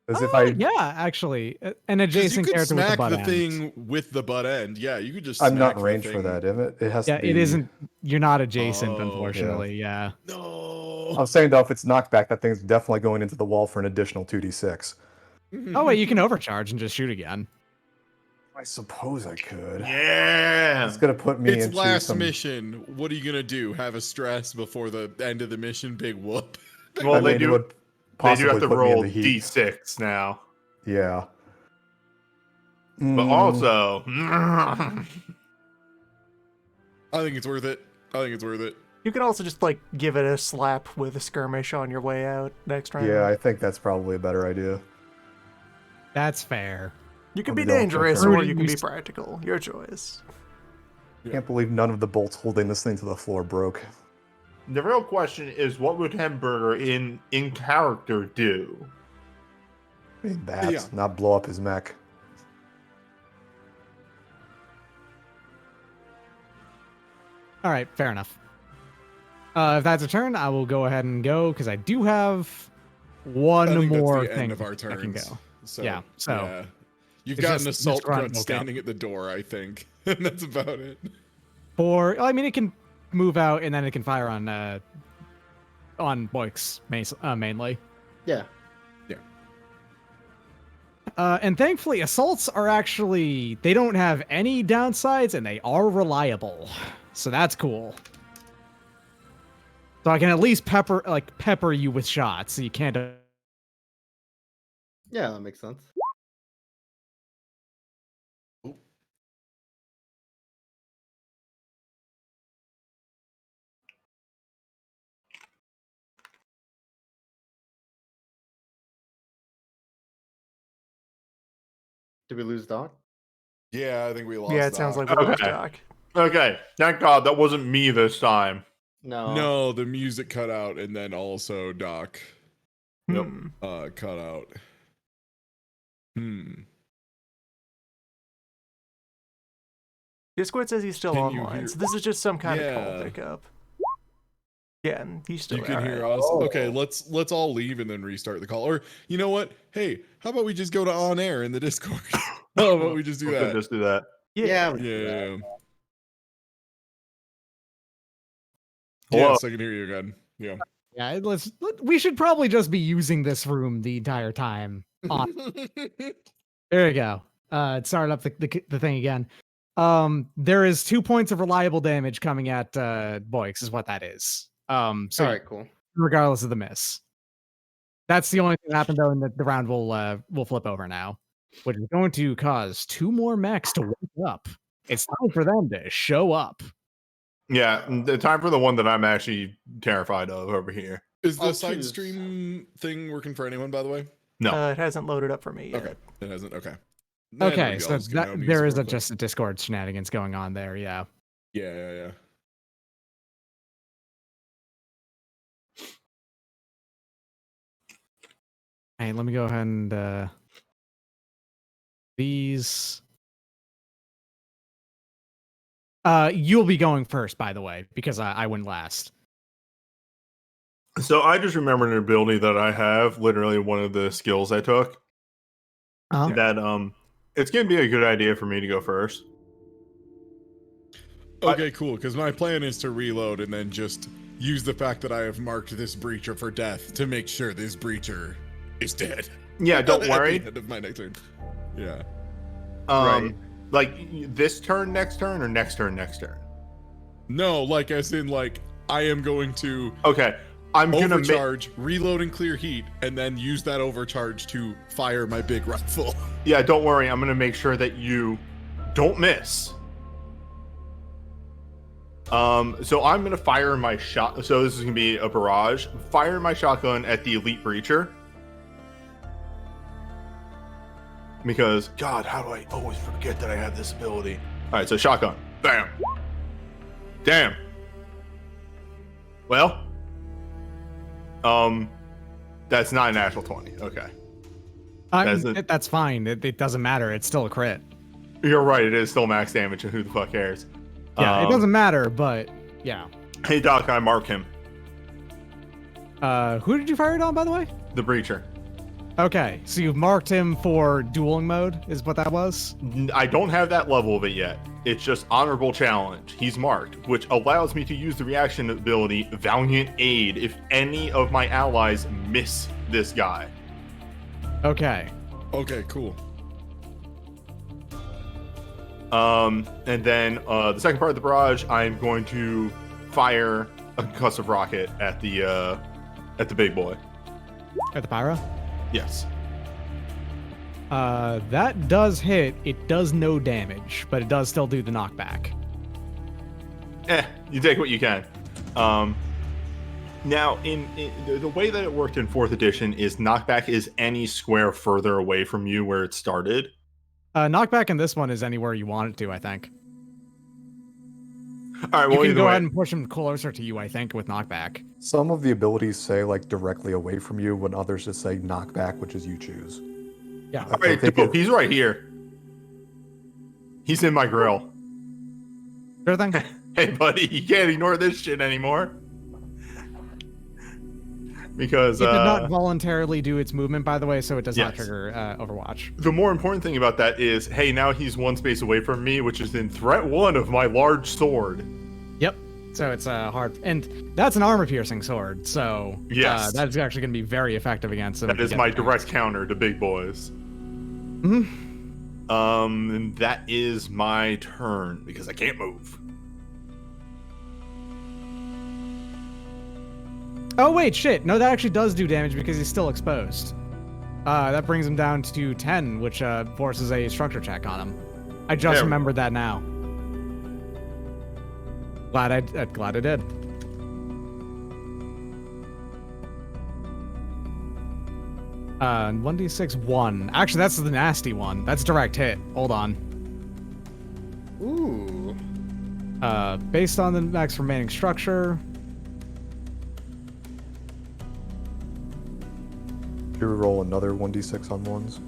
[SPEAKER 4] As if I
[SPEAKER 2] Yeah, actually, an
[SPEAKER 6] 'Cause
[SPEAKER 2] adjacent
[SPEAKER 6] you could
[SPEAKER 2] character with the
[SPEAKER 6] smack
[SPEAKER 2] butt
[SPEAKER 6] the
[SPEAKER 2] end.
[SPEAKER 6] thing with the butt end. Yeah, you could just.
[SPEAKER 4] I'm not
[SPEAKER 6] smack
[SPEAKER 4] in
[SPEAKER 6] the
[SPEAKER 4] range for
[SPEAKER 6] thing.
[SPEAKER 4] that, isn't it? It has
[SPEAKER 2] Yeah,
[SPEAKER 4] to be.
[SPEAKER 2] it isn't. You're not adjacent,
[SPEAKER 6] Oh,
[SPEAKER 2] unfortunately. Yeah.
[SPEAKER 6] No.
[SPEAKER 4] I'm saying though, if it's knockback, that thing's definitely going into the wall for an additional 2d6.
[SPEAKER 2] Oh wait, you can overcharge and just shoot again.
[SPEAKER 4] I suppose I could.
[SPEAKER 5] Yeah.
[SPEAKER 4] It's gonna put me
[SPEAKER 6] It's
[SPEAKER 4] into
[SPEAKER 6] last
[SPEAKER 4] some.
[SPEAKER 6] mission. What are you gonna do? Have a stress before the end of the mission? Big whoop.
[SPEAKER 5] Well,
[SPEAKER 4] I
[SPEAKER 5] they
[SPEAKER 4] mean, it
[SPEAKER 5] do.
[SPEAKER 4] would
[SPEAKER 5] They do
[SPEAKER 4] possibly
[SPEAKER 5] have to
[SPEAKER 4] put me in
[SPEAKER 5] roll
[SPEAKER 4] the heat.
[SPEAKER 5] d6 now,
[SPEAKER 4] Yeah.
[SPEAKER 5] but
[SPEAKER 4] Mm,
[SPEAKER 5] also.
[SPEAKER 6] I think it's worth it. I think it's worth it.
[SPEAKER 1] You can also just like give it a slap with a skirmish on your way out next round.
[SPEAKER 4] yeah, I think that's probably a better idea.
[SPEAKER 2] That's fair.
[SPEAKER 1] You can
[SPEAKER 4] Or
[SPEAKER 1] be
[SPEAKER 4] we don't
[SPEAKER 1] dangerous
[SPEAKER 4] prefer-
[SPEAKER 1] or you can be
[SPEAKER 2] Use-
[SPEAKER 1] practical. Your choice.
[SPEAKER 4] Can't believe none of the bolts holding this thing to the floor broke.
[SPEAKER 5] The real question is, what would Hamburger in character do?
[SPEAKER 4] I mean, that,
[SPEAKER 6] Yeah.
[SPEAKER 4] not blow up his mech.
[SPEAKER 2] All right, fair enough. If that's a turn, I will go ahead and go because I do have
[SPEAKER 6] I
[SPEAKER 2] one
[SPEAKER 6] think
[SPEAKER 2] more
[SPEAKER 6] that's the
[SPEAKER 2] thing
[SPEAKER 6] end of our
[SPEAKER 2] I can
[SPEAKER 6] turns.
[SPEAKER 2] go.
[SPEAKER 6] So,
[SPEAKER 2] Yeah, so
[SPEAKER 6] yeah. You've
[SPEAKER 2] it's
[SPEAKER 6] got
[SPEAKER 2] just
[SPEAKER 6] an assault
[SPEAKER 2] grunt
[SPEAKER 6] grunt
[SPEAKER 2] will go.
[SPEAKER 6] standing at the door, I think. And that's about it.
[SPEAKER 2] I mean, it can move out and then it can fire on Boix mainly.
[SPEAKER 3] Yeah.
[SPEAKER 2] And thankfully, assaults are actually they don't have any downsides and they are reliable, so that's cool. So I can at least pepper you with shots, so you can't.
[SPEAKER 3] Yeah, that makes sense. Did we lose Doc?
[SPEAKER 6] Yeah, I think we lost
[SPEAKER 1] Yeah, it sounds
[SPEAKER 6] Doc.
[SPEAKER 1] like we lost
[SPEAKER 5] Okay.
[SPEAKER 1] Doc.
[SPEAKER 5] Okay, thank God that wasn't me this time.
[SPEAKER 3] No.
[SPEAKER 6] No, the music cut out, and then also Doc
[SPEAKER 5] Yep.
[SPEAKER 6] cut out.
[SPEAKER 1] Discord says he's still
[SPEAKER 6] Can you
[SPEAKER 1] online,
[SPEAKER 6] hear-
[SPEAKER 1] so this is just some kind of
[SPEAKER 6] Yeah.
[SPEAKER 1] call pickup. Yeah, and he's still
[SPEAKER 6] You can
[SPEAKER 1] there.
[SPEAKER 6] hear
[SPEAKER 1] Alright.
[SPEAKER 6] us.
[SPEAKER 4] Oh.
[SPEAKER 6] Okay, let's all leave and then restart the call. Or you know what? Hey, how about we just go to on air in the Discord? How about we just do
[SPEAKER 5] We could
[SPEAKER 6] that?
[SPEAKER 5] just do that.
[SPEAKER 3] Yeah.
[SPEAKER 6] Yeah.
[SPEAKER 5] Hello?
[SPEAKER 6] Yes, I can hear you again. Yeah.
[SPEAKER 2] Yeah, we should probably just be using this room the entire time. There we go. It started up the thing again. There is 2 points of reliable damage coming at Boix, is what that is. So
[SPEAKER 3] All right, cool.
[SPEAKER 2] regardless of the miss. That's the only thing that happened though, and the round will flip over now, which is going to cause 2 more mechs to wake up. It's time for them to show up.
[SPEAKER 5] Yeah, the time for the one that I'm actually terrified of over here.
[SPEAKER 6] Is the
[SPEAKER 3] I'll
[SPEAKER 6] side
[SPEAKER 3] choose.
[SPEAKER 6] stream thing working for anyone, by the way?
[SPEAKER 5] No.
[SPEAKER 1] It hasn't loaded up for me yet.
[SPEAKER 6] Okay. It hasn't. Okay.
[SPEAKER 2] Okay, so
[SPEAKER 6] Else can now
[SPEAKER 2] that,
[SPEAKER 6] mute
[SPEAKER 2] there
[SPEAKER 6] it
[SPEAKER 2] is
[SPEAKER 6] real
[SPEAKER 2] a,
[SPEAKER 6] quick.
[SPEAKER 2] just a Discord shenanigans going on there. Yeah.
[SPEAKER 6] Yeah.
[SPEAKER 2] Hey, let me go ahead and these. You'll be going first, by the way, because I went last.
[SPEAKER 5] So I just remembered an ability that I have, literally one of the skills I took.
[SPEAKER 2] Uh-huh.
[SPEAKER 5] That it's gonna be a good idea for me to go first.
[SPEAKER 6] Okay, cool. Because my plan is to reload and then just use the fact that I have marked this breacher for death to make sure this breacher is dead.
[SPEAKER 5] Yeah, don't
[SPEAKER 6] At
[SPEAKER 5] worry.
[SPEAKER 6] the end of my next turn. Yeah.
[SPEAKER 3] Right.
[SPEAKER 5] Like this turn, next turn, or next turn, next turn.
[SPEAKER 6] No, like as in like I am going to
[SPEAKER 5] Okay, I'm gonna make.
[SPEAKER 6] overcharge, reload and clear heat, and then use that overcharge to fire my big rifle.
[SPEAKER 5] Yeah, don't worry. I'm gonna make sure that you don't miss. So I'm gonna fire my shot. So this is gonna be a barrage. Fire my shotgun at the elite breacher. because God, how do I always forget that I have this ability? All right, so shotgun, bam, damn. Well, that's not a natural 20. Okay,
[SPEAKER 2] That's fine. It doesn't matter. It's still a crit.
[SPEAKER 5] you're right. It is still max damage, and who the fuck cares?
[SPEAKER 2] Yeah, it doesn't matter, but yeah.
[SPEAKER 5] Hey Doc, I mark him.
[SPEAKER 2] Who did you fire it on, by the way?
[SPEAKER 5] The Breacher.
[SPEAKER 2] Okay, so you've marked him for dueling mode, is what that was?
[SPEAKER 5] I don't have that level of it yet. It's just honorable challenge. He's marked, which allows me to use the reaction ability Valiant Aid if any of my allies miss this guy.
[SPEAKER 2] Okay.
[SPEAKER 6] Okay, cool.
[SPEAKER 5] And then the second part of the barrage, I'm going to fire a concussive rocket at the big boy.
[SPEAKER 2] At the pyro?
[SPEAKER 5] Yes.
[SPEAKER 2] That does hit. It does no damage, but it does still do the knockback.
[SPEAKER 5] You take what you can. Now, in the way that it worked in 4th edition is knockback is any square further away from you where it started.
[SPEAKER 2] Knockback in this one is anywhere you want it to, I think.
[SPEAKER 5] All right, well,
[SPEAKER 2] you can
[SPEAKER 5] either
[SPEAKER 2] go
[SPEAKER 5] way,
[SPEAKER 2] ahead and push him closer to you, I think, with knockback.
[SPEAKER 4] Some of the abilities say like directly away from you, when others just say knockback, which is you choose.
[SPEAKER 2] Yeah.
[SPEAKER 5] all right, he's right here. He's in my grill.
[SPEAKER 2] Sure thing.
[SPEAKER 5] Hey, buddy, you can't ignore this shit anymore. Because
[SPEAKER 2] It did not voluntarily do its movement, by the way, so it does not
[SPEAKER 5] Yes.
[SPEAKER 2] trigger Overwatch.
[SPEAKER 5] the more important thing about that is, hey, now he's one space away from me, which is in threat 1 of my large sword.
[SPEAKER 2] Yep. So it's hard, and that's an armor-piercing sword. So
[SPEAKER 5] Yes.
[SPEAKER 2] that's actually going to be very effective against him.
[SPEAKER 5] That is my direct counter to big boys.
[SPEAKER 2] Mm-hmm.
[SPEAKER 5] And that is my turn because I can't move.
[SPEAKER 2] Oh wait, shit! No, that actually does do damage because he's still exposed. That brings him down to 10, which forces a structure check on him. I just
[SPEAKER 5] There we
[SPEAKER 2] remembered that now. Glad I did. Uh, 1d6 1. Actually, that's the nasty one. That's direct hit. Hold on.
[SPEAKER 3] Ooh.
[SPEAKER 2] Based on the max remaining structure.
[SPEAKER 4] Do we roll another 1d6 on ones?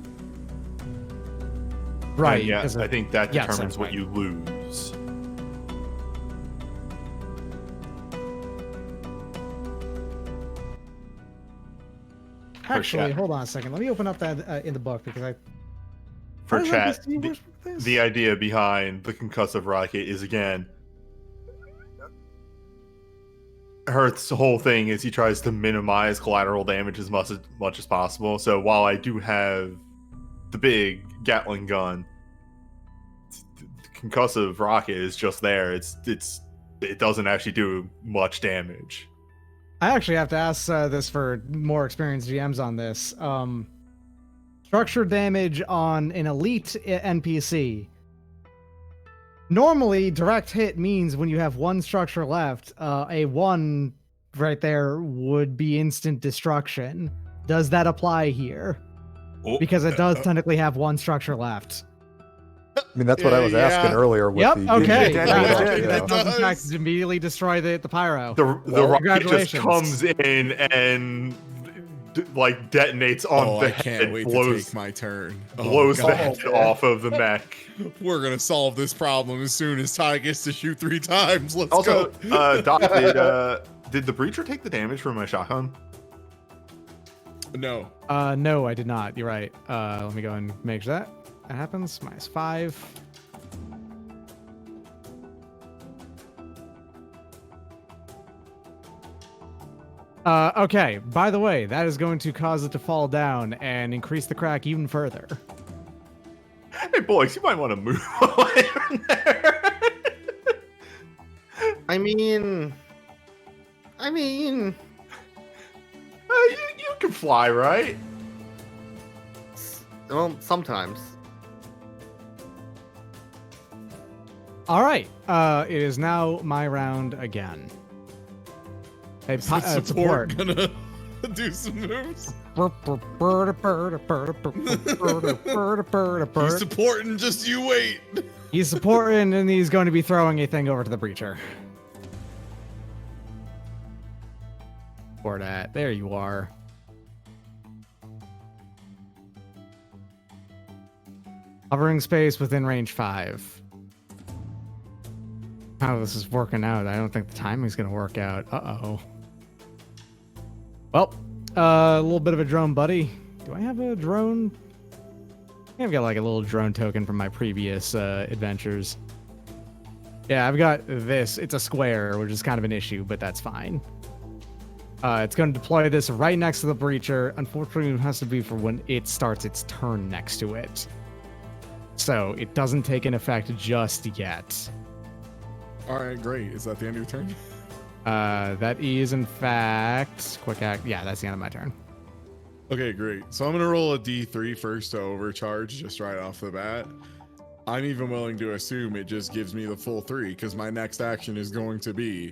[SPEAKER 2] Right.
[SPEAKER 5] And yeah,
[SPEAKER 2] 'cause
[SPEAKER 5] I think that
[SPEAKER 2] yes,
[SPEAKER 5] determines
[SPEAKER 2] that's
[SPEAKER 5] what
[SPEAKER 2] right.
[SPEAKER 5] you lose.
[SPEAKER 2] Actually,
[SPEAKER 5] chat.
[SPEAKER 2] hold on a second. Let me open up that in the book because I.
[SPEAKER 5] For
[SPEAKER 2] How does that
[SPEAKER 5] chat,
[SPEAKER 2] distinguish this?
[SPEAKER 5] the idea behind the concussive rocket is, again, Hearth's whole thing is he tries to minimize collateral damage as much as possible. So while I do have the big Gatling gun, the concussive rocket is just there. It doesn't actually do much damage.
[SPEAKER 2] I actually have to ask this for more experienced GMs on this. Structure damage on an elite NPC. Normally, direct hit means when you have one structure left, a 1 right there would be instant destruction. Does that apply here?
[SPEAKER 5] Oh,
[SPEAKER 2] Because it does technically have one structure left.
[SPEAKER 4] I mean, that's what I was asking earlier with
[SPEAKER 2] Yep,
[SPEAKER 4] the...
[SPEAKER 2] okay.
[SPEAKER 1] Yeah,
[SPEAKER 2] That
[SPEAKER 1] yeah.
[SPEAKER 2] does in fact immediately destroy the pyro.
[SPEAKER 5] the rocket just
[SPEAKER 2] Congratulations.
[SPEAKER 5] comes in and like detonates on
[SPEAKER 6] Oh,
[SPEAKER 5] the
[SPEAKER 6] I
[SPEAKER 5] head,
[SPEAKER 6] can't wait to
[SPEAKER 5] blows
[SPEAKER 6] take my turn.
[SPEAKER 5] blows the
[SPEAKER 6] God.
[SPEAKER 5] head off of the mech.
[SPEAKER 6] We're gonna solve this problem as soon as Ty gets to shoot 3 times. Let's
[SPEAKER 5] Also,
[SPEAKER 6] go.
[SPEAKER 5] Doc, did the Breacher take the damage from my shotgun?
[SPEAKER 6] No.
[SPEAKER 2] No, I did not. You're right. Let me go and make sure that happens. -5. Okay, by the way, that is going to cause it to fall down and increase the crack even further.
[SPEAKER 5] Hey, boys, you might want to move away from there.
[SPEAKER 3] I mean,
[SPEAKER 5] You can fly, right?
[SPEAKER 3] well, sometimes.
[SPEAKER 2] All right, it is now my round again. Hey,
[SPEAKER 6] Is the support gonna? do some moves.
[SPEAKER 2] He's
[SPEAKER 6] He's supporting, just you wait.
[SPEAKER 2] He's supporting, and he's going to be throwing a thing over to the breacher. For that. There you are. Hovering space within range 5. How this is working out. I don't think the timing's going to work out. Uh-oh. Well, a little bit of a drone buddy. Do I have a drone? I think I've got like a little drone token from my previous adventures. Yeah, I've got this. It's a square, which is kind of an issue, but that's fine. It's going to deploy this right next to the breacher. Unfortunately, it has to be for when it starts its turn next to it. So it doesn't take an effect just yet.
[SPEAKER 6] All right, great. Is that the end of your turn?
[SPEAKER 2] That is, in fact, quick act. Yeah, that's the end of my turn.
[SPEAKER 6] Okay, great. So I'm going to roll a D3 first to overcharge just right off the bat. I'm even willing to assume it just gives me the full 3 because my next action is going to be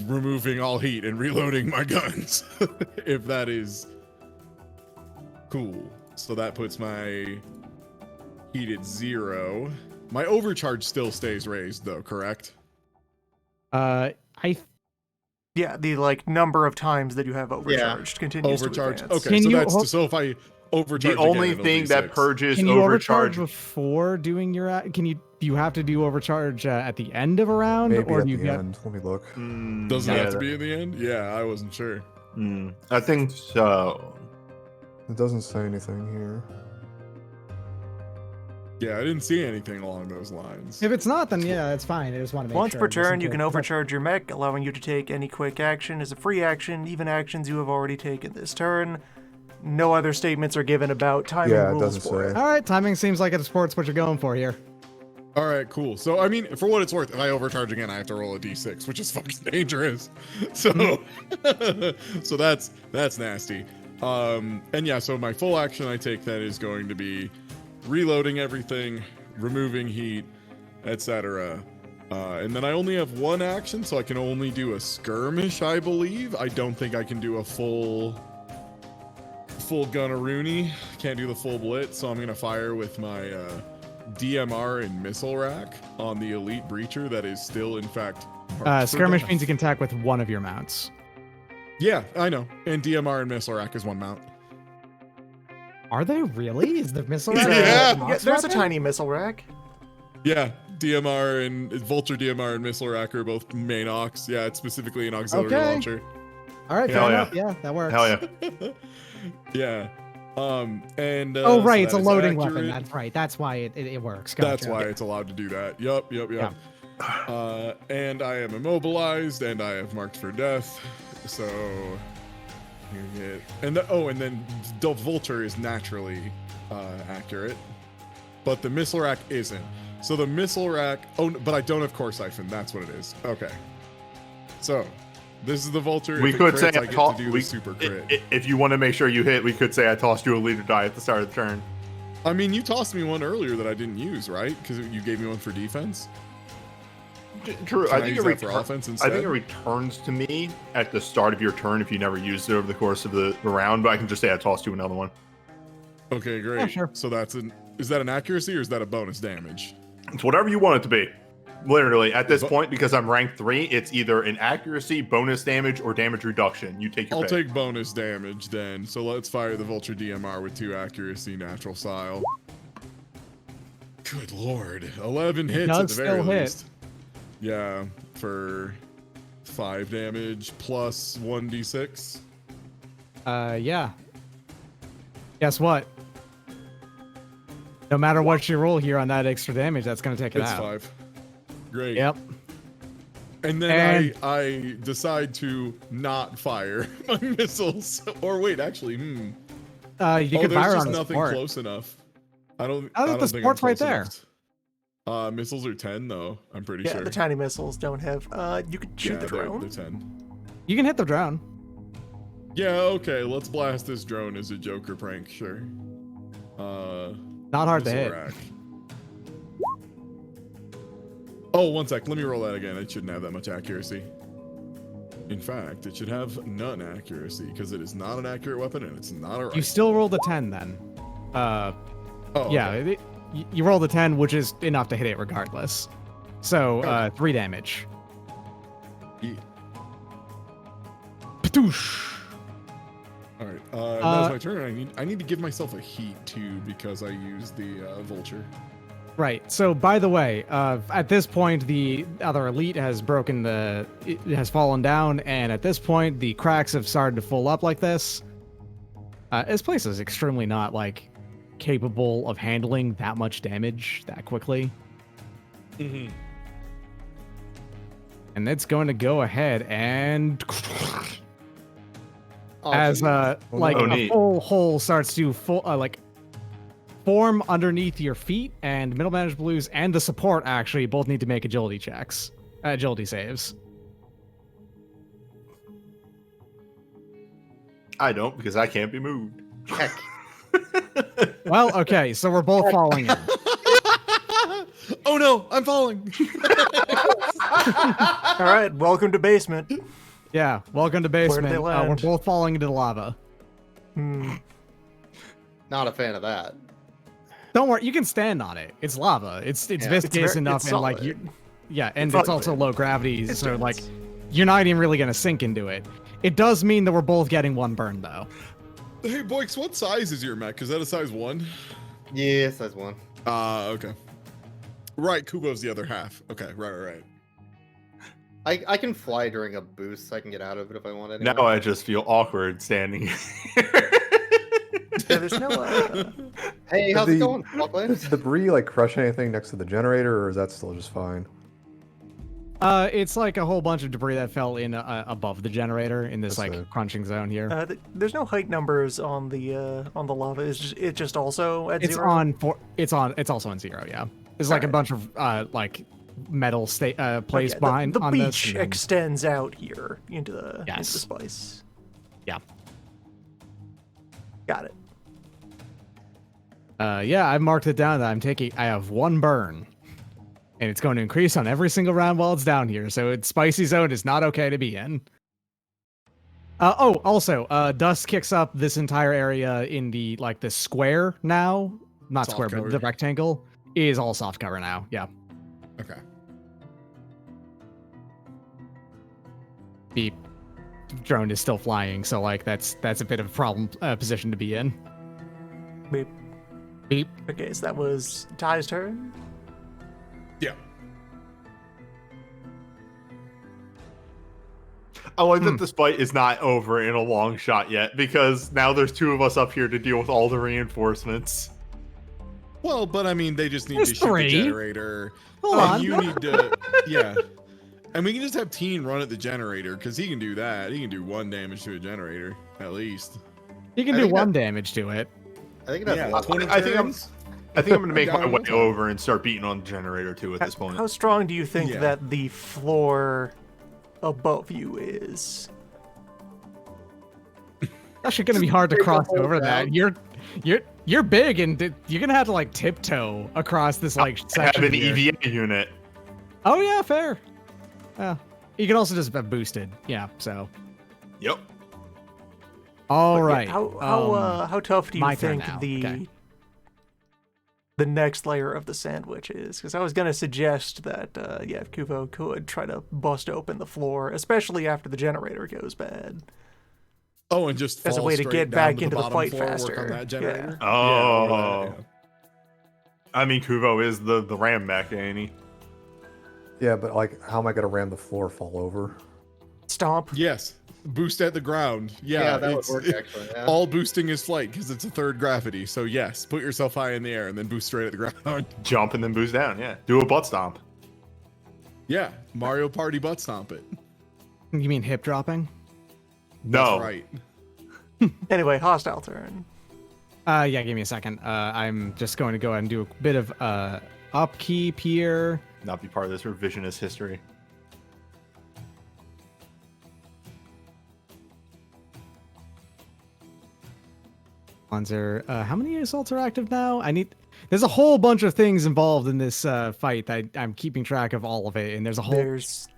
[SPEAKER 6] removing all heat and reloading my guns. If that is cool. So that puts my heat at 0. My overcharge still stays raised though, correct?
[SPEAKER 1] Yeah, the like number of times that you have overcharged continues
[SPEAKER 6] Overcharge.
[SPEAKER 1] to advance.
[SPEAKER 6] Okay,
[SPEAKER 2] Can
[SPEAKER 6] so
[SPEAKER 2] you
[SPEAKER 6] that's so if I overcharge
[SPEAKER 5] The only
[SPEAKER 6] again, it'll
[SPEAKER 5] thing
[SPEAKER 6] be
[SPEAKER 5] that
[SPEAKER 6] 6.
[SPEAKER 5] purges
[SPEAKER 2] Can you overcharge
[SPEAKER 5] overcharge.
[SPEAKER 2] before doing your? Do you have to do overcharge at the end of a round,
[SPEAKER 4] Maybe
[SPEAKER 2] or
[SPEAKER 4] at
[SPEAKER 2] do you
[SPEAKER 4] the
[SPEAKER 2] get?
[SPEAKER 4] end. Let me look.
[SPEAKER 6] Doesn't
[SPEAKER 5] yeah,
[SPEAKER 6] have to be in the end? Yeah, I wasn't sure.
[SPEAKER 5] I think so.
[SPEAKER 4] It doesn't say anything here.
[SPEAKER 6] Yeah, I didn't see anything along those lines.
[SPEAKER 2] If it's not, then yeah, it's fine. I just want to make
[SPEAKER 1] Once
[SPEAKER 2] sure.
[SPEAKER 1] per
[SPEAKER 2] just in
[SPEAKER 1] turn, you
[SPEAKER 2] case.
[SPEAKER 1] can overcharge your mech, allowing you to take any quick action as a free action, even actions you have already taken this turn. No other statements are given about timing
[SPEAKER 4] Yeah, it
[SPEAKER 1] rules
[SPEAKER 4] doesn't
[SPEAKER 1] for
[SPEAKER 4] say.
[SPEAKER 1] it.
[SPEAKER 2] All right, timing seems like it supports what you're going for here.
[SPEAKER 6] All right, cool. So, I mean, for what it's worth, if I overcharge again, I have to roll a d6, which is fucking dangerous. So, so that's nasty. And yeah, so my full action I take that is going to be reloading everything, removing heat, etc. And then I only have one action, so I can only do a skirmish, I believe. I don't think I can do a full gunneroony. Can't do the full blitz, so I'm gonna fire with my DMR and missile rack on the elite breacher that is still, in fact, marked for
[SPEAKER 2] Skirmish
[SPEAKER 6] death.
[SPEAKER 2] means you can attack with one of your mounts.
[SPEAKER 6] Yeah, I know. And DMR and missile rack is one mount.
[SPEAKER 2] Are they really? Is the missile?
[SPEAKER 6] Yeah.
[SPEAKER 2] rack
[SPEAKER 1] Yeah,
[SPEAKER 2] mounts
[SPEAKER 1] there's a
[SPEAKER 2] weapon?
[SPEAKER 1] tiny missile rack.
[SPEAKER 6] Yeah, DMR and Vulture DMR and missile rack are both main aux. Yeah, it's specifically an auxiliary
[SPEAKER 2] Okay.
[SPEAKER 6] launcher.
[SPEAKER 2] All right,
[SPEAKER 5] Hell
[SPEAKER 2] fair
[SPEAKER 5] yeah.
[SPEAKER 2] enough. Yeah, that works.
[SPEAKER 5] Hell yeah.
[SPEAKER 6] Yeah. And
[SPEAKER 2] Oh,
[SPEAKER 6] so
[SPEAKER 2] right, it's a
[SPEAKER 6] that is
[SPEAKER 2] loading weapon.
[SPEAKER 6] accurate.
[SPEAKER 2] That's right. That's why it works.
[SPEAKER 6] That's
[SPEAKER 2] Gotcha.
[SPEAKER 6] why it's allowed to do that. Yup. And I am immobilized and I have marked for death. So you get and then the Vulture is naturally accurate, but the missile rack isn't. So the missile rack. Oh, but I don't have core siphon. That's what it is. Okay. So this is the Vulture.
[SPEAKER 5] We
[SPEAKER 6] If it
[SPEAKER 5] could
[SPEAKER 6] crits,
[SPEAKER 5] say
[SPEAKER 6] I get to do the super crit.
[SPEAKER 5] If you want to make sure you hit, we could say I tossed you a leader die at the start of the turn.
[SPEAKER 6] I mean, you tossed me one earlier that I didn't use, right? Because you gave me one for defense.
[SPEAKER 5] True.
[SPEAKER 6] Can
[SPEAKER 5] I
[SPEAKER 6] I
[SPEAKER 5] think
[SPEAKER 6] use
[SPEAKER 5] it
[SPEAKER 6] that for offense instead?
[SPEAKER 5] I think it returns to me at the start of your turn if you never used it over the course of the round. But I can just say I tossed you another one.
[SPEAKER 6] Okay, great.
[SPEAKER 2] Yeah, sure.
[SPEAKER 6] So is that an accuracy or is that a bonus damage?
[SPEAKER 5] It's whatever you want it to be. Literally, at this point, because I'm rank 3, it's either an accuracy, bonus damage, or damage reduction. You take your
[SPEAKER 6] I'll
[SPEAKER 5] pick.
[SPEAKER 6] take bonus damage then. So let's fire the Vulture DMR with 2 accuracy, natural style. Good lord. 11 hits at
[SPEAKER 2] does
[SPEAKER 6] the very
[SPEAKER 2] still hit.
[SPEAKER 6] least. Yeah, for 5 damage plus 1d6.
[SPEAKER 2] Yeah. Guess what? No matter what you roll here on that extra damage, that's going to take it
[SPEAKER 6] It's
[SPEAKER 2] out.
[SPEAKER 6] 5. Great.
[SPEAKER 2] Yep.
[SPEAKER 6] And then
[SPEAKER 2] And-
[SPEAKER 6] I decide to not fire my missiles. Or wait, actually,
[SPEAKER 2] You
[SPEAKER 6] oh,
[SPEAKER 2] can
[SPEAKER 6] there's
[SPEAKER 2] fire
[SPEAKER 6] just
[SPEAKER 2] on a
[SPEAKER 6] nothing
[SPEAKER 2] support.
[SPEAKER 6] close enough. I don't
[SPEAKER 2] I think the
[SPEAKER 6] think I'm
[SPEAKER 2] support's right
[SPEAKER 6] close
[SPEAKER 2] there.
[SPEAKER 6] enough. Missiles are 10 though. I'm pretty
[SPEAKER 1] Yeah,
[SPEAKER 6] sure.
[SPEAKER 1] the tiny missiles don't have. You could shoot
[SPEAKER 6] yeah,
[SPEAKER 1] the drone.
[SPEAKER 6] they're 10.
[SPEAKER 2] You can hit the drone.
[SPEAKER 6] Yeah, okay. Let's blast this drone as a Joker prank. Sure.
[SPEAKER 2] Not hard to
[SPEAKER 6] missile
[SPEAKER 2] hit.
[SPEAKER 6] rack. Oh, one sec. Let me roll that again. It shouldn't have that much accuracy. In fact, it should have none accuracy because it is not an accurate weapon and it's not a rifle.
[SPEAKER 2] You still rolled a 10 then.
[SPEAKER 6] Oh,
[SPEAKER 2] Yeah,
[SPEAKER 6] okay.
[SPEAKER 2] you rolled a 10, which is enough to hit it regardless. So, 3 damage.
[SPEAKER 6] Yeah.
[SPEAKER 2] Patoosh.
[SPEAKER 6] All right. That's my turn. I need to give myself a heat too because I used the vulture.
[SPEAKER 2] Right. So, by the way, at this point, the other elite has it has fallen down, and at this point, the cracks have started to fill up like this. This place is extremely not like capable of handling that much damage that quickly,
[SPEAKER 6] Mm-hmm.
[SPEAKER 2] and it's going to go ahead and
[SPEAKER 3] Oh,
[SPEAKER 2] as
[SPEAKER 3] geez.
[SPEAKER 2] like
[SPEAKER 5] Oh,
[SPEAKER 2] a
[SPEAKER 5] neat.
[SPEAKER 2] full hole starts to form underneath your feet, and middle manager blues and the support actually both need to make agility saves.
[SPEAKER 5] I don't because I can't be moved.
[SPEAKER 3] Heck.
[SPEAKER 2] Well, okay, so we're both falling in.
[SPEAKER 6] Oh no, I'm falling.
[SPEAKER 1] All right, welcome to basement.
[SPEAKER 2] Yeah, welcome to
[SPEAKER 1] Where did
[SPEAKER 2] basement.
[SPEAKER 1] they
[SPEAKER 2] We're
[SPEAKER 1] land?
[SPEAKER 2] both falling into the lava.
[SPEAKER 3] Not a fan of that.
[SPEAKER 2] Don't worry, you can stand on it. It's lava. It's viscous enough,
[SPEAKER 1] it's
[SPEAKER 2] and like
[SPEAKER 1] solid.
[SPEAKER 2] you, yeah, and
[SPEAKER 1] It's
[SPEAKER 2] it's also
[SPEAKER 1] solid.
[SPEAKER 2] low gravity,
[SPEAKER 1] It's
[SPEAKER 2] so like
[SPEAKER 1] dense.
[SPEAKER 2] you're not even really gonna sink into it. It does mean that we're both getting 1 burn though.
[SPEAKER 6] Hey, Boix, what size is your mech? Is that a size 1?
[SPEAKER 3] Yeah, size 1.
[SPEAKER 6] Okay. Right, Kubo's the other half. Okay, right.
[SPEAKER 3] I can fly during a boost, so I can get out of it if I want anyway.
[SPEAKER 5] Now I just feel awkward standing here.
[SPEAKER 1] Yeah, there's no.
[SPEAKER 3] Hey, how's
[SPEAKER 4] The-
[SPEAKER 3] it going, Falkland?
[SPEAKER 4] Does debris like crush anything next to the generator, or is that still just fine?
[SPEAKER 2] It's like a whole bunch of debris that fell in above the generator in this
[SPEAKER 4] That's
[SPEAKER 2] like
[SPEAKER 4] it.
[SPEAKER 2] crunching zone here.
[SPEAKER 1] There's no height numbers on the lava. It just also at
[SPEAKER 2] It's
[SPEAKER 1] 0.
[SPEAKER 2] it's also on 0. Yeah, there's like a bunch of like metal placed
[SPEAKER 1] Okay,
[SPEAKER 2] behind
[SPEAKER 1] the
[SPEAKER 2] on
[SPEAKER 1] beach
[SPEAKER 2] this. and then-
[SPEAKER 1] extends out here into the
[SPEAKER 2] Yes.
[SPEAKER 1] spice.
[SPEAKER 2] Yeah.
[SPEAKER 1] Got it.
[SPEAKER 2] Yeah, I've marked it down that I have 1 burn. And it's going to increase on every single round while it's down here, so it's spicy zone is not okay to be in. Also, dust kicks up this entire area in the the square now. Not
[SPEAKER 6] Soft
[SPEAKER 2] square,
[SPEAKER 6] cover.
[SPEAKER 2] but the rectangle is all soft cover now. Yeah.
[SPEAKER 6] Okay.
[SPEAKER 2] The drone is still flying, so that's a bit of a problem position to be in.
[SPEAKER 1] Beep.
[SPEAKER 2] Beep.
[SPEAKER 1] Okay, so that was Ty's turn.
[SPEAKER 6] Yeah.
[SPEAKER 5] I like that this fight is not over in a long shot yet because now there's 2 of us up here to deal with all the reinforcements.
[SPEAKER 6] Well, but I mean, they just need
[SPEAKER 2] There's
[SPEAKER 6] to shoot
[SPEAKER 2] 3.
[SPEAKER 6] the generator.
[SPEAKER 2] Hold
[SPEAKER 6] and
[SPEAKER 2] on.
[SPEAKER 6] you need to, yeah. And we can just have Teen run at the generator because he can do that. He can do 1 damage to a generator at least.
[SPEAKER 2] You can
[SPEAKER 3] I
[SPEAKER 2] do
[SPEAKER 3] think
[SPEAKER 2] 1 damage to it.
[SPEAKER 3] I think that's
[SPEAKER 6] Yeah, 20
[SPEAKER 5] I think I'm
[SPEAKER 6] turns.
[SPEAKER 5] I think I'm gonna make
[SPEAKER 6] Down
[SPEAKER 5] my way
[SPEAKER 6] one time.
[SPEAKER 5] over and start beating on the generator too at this point.
[SPEAKER 1] How strong do you think
[SPEAKER 6] Yeah.
[SPEAKER 1] that the floor above you is?
[SPEAKER 2] Actually, gonna be hard to
[SPEAKER 3] break the
[SPEAKER 2] cross
[SPEAKER 3] whole
[SPEAKER 2] over that.
[SPEAKER 3] ground.
[SPEAKER 2] You're big, and you're gonna have to tiptoe across this
[SPEAKER 5] I have
[SPEAKER 2] section
[SPEAKER 5] an
[SPEAKER 2] here.
[SPEAKER 5] EVA unit.
[SPEAKER 2] Oh yeah, fair. Yeah, you can also just have boosted. Yeah. So.
[SPEAKER 5] Yep.
[SPEAKER 2] All
[SPEAKER 1] But yeah,
[SPEAKER 2] right.
[SPEAKER 1] how tough do you
[SPEAKER 2] my turn
[SPEAKER 1] think
[SPEAKER 2] now.
[SPEAKER 1] the
[SPEAKER 2] Okay.
[SPEAKER 1] the next layer of the sandwich is? Because I was gonna suggest that if Kuvo could try to bust open the floor, especially after the generator goes bad.
[SPEAKER 6] Oh, and just
[SPEAKER 1] As a
[SPEAKER 6] fall
[SPEAKER 1] way to
[SPEAKER 6] straight
[SPEAKER 1] get
[SPEAKER 6] down
[SPEAKER 1] back
[SPEAKER 6] to
[SPEAKER 1] into the
[SPEAKER 6] bottom
[SPEAKER 1] fight
[SPEAKER 6] floor, work
[SPEAKER 1] faster.
[SPEAKER 6] on that
[SPEAKER 1] Yeah.
[SPEAKER 6] generator.
[SPEAKER 5] Oh.
[SPEAKER 6] Yeah, yeah.
[SPEAKER 5] I mean, Kuvo is the ram mech, ain't he?
[SPEAKER 4] Yeah, but like, how am I gonna ram the floor fall over?
[SPEAKER 1] Stomp.
[SPEAKER 6] Yes. Boost at the ground. Yeah,
[SPEAKER 3] Yeah, that would
[SPEAKER 6] it's-
[SPEAKER 3] work actually. Yeah.
[SPEAKER 6] All boosting is flight because it's a 3rd gravity. So yes, put yourself high in the air and then boost straight at the ground.
[SPEAKER 5] Jump and then boost down. Yeah. Do a butt stomp.
[SPEAKER 6] Yeah, Mario Party butt stomp it.
[SPEAKER 2] You mean hip dropping?
[SPEAKER 5] No.
[SPEAKER 6] That's right.
[SPEAKER 1] Anyway, hostile turn.
[SPEAKER 2] Yeah. Give me a second. I'm just going to go ahead and do a bit of upkeep here.
[SPEAKER 5] Not be part of this revisionist history.
[SPEAKER 2] Panzer, how many assaults are active now? There's a whole bunch of things involved in this fight that I'm keeping track of all of it, and there's a whole.
[SPEAKER 1] There's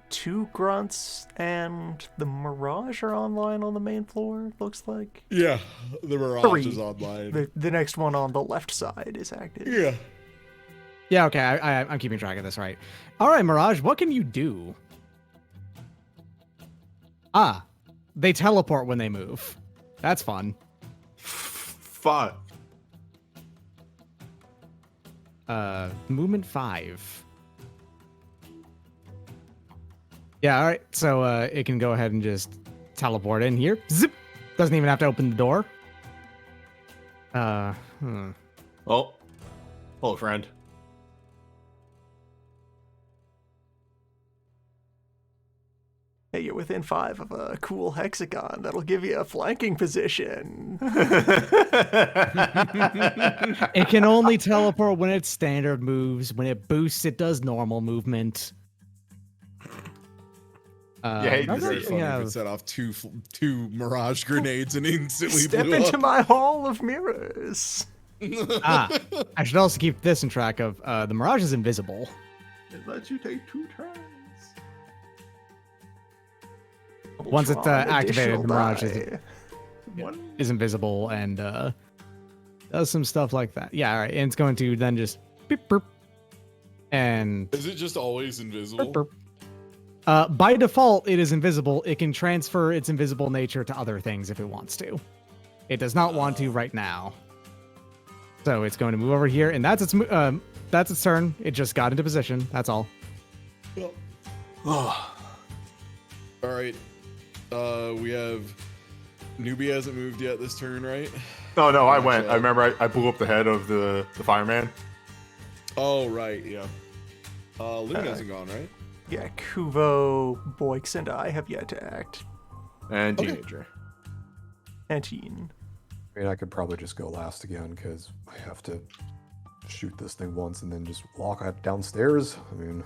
[SPEAKER 1] 2 grunts and the Mirage are online on the main floor, looks like.
[SPEAKER 6] Yeah, the Mirage
[SPEAKER 1] 3.
[SPEAKER 6] is online.
[SPEAKER 1] The next one on the left side is active.
[SPEAKER 6] Yeah.
[SPEAKER 2] Yeah, okay, I'm keeping track of this, right. All right, Mirage, what can you do? Ah, they teleport when they move. That's fun.
[SPEAKER 5] Fuck.
[SPEAKER 2] Movement 5. Yeah, all right, so it can go ahead and just teleport in here. Zip! Doesn't even have to open the door.
[SPEAKER 5] Oh. Hello, friend.
[SPEAKER 1] Hey, you're within 5 of a cool hexagon. That'll give you a flanking position.
[SPEAKER 2] It can only teleport when it standard moves. When it boosts, it does normal movement.
[SPEAKER 5] hate to
[SPEAKER 6] It'd be very
[SPEAKER 5] see
[SPEAKER 6] funny
[SPEAKER 2] yeah.
[SPEAKER 6] if it set off two Mirage grenades and instantly
[SPEAKER 1] Step
[SPEAKER 6] blew
[SPEAKER 1] into
[SPEAKER 6] up.
[SPEAKER 1] my hall of mirrors.
[SPEAKER 2] I should also keep this in track of the Mirage is invisible.
[SPEAKER 5] It lets you take 2 turns.
[SPEAKER 2] Once it's
[SPEAKER 1] Draw an
[SPEAKER 2] activated, the
[SPEAKER 1] additional
[SPEAKER 2] Mirage
[SPEAKER 1] die.
[SPEAKER 2] is invisible and does some stuff like that. Yeah, all right. And it's going to then just beep, burp, and
[SPEAKER 6] Is it just always invisible?
[SPEAKER 2] burp, burp. By default, it is invisible. It can transfer its invisible nature to other things if it wants to. It does not want to right now. So it's going to move over here, and that's its turn. It just got into position. That's all.
[SPEAKER 6] All right. We have Newbie hasn't moved yet this turn, right?
[SPEAKER 5] No, I
[SPEAKER 6] Gotcha.
[SPEAKER 5] went. I remember I blew up the head of the fireman.
[SPEAKER 6] Oh, right, yeah. Loon hasn't gone, right?
[SPEAKER 1] Yeah, Kuvo, Boix, and I have yet to act.
[SPEAKER 5] And
[SPEAKER 6] Okay.
[SPEAKER 5] teenager.
[SPEAKER 1] And Teen.
[SPEAKER 4] I mean, I could probably just go last again because I have to shoot this thing once and then just walk out downstairs. I mean,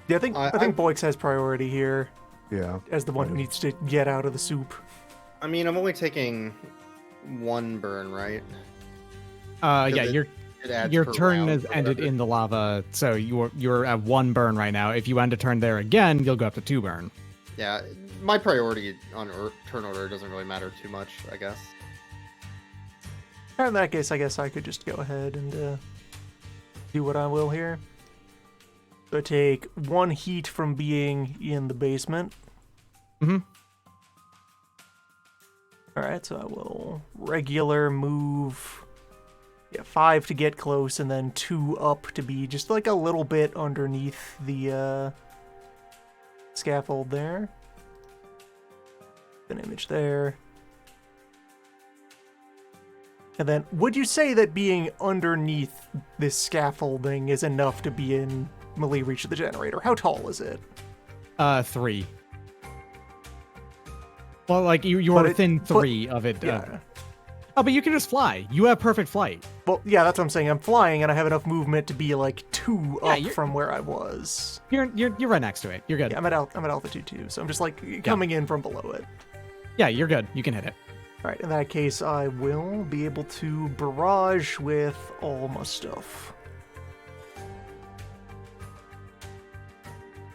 [SPEAKER 1] Yeah, I think Boix has priority here
[SPEAKER 4] yeah.
[SPEAKER 1] as the one who needs to get out of the soup.
[SPEAKER 3] I mean, I'm only taking 1 burn, right?
[SPEAKER 2] Yeah,
[SPEAKER 3] it- It adds
[SPEAKER 2] your
[SPEAKER 3] per
[SPEAKER 2] turn
[SPEAKER 3] round
[SPEAKER 2] has
[SPEAKER 3] or
[SPEAKER 2] ended
[SPEAKER 3] whatever.
[SPEAKER 2] in the lava, so you're at 1 burn right now. If you end a turn there again, you'll go up to 2 burn.
[SPEAKER 3] Yeah, my priority on turn order doesn't really matter too much, I guess.
[SPEAKER 1] In that case, I guess I could just go ahead and do what I will here. So I take 1 heat from being in the basement.
[SPEAKER 2] Mhm.
[SPEAKER 1] Alright, so I will regular move. Yeah, 5 to get close, and then 2 up to be just like a little bit underneath the scaffold there. An image there. And then, would you say that being underneath this scaffolding is enough to be in melee reach of the generator? How tall is it?
[SPEAKER 2] 3. Well, like you're
[SPEAKER 1] But it-
[SPEAKER 2] within
[SPEAKER 1] but-
[SPEAKER 2] 3 of it.
[SPEAKER 1] Yeah.
[SPEAKER 2] Oh, but you can just fly. You have perfect flight.
[SPEAKER 1] Well, yeah, that's what I'm saying. I'm flying, and I have enough movement to be like 2
[SPEAKER 2] Yeah,
[SPEAKER 1] up
[SPEAKER 2] you're-
[SPEAKER 1] from where I was.
[SPEAKER 2] You're right next to it. You're good.
[SPEAKER 1] Yeah, I'm at altitude too, so I'm just like coming in from below it.
[SPEAKER 2] Yeah, you're good. You can hit it.
[SPEAKER 1] All right, in that case, I will be able to barrage with all my stuff.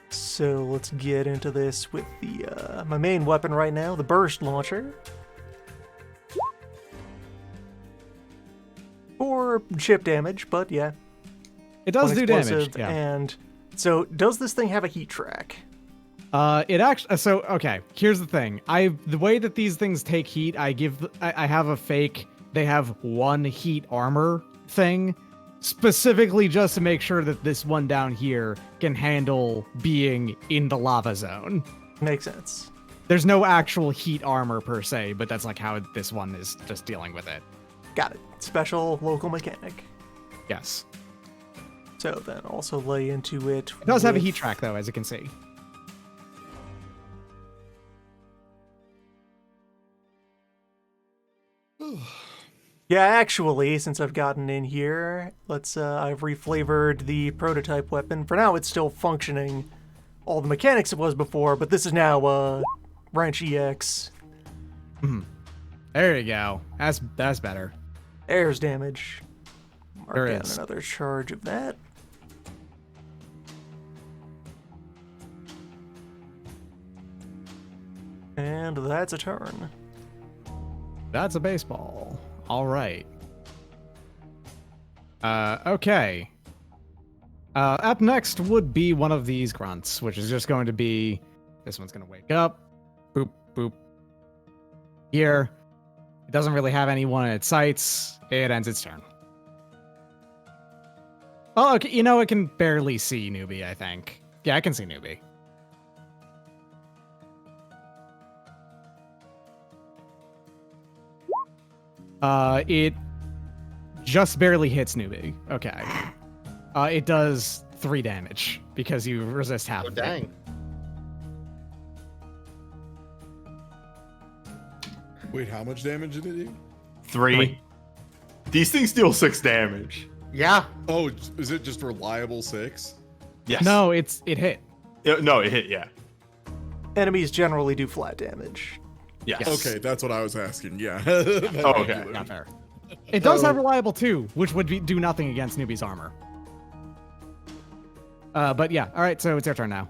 [SPEAKER 1] So let's get into this with the my main weapon right now, the burst launcher. For chip damage, but yeah.
[SPEAKER 2] It does
[SPEAKER 1] one
[SPEAKER 2] do damage.
[SPEAKER 1] explosive,
[SPEAKER 2] Yeah.
[SPEAKER 1] And so, does this thing have a heat track?
[SPEAKER 2] It actually. So okay. Here's the thing. The way that these things take heat, I have a fake. They have 1 heat armor thing, specifically just to make sure that this one down here can handle being in the lava zone.
[SPEAKER 1] Makes sense.
[SPEAKER 2] There's no actual heat armor per se, but that's like how this one is just dealing with it.
[SPEAKER 1] Got it. Special local mechanic.
[SPEAKER 2] Yes.
[SPEAKER 1] So then also lay into it.
[SPEAKER 2] It does have a
[SPEAKER 1] with-
[SPEAKER 2] heat track though, as you can see.
[SPEAKER 1] Yeah, actually, since I've gotten in here, I've reflavored the prototype weapon. For now, it's still functioning all the mechanics it was before, but this is now Wrench EX.
[SPEAKER 2] There you go. That's better.
[SPEAKER 1] Airs damage. Mark
[SPEAKER 2] There
[SPEAKER 1] down
[SPEAKER 2] is.
[SPEAKER 1] another charge of that. And that's a turn.
[SPEAKER 2] That's a baseball. All right. Okay. Up next would be one of these grunts, which is just going to be... This one's going to wake up. Boop, boop. Here. It doesn't really have anyone in its sights. It ends its turn. Oh, okay. You know, it can barely see Newbie, I think. Yeah, I can see Newbie. It just barely hits Newbie. Okay. It does 3 damage because you resist half
[SPEAKER 3] Oh,
[SPEAKER 2] of it.
[SPEAKER 3] dang.
[SPEAKER 6] Wait, how much damage did it do?
[SPEAKER 5] 3. These things deal 6 damage.
[SPEAKER 3] Yeah.
[SPEAKER 6] Oh, is it just reliable 6?
[SPEAKER 5] Yes.
[SPEAKER 2] No, it hit.
[SPEAKER 5] No, it hit. Yeah.
[SPEAKER 1] Enemies generally do flat damage.
[SPEAKER 5] Yes.
[SPEAKER 6] Okay, that's what I was asking. Yeah.
[SPEAKER 5] Oh, okay.
[SPEAKER 2] Not fair. It does have reliable 2, which would do nothing against Newbie's armor. But yeah, all right. So it's your turn now.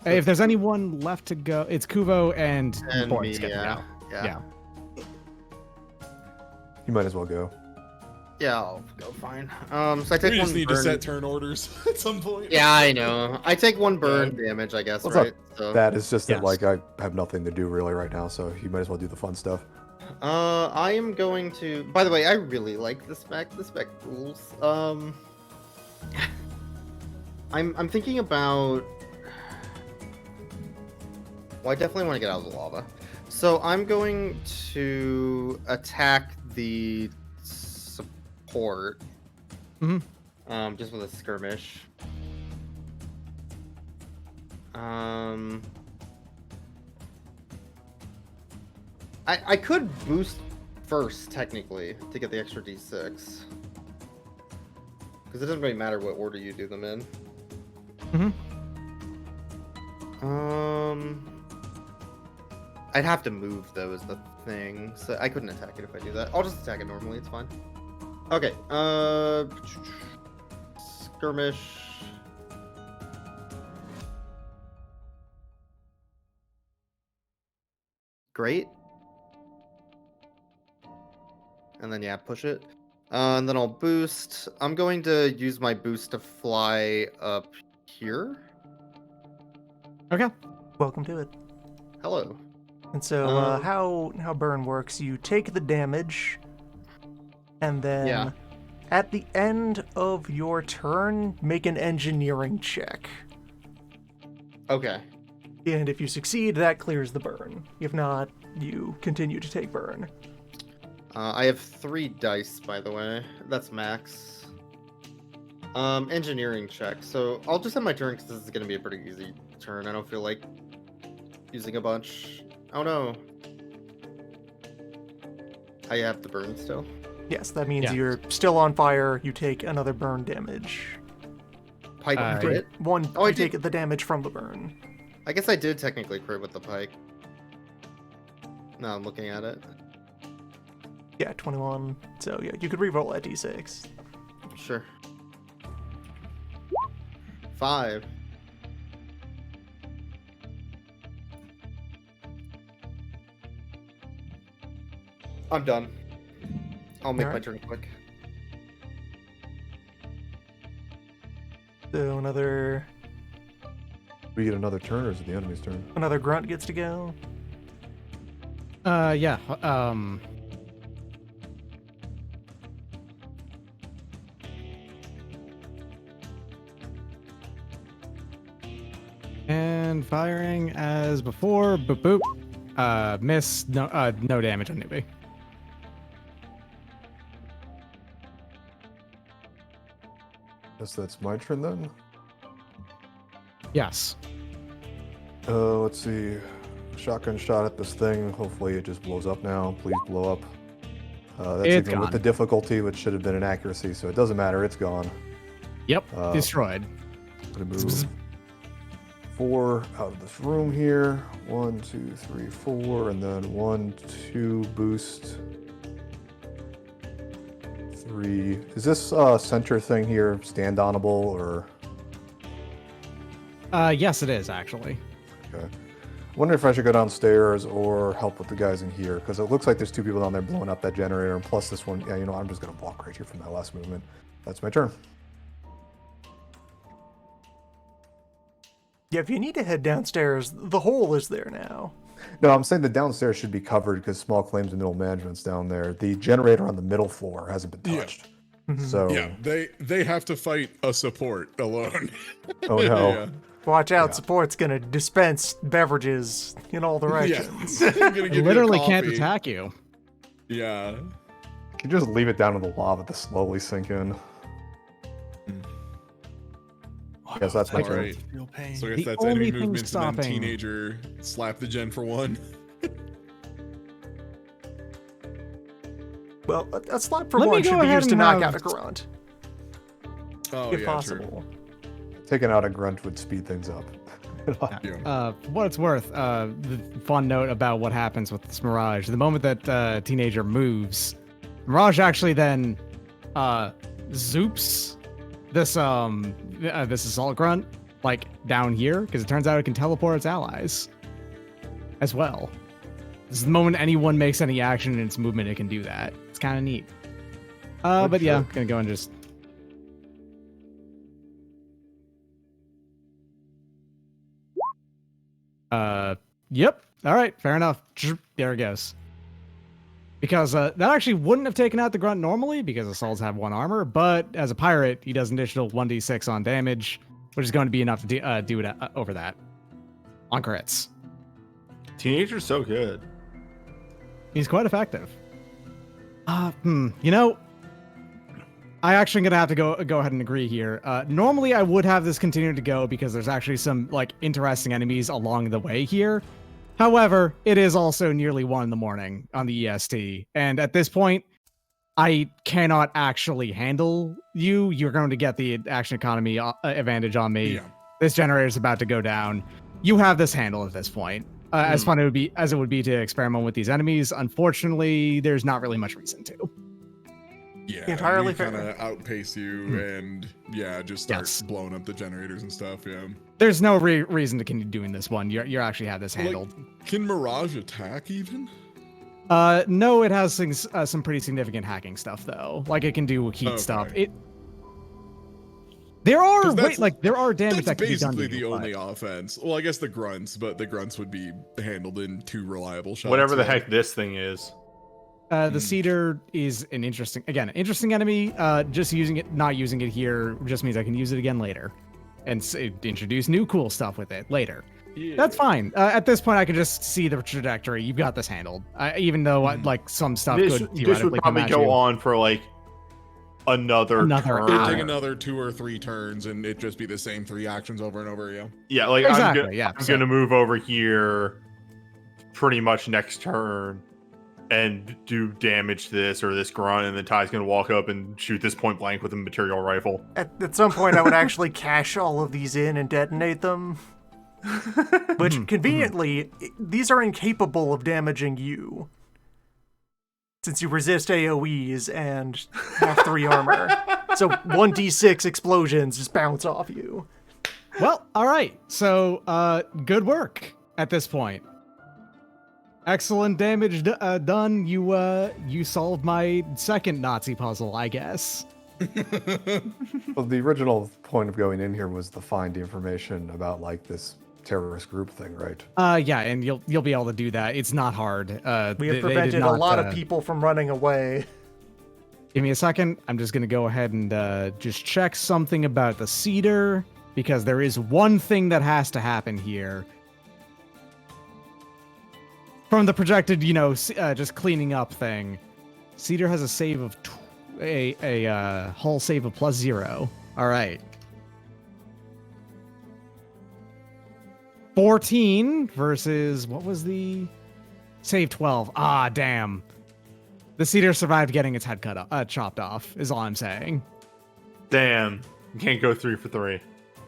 [SPEAKER 2] If there's anyone left to go, it's Kuvo and Boyd's
[SPEAKER 3] me,
[SPEAKER 2] gonna
[SPEAKER 3] yeah.
[SPEAKER 2] go.
[SPEAKER 3] Yeah.
[SPEAKER 4] You might as well go.
[SPEAKER 3] Yeah, I'll go fine. So I take
[SPEAKER 6] We
[SPEAKER 3] one
[SPEAKER 6] just need
[SPEAKER 3] burn.
[SPEAKER 6] to set turn orders at some point.
[SPEAKER 3] Yeah, I know. I take 1 burn damage, I guess,
[SPEAKER 4] What's
[SPEAKER 3] right?
[SPEAKER 4] up?
[SPEAKER 3] So,
[SPEAKER 4] That is just that
[SPEAKER 2] Yes.
[SPEAKER 4] like I have nothing to do really right now, so you might as well do the fun stuff.
[SPEAKER 3] I am going to. By the way, I really like this spec. This spec rules. I'm thinking about. Well, I definitely want to get out of the lava. So I'm going to attack the support.
[SPEAKER 2] Mhm.
[SPEAKER 3] Just with a skirmish. I could boost first, technically, to get the extra d6. Because it doesn't really matter what order you do them in. I'd have to move, though, is the thing. So I couldn't attack it if I do that. I'll just attack it normally, it's fine. Okay, skirmish. Great. And then, yeah, push it. And then I'll boost. I'm going to use my boost to fly up here.
[SPEAKER 2] Okay.
[SPEAKER 1] Welcome to it.
[SPEAKER 3] Hello.
[SPEAKER 1] And so,
[SPEAKER 3] Um,
[SPEAKER 1] how burn works? You take the damage, and then
[SPEAKER 3] Yeah.
[SPEAKER 1] at the end of your turn, make an engineering check.
[SPEAKER 3] Okay.
[SPEAKER 1] And if you succeed, that clears the burn. If not, you continue to take burn.
[SPEAKER 3] I have 3 dice, by the way. That's max. Engineering check. So I'll just have my turn because this is going to be a pretty easy turn. I don't feel like using a bunch. Oh no. I have the burn still.
[SPEAKER 1] Yes, that means
[SPEAKER 2] Yeah.
[SPEAKER 1] you're still on fire. You take another burn damage.
[SPEAKER 3] Pike
[SPEAKER 2] Uh,
[SPEAKER 3] crit?
[SPEAKER 1] One,
[SPEAKER 3] Oh, I
[SPEAKER 1] you
[SPEAKER 3] did-
[SPEAKER 1] take the damage from the burn.
[SPEAKER 3] I guess I did technically crit with the pike. No, I'm looking at it.
[SPEAKER 1] Yeah, 21. So yeah, you could reroll that d6.
[SPEAKER 3] Sure. 5. I'm done. I'll make my
[SPEAKER 1] Alright.
[SPEAKER 3] turn quick.
[SPEAKER 1] So another
[SPEAKER 4] We get another turn, or is it the enemy's turn?
[SPEAKER 1] grunt gets to go.
[SPEAKER 2] Yeah. And firing as before. Boop boop. Miss. No damage on Newbie.
[SPEAKER 4] Guess that's my turn then.
[SPEAKER 2] Yes.
[SPEAKER 4] Let's see. Shotgun shot at this thing. Hopefully it just blows up now. Please blow up. That's
[SPEAKER 2] It's
[SPEAKER 4] even with
[SPEAKER 2] gone.
[SPEAKER 4] the difficulty, which should have been an accuracy, so it doesn't matter. It's gone.
[SPEAKER 2] Yep.
[SPEAKER 4] Uh,
[SPEAKER 2] Destroyed.
[SPEAKER 4] I'm gonna move 4 out of this room here. 1, 2, 3, 4, and then 1, 2 boost. 3. Is this center thing here stand onable or?
[SPEAKER 2] Yes, it is actually.
[SPEAKER 4] Okay. I wonder if I should go downstairs or help with the guys in here, because it looks like there's 2 people down there blowing up that generator, and plus this one. Yeah, I'm just gonna block right here from that last movement. That's my turn.
[SPEAKER 1] Yeah, if you need to head downstairs, the hole is there now.
[SPEAKER 4] No, I'm saying the downstairs should be covered because small claims and middle management's down there. The generator on the middle floor hasn't been touched. So
[SPEAKER 6] Yeah, they have to fight a support alone.
[SPEAKER 4] oh no.
[SPEAKER 6] Yeah.
[SPEAKER 1] Watch out, support's gonna dispense beverages in all directions.
[SPEAKER 6] I'm gonna give you a
[SPEAKER 2] Literally can't
[SPEAKER 6] coffee.
[SPEAKER 2] attack you.
[SPEAKER 6] Yeah.
[SPEAKER 4] Can you just leave it down in the lava to slowly sink in? Yes, that's my
[SPEAKER 6] All
[SPEAKER 4] turn.
[SPEAKER 6] right.
[SPEAKER 5] Feel pain.
[SPEAKER 6] So I
[SPEAKER 2] The
[SPEAKER 6] guess that's
[SPEAKER 2] only
[SPEAKER 6] enemy
[SPEAKER 2] thing
[SPEAKER 6] movements and then
[SPEAKER 2] stopping-
[SPEAKER 6] teenager slap the gen for 1.
[SPEAKER 1] Well, a slap for
[SPEAKER 2] Let me
[SPEAKER 1] one
[SPEAKER 2] go
[SPEAKER 1] should be
[SPEAKER 2] ahead
[SPEAKER 1] used to
[SPEAKER 2] and
[SPEAKER 1] knock
[SPEAKER 2] have-
[SPEAKER 1] out a grunt,
[SPEAKER 6] Oh
[SPEAKER 1] if
[SPEAKER 6] yeah,
[SPEAKER 1] possible.
[SPEAKER 4] Taking out a grunt would speed things up.
[SPEAKER 6] true. Yeah.
[SPEAKER 2] For what it's worth, the fun note about what happens with this Mirage: the moment that teenager moves, Mirage actually then zoops this assault grunt like down here, because it turns out it can teleport its allies as well. This is the moment anyone makes any action in its movement, it can do that. It's kind of neat. But yeah,
[SPEAKER 4] sure.
[SPEAKER 2] gonna go and just. Yep. All right, fair enough. There it goes. Because that actually wouldn't have taken out the grunt normally, because assaults have 1 armor, but as a pirate, he does an additional 1d6 on damage, which is going to be enough to do it over that on crits.
[SPEAKER 5] Teenager's so good.
[SPEAKER 2] He's quite effective. I actually gonna have to go ahead and agree here. Normally, I would have this continue to go because there's actually some like interesting enemies along the way here. However, it is also nearly 1 in the morning on the EST, and at this point, I cannot actually handle you. You're going to get the action economy advantage on me.
[SPEAKER 6] Yeah.
[SPEAKER 2] This generator's about to go down. You have this handled at this point. As fun as it would be to experiment with these enemies, unfortunately, there's not really much reason to.
[SPEAKER 6] Yeah.
[SPEAKER 1] Entirely
[SPEAKER 6] we
[SPEAKER 1] fair.
[SPEAKER 6] kind of outpace you and just start blowing up the generators and stuff. Yeah.
[SPEAKER 2] There's no reason to continue doing this one. You actually have this handled.
[SPEAKER 6] Can Mirage attack even?
[SPEAKER 2] No, it has things, some pretty significant hacking stuff though. Like it can do heat stuff. There are
[SPEAKER 6] 'Cause that's-
[SPEAKER 2] damage
[SPEAKER 6] That's
[SPEAKER 2] that can be done.
[SPEAKER 6] basically
[SPEAKER 2] to
[SPEAKER 6] the
[SPEAKER 2] you,
[SPEAKER 6] only
[SPEAKER 2] but-
[SPEAKER 6] offense. Well, I guess the grunts, but the grunts would be handled in 2 reliable shots.
[SPEAKER 5] Whatever the
[SPEAKER 6] yeah.
[SPEAKER 5] heck this thing is.
[SPEAKER 2] The cedar is an interesting enemy. Just not using it here just means I can use it again later, and introduce new cool stuff with it later.
[SPEAKER 5] Yeah.
[SPEAKER 2] That's fine. At this point, I can just see the trajectory. You've got this handled. Even though like some stuff
[SPEAKER 5] This,
[SPEAKER 2] could
[SPEAKER 5] this would
[SPEAKER 2] theoretically come
[SPEAKER 5] probably
[SPEAKER 2] at
[SPEAKER 5] go
[SPEAKER 2] you.
[SPEAKER 5] on for like another
[SPEAKER 2] Another
[SPEAKER 5] turn.
[SPEAKER 6] It'd
[SPEAKER 2] hour.
[SPEAKER 6] take another 2 or 3 turns, and it'd just be the same 3 actions over and over. Yeah.
[SPEAKER 5] Yeah, like
[SPEAKER 2] Exactly,
[SPEAKER 5] I'm gonna move over here pretty much next turn and do damage to this or this grunt, and then Ty's gonna walk up and shoot this point blank with a material rifle.
[SPEAKER 1] At some point, I would actually cache all of these in and detonate them. Which, conveniently, these are incapable of damaging you. Since you resist AoEs and have 3 armor. So 1d6 explosions just bounce off you.
[SPEAKER 2] Well, all right. So, good work at this point. Excellent damage done. You solved my second Nazi puzzle, I guess.
[SPEAKER 4] Well, the original point of going in here was to find the information about like this terrorist group thing, right?
[SPEAKER 2] Yeah, and you'll be able to do that. It's not hard.
[SPEAKER 1] We have prevented a lot of people from running away.
[SPEAKER 2] Give me a second. I'm just gonna go ahead and just check something about the cedar, because there is one thing that has to happen here. From the projected, just cleaning up thing, cedar has a save of a hull save of +0. All right. 14 versus, what was the save? 12. Ah, damn. The cedar survived getting its head chopped off, is all I'm saying.
[SPEAKER 5] Damn, you can't go 3 for 3.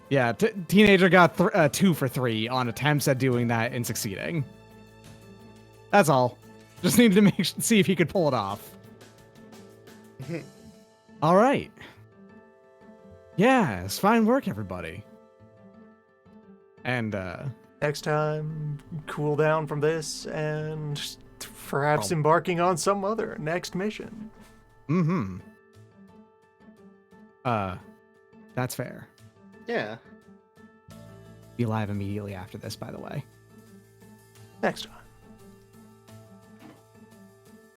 [SPEAKER 2] Yeah, teenager got 2 for 3 on attempts at doing that and succeeding. That's all. Just needed to see if he could pull it off. All right. Yeah, it's fine work, everybody. And
[SPEAKER 1] Next time, cool down from this and perhaps
[SPEAKER 2] Oh.
[SPEAKER 1] embarking on some other next mission.
[SPEAKER 2] mm-hmm. That's fair.
[SPEAKER 3] Yeah.
[SPEAKER 2] Be live immediately after this, by the way.
[SPEAKER 1] Next time.